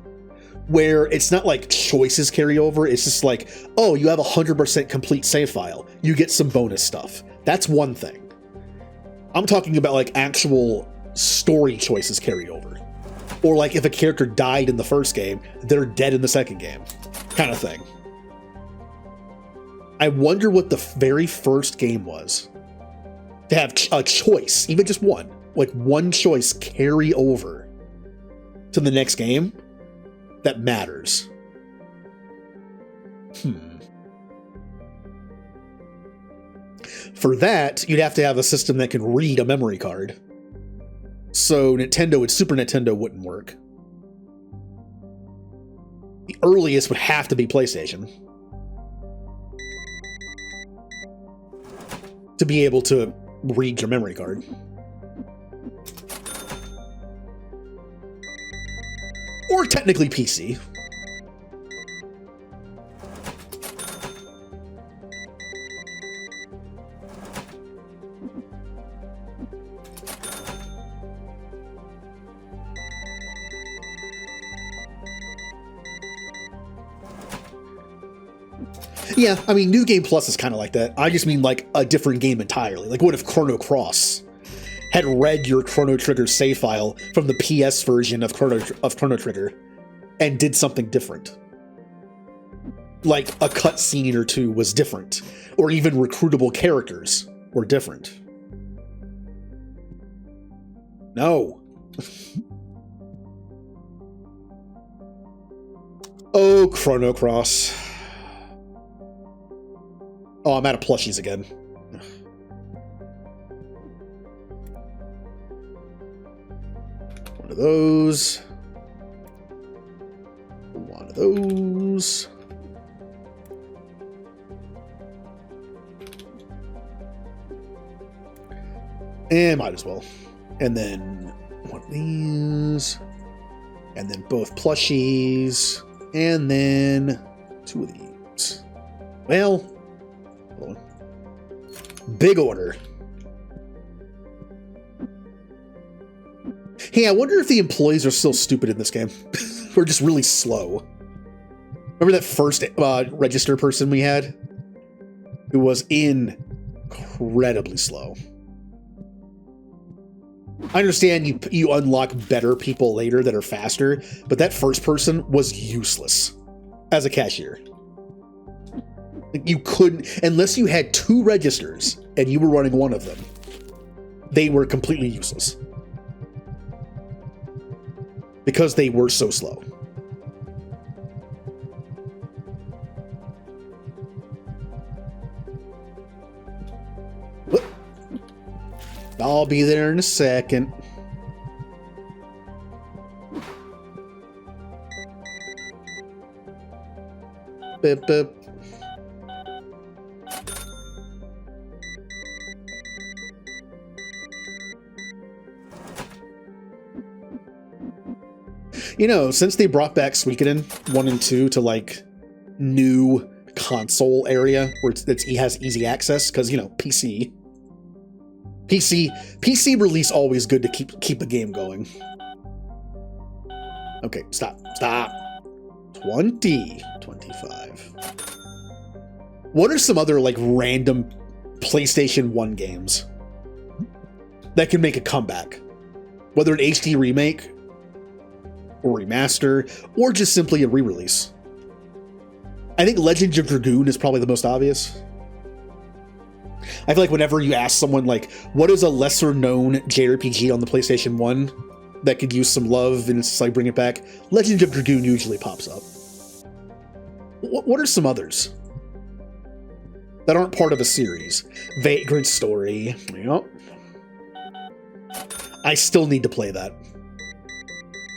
where it's not like choices carry over, it's just like, oh, you have a 100% complete save file. You get some bonus stuff. That's one thing. I'm talking about like actual story choices carry over. Or like if a character died in the first game, they're dead in the second game. Kind of thing. I wonder what the very first game was. To have a choice, even just one, like one choice carry over to the next game that matters. For that, you'd have to have a system that can read a memory card. So Super Nintendo wouldn't work. The earliest would have to be PlayStation. To be able to read your memory card. Or technically PC. Yeah, I mean, New Game Plus is kind of like that. I just mean like a different game entirely. Like, what if Chrono Cross had read your Chrono Trigger save file from the PS version of Chrono Trigger and did something different? Like a cutscene or 2 was different, or even recruitable characters were different. No. Oh, Chrono Cross. Oh, I'm out of plushies again. One of those. One of those. And might as well. And then one of these. And then both plushies. And then 2 of these. Well, hold on. Big order. Hey, I wonder if the employees are still stupid in this game. Or just really slow. Remember that first register person we had? Who was incredibly slow. I understand you unlock better people later that are faster, but that first person was useless as a cashier. You couldn't, unless you had 2 registers and you were running one of them, they were completely useless. Because they were so slow. I'll be there in a second. Bip, bip. You know, since they brought back Suikoden 1 and 2 to like new console area where it has easy access, because you know, PC release always good to keep a game going. Okay, stop. 20, 25. What are some other like random PlayStation 1 games that can make a comeback? Whether an HD remake or remaster, or just simply a re-release. I think Legends of Dragoon is probably the most obvious. I feel like whenever you ask someone like, what is a lesser known JRPG on the PlayStation 1 that could use some love and it's just like bring it back, Legends of Dragoon usually pops up. What are some others that aren't part of a series? Vagrant Story. Yep. I still need to play that.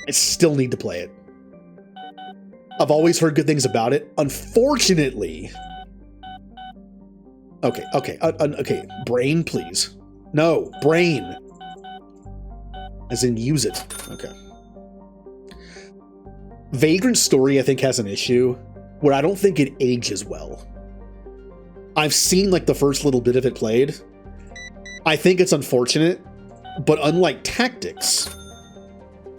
I still need to play it. I've always heard good things about it. Unfortunately. Okay. Brain, please. No, brain. As in, use it. Okay. Vagrant Story, I think, has an issue where I don't think it ages well. I've seen, like, the first little bit of it played. I think it's unfortunate, but unlike Tactics,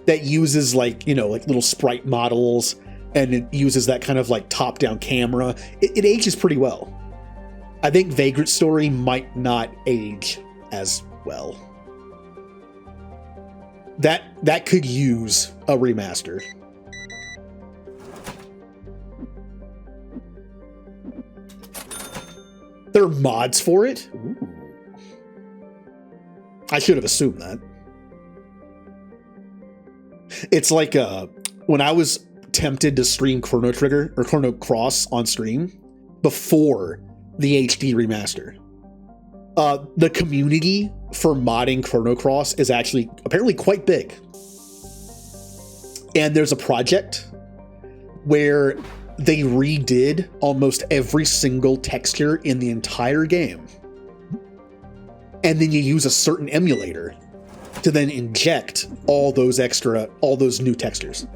that uses, like, you know, like little sprite models, and it uses that kind of, like, top-down camera, it ages pretty well. I think Vagrant Story might not age as well. That could use a remaster. There are mods for it? Ooh. I should have assumed that. It's like when I was tempted to stream Chrono Trigger or Chrono Cross on stream before the HD remaster. The community for modding Chrono Cross is actually apparently quite big. And there's a project where they redid almost every single texture in the entire game. And then you use a certain emulator to then inject all those new textures.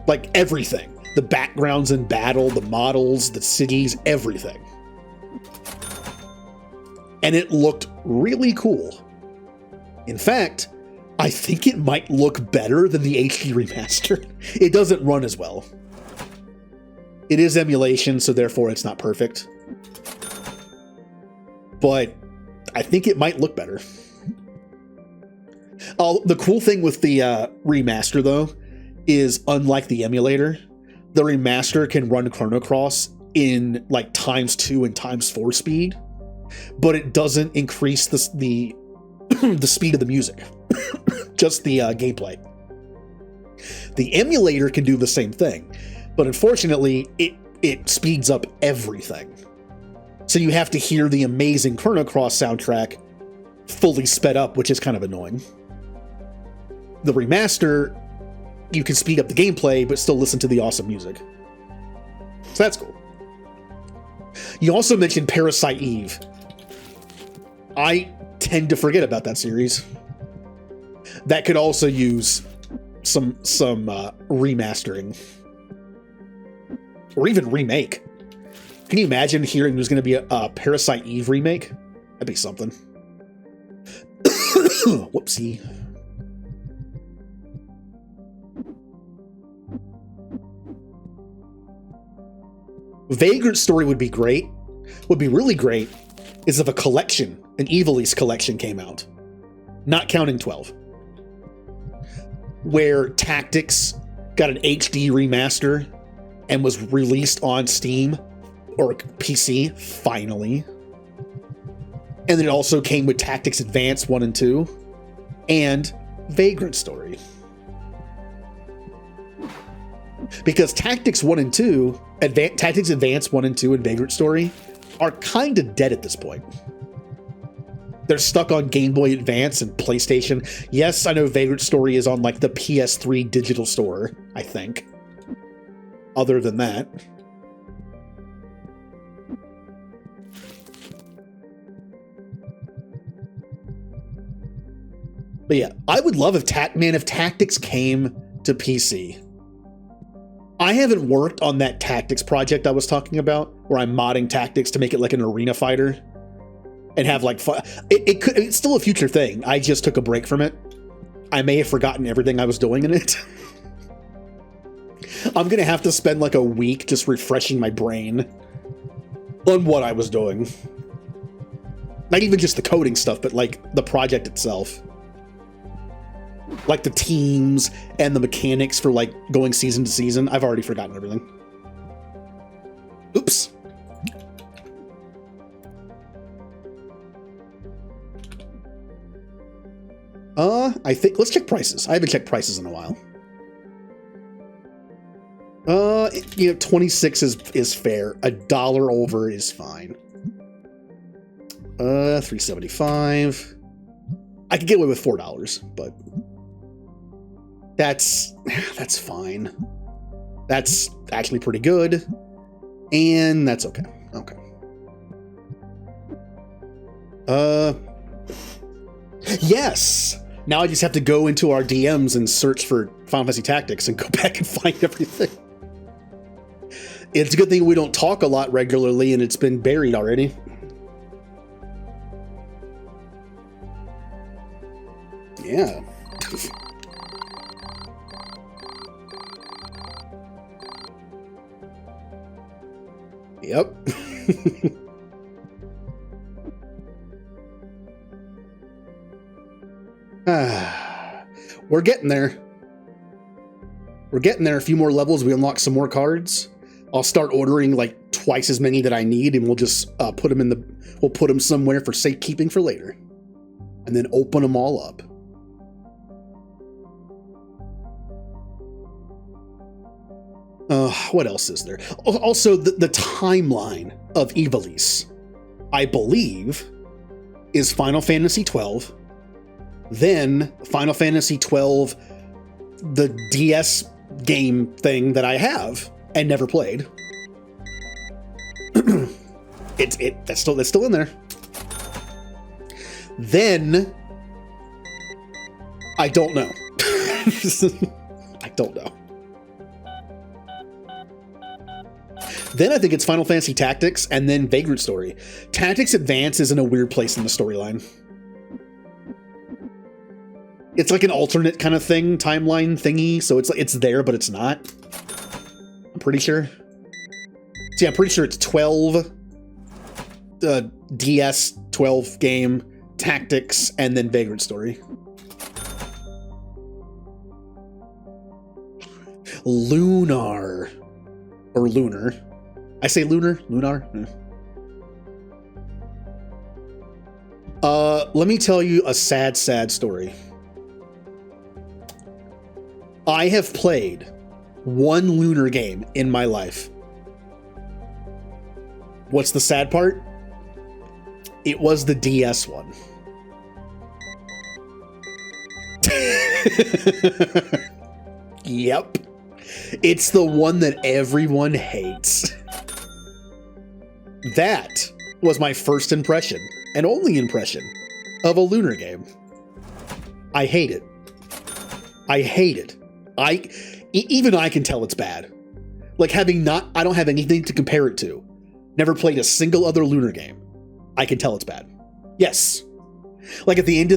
Like everything. The backgrounds in battle, the models, the cities, everything. And it looked really cool. In fact, I think it might look better than the HD remaster. It doesn't run as well. It is emulation, so therefore it's not perfect. But I think it might look better. The cool thing with the remaster, though, is unlike the emulator, the remaster can run Chrono Cross in like ×2 and ×4 speed, but it doesn't increase the speed of the music, just the gameplay. The emulator can do the same thing, but unfortunately, it speeds up everything. So you have to hear the amazing Chrono Cross soundtrack fully sped up, which is kind of annoying. The remaster, you can speed up the gameplay, but still listen to the awesome music. So that's cool. You also mentioned Parasite Eve. I tend to forget about that series. That could also use some remastering. Or even remake. Can you imagine hearing there's going to be a Parasite Eve remake? That'd be something. Whoopsie. Vagrant Story would be great. Would be really great is if a collection, an Evilise collection came out. Not counting 12. Where Tactics got an HD remaster and was released on Steam or PC, finally. And then it also came with Tactics Advance 1 and 2 and Vagrant Story. Because Tactics 1 and 2, Tactics Advance 1 and 2 and Vagrant Story are kind of dead at this point. They're stuck on Game Boy Advance and PlayStation. Yes, I know Vagrant Story is on like the PS3 digital store, I think. Other than that. But yeah, I would love if Tactics came to PC. I haven't worked on that Tactics project I was talking about, where I'm modding Tactics to make it like an arena fighter and have like fun. It's still a future thing. I just took a break from it. I may have forgotten everything I was doing in it. I'm gonna have to spend like a week just refreshing my brain on what I was doing. Not even just the coding stuff, but like the project itself. Like the teams and the mechanics for like going season to season. I've already forgotten everything. Oops. I think let's check prices. I haven't checked prices in a while. 26 is fair. $1 over is fine. 375. I could get away with $4, but that's fine. That's actually pretty good, and that's okay. Okay. Yes. Now I just have to go into our DMs and search for Final Fantasy Tactics and go back and find everything. It's a good thing we don't talk a lot regularly, and it's been buried already. Yeah. Yep. We're getting there. We're getting there. A few more levels, we unlock some more cards. I'll start ordering like twice as many that I need, and we'll just put them somewhere for safekeeping for later, and then open them all up. What else is there? Also, the timeline of Ivalice, I believe, is Final Fantasy XII, then Final Fantasy XII, the DS game thing that I have and never played. That's still in there. Then I don't know. I don't know. Then I think it's Final Fantasy Tactics and then Vagrant Story. Tactics Advance is in a weird place in the storyline. It's like an alternate kind of thing, timeline thingy, so it's there, but it's not. I'm pretty sure. See, I'm pretty sure it's 12, DS 12 game, Tactics, and then Vagrant Story. Lunar. Or Lunar. I say Lunar? Lunar? Let me tell you a sad, sad story. I have played one Lunar game in my life. What's the sad part? It was the DS one. Yep. It's the one that everyone hates. That was my first impression, and only impression, of a Lunar game. I hate it. I hate it. Even I can tell it's bad. Like I don't have anything to compare it to. Never played a single other Lunar game. I can tell it's bad. Yes. Like at the end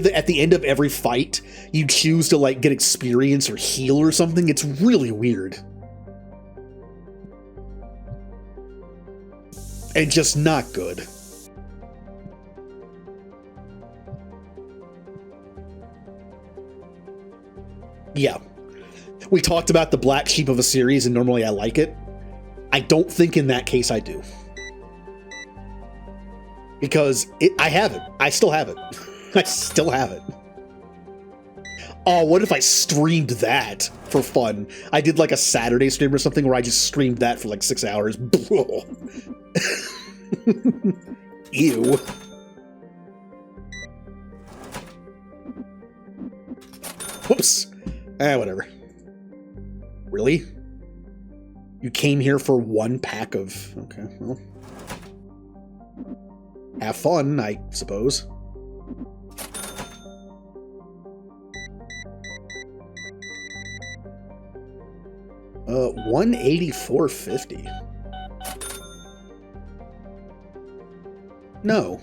of every fight, you choose to like get experience or heal or something. It's really weird. And just not good. Yeah. We talked about the black sheep of a series, and normally I like it. I don't think in that case I do. Because I have it. I still have it. I still have it. Oh, what if I streamed that for fun? I did like a Saturday stream or something where I just streamed that for like 6 hours. Ew. Whoops. Whatever. Really? You came here for one pack of... Okay, well... Have fun, I suppose. $184.50. No.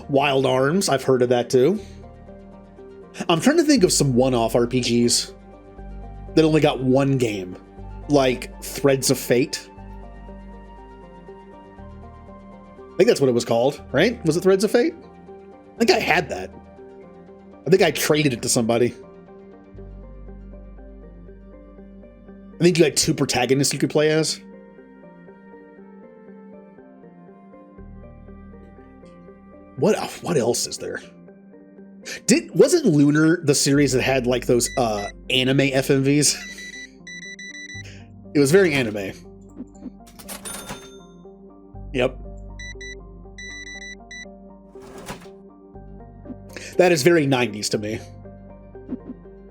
Wild Arms, I've heard of that too. I'm trying to think of some one-off RPGs that only got one game, like Threads of Fate. I think that's what it was called, right? Was it Threads of Fate? I think I had that. I think I traded it to somebody. I think you had two protagonists you could play as. What else is there? Wasn't Lunar the series that had like those anime FMVs? It was very anime. Yep. That is very 90s to me.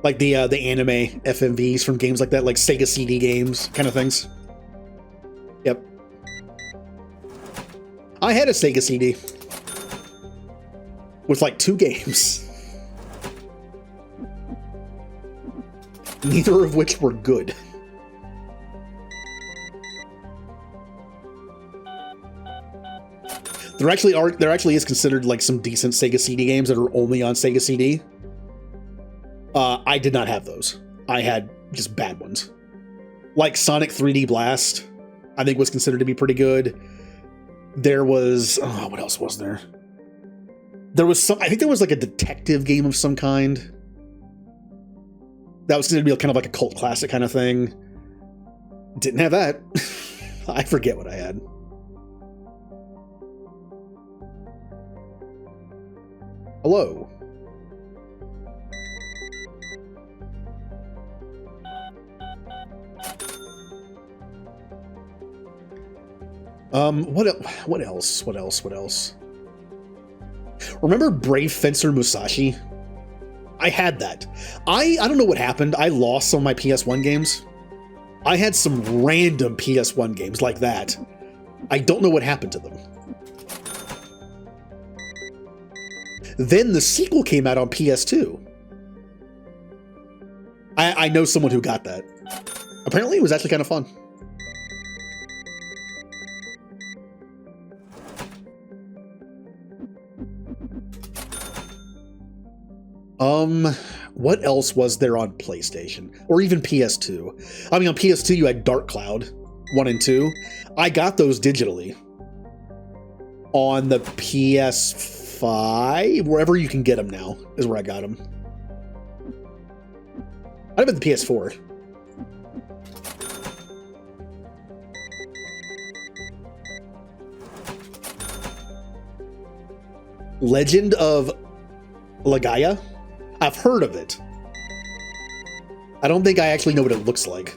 Like the anime FMVs from games like that, like Sega CD games, kind of things. Yep. I had a Sega CD with like 2 games. Neither of which were good. There actually is considered like some decent Sega CD games that are only on Sega CD. I did not have those. I had just bad ones. Like Sonic 3D Blast, I think was considered to be pretty good. There was, oh, what else was there? There was I think there was like a detective game of some kind. That was considered to be kind of like a cult classic kind of thing. Didn't have that. I forget what I had. Hello. What else? Remember Brave Fencer Musashi? I had that. I don't know what happened. I lost some of my PS1 games. I had some random PS1 games like that. I don't know what happened to them. Then the sequel came out on PS2. I know someone who got that. Apparently it was actually kind of fun. What else was there on PlayStation? Or even PS2? I mean, on PS2 you had Dark Cloud 1 and 2. I got those digitally. On the PS5, wherever you can get them now, is where I got them. I'd have been the PS4. Legend of Legaia? I've heard of it. I don't think I actually know what it looks like.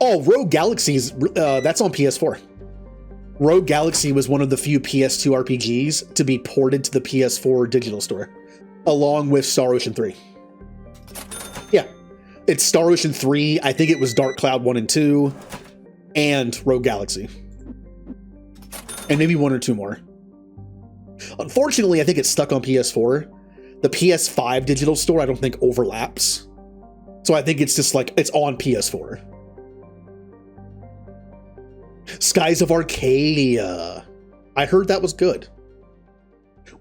Oh, Rogue Galaxy's, that's on PS4. Rogue Galaxy was one of the few PS2 RPGs to be ported to the PS4 digital store, along with Star Ocean 3. Yeah, it's Star Ocean 3, I think it was Dark Cloud 1 and 2, and Rogue Galaxy. And maybe 1 or 2 more. Unfortunately, I think it's stuck on PS4. The PS5 digital store, I don't think overlaps. So I think it's just like, it's on PS4. Skies of Arcadia. I heard that was good.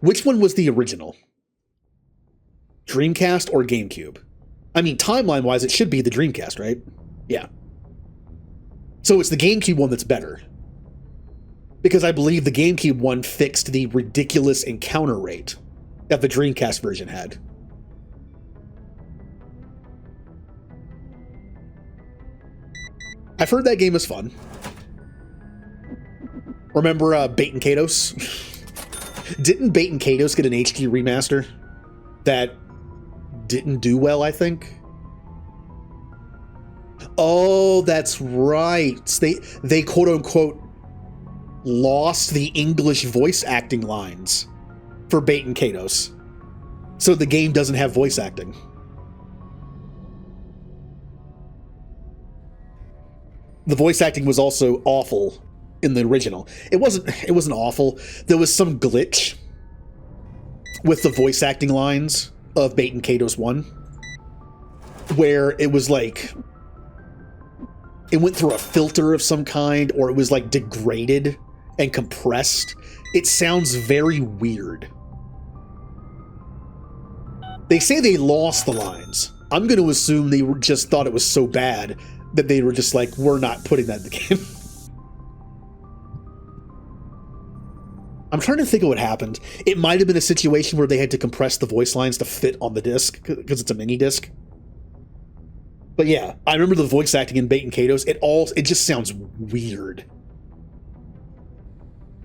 Which one was the original? Dreamcast or GameCube? I mean, timeline-wise, it should be the Dreamcast, right? Yeah. So it's the GameCube one that's better. Because I believe the GameCube one fixed the ridiculous encounter rate that the Dreamcast version had. I've heard that game was fun. Remember Bait and Kados? Didn't Bait and Kados get an HD remaster that didn't do well, I think? Oh, that's right. They quote-unquote lost the English voice acting lines for Bait and Kados. So the game doesn't have voice acting. The voice acting was also awful in the original. It wasn't awful. There was some glitch with the voice acting lines of Bait and Kados 1, where it was like it went through a filter of some kind, or it was like degraded and compressed. It sounds very weird. They say they lost the lines. I'm going to assume they just thought it was so bad that they were just like, we're not putting that in the game. I'm trying to think of what happened. It might have been a situation where they had to compress the voice lines to fit on the disc, because it's a mini disc. But yeah, I remember the voice acting in Bait and Kados. It just sounds weird.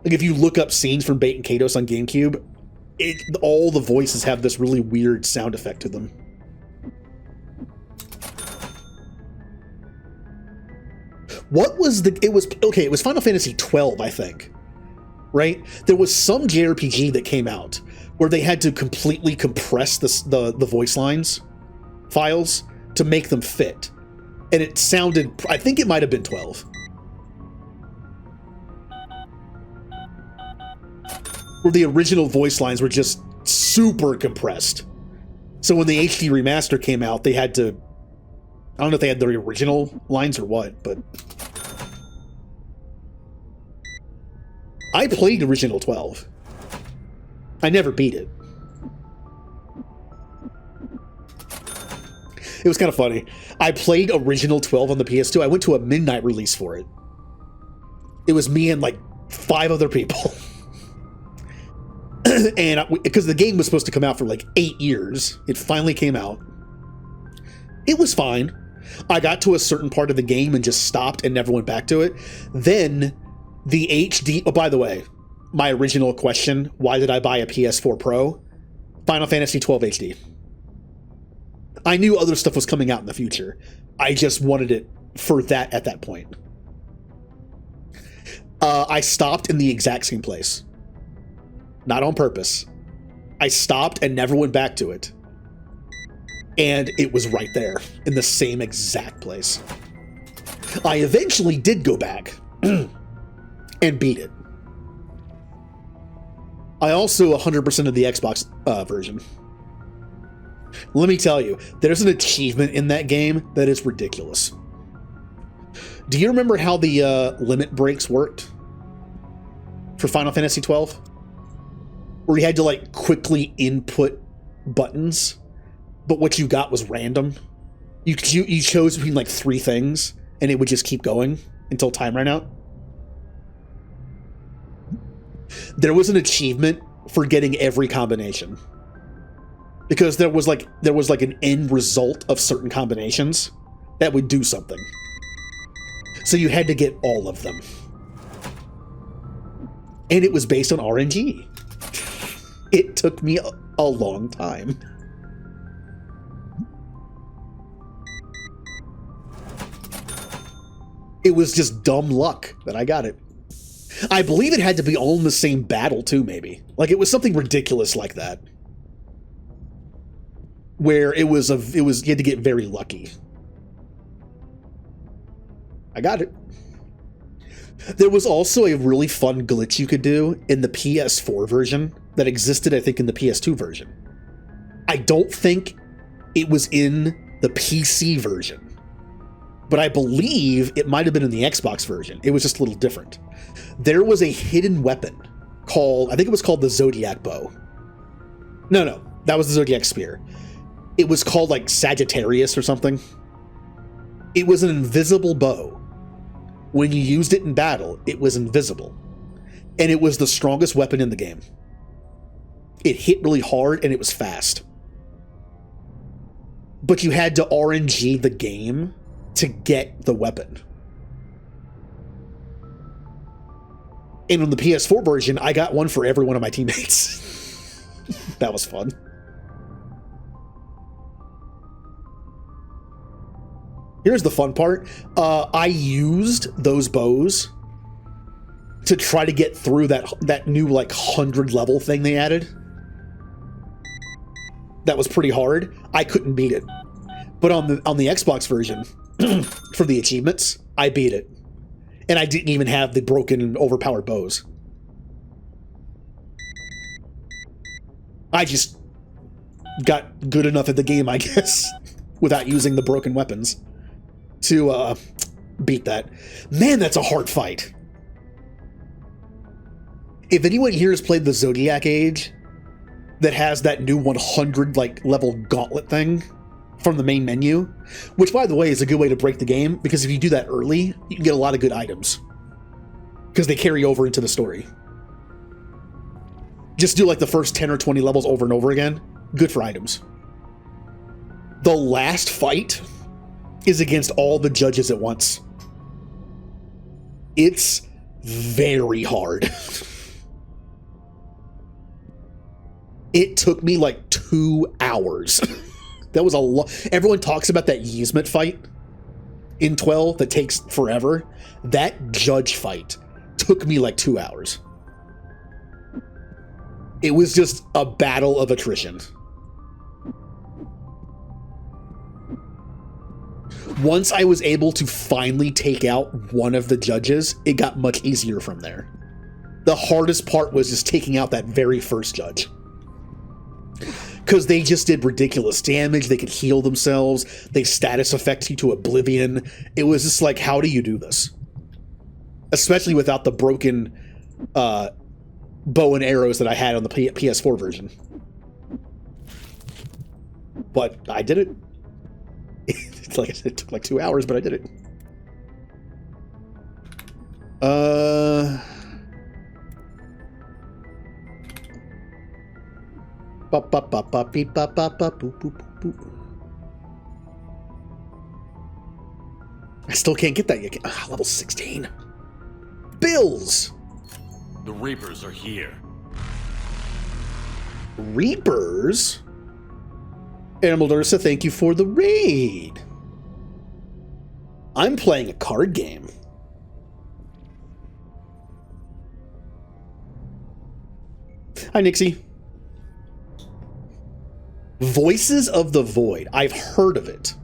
Like if you look up scenes from Bait and Kados on GameCube, all the voices have this really weird sound effect to them. What was it was Final Fantasy 12, I think. Right? There was some JRPG that came out where they had to completely compress the voice lines files to make them fit. And it sounded, I think it might have been 12. Where the original voice lines were just super compressed. So when the HD remaster came out, they had to, I don't know if they had the original lines or what, but I played original 12. I never beat it. It was kind of funny. I played original 12 on the PS2. I went to a midnight release for it. It was me and like 5 other people. And because the game was supposed to come out for like 8 years, it finally came out. It was fine. I got to a certain part of the game and just stopped and never went back to it. Then the HD... Oh, by the way, my original question, why did I buy a PS4 Pro? Final Fantasy 12 HD. I knew other stuff was coming out in the future. I just wanted it for that at that point. I stopped in the exact same place. Not on purpose. I stopped and never went back to it. And it was right there, in the same exact place. I eventually did go back and beat it. I also 100% of the Xbox version. Let me tell you, there's an achievement in that game that is ridiculous. Do you remember how the limit breaks worked for Final Fantasy 12? Where you had to like quickly input buttons, but what you got was random. You chose between like 3 things, and it would just keep going until time ran out. There was an achievement for getting every combination, because there was like an end result of certain combinations that would do something. So you had to get all of them, and it was based on RNG. It took me a long time. It was just dumb luck that I got it. I believe it had to be all in the same battle too, maybe. Like it was something ridiculous like that. Where you had to get very lucky. I got it. There was also a really fun glitch you could do in the PS4 version that existed, I think, in the PS2 version. I don't think it was in the PC version, but I believe it might have been in the Xbox version. It was just a little different. There was a hidden weapon called, I think it was called the Zodiac Bow. No, that was the Zodiac Spear. It was called like Sagittarius or something. It was an invisible bow. When you used it in battle, it was invisible. And it was the strongest weapon in the game. It hit really hard and it was fast. But you had to RNG the game to get the weapon. And on the PS4 version, I got one for every one of my teammates. That was fun. Here's the fun part. I used those bows to try to get through that new like 100 level thing they added. that was pretty hard. I couldn't beat it. But on the Xbox version, for the achievements, I beat it. And I didn't even have the broken and overpowered bows. I just got good enough at the game, I guess, without using the broken weapons to beat that. Man, that's a hard fight. If anyone here has played the Zodiac Age that has that new 100 like level gauntlet thing from the main menu, which by the way is a good way to break the game, because if you do that early, you can get a lot of good items because they carry over into the story. Just do like the first 10 or 20 levels over and over again. Good for items. The last fight is against all the judges at once. It's very hard. It took me like 2 hours. That was a lot. Everyone talks about that Yzmat fight in 12 that takes forever. That judge fight took me like 2 hours. It was just a battle of attrition. Once I was able to finally take out one of the judges, it got much easier from there. The hardest part was just taking out that very first judge. Because they just did ridiculous damage, they could heal themselves, they status affect you to oblivion. It was just like, how do you do this? Especially without the broken bow and arrows that I had on the PS4 version. But I did it. Like I said, it took like 2 hours, but I did it. I still can't get that yet. Level 16. Bills! The Reapers are here. Reapers? Animal Ursa, thank you for the raid. I'm playing a card game. Hi, Nixie. Voices of the Void. I've heard of it,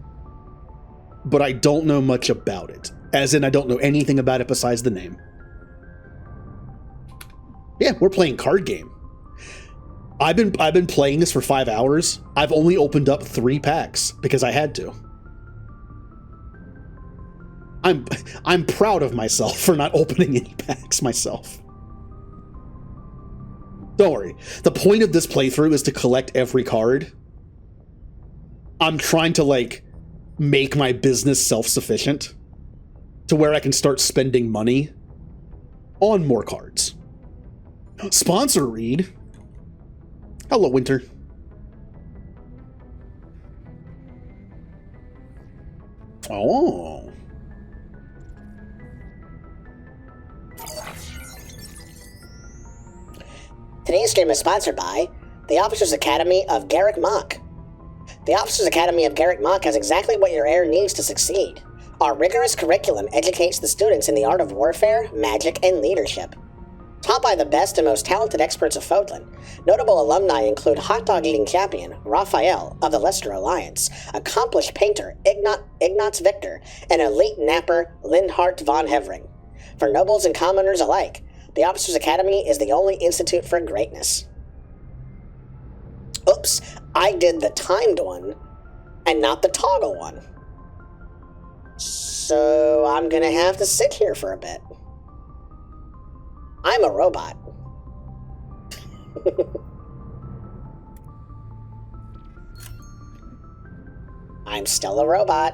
but I don't know much about it. As in, I don't know anything about it besides the name. Yeah, we're playing card game. I've been playing this for 5 hours. I've only opened up 3 packs because I had to. I'm proud of myself for not opening any packs myself. Don't worry. The point of this playthrough is to collect every card. I'm trying to like make my business self-sufficient to where I can start spending money on more cards. Sponsor read. Hello, Winter. Oh. Today's stream is sponsored by the Officers Academy of Garrick Mach. The Officers Academy of Garrick Mach has exactly what your heir needs to succeed. Our rigorous curriculum educates the students in the art of warfare, magic, and leadership. Taught by the best and most talented experts of Fodlan, notable alumni include hot dog eating champion Raphael of the Leicester Alliance, accomplished painter Ignaz Victor, and elite napper Linhart von Hevering. For nobles and commoners alike, the Officers Academy is the only institute for greatness. Oops, I did the timed one and not the toggle one. So I'm gonna have to sit here for a bit. I'm a robot. I'm still a robot.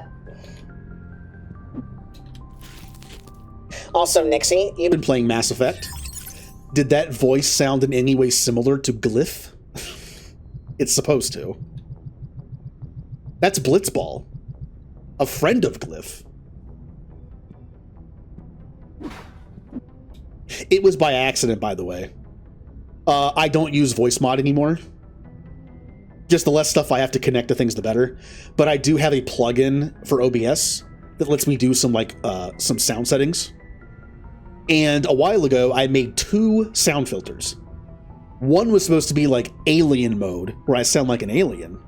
Also, Nixie, You've been playing Mass Effect. Did that voice sound in any way similar to Glyph? It's supposed to. That's Blitzball, a friend of Glyph. It was by accident, by the way. I don't use voice mod anymore. Just the less stuff I have to connect to things, the better. But I do have a plugin for OBS that lets me do some some sound settings. And a while ago, I made 2 sound filters. One was supposed to be like alien mode, where I sound like an alien,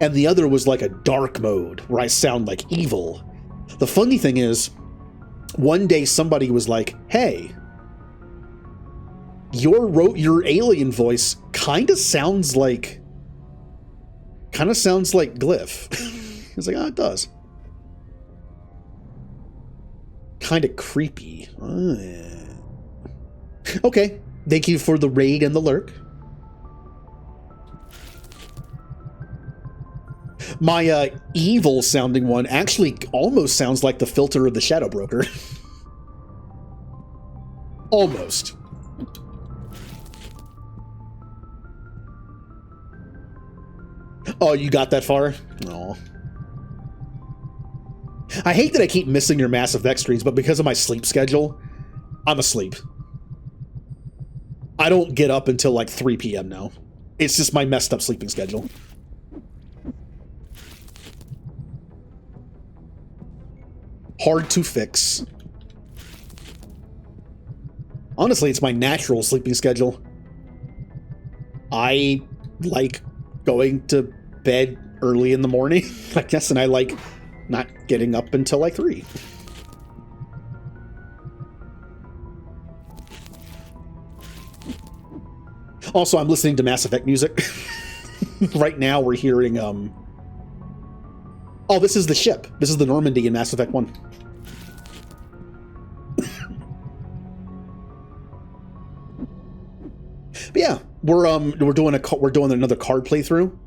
and the other was like a dark mode, where I sound like evil. The funny thing is, one day somebody was like, hey, your alien voice kind of sounds like Glyph. He's like, oh, it does. Kind of creepy. Okay, thank you for the raid and the lurk. My evil sounding one actually almost sounds like the filter of the Shadow Broker. Almost. Oh, you got that far? No. I hate that I keep missing your Mass Effect streams, but because of my sleep schedule, I'm asleep. I don't get up until like 3 p.m. now. It's just my messed up sleeping schedule. Hard to fix. Honestly, it's my natural sleeping schedule. I like going to bed early in the morning, I guess, and I like not getting up until like 3. Also, I'm listening to Mass Effect music. Right now we're hearing, oh, this is the ship. This is the Normandy in Mass Effect 1. But yeah, we're doing another card playthrough.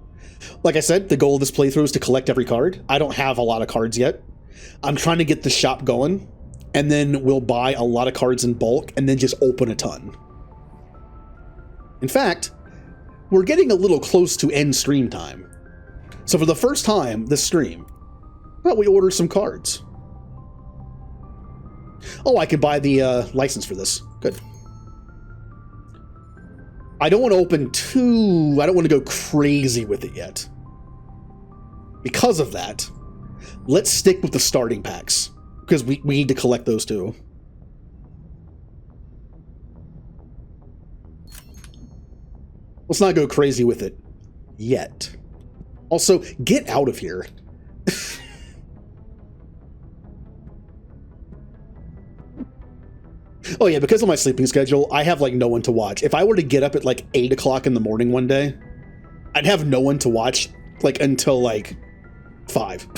Like I said, the goal of this playthrough is to collect every card. I don't have a lot of cards yet. I'm trying to get the shop going, and then we'll buy a lot of cards in bulk and then just open a ton. In fact, we're getting a little close to end stream time. So for the first time this stream, well, we order some cards. Oh, I can buy the license for this. Good. I don't want to open too... I don't want to go crazy with it yet. Because of that, let's stick with the starting packs, because we need to collect those too. Let's not go crazy with it yet. Also, get out of here. Oh yeah, because of my sleeping schedule, I have like no one to watch. If I were to get up at like 8 o'clock in the morning one day, I'd have no one to watch like until like 5.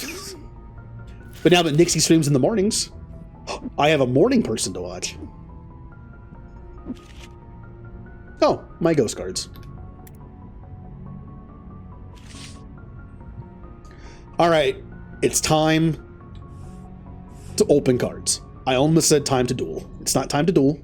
But now that Nixie streams in the mornings, I have a morning person to watch. Oh, my ghost cards. All right, it's time to open cards. I almost said time to duel. It's not time to duel.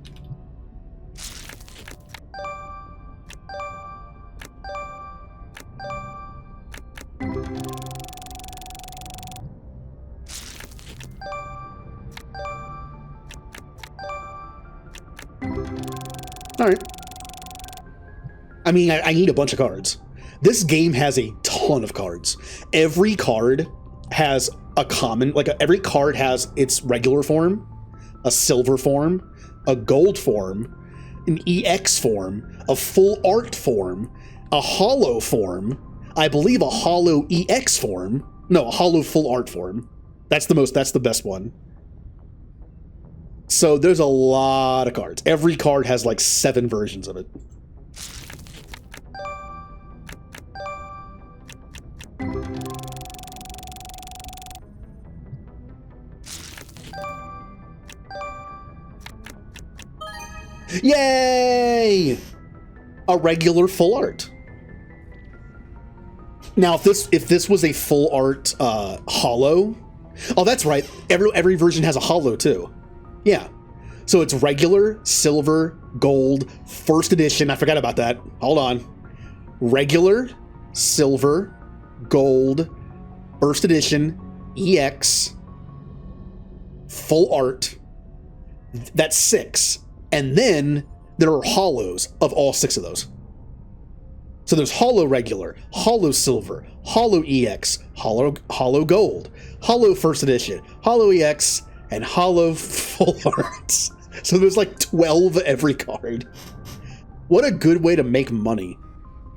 All right. I mean, I need a bunch of cards. This game has a ton of cards. Every card has a common, like every card has its regular form, a silver form, a gold form, an EX form, a full art form, a hollow form, I believe a hollow EX form, no, a hollow full art form. That's the best one. So there's a lot of cards. Every card has like 7 versions of it. Yay! A regular full art. Now, if this was a full art hollow, oh, that's right. Every version has a hollow too. Yeah. So it's regular, silver, gold, first edition. I forgot about that. Hold on. Regular, silver, gold, first edition, EX, full art. That's 6. And then there are hollows of all 6 of those. So there's hollow regular, hollow silver, hollow EX, hollow gold, hollow first edition, hollow EX, and hollow full arts. So there's like 12 every card. What a good way to make money.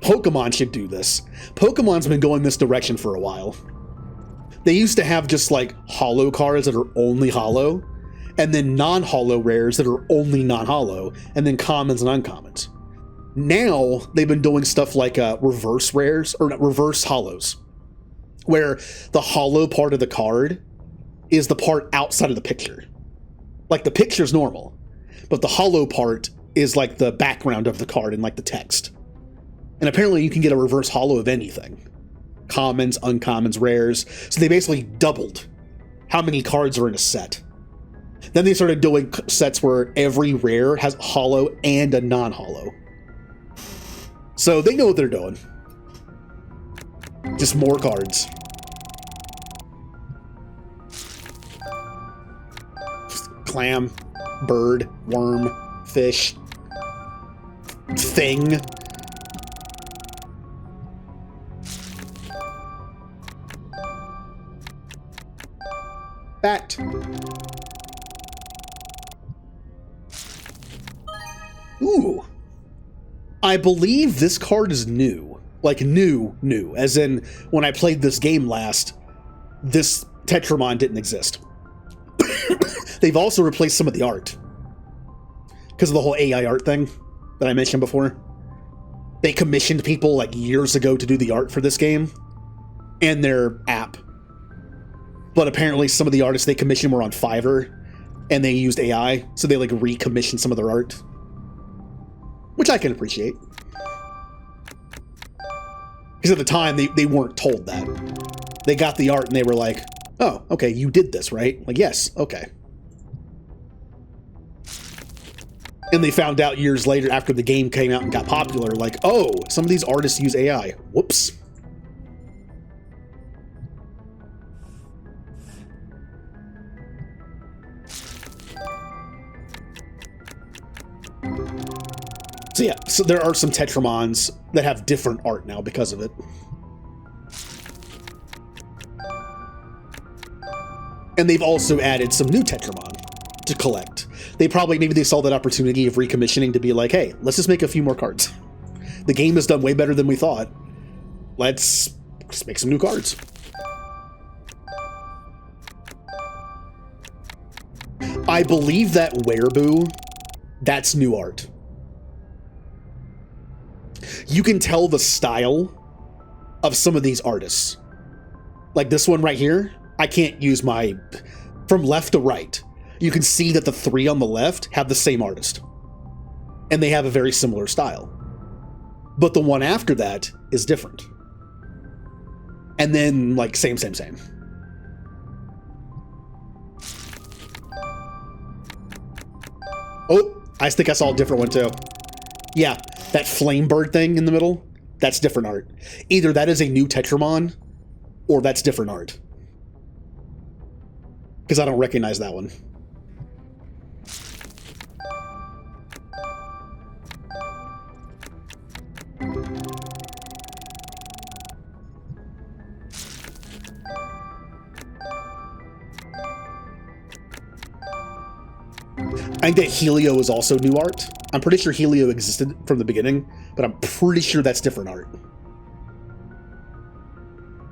Pokemon should do this. Pokemon's been going this direction for a while. They used to have just like holo cards that are only holo, and then non-holo rares that are only non-holo, and then commons and uncommons. Now they've been doing stuff like reverse rares, or reverse holos, where the holo part of the card is the part outside of the picture. Like the picture's normal, but the holo part is like the background of the card and like the text. And apparently you can get a reverse holo of anything. Commons, uncommons, rares. So they basically doubled how many cards are in a set. Then they started doing sets where every rare has holo and a non-holo. So they know what they're doing. Just more cards. Just clam, bird, worm, fish, thing. Bat. Ooh. I believe this card is new. Like new, as in when I played this game last, this Tetramon didn't exist. They've also replaced some of the art. Because of the whole AI art thing that I mentioned before. They commissioned people like years ago to do the art for this game and their app. But apparently some of the artists they commissioned were on Fiverr and they used AI, so they like recommissioned some of their art. Which I can appreciate. Because at the time, they weren't told that. They got the art and they were like, oh, okay, you did this, right? Like, yes, okay. And they found out years later after the game came out and got popular, like, oh, some of these artists use AI. Whoops. So yeah, so there are some Tetramons that have different art now because of it. And they've also added some new Tetramon to collect. Maybe they saw that opportunity of recommissioning to be like, hey, let's just make a few more cards. The game has done way better than we thought. Let's make some new cards. I believe that Wereboo, that's new art. You can tell the style of some of these artists. Like this one right here, I can't use my... From left to right, you can see that the three on the left have the same artist. And they have a very similar style. But the one after that is different. And then, like, same. Oh, I think I saw a different one too. Yeah. That flame bird thing in the middle, that's different art. Either that is a new Tetramon, or that's different art. Because I don't recognize that one. I think that Helio is also new art. I'm pretty sure Helio existed from the beginning, but I'm pretty sure that's different art.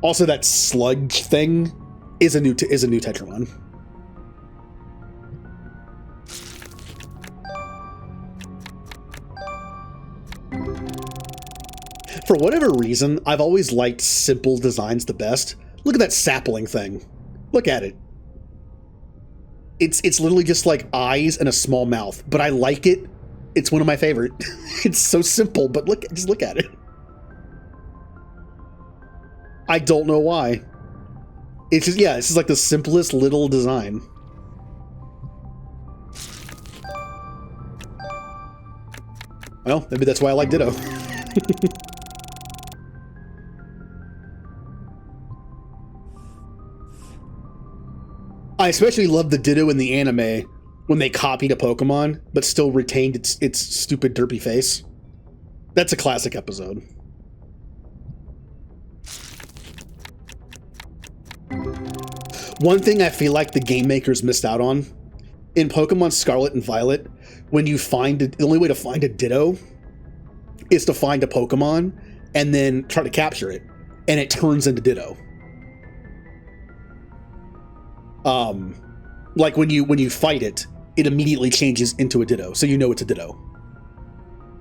Also, that sludge thing is a new Tetramon. For whatever reason, I've always liked simple designs the best. Look at that sapling thing. Look at it. It's literally just like eyes and a small mouth, but I like it. It's one of my favorite. It's so simple, but just look at it. I don't know why. It's just, yeah, it's just like the simplest little design. Well, maybe that's why I like Ditto. I especially love the Ditto in the anime when they copied a Pokemon, but still retained its stupid derpy face. That's a classic episode. One thing I feel like the game makers missed out on, in Pokemon Scarlet and Violet, when you find the only way to find a Ditto is to find a Pokemon and then try to capture it, and it turns into Ditto. Like when you fight it, it immediately changes into a Ditto, so you know it's a Ditto.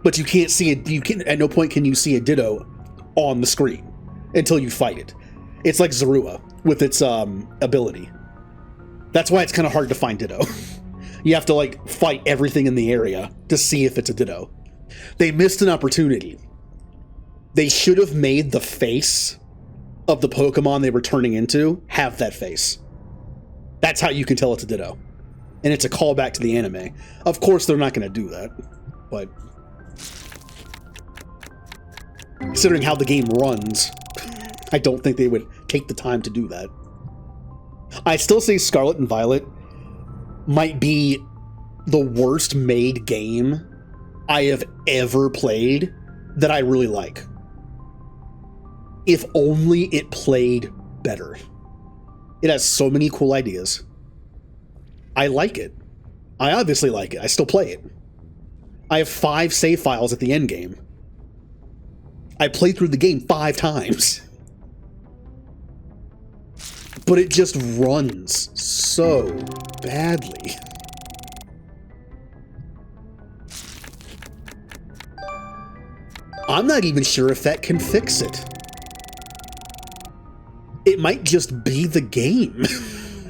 But you can't see it. You can at no point can you see a Ditto on the screen until you fight it. It's like Zorua with its ability. That's why it's kind of hard to find Ditto. You have to like fight everything in the area to see if it's a Ditto. They missed an opportunity. They should have made the face of the Pokemon they were turning into have that face. That's how you can tell it's a Ditto. And it's a callback to the anime. Of course, they're not going to do that. But considering how the game runs, I don't think they would take the time to do that. I still say Scarlet and Violet might be the worst made game I have ever played that I really like. If only it played better. It has so many cool ideas. I like it. I obviously like it. I still play it. I have 5 save files at the end game. I played through the game 5 times. But it just runs so badly. I'm not even sure if that can fix it. It might just be the game.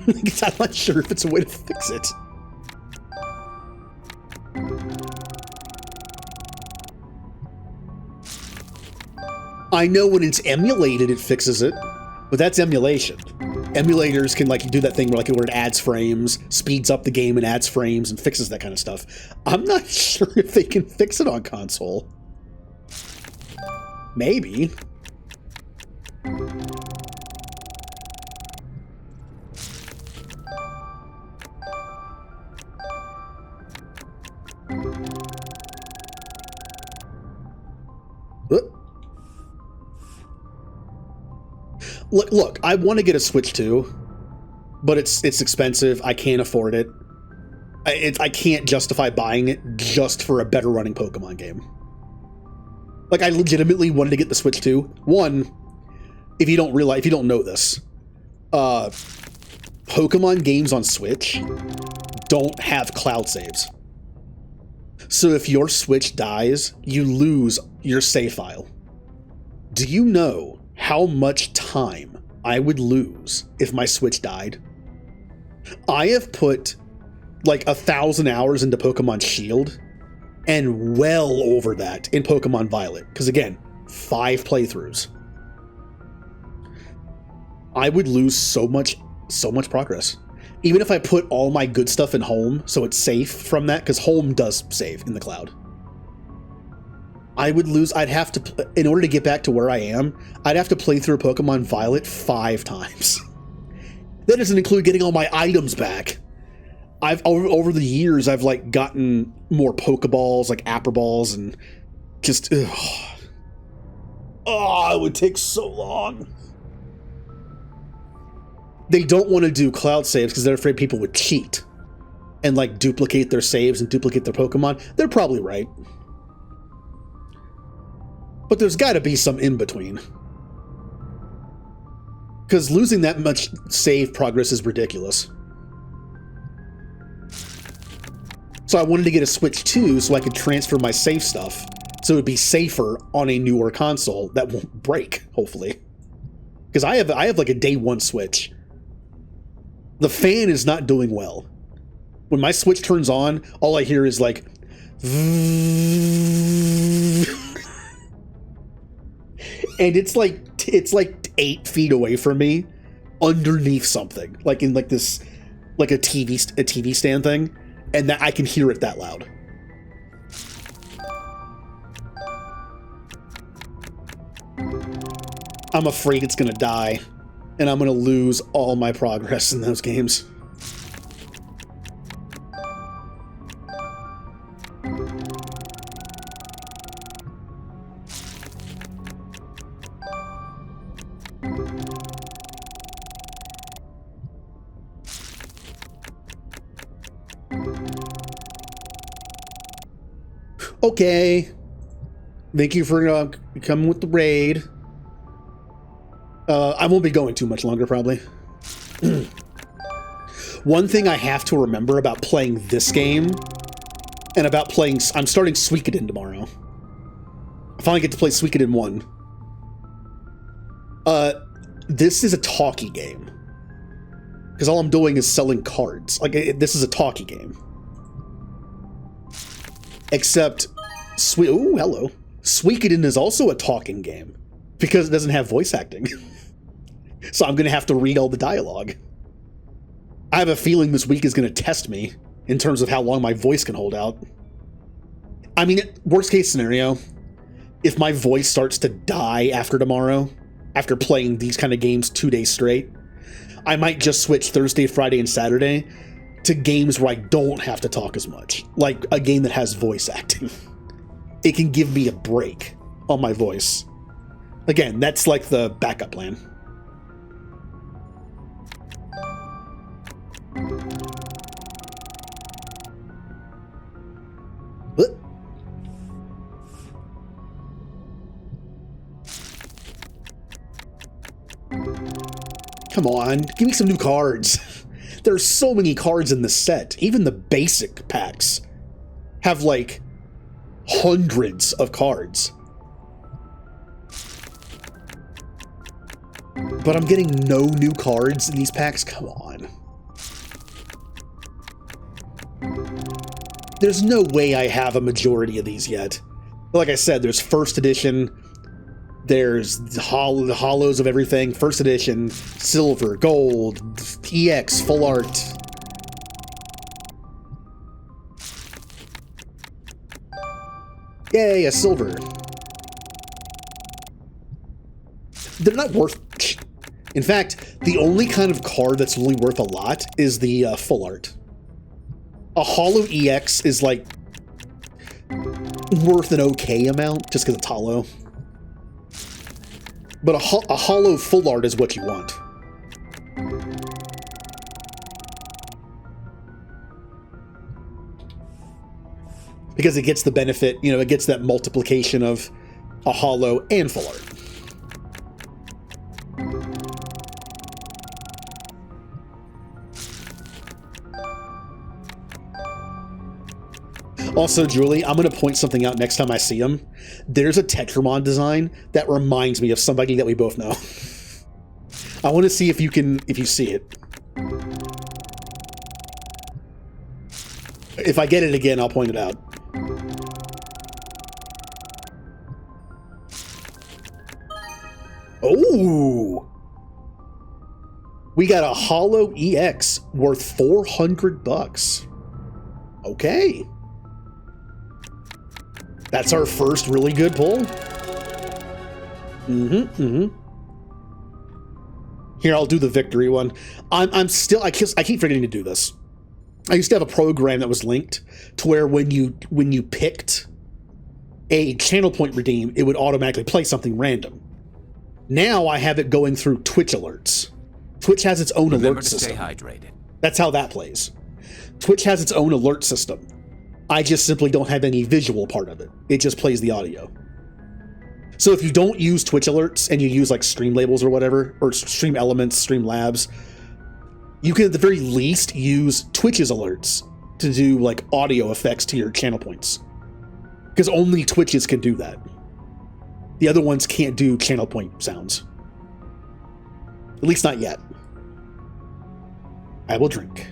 I'm not sure if it's a way to fix it. I know when it's emulated, it fixes it, but that's emulation. Emulators can like do that thing where it adds frames, speeds up the game and adds frames and fixes that kind of stuff. I'm not sure if they can fix it on console. Maybe. Look, I want to get a Switch too, but it's expensive. I can't afford it. I can't justify buying it just for a better running Pokemon game. Like, I legitimately wanted to get the Switch too. One, if you don't know this, Pokemon games on Switch don't have cloud saves. So if your Switch dies, you lose your save file. Do you know how much time I would lose if my Switch died? I have put like 1,000 hours into Pokemon Shield and well over that in Pokemon Violet. Because again, 5 playthroughs. I would lose so much progress. Even if I put all my good stuff in Home, so it's safe from that, because Home does save in the cloud. I'd have to, in order to get back to where I am, I'd have to play through Pokemon Violet 5 times. That doesn't include getting all my items back. Over the years, I've like gotten more Pokeballs, like Apper Balls, and just, it would take so long. They don't want to do cloud saves because they're afraid people would cheat and like duplicate their saves and duplicate their Pokemon. They're probably right. But there's got to be some in between. Because losing that much save progress is ridiculous. So I wanted to get a Switch 2 so I could transfer my save stuff so it would be safer on a newer console that won't break, hopefully. Because I have like a day 1 Switch. The fan is not doing well. When my Switch turns on, all I hear is like... And it's like 8 feet away from me, underneath something, like in like this, like a TV stand thing, and that I can hear it that loud. I'm afraid it's gonna die, and I'm gonna lose all my progress in those games. Okay. Thank you for coming with the raid. I won't be going too much longer, probably. One thing I have to remember about playing this game, and about playing... I'm starting Suikoden tomorrow. I finally get to play Suikoden 1. This is a talkie game. Because all I'm doing is selling cards. Like, this is a talkie game. Except... Ooh, hello. Suikoden is also a talking game. Because it doesn't have voice acting. So I'm going to have to read all the dialogue. I have a feeling this week is going to test me in terms of how long my voice can hold out. I mean, worst case scenario, if my voice starts to die after tomorrow, after playing these kind of games 2 days straight, I might just switch Thursday, Friday, and Saturday to games where I don't have to talk as much. Like a game that has voice acting. It can give me a break on my voice. Again, that's like the backup plan. What? Come on, give me some new cards. There's so many cards in the set. Even the basic packs have like hundreds of cards. But I'm getting no new cards in these packs? Come on. There's no way I have a majority of these yet. Like I said, there's first edition, there's the hollows of everything, first edition, silver, gold, EX, full art. Yay, a silver. They're not worth... In fact, the only kind of card that's really worth a lot is the full art. A hollow EX is like worth an okay amount just because it's hollow. But a hollow full art is what you want. Because it gets the benefit, you know, it gets that multiplication of a hollow and full art. Also, Julie, I'm going to point something out next time I see him. There's a Tetramon design that reminds me of somebody that we both know. I want to see if you see it. If I get it again, I'll point it out. Oh! We got a hollow EX worth $400. Okay. That's our first really good pull. Here, I'll do the victory one. I keep forgetting to do this. I used to have a program that was linked to where when you picked a channel point redeem, it would automatically play something random. Now I have it going through Twitch alerts. Twitch has its own alert system. Stay hydrated. That's how that plays. Twitch has its own alert system. I just simply don't have any visual part of it. It just plays the audio. So if you don't use Twitch alerts and you use like Stream Labels or whatever, or Stream Elements, Stream Labs, you can at the very least use Twitch's alerts to do like audio effects to your channel points. Because only Twitch's can do that. The other ones can't do channel point sounds. At least not yet. I will drink.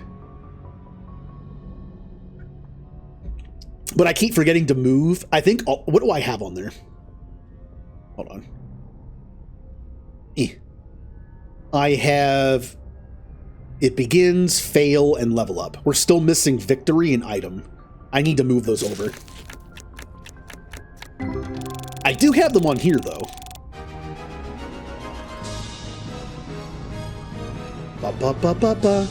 But I keep forgetting to move. I think, what do I have on there? Hold on. I have, it begins, fail, and level up. We're still missing victory and item. I need to move those over. I do have them on here, though. Ba ba ba ba ba.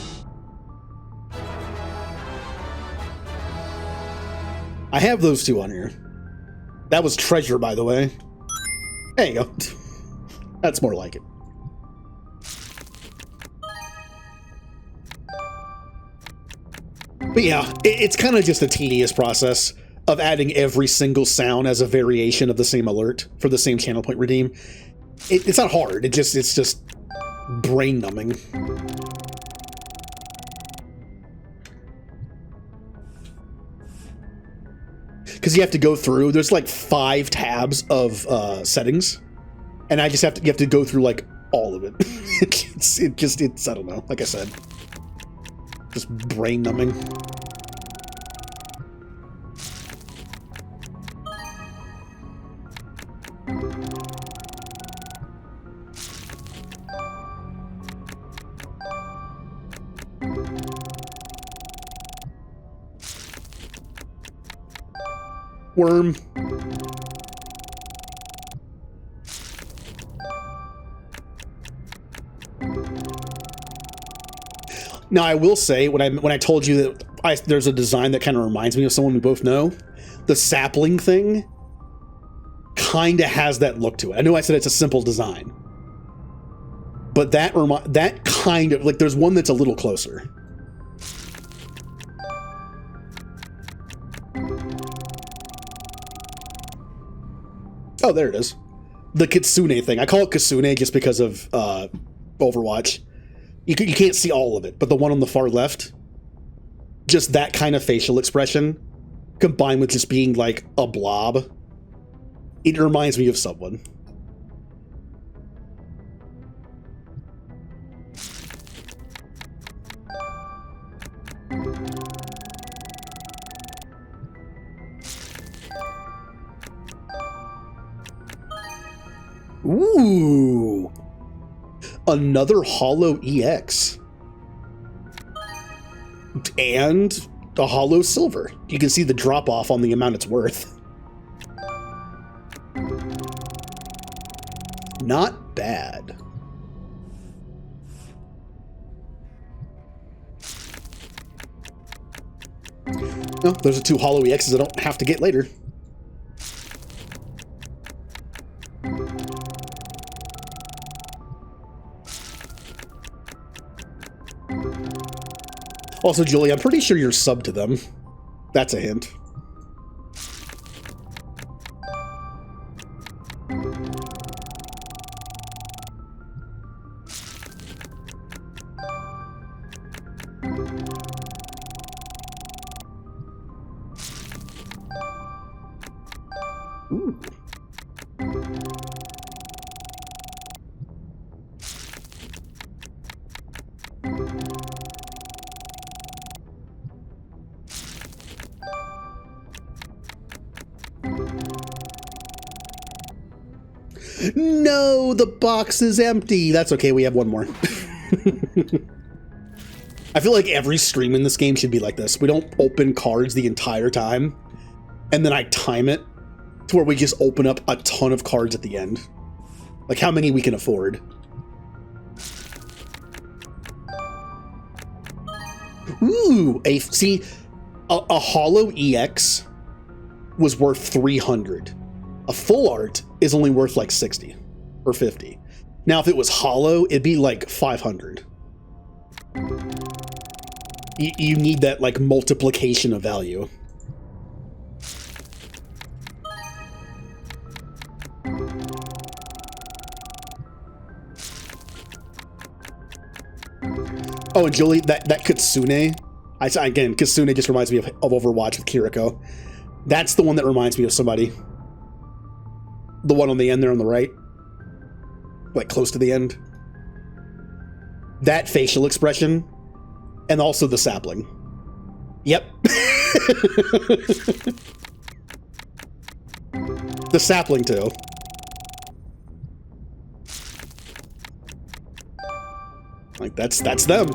I have those two on here. That was treasure, by the way. There you go. That's more like it. But yeah, it's kind of just a tedious process. of adding every single sound as a variation of the same alert for the same channel point redeem. It's not hard. It's just brain numbing. Because you have to go through. There's like 5 tabs of settings, and you have to go through like all of it. It's I don't know. Like I said, just brain numbing. Worm. Now I will say, when I told you that there's a design that kind of reminds me of someone we both know, the sapling thing kind of has that look to it. I know I said it's a simple design, but that kind of, like, there's one that's a little closer. Oh, there it is. The Kitsune thing. I call it Kitsune just because of Overwatch. You can't see all of it, but the one on the far left, just that kind of facial expression, combined with just being like a blob, it reminds me of someone. Ooh, another Hollow EX and a Hollow Silver. You can see the drop off on the amount it's worth. Not bad. No, those are 2 Hollow EXs I don't have to get later. Also, Julie, I'm pretty sure you're subbed to them. That's a hint. Ooh. No, the box is empty. That's okay, we have one more. I feel like every stream in this game should be like this. We don't open cards the entire time, and then I time it to where we just open up a ton of cards at the end. Like how many we can afford. Ooh, a Hollow EX was worth 300. A full art is only worth like 60 or 50. Now, if it was hollow, it'd be like 500. You need that like multiplication of value. Oh, and Julie, that Kitsune, again, Kitsune just reminds me of Overwatch with Kiriko. That's the one that reminds me of somebody. The one on the end there on the right. Like, close to the end. That facial expression. And also the sapling. Yep. The sapling, too. Like, that's them.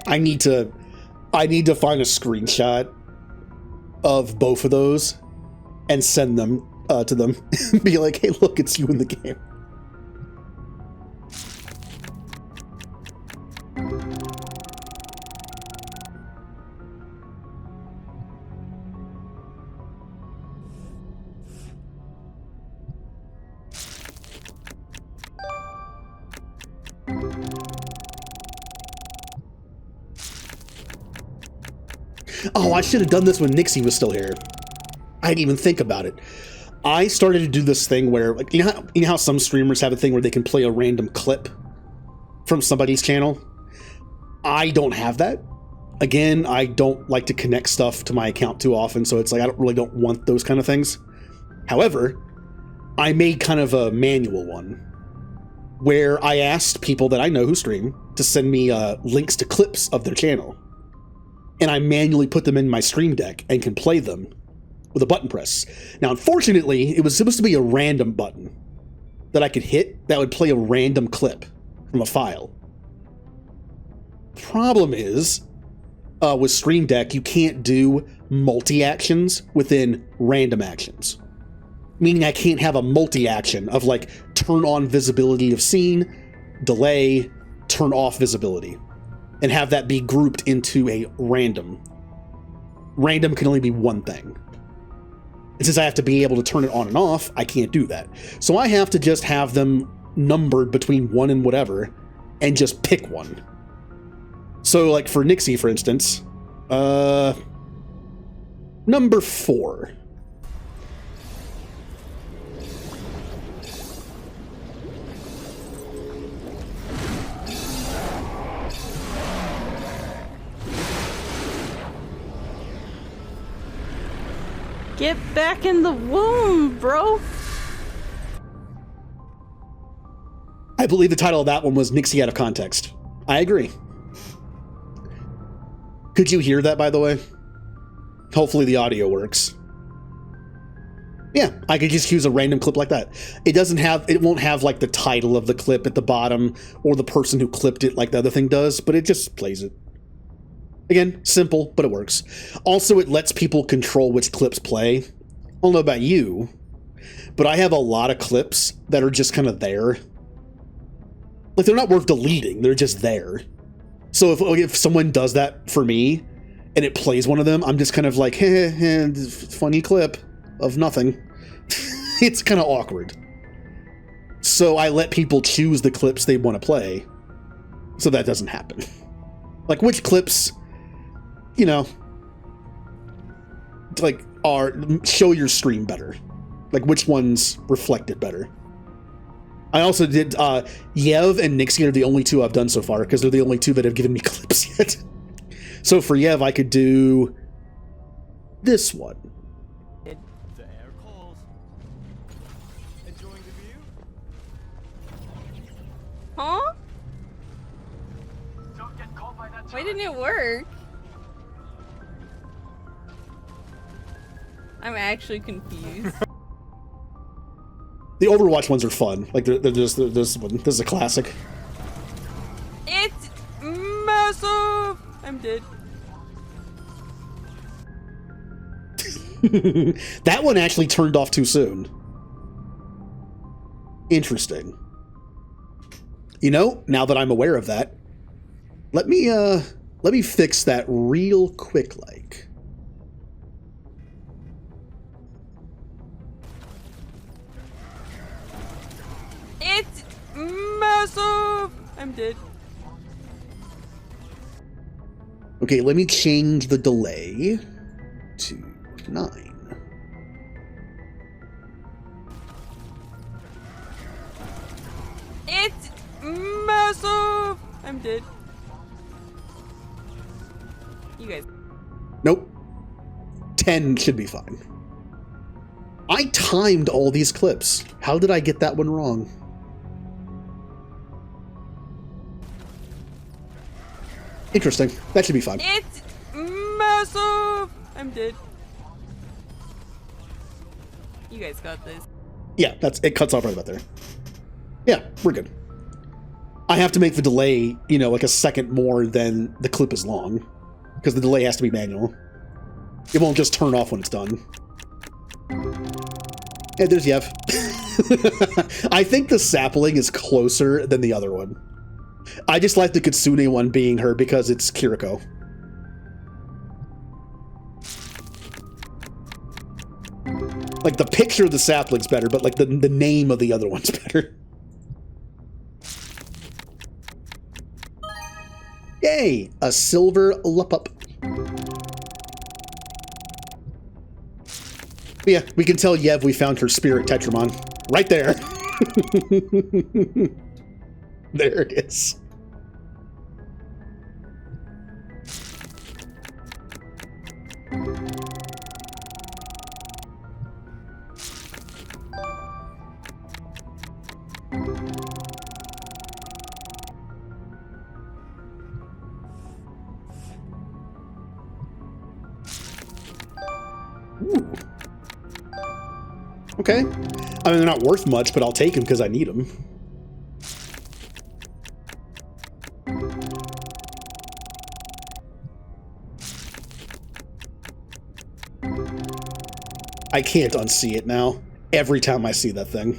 I need to find a screenshot of both of those and send them to them. Be like, hey, look, it's you in the game. Oh, I should have done this when Nixie was still here. I didn't even think about it. I started to do this thing where, like, you know how some streamers have a thing where they can play a random clip from somebody's channel? I don't have that. Again, I don't like to connect stuff to my account too often, so it's like I don't want those kind of things. However, I made kind of a manual one where I asked people that I know who stream to send me links to clips of their channel. And I manually put them in my stream deck and can play them with a button press. Now, unfortunately, it was supposed to be a random button that I could hit that would play a random clip from a file. Problem is, with Stream Deck, you can't do multi-actions within random actions. Meaning I can't have a multi-action of like turn on visibility of scene, delay, turn off visibility, and have that be grouped into a random. Random can only be one thing. And since I have to be able to turn it on and off, I can't do that. So I have to just have them numbered between 1 and whatever, and just pick one. So, like, for Nixie, for instance, number 4. Get back in the womb, bro! I believe the title of that one was Nixie Out of Context. I agree. Could you hear that, by the way? Hopefully the audio works. Yeah, I could just use a random clip like that. It won't have like the title of the clip at the bottom or the person who clipped it like the other thing does, but it just plays it. Again, simple, but it works. Also, it lets people control which clips play. I don't know about you, but I have a lot of clips that are just kind of there. Like, they're not worth deleting, they're just there. So if someone does that for me, and it plays one of them, I'm just kind of like, funny clip of nothing. It's kind of awkward. So I let people choose the clips they want to play, so that doesn't happen. Like, which clips, you know, like, show your stream better. Like, which ones reflect it better. I also did, Yev and Nixie are the only two I've done so far, because they're the only two that have given me clips yet. So for Yev, I could do this one. The air calls. Enjoying the view? Huh? Don't get caught by that. Why didn't it work? I'm actually confused. The Overwatch ones are fun. Like, they're just this one. This is a classic. It's massive! I'm dead. That one actually turned off too soon. Interesting. You know, now that I'm aware of that, let me fix that real quick, like. It's massive! I'm dead. Okay, let me change the delay to 9. It's massive! I'm dead. You guys. Nope. 10 should be fine. I timed all these clips. How did I get that one wrong? Interesting. That should be fine. It's massive! I'm dead. You guys got this. Yeah, it cuts off right about there. Yeah, we're good. I have to make the delay, you know, like a second more than the clip is long, because the delay has to be manual. It won't just turn off when it's done. Yeah, there's Yev. I think the sapling is closer than the other one. I just like the Kitsune one being her because it's Kiriko. Like, the picture of the sapling's better, but like the name of the other one's better. Yay! A silver Lupup. But yeah, we can tell Yev we found her spirit Tetramon. Right there. There it is. Ooh. Okay. I mean, they're not worth much, but I'll take them because I need them. I can't unsee it now. Every time I see that thing.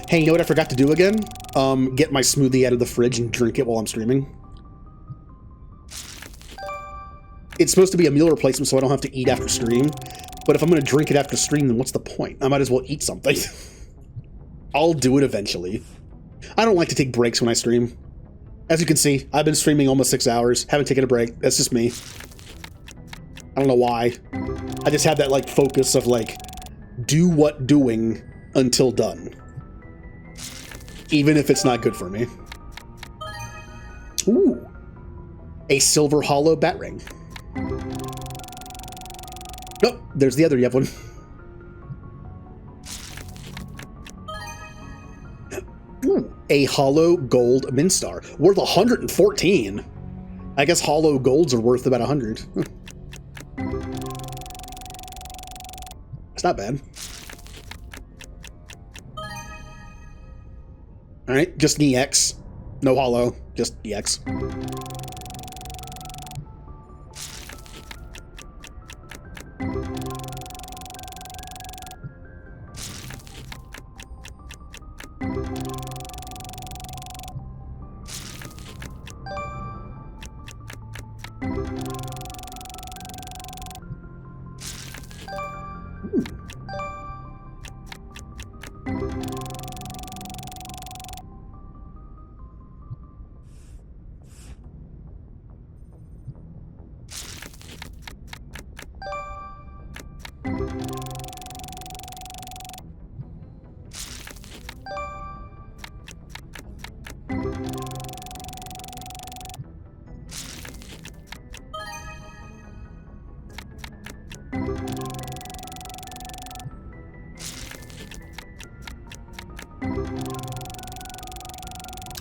Hey, you know what I forgot to do again? Get my smoothie out of the fridge and drink it while I'm streaming. It's supposed to be a meal replacement so I don't have to eat after stream. But if I'm going to drink it after stream, then what's the point? I might as well eat something. I'll do it eventually. I don't like to take breaks when I stream. As you can see, I've been streaming almost 6 hours. Haven't taken a break. That's just me. I don't know why. I just have that, like, focus of, like, do what doing until done. Even if it's not good for me. Ooh. A silver hollow bat ring. Nope, there's the other Yev one. Ooh, a hollow gold Minstar. Worth 114. I guess hollow golds are worth about 100. It's not bad. Alright, just an EX. No hollow, just EX.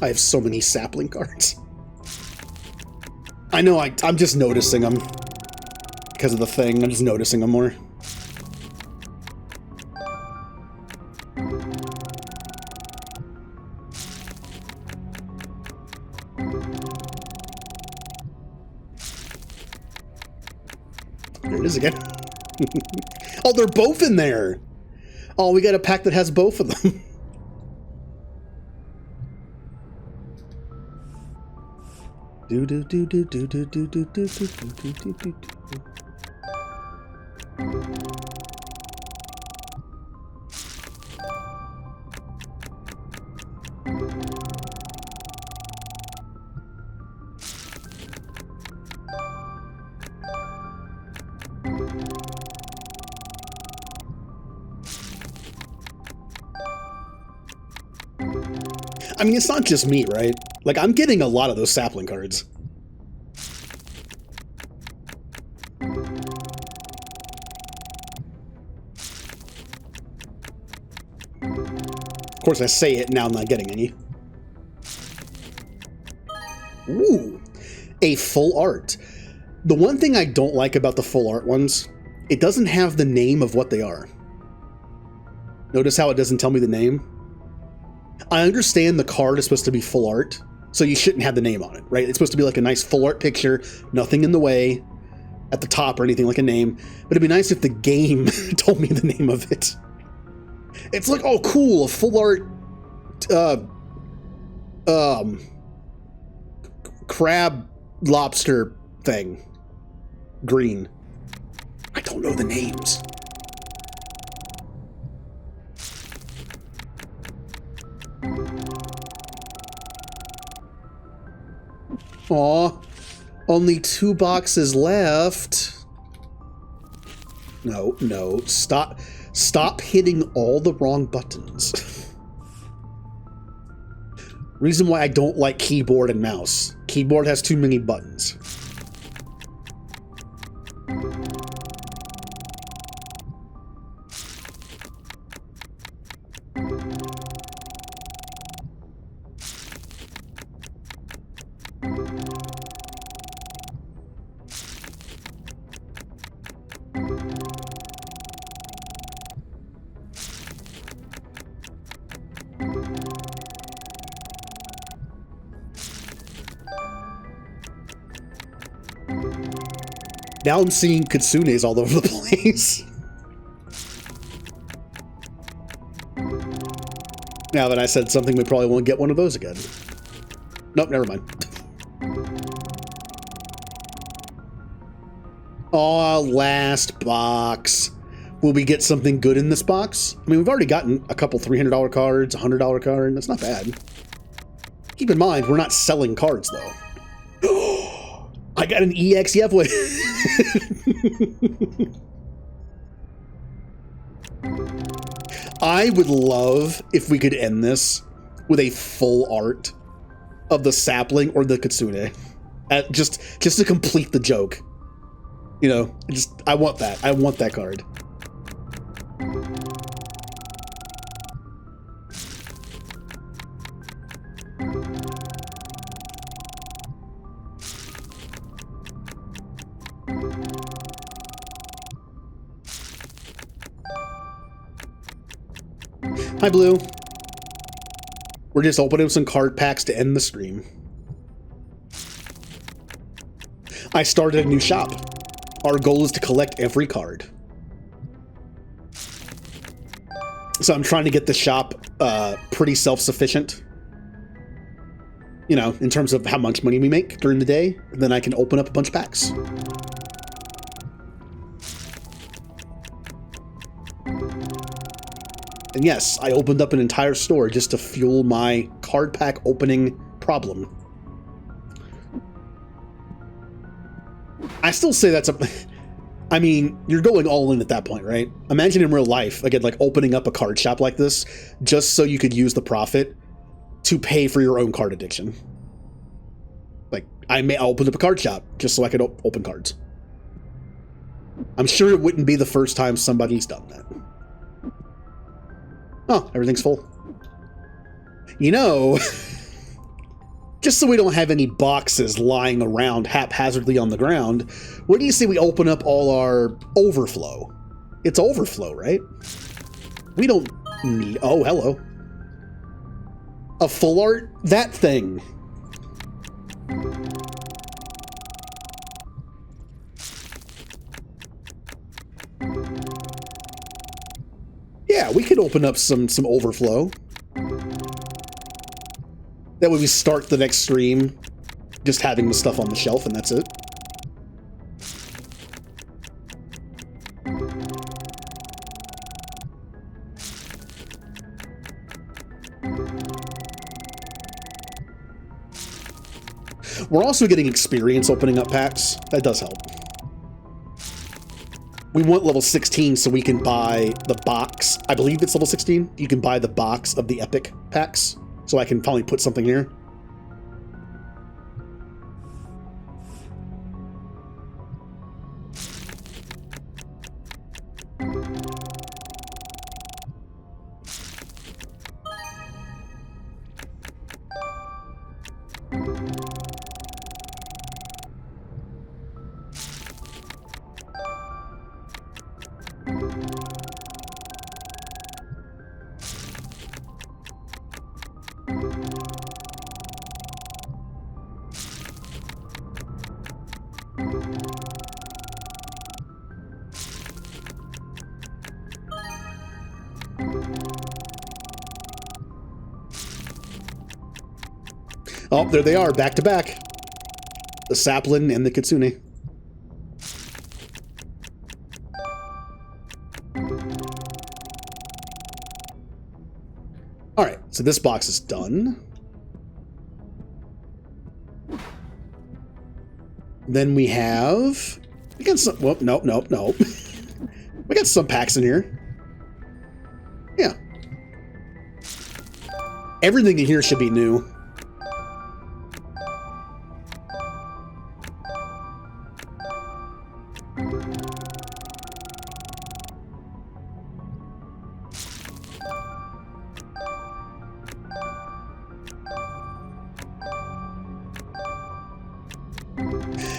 I have so many sapling cards. I know, I'm just noticing them. Because of the thing, I'm just noticing them more. There it is again. Oh, they're both in there! Oh, we got a pack that has both of them. Do do do do do do do do do do do do do. I mean, it's not just me, right? Like, I'm getting a lot of those sapling cards. Of course, I say it, now I'm not getting any. Ooh, a full art. The one thing I don't like about the full art ones, it doesn't have the name of what they are. Notice how it doesn't tell me the name? I understand the card is supposed to be full art, so you shouldn't have the name on it, right? It's supposed to be like a nice full art picture, nothing in the way at the top or anything like a name, but it'd be nice if the game told me the name of it. It's like, oh cool, a full art crab lobster thing. Green. I don't know the names. Aw, only 2 boxes left. No, no, stop hitting all the wrong buttons. Reason why I don't like keyboard and mouse. Keyboard has too many buttons. Now I'm seeing kitsunes all over the place. Now that I said something, we probably won't get one of those again. Nope, never mind. Aw, last box. Will we get something good in this box? I mean, we've already gotten a couple $300 cards, $100 card. That's not bad. Keep in mind, we're not selling cards, though. I got an EX Yevway. I would love if we could end this with a full art of the sapling or the kitsune. Just to complete the joke. You know, I want that. I want that card. Hi, Blue. We're just opening some card packs to end the stream. I started a new shop. Our goal is to collect every card. So I'm trying to get the shop pretty self-sufficient. You know, in terms of how much money we make during the day. And then I can open up a bunch of packs. And yes, I opened up an entire store just to fuel my card pack opening problem. I still say that's a... I mean, you're going all in at that point, right? Imagine in real life, again, like opening up a card shop like this, just so you could use the profit to pay for your own card addiction. Like, I opened up a card shop just so I could open cards. I'm sure it wouldn't be the first time somebody's done that. Oh, everything's full. You know, just so we don't have any boxes lying around haphazardly on the ground, what do you say we open up all our overflow? It's overflow, right? We don't need... Oh, hello. A full art? That thing. Yeah, we could open up some overflow. That way we start the next stream just having the stuff on the shelf and that's it. We're also getting experience opening up packs. That does help. We want level 16 so we can buy the box. I believe it's level 16. You can buy the box of the epic packs. So I can finally put something here. Oh, there they are, back to back. the sapling and the kitsune. All right, so this box is done. Then we got some, well, nope. We got some packs in here. Yeah. Everything in here should be new.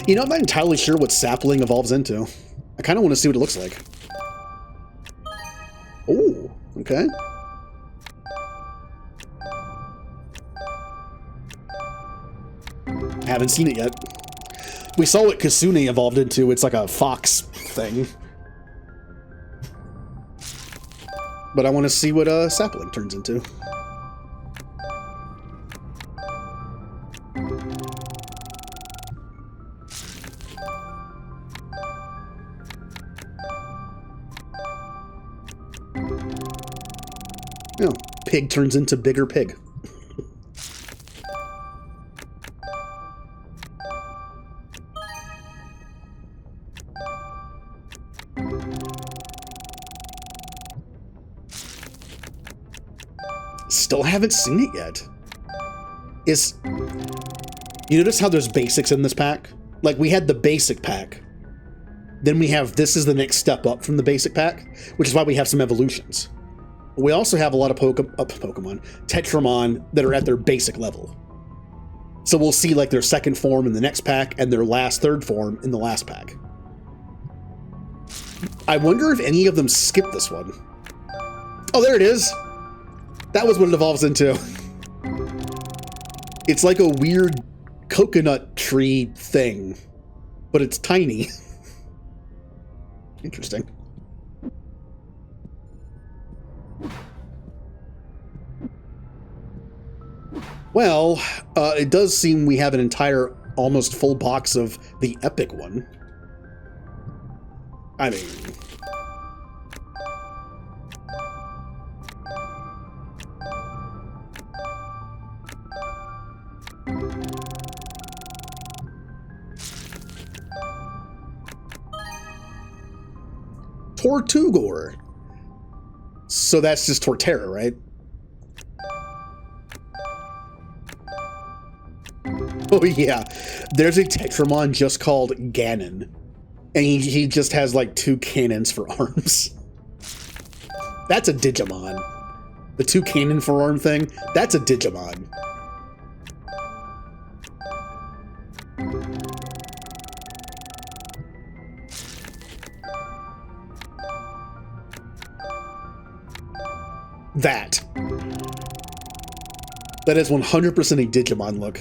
You know, I'm not entirely sure what sapling evolves into. I kind of want to see what it looks like. Oh, okay. Haven't seen it yet. We saw what Kitsune evolved into. It's like a fox thing. But I want to see what sapling turns into. Oh, pig turns into bigger pig. Still haven't seen it yet. You notice how there's basics in this pack? Like, we had the basic pack. Then we have, this is the next step up from the basic pack, which is why we have some evolutions. We also have a lot of Pokemon, Tetramon, that are at their basic level. So we'll see like their second form in the next pack and their last third form in the last pack. I wonder if any of them skip this one. Oh, there it is. That was what it evolves into. It's like a weird coconut tree thing, but it's tiny. Interesting. Well, it does seem we have an entire, almost full box of the epic one. I mean... Tortugor. So that's just Torterra, right? Oh yeah, there's a Tetramon just called Ganon, and he just has like 2 cannons for arms. That's a Digimon. The 2 cannon for arm thing, that's a Digimon. That is 100% a Digimon look.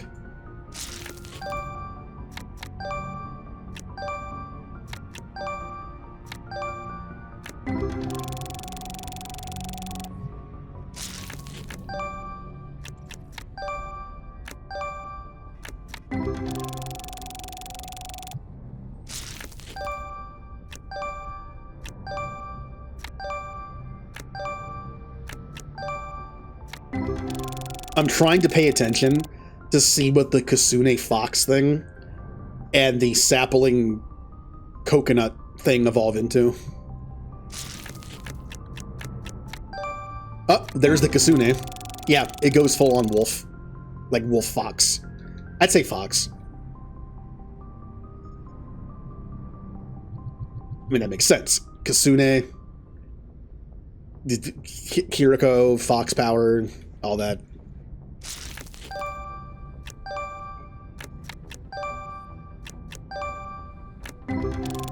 I'm trying to pay attention to see what the Kitsune Fox thing and the sapling coconut thing evolve into. Oh, there's the Kitsune. Yeah, it goes full on wolf. Like wolf fox. I'd say fox. I mean, that makes sense. Kitsune, Kiriko, fox power, all that.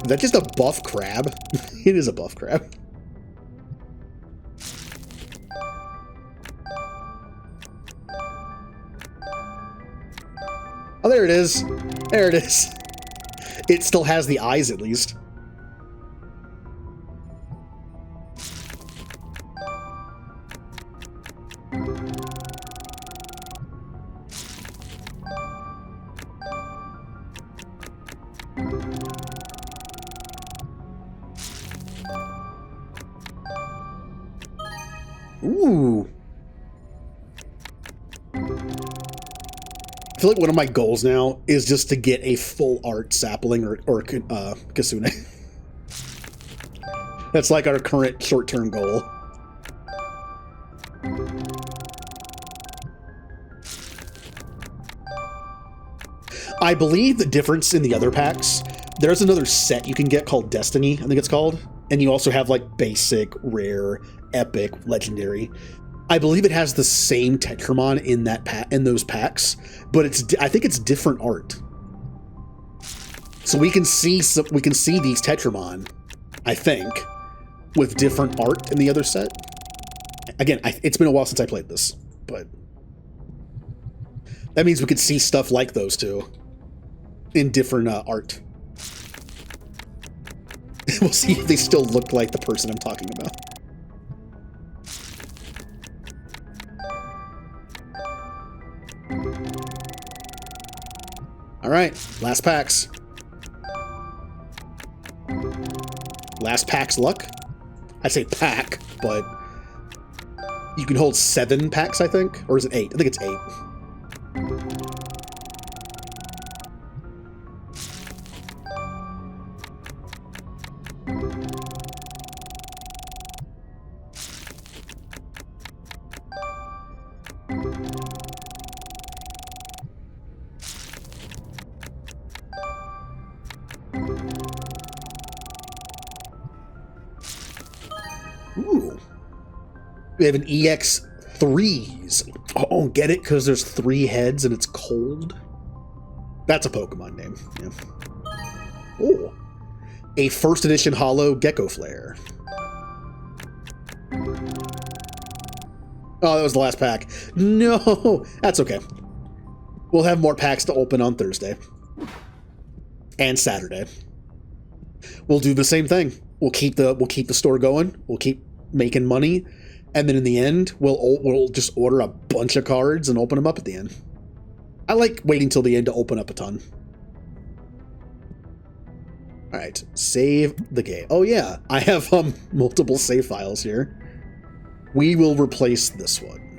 Is that just a buff crab? It is a buff crab. Oh, there it is. There it is. It still has the eyes, at least. Ooh. I feel like one of my goals now is just to get a full art sapling or Kasune. That's like our current short-term goal. I believe the difference in the other packs, there's another set you can get called Destiny, I think it's called. And you also have like basic, rare, epic, legendary. I believe it has the same Tetramon in that in those packs, but I think it's different art. So we can see these Tetramon, I think, with different art in the other set. Again, it's been a while since I played this, but that means we could see stuff like those two in different art. We'll see if they still look like the person I'm talking about. All right, last packs. Last pack's luck. I'd say pack, but you can hold 7 packs, I think. Or is it 8? I think it's 8. Ooh. We have an EX3s. Oh, get it? Because there's 3 heads and it's cold? That's a Pokemon name. Yeah. Oh. A first edition holo Gecko Flare. Oh, that was the last pack. No! That's okay. We'll have more packs to open on Thursday. And Saturday. We'll do the same thing. We'll keep the store going. We'll keep making money, and then in the end, we'll just order a bunch of cards and open them up at the end. I like waiting till the end to open up a ton. All right, save the game. Oh yeah, I have multiple save files here. We will replace this one.